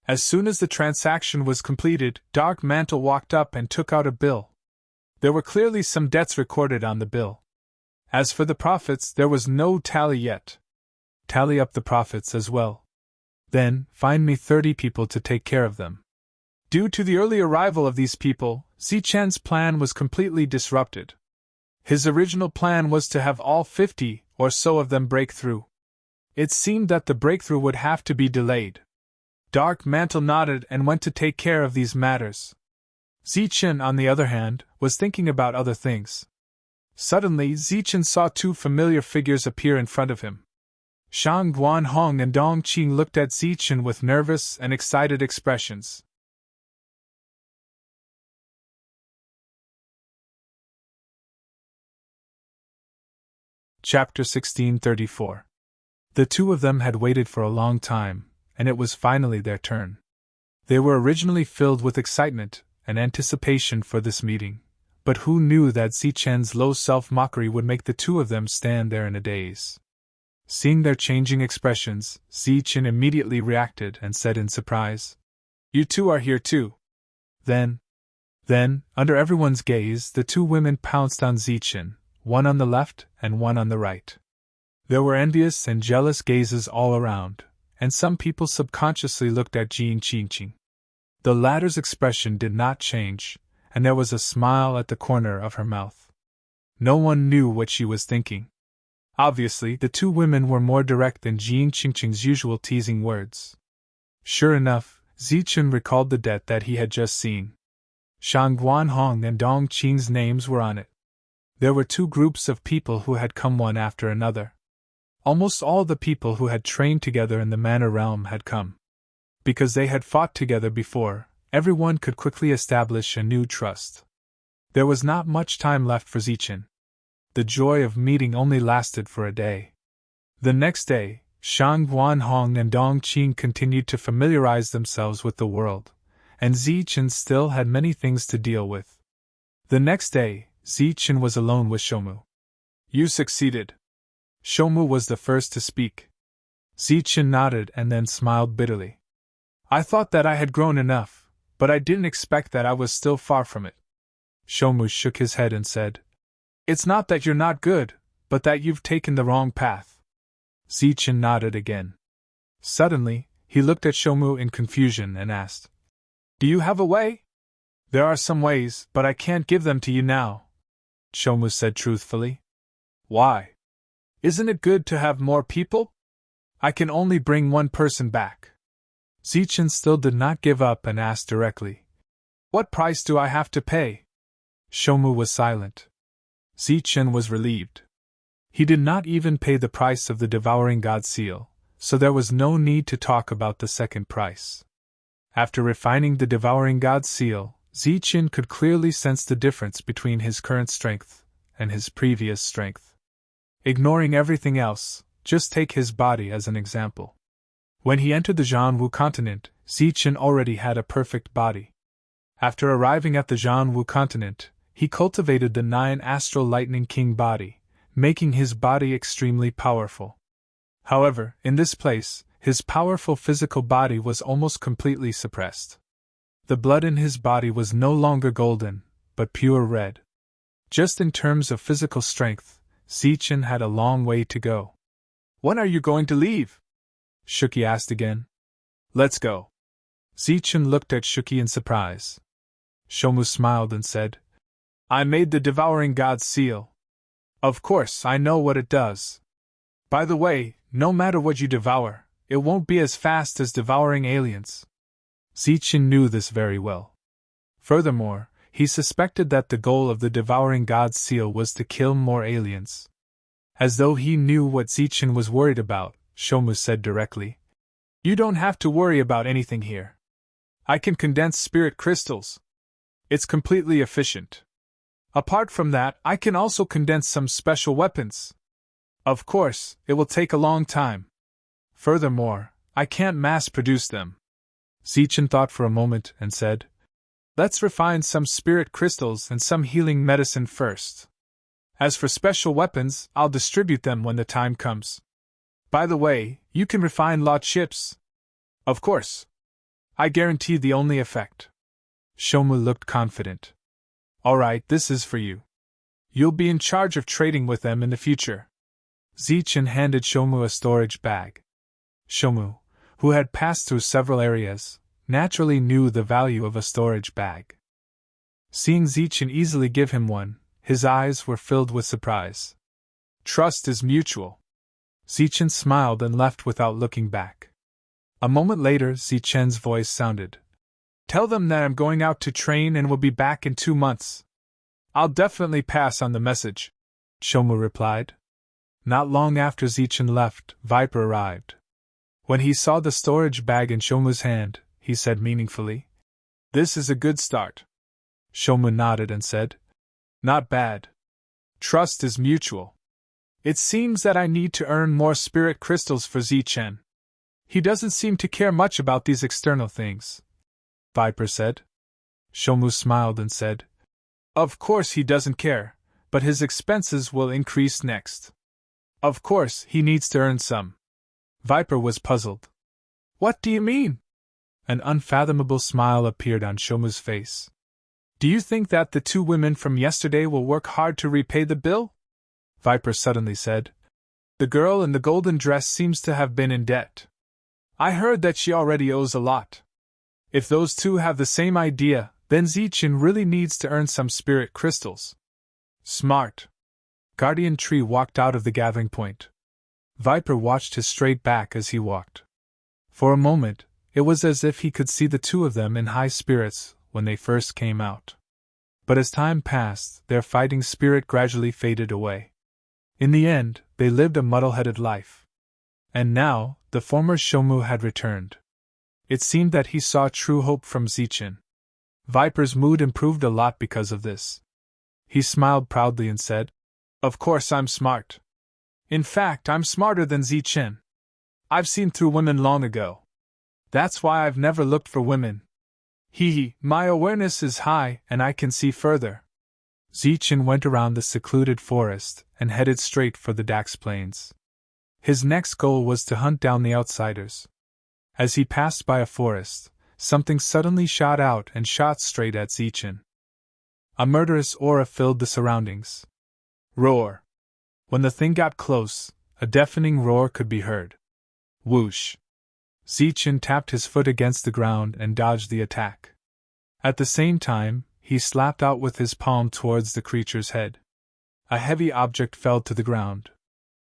As soon as the transaction was completed, Dark Mantle walked up and took out a bill. There were clearly some debts recorded on the bill. As for the profits, there was no tally yet. "Tally up the profits as well. Then, find me 30 people to take care of them." Due to the early arrival of these people, Ziethen's plan was completely disrupted. His original plan was to have all 50 or so of them break through. It seemed that the breakthrough would have to be delayed. Dark Mantle nodded and went to take care of these matters. Ziethen, on the other hand, was thinking about other things. Suddenly, Ziethen saw 2 familiar figures appear in front of him. Shang Guanhong and Dong Qing looked at Ziethen with nervous and excited expressions. Chapter 1634. The 2 of them had waited for a long time, and it was finally their turn. They were originally filled with excitement and anticipation for this meeting, but who knew that Ziethen's low self-mockery would make the 2 of them stand there in a daze? Seeing their changing expressions, Ziethen immediately reacted and said in surprise, "You 2 are here too." Then, under everyone's gaze, the 2 women pounced on Ziethen, one on the left and one on the right. There were envious and jealous gazes all around, and some people subconsciously looked at Jean Qingqing. The latter's expression did not change, and there was a smile at the corner of her mouth. No one knew what she was thinking. Obviously, the 2 women were more direct than Jean Qingqing's usual teasing words. Sure enough, Ziethen recalled the debt that he had just seen. Shang Guanhong and Dong Qing's names were on it. There were 2 groups of people who had come one after another. Almost all the people who had trained together in the Manor Realm had come. Because they had fought together before, everyone could quickly establish a new trust. There was not much time left for Ziethen. The joy of meeting only lasted for a day. The next day, Shang Guanhong and Dong Qing continued to familiarize themselves with the world, and Ziethen still had many things to deal with. The next day, Ziethen was alone with Shoumu. "You succeeded." Shoumu was the first to speak. Ziethen nodded and then smiled bitterly. "I thought that I had grown enough, but I didn't expect that I was still far from it." Shoumu shook his head and said, "It's not that you're not good, but that you've taken the wrong path." Ziethen nodded again. Suddenly, he looked at Shoumu in confusion and asked, "Do you have a way?" "There are some ways, but I can't give them to you now," Shoumu said truthfully. "Why? Isn't it good to have more people?" "I can only bring one person back." Ziethen still did not give up and asked directly, "What price do I have to pay?" Shoumu was silent. Ziethen was relieved. He did not even pay the price of the Devouring God seal, so there was no need to talk about the second price. After refining the Devouring God seal, Zichen could clearly sense the difference between his current strength and his previous strength. Ignoring everything else, just take his body as an example. When he entered the Zhanwu continent, Zichen already had a perfect body. After arriving at the Zhanwu continent, he cultivated the 9 astral lightning king body, making his body extremely powerful. However, in this place, his powerful physical body was almost completely suppressed. The blood in his body was no longer golden, but pure red. Just in terms of physical strength, Zichen had a long way to go. "When are you going to leave?" Shuki asked again. "Let's go." Zichen looked at Shuki in surprise. Shomu smiled and said, "I made the Devouring God's seal. Of course, I know what it does. By the way, no matter what you devour, it won't be as fast as devouring aliens." Zichen knew this very well. Furthermore, he suspected that the goal of the Devouring God's seal was to kill more aliens. As though he knew what Zichen was worried about, Shomu said directly, "You don't have to worry about anything here. I can condense spirit crystals. It's completely efficient. Apart from that, I can also condense some special weapons. Of course, it will take a long time. Furthermore, I can't mass-produce them." Zichen thought for a moment and said, "Let's refine some spirit crystals and some healing medicine first. As for special weapons, I'll distribute them when the time comes. By the way, you can refine law chips." "Of course. I guarantee the only effect." Shomu looked confident. "All right, this is for you. You'll be in charge of trading with them in the future." Zichen handed Shomu a storage bag. Shomu, who had passed through several areas, naturally knew the value of a storage bag. Seeing Zichen easily give him one, his eyes were filled with surprise. "Trust is mutual." Zichen smiled and left without looking back. A moment later, Zichen's voice sounded. "Tell them that I'm going out to train and will be back in 2 months." "I'll definitely pass on the message," Shomu replied. Not long after Zichen left, Viper arrived. When he saw the storage bag in Shomu's hand, he said meaningfully, "This is a good start." Shomu nodded and said, "Not bad. Trust is mutual. It seems that I need to earn more spirit crystals for Zichen. He doesn't seem to care much about these external things," Viper said. Shomu smiled and said, "Of course he doesn't care, but his expenses will increase next. Of course he needs to earn some." Viper was puzzled. "What do you mean?" An unfathomable smile appeared on Shomu's face. "Do you think that the 2 women from yesterday will work hard to repay the bill?" Viper suddenly said. "The girl in the golden dress seems to have been in debt. I heard that she already owes a lot. If those 2 have the same idea, then Zichen really needs to earn some spirit crystals." "Smart." Guardian Tree walked out of the gathering point. Viper watched his straight back as he walked. For a moment, it was as if he could see the 2 of them in high spirits when they first came out. But as time passed, their fighting spirit gradually faded away. In the end, they lived a muddle-headed life. And now, the former Shomu had returned. It seemed that he saw true hope from Zichen. Viper's mood improved a lot because of this. He smiled proudly and said, "Of course I'm smart. In fact, I'm smarter than Zichen. I've seen through women long ago. That's why I've never looked for women. Hee, my awareness is high and I can see further." Zichen went around the secluded forest and headed straight for the Dax Plains. His next goal was to hunt down the outsiders. As he passed by a forest, something suddenly shot out and shot straight at Zichen. A murderous aura filled the surroundings. Roar! When the thing got close, a deafening roar could be heard. Whoosh! Zichen tapped his foot against the ground and dodged the attack. At the same time, he slapped out with his palm towards the creature's head. A heavy object fell to the ground.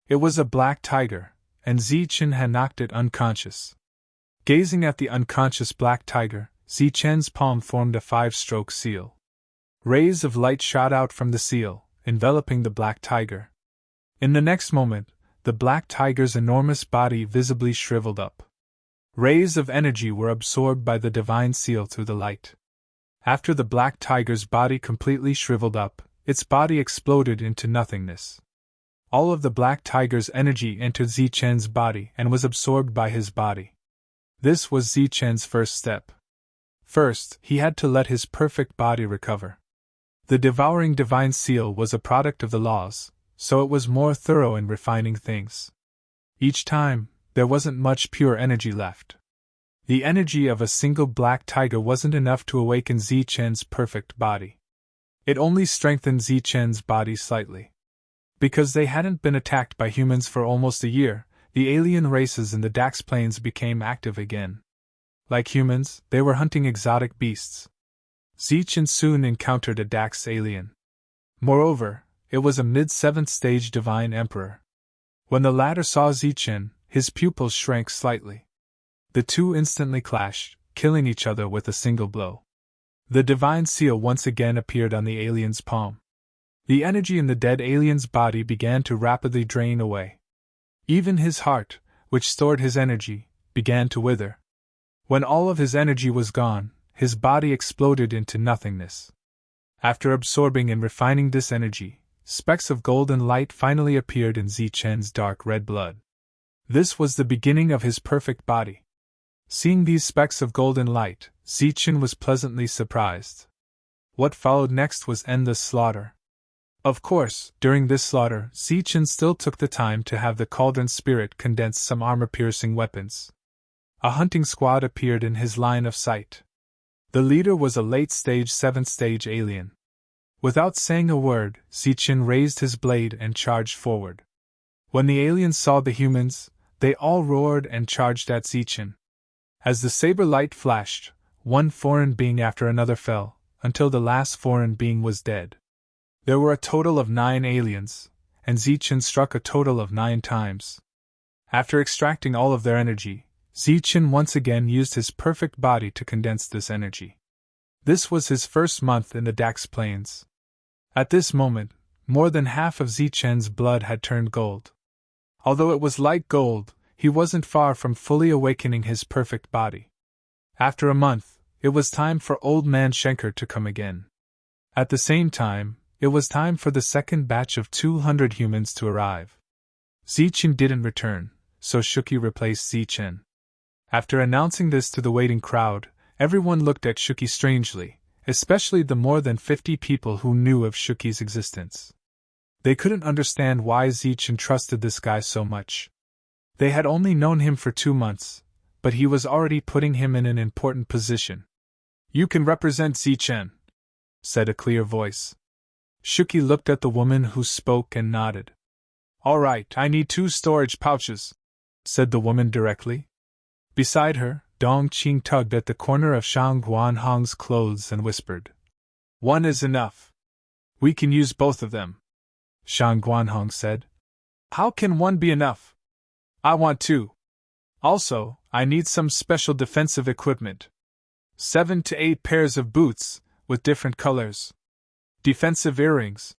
It was a black tiger, and Zichen had knocked it unconscious. Gazing at the unconscious black tiger, Zichen's palm formed a 5-stroke seal. Rays of light shot out from the seal, enveloping the black tiger. In the next moment, the black tiger's enormous body visibly shriveled up. Rays of energy were absorbed by the divine seal through the light. After the black tiger's body completely shriveled up, its body exploded into nothingness. All of the black tiger's energy entered Zichen's body and was absorbed by his body. This was Zichen's first step. First, he had to let his perfect body recover. The devouring divine seal was a product of the laws, so it was more thorough in refining things. Each time, there wasn't much pure energy left. The energy of a single black tiger wasn't enough to awaken Zichen's perfect body. It only strengthened Zichen's body slightly. Because they hadn't been attacked by humans for almost a year, the alien races in the Dax Plains became active again. Like humans, they were hunting exotic beasts. Zichen soon encountered a Dax alien. Moreover, it was a mid-7th stage divine emperor. When the latter saw Zichen, his pupils shrank slightly. The two instantly clashed, killing each other with a single blow. The divine seal once again appeared on the alien's palm. The energy in the dead alien's body began to rapidly drain away. Even his heart, which stored his energy, began to wither. When all of his energy was gone, his body exploded into nothingness. After absorbing and refining this energy, specks of golden light finally appeared in Zichen's dark red blood. This was the beginning of his perfect body. Seeing these specks of golden light, Zichen was pleasantly surprised. What followed next was endless slaughter. Of course, during this slaughter, Zichen still took the time to have the cauldron spirit condense some armor-piercing weapons. A hunting squad appeared in his line of sight. The leader was a late-stage 7th-stage alien. Without saying a word, Zichen raised his blade and charged forward. When the aliens saw the humans, they all roared and charged at Zichen. As the saber light flashed, one foreign being after another fell, until the last foreign being was dead. There were a total of 9 aliens, and Zichen struck a total of 9 times. After extracting all of their energy, Zichen once again used his perfect body to condense this energy. This was his first month in the Dax Plains. At this moment, more than half of Zichen's blood had turned gold. Although it was light gold, he wasn't far from fully awakening his perfect body. After a month, it was time for Old Man Schenker to come again. At the same time, it was time for the second batch of 200 humans to arrive. Zichen didn't return, so Shuki replaced Zichen. After announcing this to the waiting crowd, everyone looked at Shuki strangely, especially the more than 50 people who knew of Shuki's existence. They couldn't understand why Zichen trusted this guy so much. They had only known him for 2 months, but he was already putting him in an important position. "You can represent Zichen," said a clear voice. Shuki looked at the woman who spoke and nodded. "All right, I need 2 storage pouches," said the woman directly. Beside her, Dong Qing tugged at the corner of Shang Guanhong's clothes and whispered, "1 is enough. We can use both of them," Shang Guanhong said. "How can 1 be enough? I want 2. Also, I need some special defensive equipment. 7 to 8 pairs of boots, with different colors. Defensive earrings."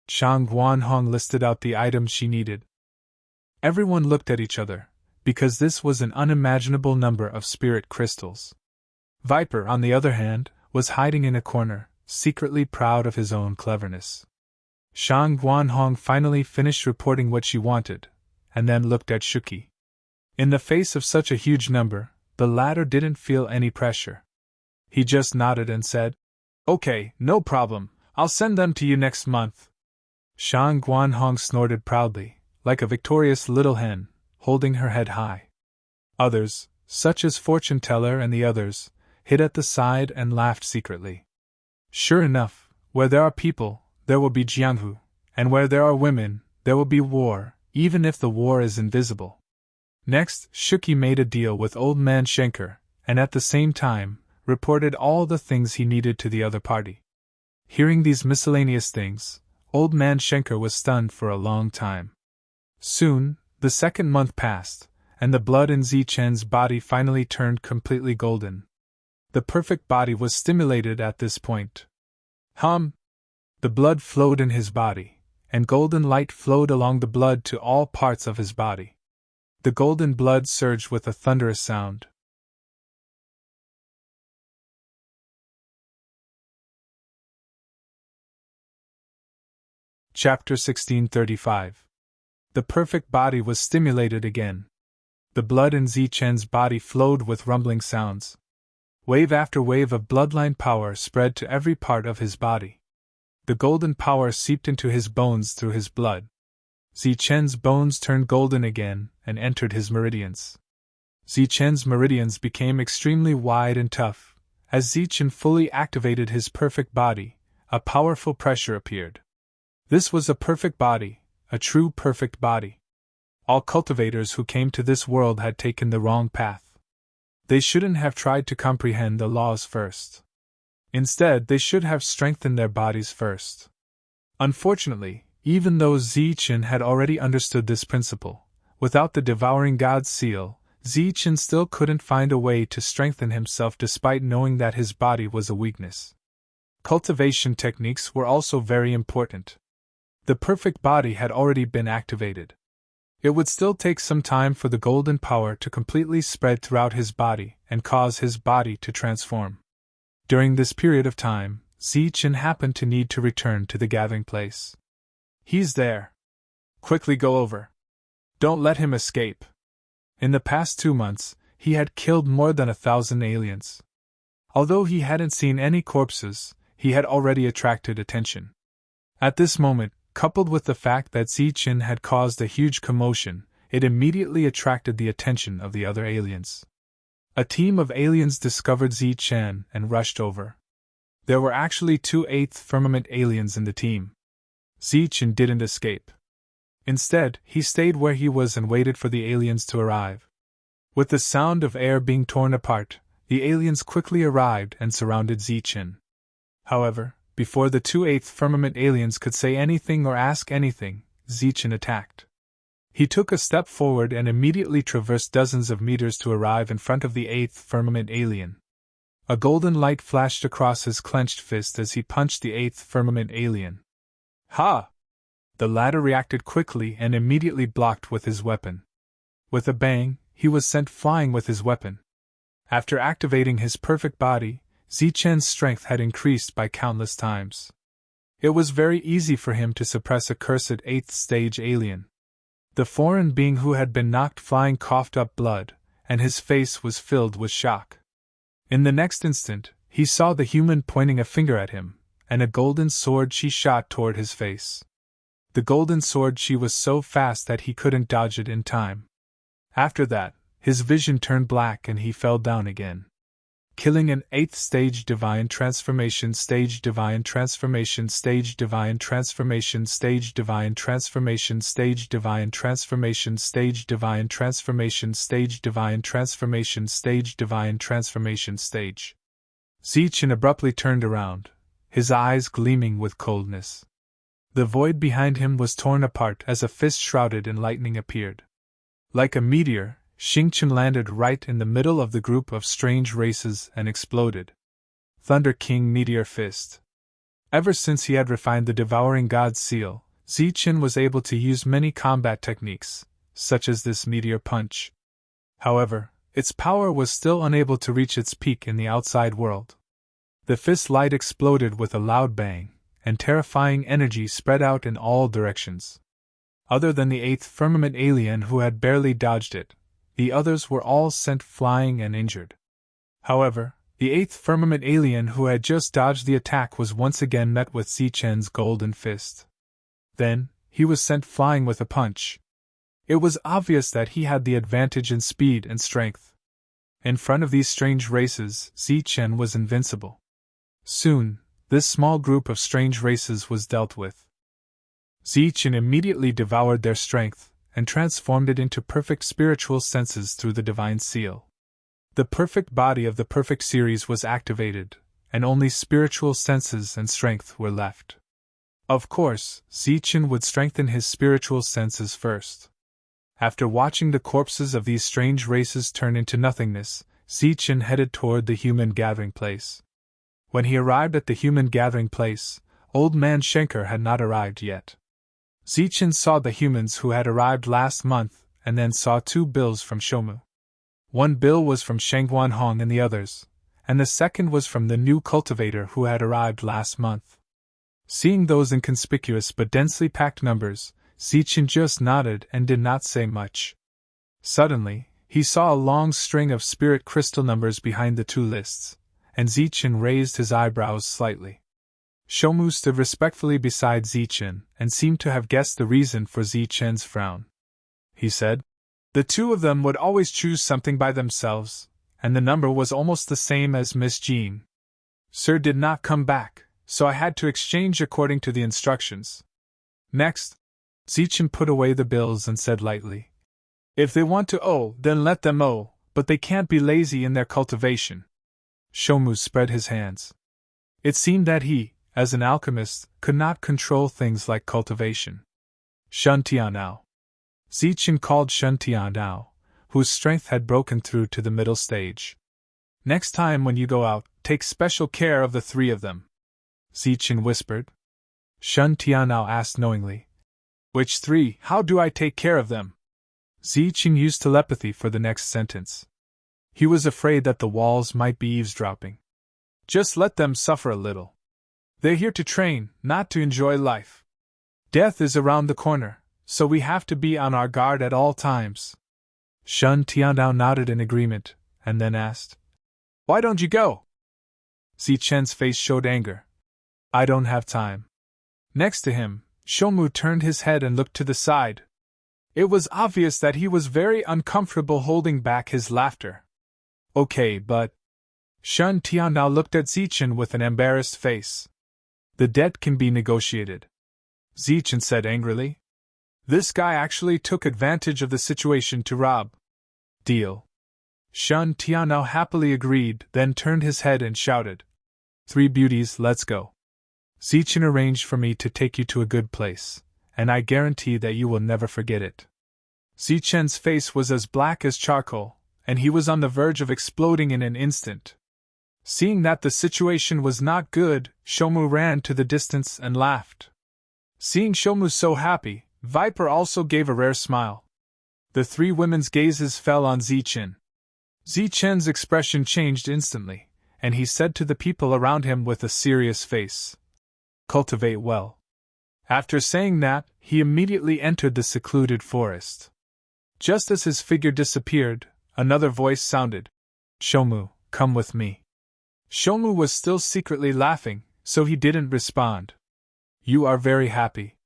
Shang Guanhong listed out the items she needed. Everyone looked at each other, because this was an unimaginable number of spirit crystals. Viper, on the other hand, was hiding in a corner, secretly proud of his own cleverness. Shang Guanhong finally finished reporting what she wanted, and then looked at Shuki. In the face of such a huge number, the latter didn't feel any pressure. He just nodded and said, "Okay, no problem. I'll send them to you next month." Shang Guanhong snorted proudly, like a victorious little hen, holding her head high. Others, such as Fortune Teller and the others, hid at the side and laughed secretly. Sure enough, where there are people, there will be Jianghu, and where there are women, there will be war, even if the war is invisible. Next, Shuki made a deal with Old Man Schenker, and at the same time, reported all the things he needed to the other party. Hearing these miscellaneous things, Old Man Schenker was stunned for a long time. Soon, the second month passed, and the blood in Zichen's body finally turned completely golden. The perfect body was stimulated at this point. The blood flowed in his body, and golden light flowed along the blood to all parts of his body. The golden blood surged with a thunderous sound. Chapter 1635. The perfect body was stimulated again. The blood in Zichen's body flowed with rumbling sounds. Wave after wave of bloodline power spread to every part of his body. The golden power seeped into his bones through his blood. Zichen's bones turned golden again and entered his meridians. Zichen's meridians became extremely wide and tough. As Zichen fully activated his perfect body, a powerful pressure appeared. This was a perfect body, a true perfect body. All cultivators who came to this world had taken the wrong path. They shouldn't have tried to comprehend the laws first. Instead, they should have strengthened their bodies first. Unfortunately, even though Zichen had already understood this principle, without the devouring God's seal, Zichen still couldn't find a way to strengthen himself despite knowing that his body was a weakness. Cultivation techniques were also very important. The perfect body had already been activated. It would still take some time for the golden power to completely spread throughout his body and cause his body to transform. During this period of time, Zichen happened to need to return to the gathering place. He's there. Quickly go over. Don't let him escape. In the past 2 months, he had killed more than 1,000 aliens. Although he hadn't seen any corpses, he had already attracted attention. At this moment, coupled with the fact that Zichen had caused a huge commotion, it immediately attracted the attention of the other aliens. A team of aliens discovered Zichen and rushed over. There were actually 2 8th firmament aliens in the team. Zichen didn't escape. Instead, he stayed where he was and waited for the aliens to arrive. With the sound of air being torn apart, the aliens quickly arrived and surrounded Zichen. However, before the 2 8th firmament aliens could say anything or ask anything, Zichen attacked. He took a step forward and immediately traversed dozens of meters to arrive in front of the 8th firmament alien. A golden light flashed across his clenched fist as he punched the 8th firmament alien. Ha! The latter reacted quickly and immediately blocked with his weapon. With a bang, he was sent flying with his weapon. After activating his perfect body, Zichen's strength had increased by countless times. It was very easy for him to suppress a cursed 8th stage alien. The foreign being who had been knocked flying coughed up blood, and his face was filled with shock. In the next instant, he saw the human pointing a finger at him, and a golden sword she shot toward his face. The golden sword she was so fast that he couldn't dodge it in time. After that, his vision turned black and he fell down again. Killing an 8th stage divine transformation stage divine transformation stage divine transformation stage divine transformation stage divine transformation stage divine transformation stage divine transformation stage divine transformation stage. Zichen abruptly turned around, his eyes gleaming with coldness. The void behind him was torn apart as a fist shrouded in lightning appeared. Like a meteor, Xingqian landed right in the middle of the group of strange races and exploded. Thunder King Meteor Fist. Ever since he had refined the Devouring God's seal, Zichen was able to use many combat techniques, such as this meteor punch. However, its power was still unable to reach its peak in the outside world. The fist light exploded with a loud bang, and terrifying energy spread out in all directions. Other than the 8th firmament alien who had barely dodged it, the others were all sent flying and injured. However, the 8th firmament alien who had just dodged the attack was once again met with Zichen's golden fist. Then, he was sent flying with a punch. It was obvious that he had the advantage in speed and strength. In front of these strange races, Zichen was invincible. Soon, this small group of strange races was dealt with. Zichen immediately devoured their strength, and transformed it into perfect spiritual senses through the divine seal. The perfect body of the perfect series was activated, and only spiritual senses and strength were left. Of course, Zichen would strengthen his spiritual senses first. After watching the corpses of these strange races turn into nothingness, Zichen headed toward the human gathering place. When he arrived at the human gathering place, Old Man Schenker had not arrived yet. Zichen saw the humans who had arrived last month, and then saw 2 bills from Shomu. One bill was from Shangguan Hong and the others, and the second was from the new cultivator who had arrived last month. Seeing those inconspicuous but densely packed numbers, Zichen just nodded and did not say much. Suddenly, he saw a long string of spirit crystal numbers behind the two lists, and Zichen raised his eyebrows slightly. Shomu stood respectfully beside Zichen and seemed to have guessed the reason for Zichen's frown. He said, "The two of them would always choose something by themselves, and the number was almost the same as Miss Jean. Sir did not come back, so I had to exchange according to the instructions." Next, Zichen put away the bills and said lightly, "If they want to owe, then let them owe, but they can't be lazy in their cultivation." Shomu spread his hands. It seemed that he, as an alchemist, could not control things like cultivation. Shun Tianao. Zichen called Shun Tianao, whose strength had broken through to the middle stage. "Next time when you go out, take special care of the three of them," Zichen whispered. Shun Tianao asked knowingly, "Which three? How do I take care of them?" Zichen used telepathy for the next sentence. He was afraid that the walls might be eavesdropping. "Just let them suffer a little. They're here to train, not to enjoy life. Death is around the corner, so we have to be on our guard at all times." Shun Tianao nodded in agreement, and then asked, "Why don't you go?" Zichen's face showed anger. "I don't have time." Next to him, Shomu turned his head and looked to the side. It was obvious that he was very uncomfortable holding back his laughter. "Okay, but—" Shun Tianao looked at Zichen with an embarrassed face. "The debt can be negotiated," Zichen said angrily. "This guy actually took advantage of the situation to rob." "Deal." Shun Tianao happily agreed, then turned his head and shouted, "Three beauties, let's go. Zichen arranged for me to take you to a good place, and I guarantee that you will never forget it." Zichen's face was as black as charcoal, and he was on the verge of exploding in an instant. Seeing that the situation was not good, Shomu ran to the distance and laughed. Seeing Shomu so happy, Viper also gave a rare smile. The three women's gazes fell on Zichen. Zichen's expression changed instantly, and he said to the people around him with a serious face, "Cultivate well." After saying that, he immediately entered the secluded forest. Just as his figure disappeared, another voice sounded, "Shomu, come with me." Shomu was still secretly laughing, so he didn't respond. "You are very happy."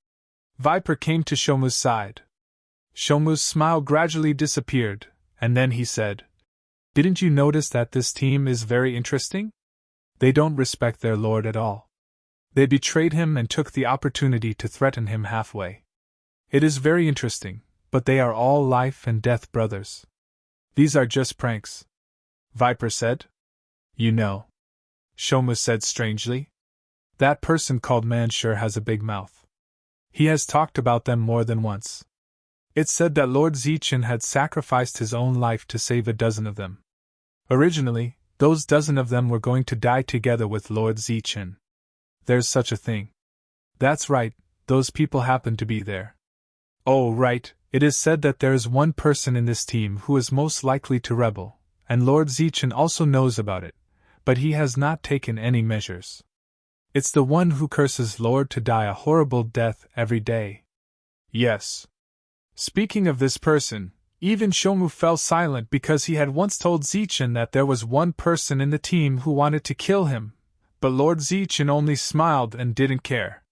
Viper came to Shomu's side. Shomu's smile gradually disappeared, and then he said, "Didn't you notice that this team is very interesting? They don't respect their lord at all. They betrayed him and took the opportunity to threaten him halfway. It is very interesting, but they are all life and death brothers. These are just pranks," Viper said. "You know," Shomu said strangely, "that person called Manshur has a big mouth. He has talked about them more than once. It's said that Lord Zichen had sacrificed his own life to save a dozen of them. Originally, those dozen of them were going to die together with Lord Zichen. There's such a thing." "That's right, those people happen to be there." "Oh, right, it is said that there is one person in this team who is most likely to rebel, and Lord Zichen also knows about it, but he has not taken any measures. It's the one who curses Lord to die a horrible death every day." "Yes." Speaking of this person, even Shomu fell silent because he had once told Zichen that there was one person in the team who wanted to kill him, but Lord Zichen only smiled and didn't care.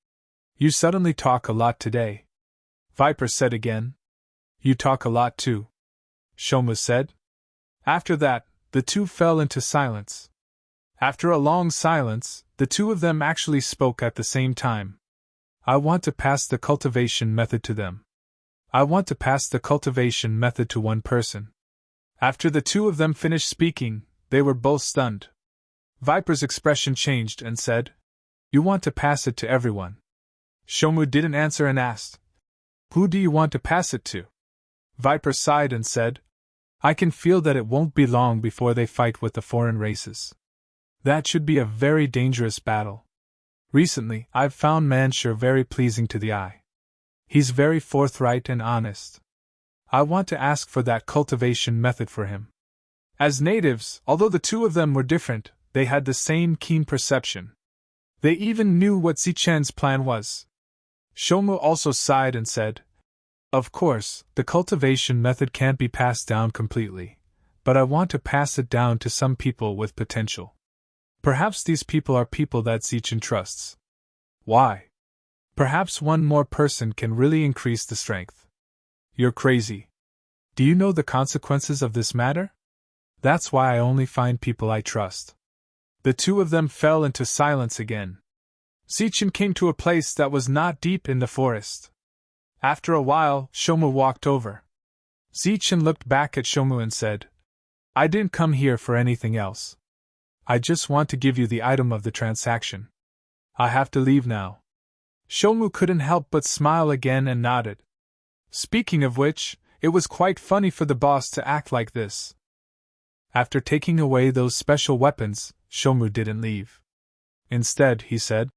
"You suddenly talk a lot today," Viper said again. "You talk a lot too," Shomu said. After that, the two fell into silence. After a long silence, the two of them actually spoke at the same time. "I want to pass the cultivation method to them. I want to pass the cultivation method to one person." After the two of them finished speaking, they were both stunned. Viper's expression changed and said, "You want to pass it to everyone?" Shomu didn't answer and asked, "Who do you want to pass it to?" Viper sighed and said, "I can feel that it won't be long before they fight with the foreign races. That should be a very dangerous battle. Recently, I've found Manshur very pleasing to the eye. He's very forthright and honest. I want to ask for that cultivation method for him." As natives, although the two of them were different, they had the same keen perception. They even knew what Zichen's plan was. Shomu also sighed and said, "Of course, the cultivation method can't be passed down completely, but I want to pass it down to some people with potential. Perhaps these people are people that Zichen trusts. Why? Perhaps one more person can really increase the strength." "You're crazy. Do you know the consequences of this matter? That's why I only find people I trust." The two of them fell into silence again. Zichen came to a place that was not deep in the forest. After a while, Shomu walked over. Zichen looked back at Shomu and said, "I didn't come here for anything else. I just want to give you the item of the transaction. I have to leave now." Shomu couldn't help but smile again and nodded. Speaking of which, it was quite funny for the boss to act like this. After taking away those special weapons, Shomu didn't leave. Instead, he said,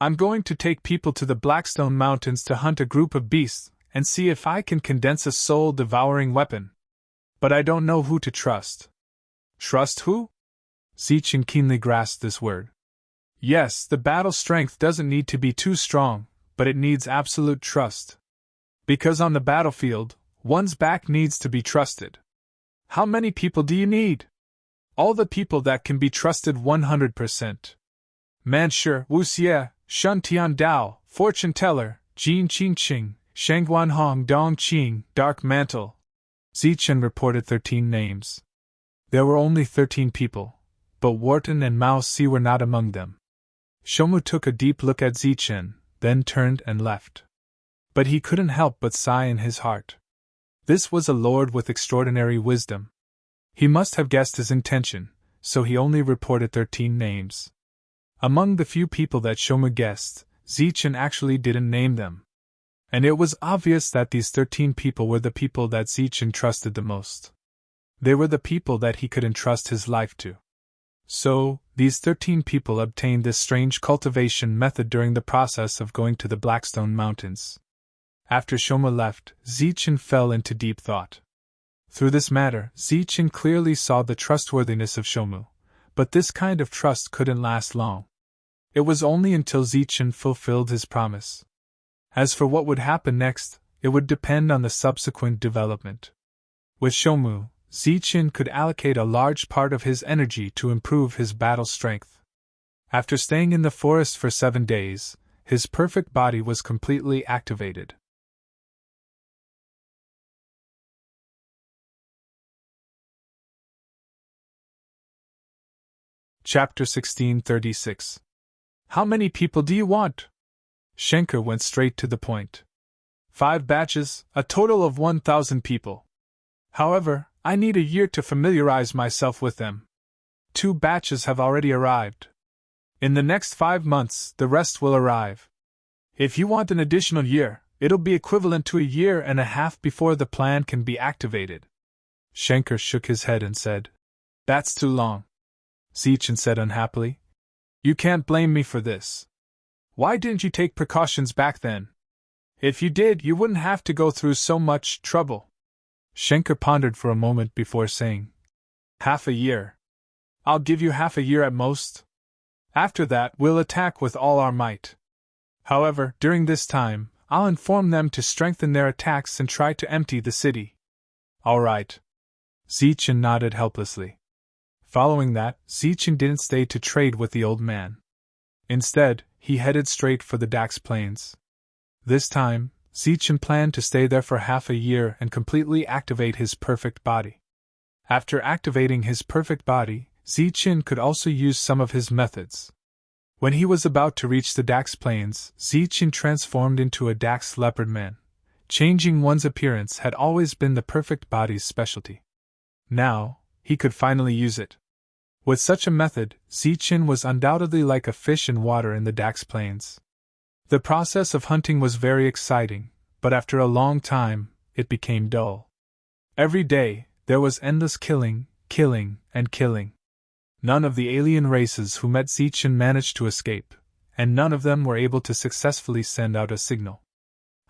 "I'm going to take people to the Blackstone Mountains to hunt a group of beasts and see if I can condense a soul-devouring weapon. But I don't know who to trust." "Trust who?" Zichen keenly grasped this word. "Yes, the battle strength doesn't need to be too strong, but it needs absolute trust. Because on the battlefield, one's back needs to be trusted. How many people do you need? All the people that can be trusted 100%. Manshur, Wuxie, Shun Tian Dao, Fortune Teller, Jin Qingqing, Shangguan Hong Dong Qing, Dark Mantle." Zichen reported 13 names. There were only 13 people, but Wharton and Mao Si were not among them. Shomu took a deep look at Zichen, then turned and left. But he couldn't help but sigh in his heart. This was a lord with extraordinary wisdom. He must have guessed his intention, so he only reported 13 names. Among the few people that Shomu guessed, Zichen actually didn't name them. And it was obvious that these 13 people were the people that Zichen trusted the most. They were the people that he could entrust his life to. So, these 13 people obtained this strange cultivation method during the process of going to the Blackstone Mountains. After Shomu left, Zichen fell into deep thought. Through this matter, Zichen clearly saw the trustworthiness of Shomu, but this kind of trust couldn't last long. It was only until Zichen fulfilled his promise. As for what would happen next, it would depend on the subsequent development. With Shomu, Zichen could allocate a large part of his energy to improve his battle strength. After staying in the forest for 7 days, his perfect body was completely activated. Chapter 1636. "How many people do you want?" Schenker went straight to the point. 5 batches, a total of 1,000 people. However, I need a year to familiarize myself with them. 2 batches have already arrived. In the next 5 months, the rest will arrive. If you want an additional year, it'll be equivalent to a year and a half before the plan can be activated. Schenker shook his head and said, "That's too long." Zichen said unhappily, "You can't blame me for this. Why didn't you take precautions back then? If you did, you wouldn't have to go through so much trouble." Schenker pondered for a moment before saying, "Half a year. I'll give you half a year at most. After that, we'll attack with all our might. However, during this time, I'll inform them to strengthen their attacks and try to empty the city." "All right." Zichen nodded helplessly. Following that, Zichen didn't stay to trade with the old man. Instead, he headed straight for the Dax Plains. This time, Zichen planned to stay there for half a year and completely activate his perfect body. After activating his perfect body, Zichen could also use some of his methods. When he was about to reach the Dax Plains, Zichen transformed into a Dax leopard man. Changing one's appearance had always been the perfect body's specialty. Now, he could finally use it. With such a method, Zichen was undoubtedly like a fish in water in the Dax Plains. The process of hunting was very exciting, but after a long time, it became dull. Every day, there was endless killing, and killing. None of the alien races who met Zichen managed to escape, and none of them were able to successfully send out a signal.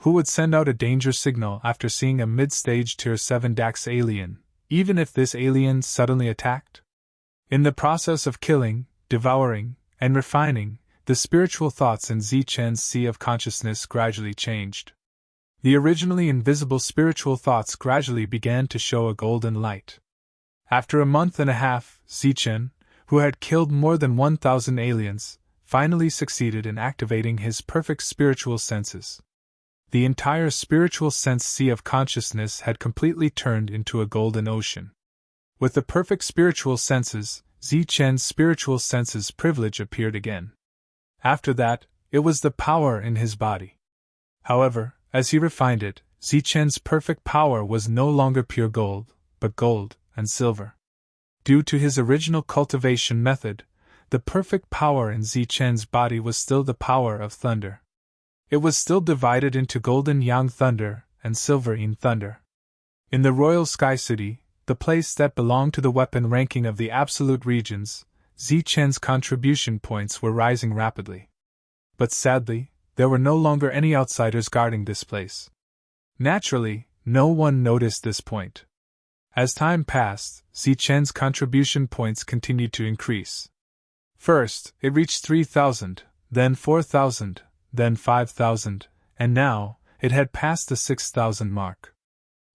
Who would send out a danger signal after seeing a mid-stage Tier 7 Dax alien, even if this alien suddenly attacked? In the process of killing, devouring, and refining, the spiritual thoughts in Zichen's sea of consciousness gradually changed. The originally invisible spiritual thoughts gradually began to show a golden light. After a month and a half, Zichen, who had killed more than 1,000 aliens, finally succeeded in activating his perfect spiritual senses. The entire spiritual sense sea of consciousness had completely turned into a golden ocean. With the perfect spiritual senses, Zichen's spiritual senses privilege appeared again. After that, it was the power in his body. However, as he refined it, Zichen's perfect power was no longer pure gold, but gold and silver. Due to his original cultivation method, the perfect power in Zichen's body was still the power of thunder. It was still divided into golden yang thunder and silver yin thunder. In the Royal Sky City, the place that belonged to the weapon ranking of the absolute regions, Zichen's contribution points were rising rapidly. But sadly, there were no longer any outsiders guarding this place. Naturally, no one noticed this point. As time passed, Zichen's contribution points continued to increase. First, it reached 3,000, then 4,000, then 5,000, and now, it had passed the 6,000 mark.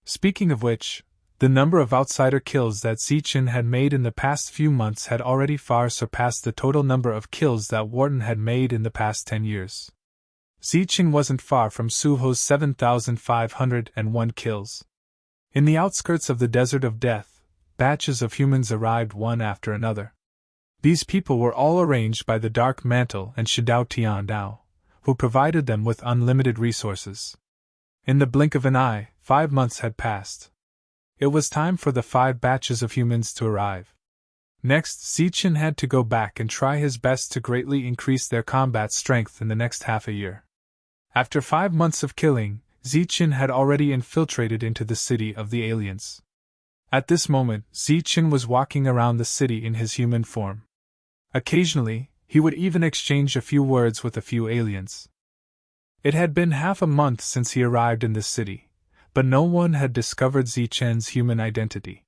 Speaking of which, the number of outsider kills that Zichen had made in the past few months had already far surpassed the total number of kills that Wharton had made in the past 10 years. Zichen wasn't far from Suho's 7,501 kills. In the outskirts of the Desert of Death, batches of humans arrived one after another. These people were all arranged by the Dark Mantle and Shidao Tiandao, who provided them with unlimited resources. In the blink of an eye, 5 months had passed. It was time for the 5 batches of humans to arrive. Next, Zichen had to go back and try his best to greatly increase their combat strength in the next half a year. After 5 months of killing, Zichen had already infiltrated into the city of the aliens. At this moment, Zichen was walking around the city in his human form. Occasionally, he would even exchange a few words with a few aliens. It had been half a month since he arrived in this city, but no one had discovered Zichen's human identity.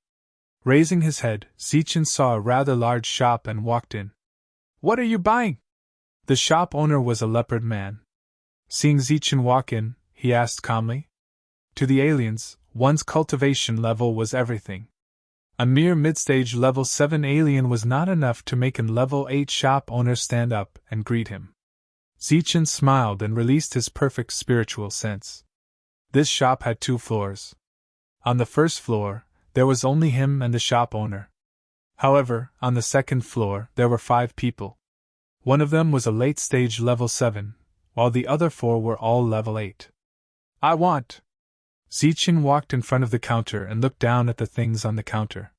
Raising his head, Zichen saw a rather large shop and walked in. "What are you buying?" The shop owner was a leopard man. Seeing Zichen walk in, he asked calmly. To the aliens, one's cultivation level was everything. A mere mid-stage level 7 alien was not enough to make a level 8 shop owner stand up and greet him. Zichen smiled and released his perfect spiritual sense. This shop had 2 floors. On the first floor, there was only him and the shop owner. However, on the second floor, there were 5 people. One of them was a late-stage level 7, while the other 4 were all level 8. "I want..." Zichen walked in front of the counter and looked down at the things on the counter.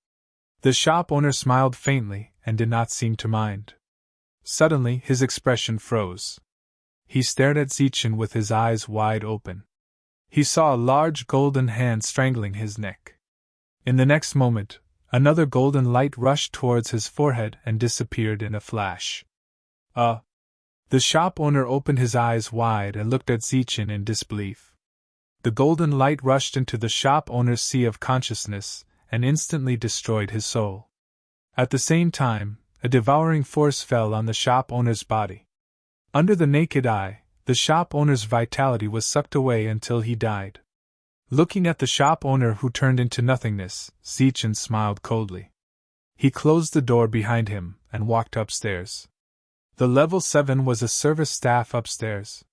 The shop owner smiled faintly and did not seem to mind. Suddenly, his expression froze. He stared at Zichen with his eyes wide open. He saw a large golden hand strangling his neck. In the next moment, another golden light rushed towards his forehead and disappeared in a flash. The shop owner opened his eyes wide and looked at Zichen in disbelief. The golden light rushed into the shop owner's sea of consciousness and instantly destroyed his soul. At the same time, a devouring force fell on the shop owner's body. Under the naked eye, the shop owner's vitality was sucked away until he died. Looking at the shop owner who turned into nothingness, Zichen smiled coldly. He closed the door behind him and walked upstairs. The level 7 was a service staff upstairs.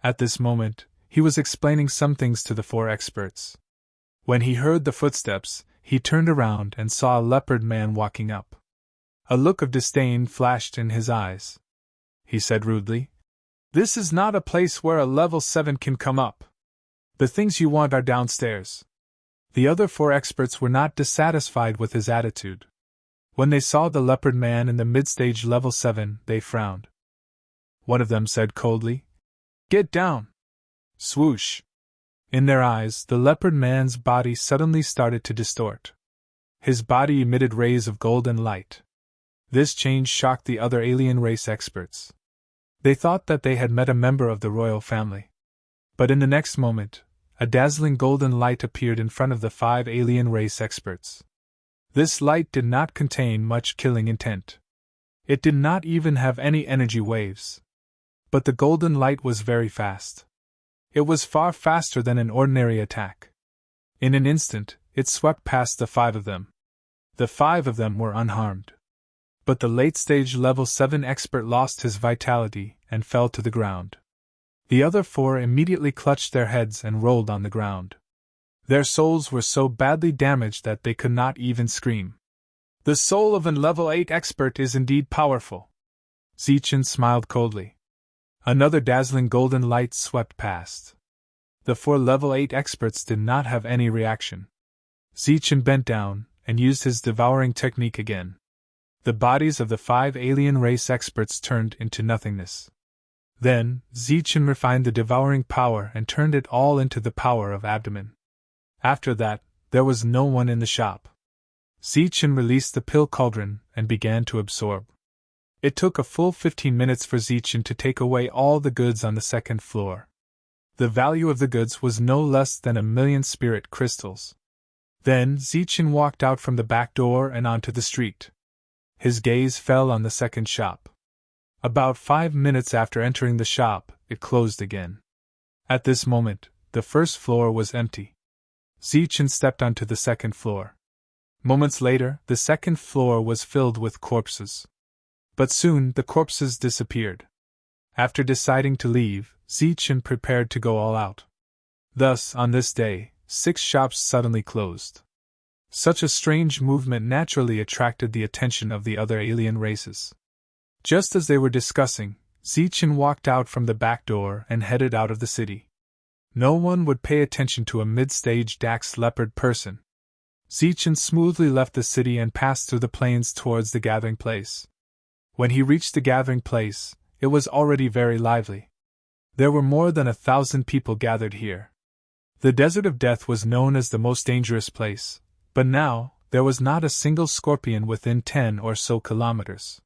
At this moment, he was explaining some things to the 4 experts. When he heard the footsteps, he turned around and saw a leopard man walking up. A look of disdain flashed in his eyes. He said rudely, "This is not a place where a level 7 can come up. The things you want are downstairs." The other 4 experts were not dissatisfied with his attitude. When they saw the leopard man in the mid-stage level 7, they frowned. One of them said coldly, "Get down!" Swoosh! In their eyes, the leopard man's body suddenly started to distort. His body emitted rays of golden light. This change shocked the other alien race experts. They thought that they had met a member of the royal family. But in the next moment, a dazzling golden light appeared in front of the 5 alien race experts. This light did not contain much killing intent. It did not even have any energy waves. But the golden light was very fast. It was far faster than an ordinary attack. In an instant, it swept past the 5 of them. The 5 of them were unharmed. But the late-stage level 7 expert lost his vitality and fell to the ground. The other 4 immediately clutched their heads and rolled on the ground. Their souls were so badly damaged that they could not even scream. The soul of an level 8 expert is indeed powerful. Zichen smiled coldly. Another dazzling golden light swept past. The 4 level 8 experts did not have any reaction. Zichen bent down and used his devouring technique again. The bodies of the 5 alien race experts turned into nothingness. Then, Zichen refined the devouring power and turned it all into the power of abdomen. After that, there was no one in the shop. Zichen released the pill cauldron and began to absorb. It took a full 15 minutes for Zichen to take away all the goods on the 2nd floor. The value of the goods was no less than 1,000,000 spirit crystals. Then Zichen walked out from the back door and onto the street. His gaze fell on the 2nd shop. About 5 minutes after entering the shop, it closed again. At this moment, the 1st floor was empty. Zichen stepped onto the 2nd floor. Moments later, the 2nd floor was filled with corpses. But soon the corpses disappeared. After deciding to leave, Zichen prepared to go all out. Thus, on this day, 6 shops suddenly closed. Such a strange movement naturally attracted the attention of the other alien races. Just as they were discussing, Zichen walked out from the back door and headed out of the city. No one would pay attention to a mid-stage Dax leopard person. Zichen smoothly left the city and passed through the plains towards the gathering place. When he reached the gathering place, it was already very lively. There were more than 1,000 people gathered here. The Desert of Death was known as the most dangerous place, but now, there was not a single scorpion within 10 or so kilometers.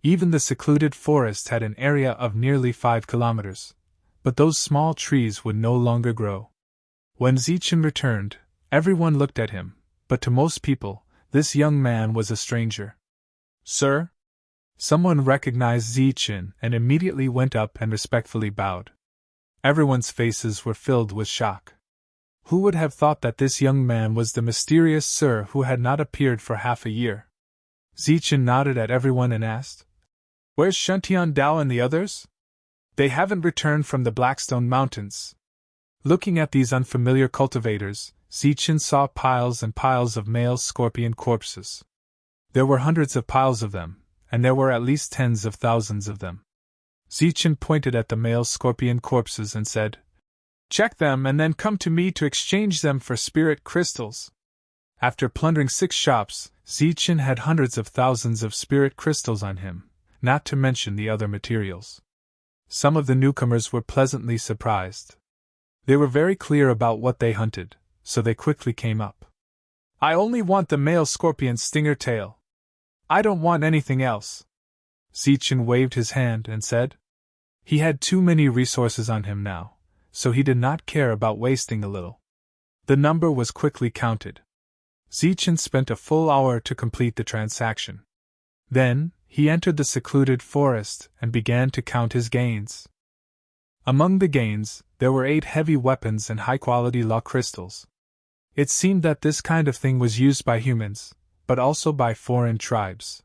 Even the secluded forest had an area of nearly 5 kilometers, but those small trees would no longer grow. When Zichen returned, everyone looked at him, but to most people, this young man was a stranger. "Sir?" Someone recognized Zichen and immediately went up and respectfully bowed. Everyone's faces were filled with shock. Who would have thought that this young man was the mysterious Sir who had not appeared for half a year? Zichen nodded at everyone and asked, "Where's Shuntian Dao and the others?" "They haven't returned from the Blackstone Mountains." Looking at these unfamiliar cultivators, Zichen saw piles and piles of male scorpion corpses. There were hundreds of piles of them, and there were at least tens of thousands of them. Zichen pointed at the male scorpion corpses and said, "Check them and then come to me to exchange them for spirit crystals." After plundering 6 shops, Zichen had hundreds of thousands of spirit crystals on him, not to mention the other materials. Some of the newcomers were pleasantly surprised. They were very clear about what they hunted, so they quickly came up. "I only want the male scorpion stinger tail. I don't want anything else." Zichen waved his hand and said. He had too many resources on him now, so he did not care about wasting a little. The number was quickly counted. Zichen spent a full hour to complete the transaction. Then, he entered the secluded forest and began to count his gains. Among the gains, there were 8 heavy weapons and high-quality law crystals. It seemed that this kind of thing was used by humans, but also by foreign tribes.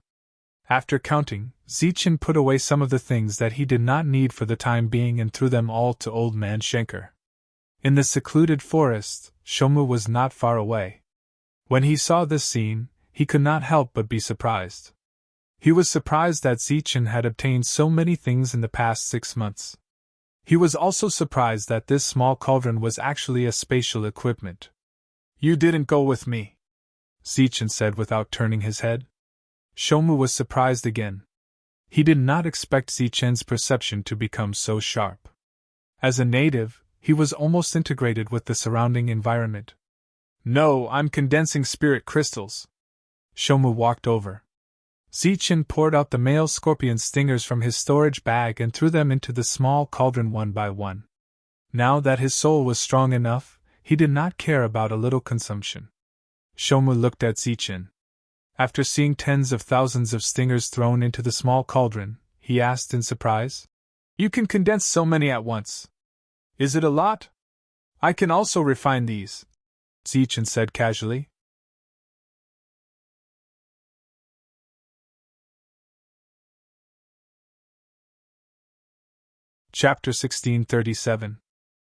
After counting, Zichen put away some of the things that he did not need for the time being and threw them all to Old Man Schenker. In the secluded forest, Shomu was not far away. When he saw this scene, he could not help but be surprised. He was surprised that Zichen had obtained so many things in the past 6 months. He was also surprised that this small cauldron was actually a spatial equipment. "You didn't go with me," Zichen said without turning his head. Shomu was surprised again. He did not expect Zichen's perception to become so sharp. As a native, he was almost integrated with the surrounding environment. "No, I'm condensing spirit crystals." Shomu walked over. Zichen poured out the male scorpion stingers from his storage bag and threw them into the small cauldron one by one. Now that his soul was strong enough, he did not care about a little consumption. Shomu looked at Zichen. After seeing tens of thousands of stingers thrown into the small cauldron, he asked in surprise, You can condense so many at once. Is it a lot? I can also refine these, Zichen said casually. Chapter 1637.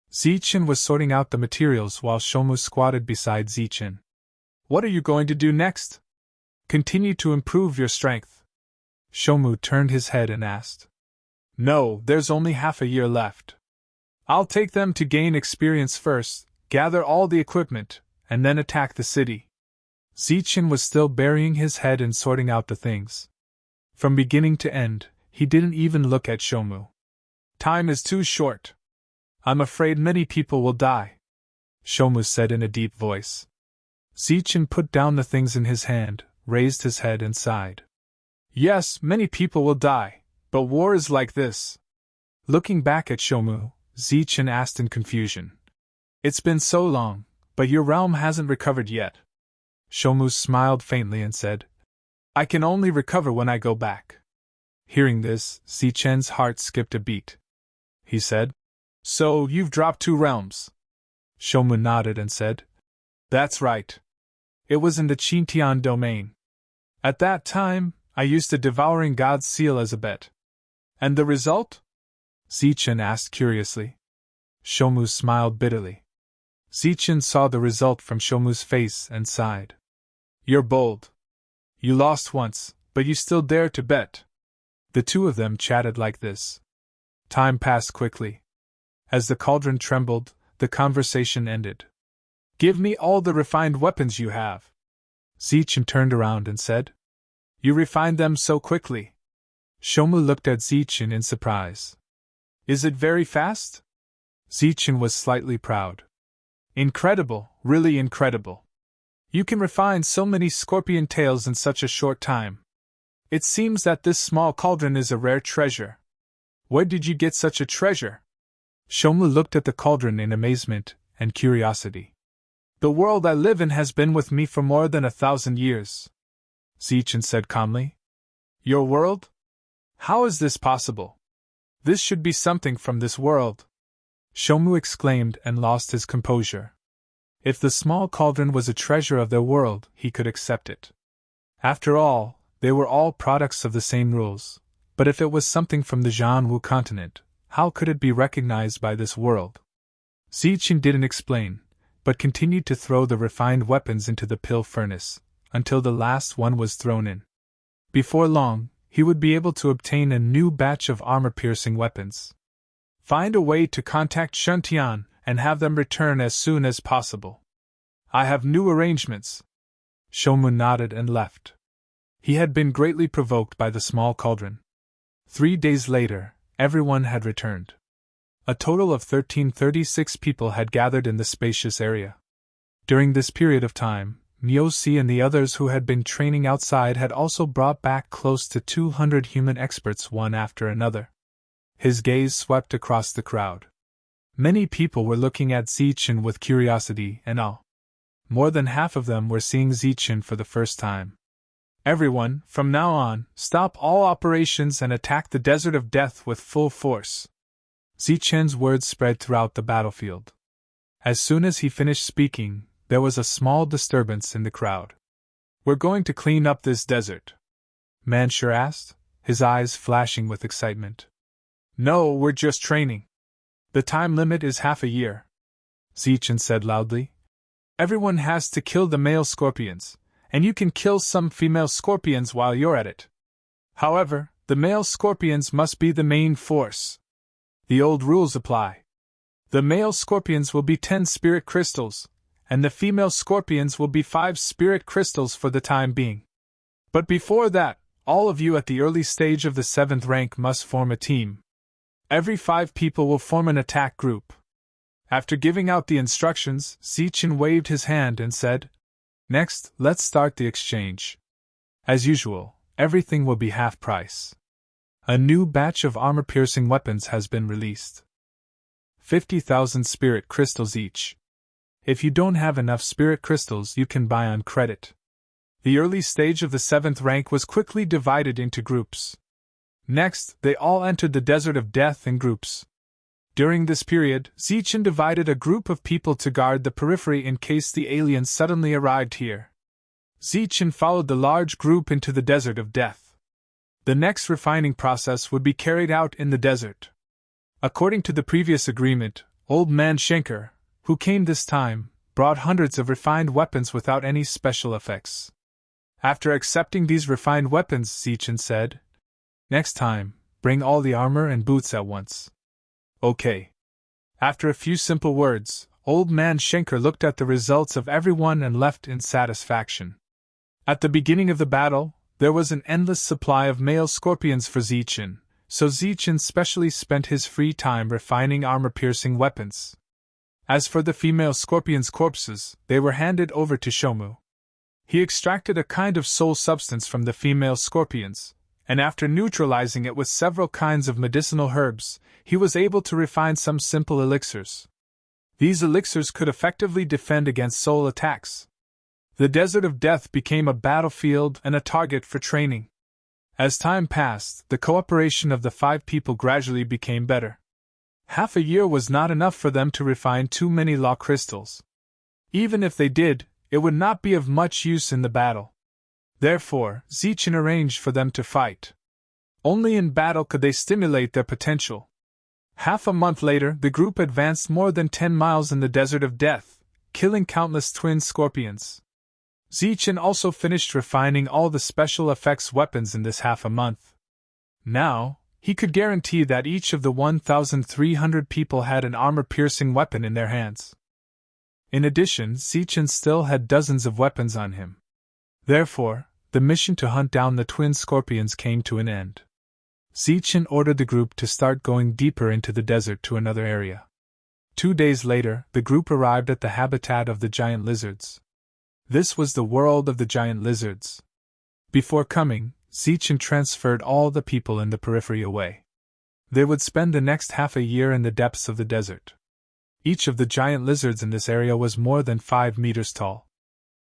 Zichen was sorting out the materials while Shomu squatted beside Zichen. What are you going to do next? Continue to improve your strength. Shomu turned his head and asked. No, there's only half a year left. I'll take them to gain experience first, gather all the equipment, and then attack the city. Zichen was still burying his head and sorting out the things. From beginning to end, he didn't even look at Shomu. Time is too short. I'm afraid many people will die, Shomu said in a deep voice. Zichen put down the things in his hand, raised his head and sighed. Yes, many people will die, but war is like this. Looking back at Shomu, Zichen asked in confusion. It's been so long, but your realm hasn't recovered yet. Shomu smiled faintly and said, I can only recover when I go back. Hearing this, Zichen's heart skipped a beat. He said, So you've dropped 2 realms? Shomu nodded and said, That's right. It was in the Qintian domain. At that time, I used the Devouring God's seal as a bet. And the result? Zichen asked curiously. Shomu smiled bitterly. Zichen saw the result from Shomu's face and sighed. You're bold. You lost once, but you still dare to bet. The two of them chatted like this. Time passed quickly. As the cauldron trembled, the conversation ended. Give me all the refined weapons you have. Zichen turned around and said. You refined them so quickly. Shomu looked at Zichen in surprise. Is it very fast? Zichen was slightly proud. Incredible, really incredible. You can refine so many scorpion tails in such a short time. It seems that this small cauldron is a rare treasure. Where did you get such a treasure? Shomu looked at the cauldron in amazement and curiosity. The world I live in has been with me for more than 1,000 years, Zichen said calmly. Your world? How is this possible? This should be something from this world. Shomu exclaimed and lost his composure. If the small cauldron was a treasure of their world, he could accept it. After all, they were all products of the same rules, but if it was something from the Jianwu continent, how could it be recognized by this world? Zichen didn't explain, but continued to throw the refined weapons into the pill furnace, until the last one was thrown in. Before long, he would be able to obtain a new batch of armor-piercing weapons. Find a way to contact Shuntian and have them return as soon as possible. I have new arrangements. Shomu nodded and left. He had been greatly provoked by the small cauldron. 3 days later, everyone had returned. A total of 1336 people had gathered in the spacious area. During this period of time, Myosi and the others who had been training outside had also brought back close to 200 human experts one after another. His gaze swept across the crowd. Many people were looking at Zichen with curiosity and awe. More than half of them were seeing Zichen for the first time. Everyone, from now on, stop all operations and attack the Desert of Death with full force. Zichen's words spread throughout the battlefield. As soon as he finished speaking, there was a small disturbance in the crowd. We're going to clean up this desert, Manshur asked, his eyes flashing with excitement. No, we're just training. The time limit is half a year, Zichen said loudly. Everyone has to kill the male scorpions, and you can kill some female scorpions while you're at it. However, the male scorpions must be the main force. The old rules apply. The male scorpions will be 10 spirit crystals, and the female scorpions will be 5 spirit crystals for the time being. But before that, all of you at the early stage of the 7th rank must form a team. Every 5 people will form an attack group. After giving out the instructions, Zichen waved his hand and said, Next, let's start the exchange. As usual, everything will be half price. A new batch of armor-piercing weapons has been released. 50,000 spirit crystals each. If you don't have enough spirit crystals, you can buy on credit. The early stage of the 7th rank was quickly divided into groups. Next, they all entered the Desert of Death in groups. During this period, Zichen divided a group of people to guard the periphery in case the aliens suddenly arrived here. Zichen followed the large group into the Desert of Death. The next refining process would be carried out in the desert. According to the previous agreement, Old Man Schenker, who came this time, brought hundreds of refined weapons without any special effects. After accepting these refined weapons, Zichen said, "Next time, bring all the armor and boots at once." Okay. After a few simple words, Old Man Schenker looked at the results of everyone and left in satisfaction. At the beginning of the battle, there was an endless supply of male scorpions for Zichen, so Zichen specially spent his free time refining armor-piercing weapons. As for the female scorpions' corpses, they were handed over to Shomu. He extracted a kind of soul substance from the female scorpions, and after neutralizing it with several kinds of medicinal herbs, he was able to refine some simple elixirs. These elixirs could effectively defend against soul attacks. The Desert of Death became a battlefield and a target for training. As time passed, the cooperation of the 5 people gradually became better. Half a year was not enough for them to refine too many law crystals. Even if they did, it would not be of much use in the battle. Therefore, Zichen arranged for them to fight. Only in battle could they stimulate their potential. Half a month later, the group advanced more than 10 miles in the Desert of Death, killing countless twin scorpions. Zichen also finished refining all the special effects weapons in this half a month. Now, he could guarantee that each of the 1,300 people had an armor-piercing weapon in their hands. In addition, Zichen still had dozens of weapons on him. Therefore, the mission to hunt down the twin scorpions came to an end. Zichen ordered the group to start going deeper into the desert to another area. 2 days later, the group arrived at the habitat of the giant lizards. This was the world of the giant lizards. Before coming, Zichen transferred all the people in the periphery away. They would spend the next half a year in the depths of the desert. Each of the giant lizards in this area was more than 5 meters tall.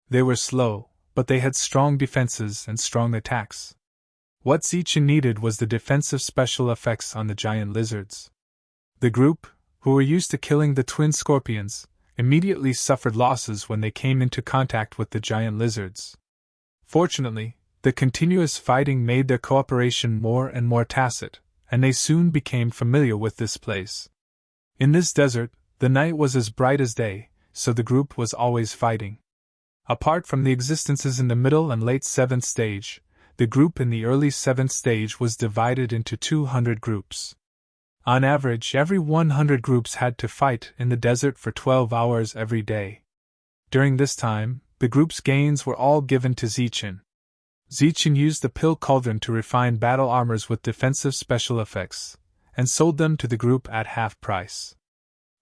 They were slow, but they had strong defenses and strong attacks. What Zichen needed was the defensive special effects on the giant lizards. The group, who were used to killing the twin scorpions, immediately suffered losses when they came into contact with the giant lizards. Fortunately, the continuous fighting made their cooperation more and more tacit, and they soon became familiar with this place. In this desert, the night was as bright as day, so the group was always fighting. Apart from the existences in the middle and late 7th stage, the group in the early 7th stage was divided into 200 groups. On average, every 100 groups had to fight in the desert for 12 hours every day. During this time, the group's gains were all given to Zichen. Zichen used the pill cauldron to refine battle armors with defensive special effects, and sold them to the group at half price.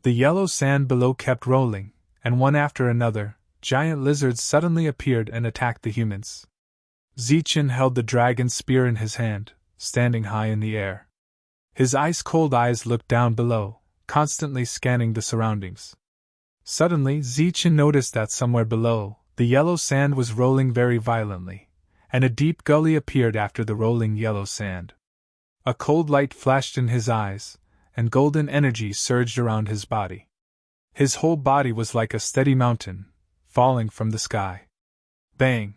The yellow sand below kept rolling, and one after another, giant lizards suddenly appeared and attacked the humans. Zichen held the dragon spear in his hand, standing high in the air. His ice-cold eyes looked down below, constantly scanning the surroundings. Suddenly, Zichen noticed that somewhere below, the yellow sand was rolling very violently, and a deep gully appeared after the rolling yellow sand. A cold light flashed in his eyes, and golden energy surged around his body. His whole body was like a steady mountain, falling from the sky. Bang!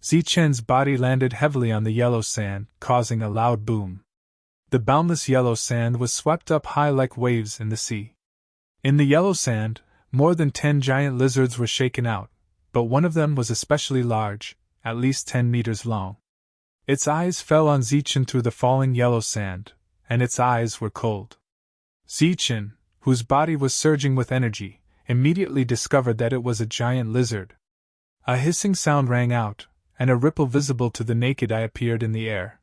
Zichen's body landed heavily on the yellow sand, causing a loud boom. The boundless yellow sand was swept up high like waves in the sea. In the yellow sand, more than 10 giant lizards were shaken out, but one of them was especially large, at least 10 meters long. Its eyes fell on Zichen through the falling yellow sand, and its eyes were cold. Zichen, whose body was surging with energy, immediately discovered that it was a giant lizard. A hissing sound rang out, and a ripple visible to the naked eye appeared in the air.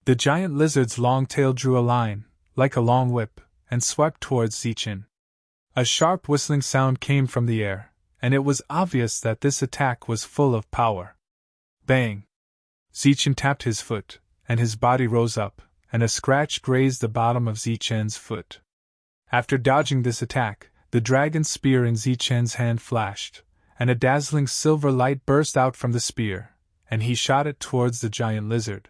The giant lizard's long tail drew a line, like a long whip, and swept towards Zichen. A sharp whistling sound came from the air, and it was obvious that this attack was full of power. Bang! Zichen tapped his foot, and his body rose up, and a scratch grazed the bottom of Zichen's foot. After dodging this attack, the dragon spear in Zichen's hand flashed, and a dazzling silver light burst out from the spear, and he shot it towards the giant lizard.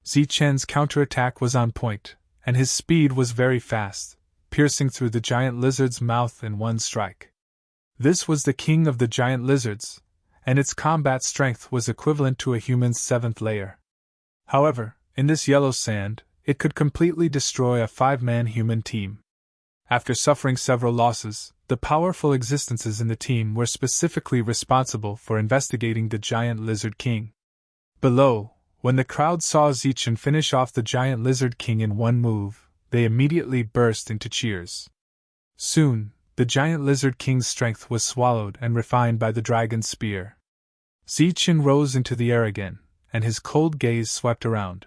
Zichen's counterattack was on point, and his speed was very fast, piercing through the giant lizard's mouth in one strike. This was the king of the giant lizards, and its combat strength was equivalent to a human's 7th layer. However, in this yellow sand, it could completely destroy a 5-man human team. After suffering several losses, the powerful existences in the team were specifically responsible for investigating the giant lizard king. Below, when the crowd saw Zichen finish off the giant lizard king in one move, they immediately burst into cheers. Soon, the giant lizard king's strength was swallowed and refined by the dragon's spear. Zichen rose into the air again, and his cold gaze swept around.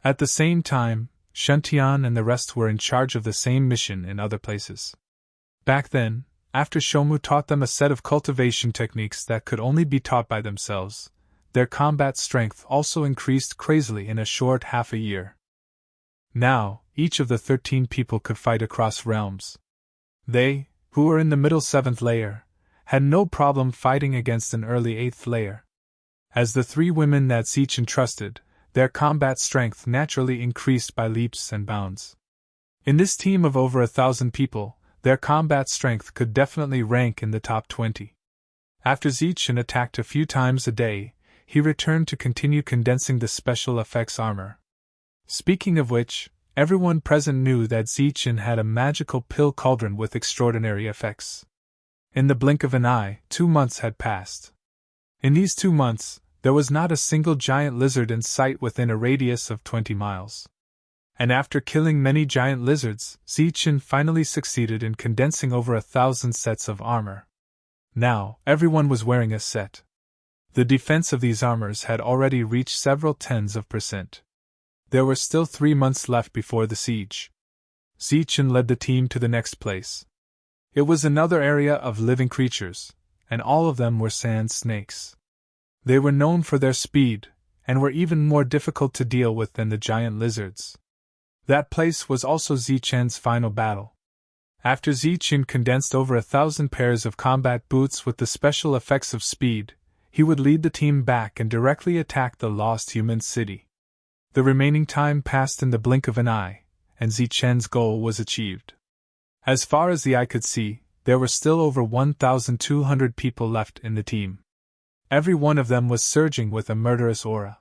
At the same time, Shuntian and the rest were in charge of the same mission in other places. Back then, after Shomu taught them a set of cultivation techniques that could only be taught by themselves, their combat strength also increased crazily in a short half a year. Now, each of the 13 people could fight across realms. They, who were in the middle 7th layer, had no problem fighting against an early 8th layer. As the 3 women that Zichen trusted, their combat strength naturally increased by leaps and bounds. In this team of over 1,000 people, their combat strength could definitely rank in the top 20. After Zichen attacked a few times a day, he returned to continue condensing the special effects armor. Speaking of which, everyone present knew that Zichen had a magical pill cauldron with extraordinary effects. In the blink of an eye, 2 months had passed. In these 2 months, there was not a single giant lizard in sight within a radius of 20 miles. And after killing many giant lizards, Zichen finally succeeded in condensing over 1,000 sets of armor. Now, everyone was wearing a set. The defense of these armors had already reached several tens of %. There were still 3 months left before the siege. Zichen led the team to the next place. It was another area of living creatures, and all of them were sand snakes. They were known for their speed, and were even more difficult to deal with than the giant lizards. That place was also Zichen's final battle. After Zichen condensed over 1,000 pairs of combat boots with the special effects of speed, he would lead the team back and directly attack the lost human city. The remaining time passed in the blink of an eye, and Zichen's goal was achieved. As far as the eye could see, there were still over 1,200 people left in the team. Every one of them was surging with a murderous aura.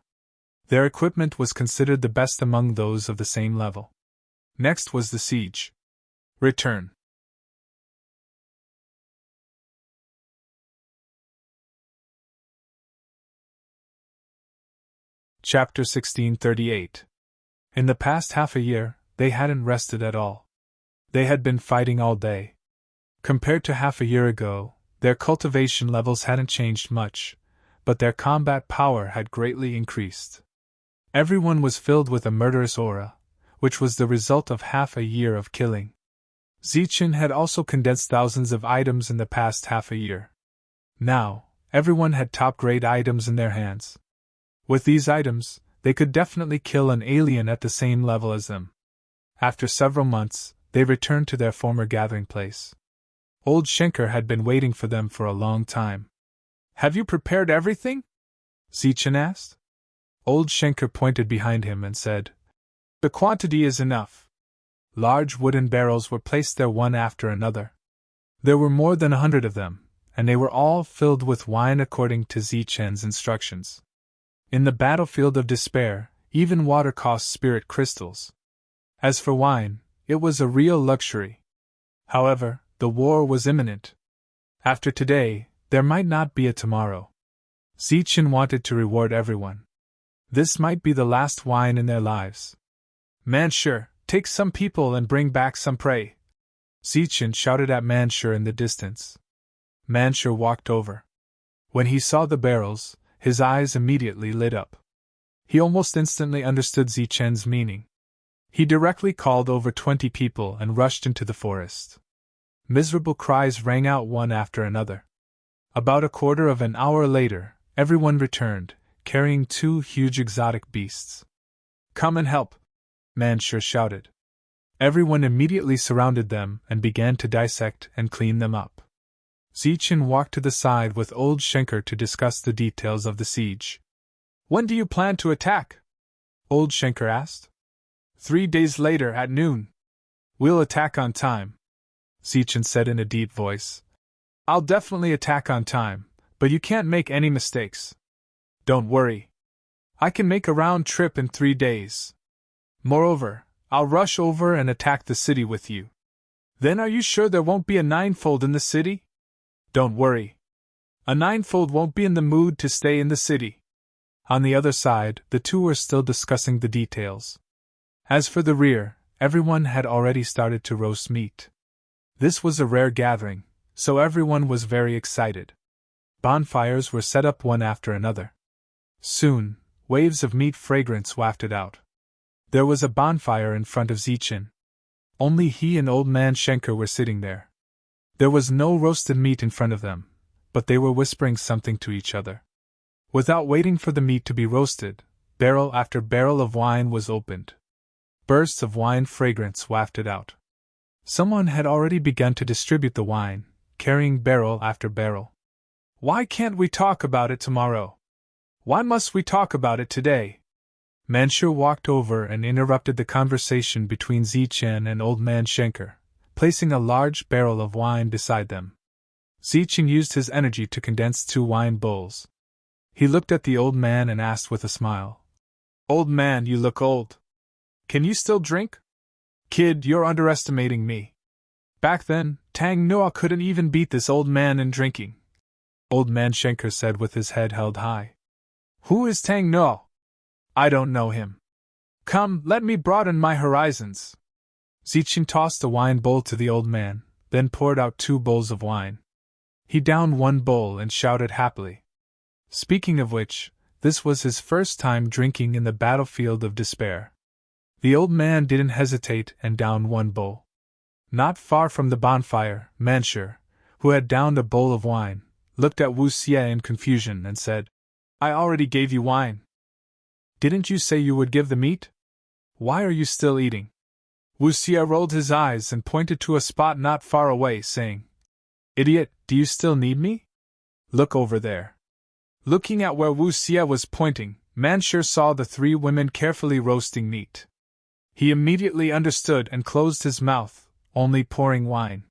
Their equipment was considered the best among those of the same level. Next was the siege. Return. Chapter 1638. In the past half a year, they hadn't rested at all. They had been fighting all day. Compared to half a year ago, their cultivation levels hadn't changed much, but their combat power had greatly increased. Everyone was filled with a murderous aura, which was the result of half a year of killing. Zichen had also condensed thousands of items in the past half a year. Now, everyone had top-grade items in their hands. With these items, they could definitely kill an alien at the same level as them. After several months, they returned to their former gathering place. Old Schenker had been waiting for them for a long time. "Have you prepared everything?" Zichen asked. Old Schenker pointed behind him and said, "The quantity is enough." Large wooden barrels were placed there one after another. There were more than 100 of them, and they were all filled with wine according to Zichen's instructions. In the battlefield of despair, even water cost spirit crystals. As for wine, it was a real luxury. However, the war was imminent. After today, there might not be a tomorrow. Zichen wanted to reward everyone. This might be the last wine in their lives. "Manshur, take some people and bring back some prey." Zichen shouted at Manshur in the distance. Manshur walked over. When he saw the barrels, his eyes immediately lit up. He almost instantly understood Zichen's meaning. He directly called over 20 people and rushed into the forest. Miserable cries rang out one after another. About a quarter of an hour later, everyone returned, carrying 2 huge exotic beasts. "Come and help!" Manshur shouted. Everyone immediately surrounded them and began to dissect and clean them up. Zichen walked to the side with old Schenker to discuss the details of the siege. "When do you plan to attack?" Old Schenker asked. 3 days later at noon. We'll attack on time, Ziethen said in a deep voice. I'll definitely attack on time, but you can't make any mistakes. Don't worry. I can make a round trip in 3 days. Moreover, I'll rush over and attack the city with you. Then are you sure there won't be a ninefold in the city? Don't worry. A ninefold won't be in the mood to stay in the city. On the other side, the two were still discussing the details. As for the rear, everyone had already started to roast meat. This was a rare gathering, so everyone was very excited. Bonfires were set up one after another. Soon, waves of meat fragrance wafted out. There was a bonfire in front of Ziethen. Only he and Old Man Schenker were sitting there. There was no roasted meat in front of them, but they were whispering something to each other. Without waiting for the meat to be roasted, barrel after barrel of wine was opened. Bursts of wine fragrance wafted out. Someone had already begun to distribute the wine, carrying barrel after barrel. Why can't we talk about it tomorrow? Why must we talk about it today? Mansur walked over and interrupted the conversation between Ziethen and Old Man Schenker, placing a large barrel of wine beside them. Ziethen used his energy to condense 2 wine bowls. He looked at the old man and asked with a smile, Old man, you look old. Can you still drink? Kid, you're underestimating me. Back then, Tang Noah couldn't even beat this old man in drinking. Old Man Schenker said with his head held high. Who is Tang Noah? I don't know him. Come, let me broaden my horizons. Ziethen tossed a wine bowl to the old man, then poured out 2 bowls of wine. He downed 1 bowl and shouted happily. Speaking of which, this was his first time drinking in the battlefield of despair. The old man didn't hesitate and downed 1 bowl. Not far from the bonfire, Mansur, who had downed a bowl of wine, looked at Wu Xie in confusion and said, I already gave you wine. Didn't you say you would give the meat? Why are you still eating? Wu Xie rolled his eyes and pointed to a spot not far away, saying, Idiot, do you still need me? Look over there. Looking at where Wu Xie was pointing, Mansur saw the 3 women carefully roasting meat. He immediately understood and closed his mouth, only pouring wine.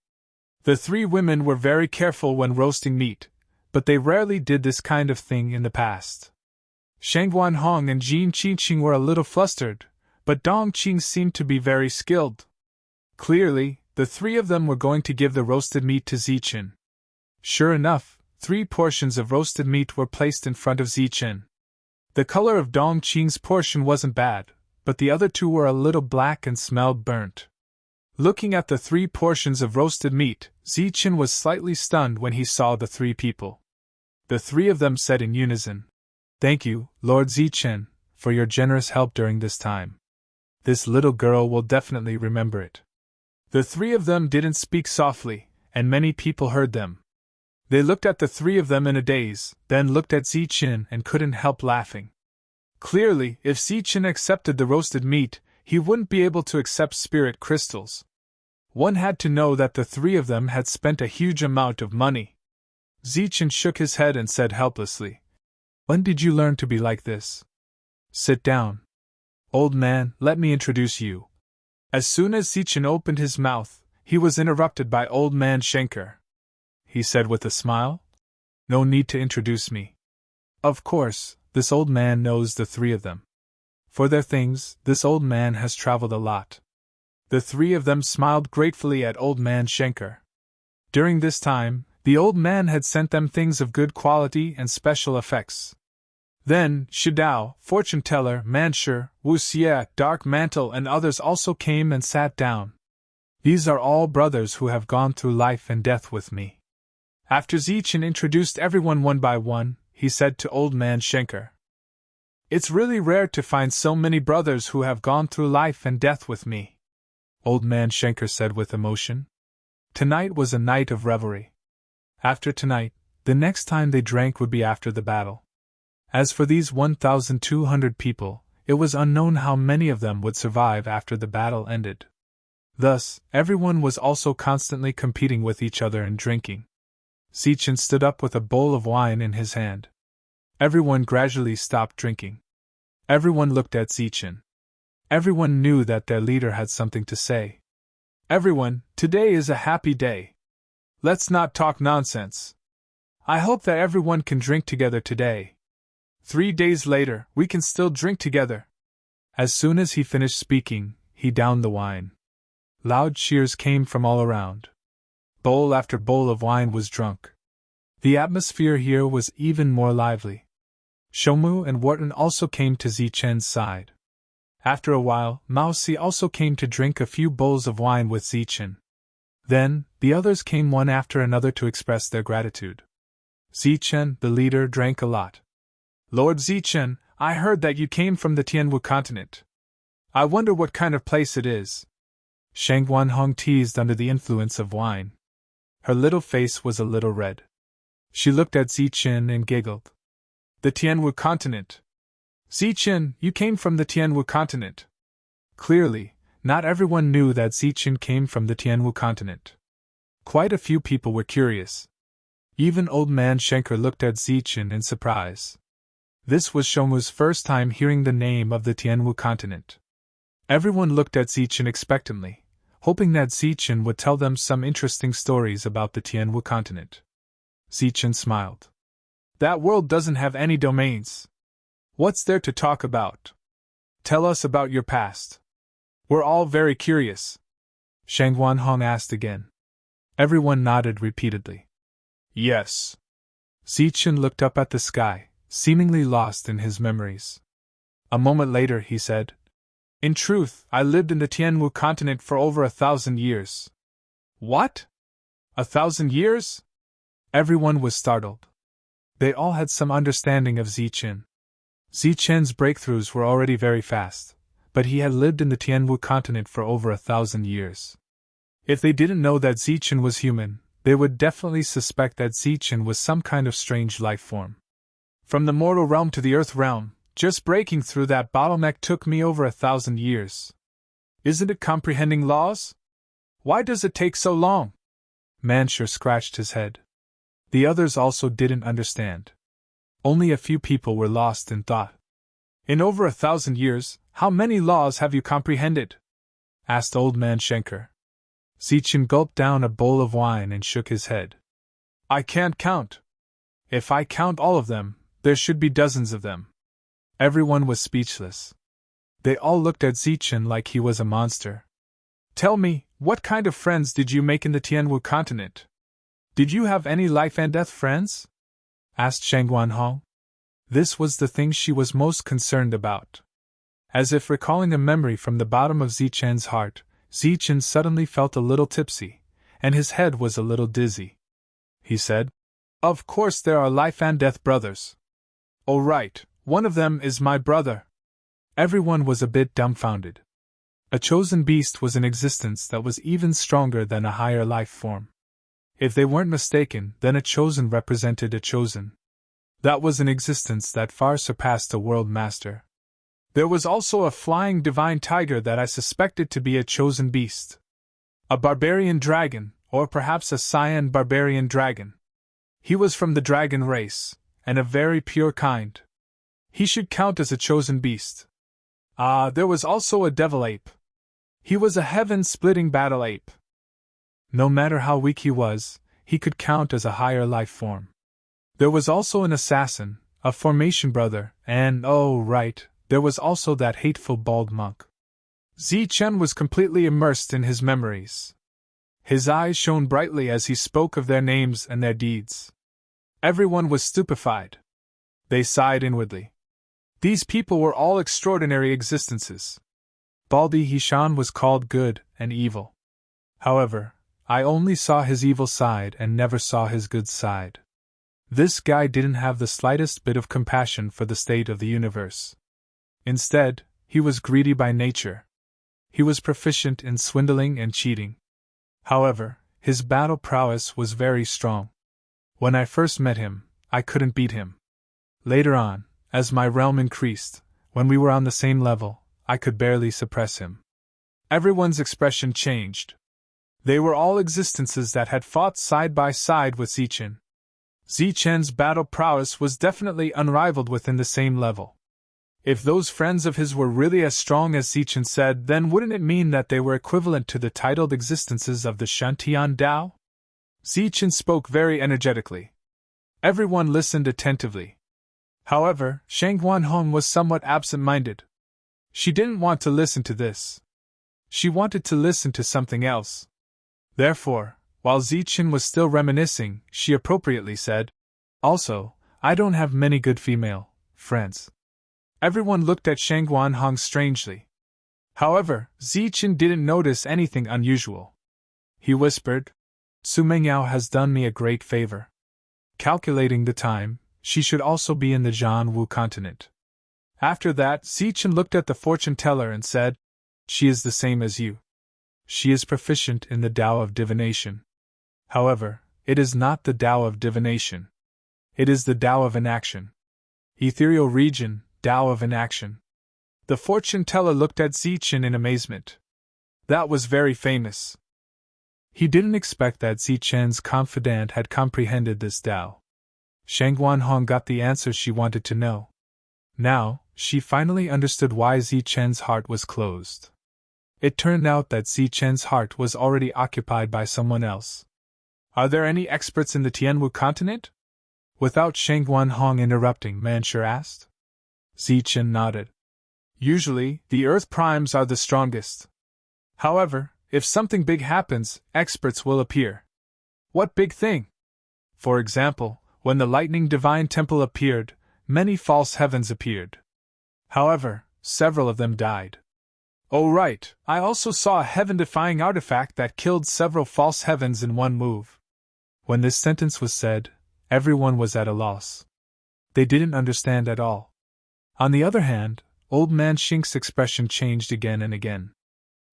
The 3 women were very careful when roasting meat, but they rarely did this kind of thing in the past. Shang Guanhong and Jin Qingqing were a little flustered, but Dong Qing seemed to be very skilled. Clearly, the 3 of them were going to give the roasted meat to Ziethen. Sure enough, 3 portions of roasted meat were placed in front of Ziethen. The color of Dong Qing's portion wasn't bad, but the other 2 were a little black and smelled burnt. Looking at the 3 portions of roasted meat, Ziethen was slightly stunned when he saw the 3 people. The 3 of them said in unison, Thank you, Lord Ziethen, for your generous help during this time. This little girl will definitely remember it. The 3 of them didn't speak softly, and many people heard them. They looked at the 3 of them in a daze, then looked at Ziethen and couldn't help laughing. Clearly, if Ziethen accepted the roasted meat, he wouldn't be able to accept spirit crystals. One had to know that the 3 of them had spent a huge amount of money. Ziethen shook his head and said helplessly, When did you learn to be like this? Sit down. Old man, let me introduce you. As soon as Ziethen opened his mouth, he was interrupted by Old Man Schenker. He said with a smile, No need to introduce me. Of course, this old man knows the 3 of them. For their things, this old man has traveled a lot. The 3 of them smiled gratefully at Old Man Schenker. During this time, the old man had sent them things of good quality and special effects. Then, Shidao, Fortune Teller, Mansur, Wu Xie, Dark Mantle and others also came and sat down. These are all brothers who have gone through life and death with me. After Ziethen introduced everyone one by one, he said to Old Man Schenker, It's really rare to find so many brothers who have gone through life and death with me. Old Man Schenker said with emotion. Tonight was a night of revelry. After tonight, the next time they drank would be after the battle. As for these 1,200 people, it was unknown how many of them would survive after the battle ended. Thus, everyone was also constantly competing with each other in drinking. Ziethen stood up with a bowl of wine in his hand. Everyone gradually stopped drinking. Everyone looked at Zichen. Everyone knew that their leader had something to say. Everyone, today is a happy day. Let's not talk nonsense. I hope that everyone can drink together today. 3 days later, we can still drink together. As soon as he finished speaking, he downed the wine. Loud cheers came from all around. Bowl after bowl of wine was drunk. The atmosphere here was even more lively. Shomu and Wharton also came to Zichen's side. After a while, Mausi also came to drink a few bowls of wine with Zichen. Then, the others came one after another to express their gratitude. Zichen, the leader, drank a lot. Lord Zichen, I heard that you came from the Tianwu continent. I wonder what kind of place it is. Shang Guanhong teased under the influence of wine. Her little face was a little red. She looked at Zichen and giggled. The Tianwu continent. Zichen, you came from the Tianwu continent. Clearly, not everyone knew that Zichen came from the Tianwu continent. Quite a few people were curious. Even old man Shenker looked at Zichen in surprise. This was Shomu's first time hearing the name of the Tianwu continent. Everyone looked at Zichen expectantly, hoping that Zichen would tell them some interesting stories about the Tianwu continent. Zichen smiled. That world doesn't have any domains. What's there to talk about? Tell us about your past. We're all very curious. Shang Guanhong asked again. Everyone nodded repeatedly. Yes. Zichen looked up at the sky, seemingly lost in his memories. A moment later he said, In truth, I lived in the Tianwu continent for over 1,000 years. What? 1,000 years? Everyone was startled. They all had some understanding of Zichen. Zichen's breakthroughs were already very fast, but he had lived in the Tianwu continent for over 1,000 years. If they didn't know that Zichen was human, they would definitely suspect that Zichen was some kind of strange life form. From the mortal realm to the earth realm, just breaking through that bottleneck took me over 1,000 years. Isn't it comprehending laws? Why does it take so long? Manshur scratched his head. The others also didn't understand. Only a few people were lost in thought. In over 1,000 years, how many laws have you comprehended? Asked old man Shenker. Zichen gulped down a bowl of wine and shook his head. I can't count. If I count all of them, there should be dozens of them. Everyone was speechless. They all looked at Zichen like he was a monster. Tell me, what kind of friends did you make in the Tianwu continent? Did you have any life and death friends? Asked Shang Guanhong. This was the thing she was most concerned about. As if recalling a memory from the bottom of Zichen's heart, Zichen suddenly felt a little tipsy, and his head was a little dizzy. He said, Of course there are life and death brothers. Oh right, one of them is my brother. Everyone was a bit dumbfounded. A chosen beast was in existence that was even stronger than a higher life form. If they weren't mistaken, then a chosen represented a chosen. That was an existence that far surpassed a world master. There was also a flying divine tiger that I suspected to be a chosen beast. A barbarian dragon, or perhaps a cyan barbarian dragon. He was from the dragon race, and a very pure kind. He should count as a chosen beast. There was also a devil ape. He was a heaven-splitting battle ape. No matter how weak he could count as a higher life form. There was also an assassin, a formation brother, and, oh right, there was also that hateful bald monk. Zichen was completely immersed in his memories. His eyes shone brightly as he spoke of their names and their deeds. Everyone was stupefied. They sighed inwardly. These people were all extraordinary existences. Baldi Hishan was called good and evil. However, I only saw his evil side and never saw his good side. This guy didn't have the slightest bit of compassion for the state of the universe. Instead, he was greedy by nature. He was proficient in swindling and cheating. However, his battle prowess was very strong. When I first met him, I couldn't beat him. Later on, as my realm increased, when we were on the same level, I could barely suppress him. Everyone's expression changed. They were all existences that had fought side by side with Zichen. Zichen's battle prowess was definitely unrivaled within the same level. If those friends of his were really as strong as Zichen said, then wouldn't it mean that they were equivalent to the titled existences of the Shantian Tao? Zichen spoke very energetically. Everyone listened attentively. However, Shang Guanhong was somewhat absent-minded. She didn't want to listen to this. She wanted to listen to something else. Therefore, while Zichen was still reminiscing, she appropriately said, "Also, I don't have many good female friends." Everyone looked at Shang Guanhong strangely. However, Zichen didn't notice anything unusual. He whispered, "Su Mengyao has done me a great favor." Calculating the time, she should also be in the Jianwu continent. After that, Zichen looked at the fortune teller and said, "She is the same as you. She is proficient in the Tao of divination. However, it is not the Tao of divination. It is the Tao of inaction. Ethereal region, Tao of inaction." The fortune teller looked at Zichen in amazement. That was very famous. He didn't expect that Zichen's confidant had comprehended this Tao. Shang Guanhong got the answers she wanted to know. Now, she finally understood why Zichen's heart was closed. It turned out that Zichen's heart was already occupied by someone else. "Are there any experts in the Tianwu continent?" Without Shang Guanhong interrupting, Manshur asked. Zichen nodded. "Usually, the Earth primes are the strongest. However, if something big happens, experts will appear." "What big thing?" "For example, when the lightning divine temple appeared, many false heavens appeared. However, several of them died." "Oh right, I also saw a heaven-defying artifact that killed several false heavens in one move." When this sentence was said, everyone was at a loss. They didn't understand at all. On the other hand, Old Man Shink's expression changed again and again.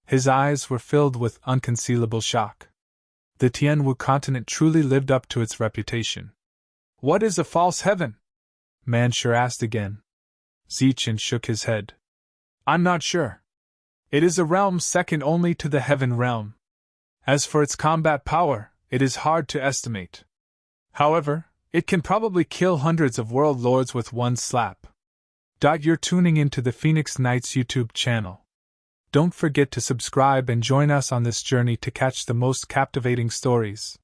His eyes were filled with unconcealable shock. The Tianwu continent truly lived up to its reputation. "What is a false heaven?" Manshur asked again. Zichen shook his head. "I'm not sure. It is a realm second only to the heaven realm. As for its combat power, it is hard to estimate. However, it can probably kill hundreds of world lords with one slap." You're tuning into the Phoenix Knights YouTube channel. Don't forget to subscribe and join us on this journey to catch the most captivating stories.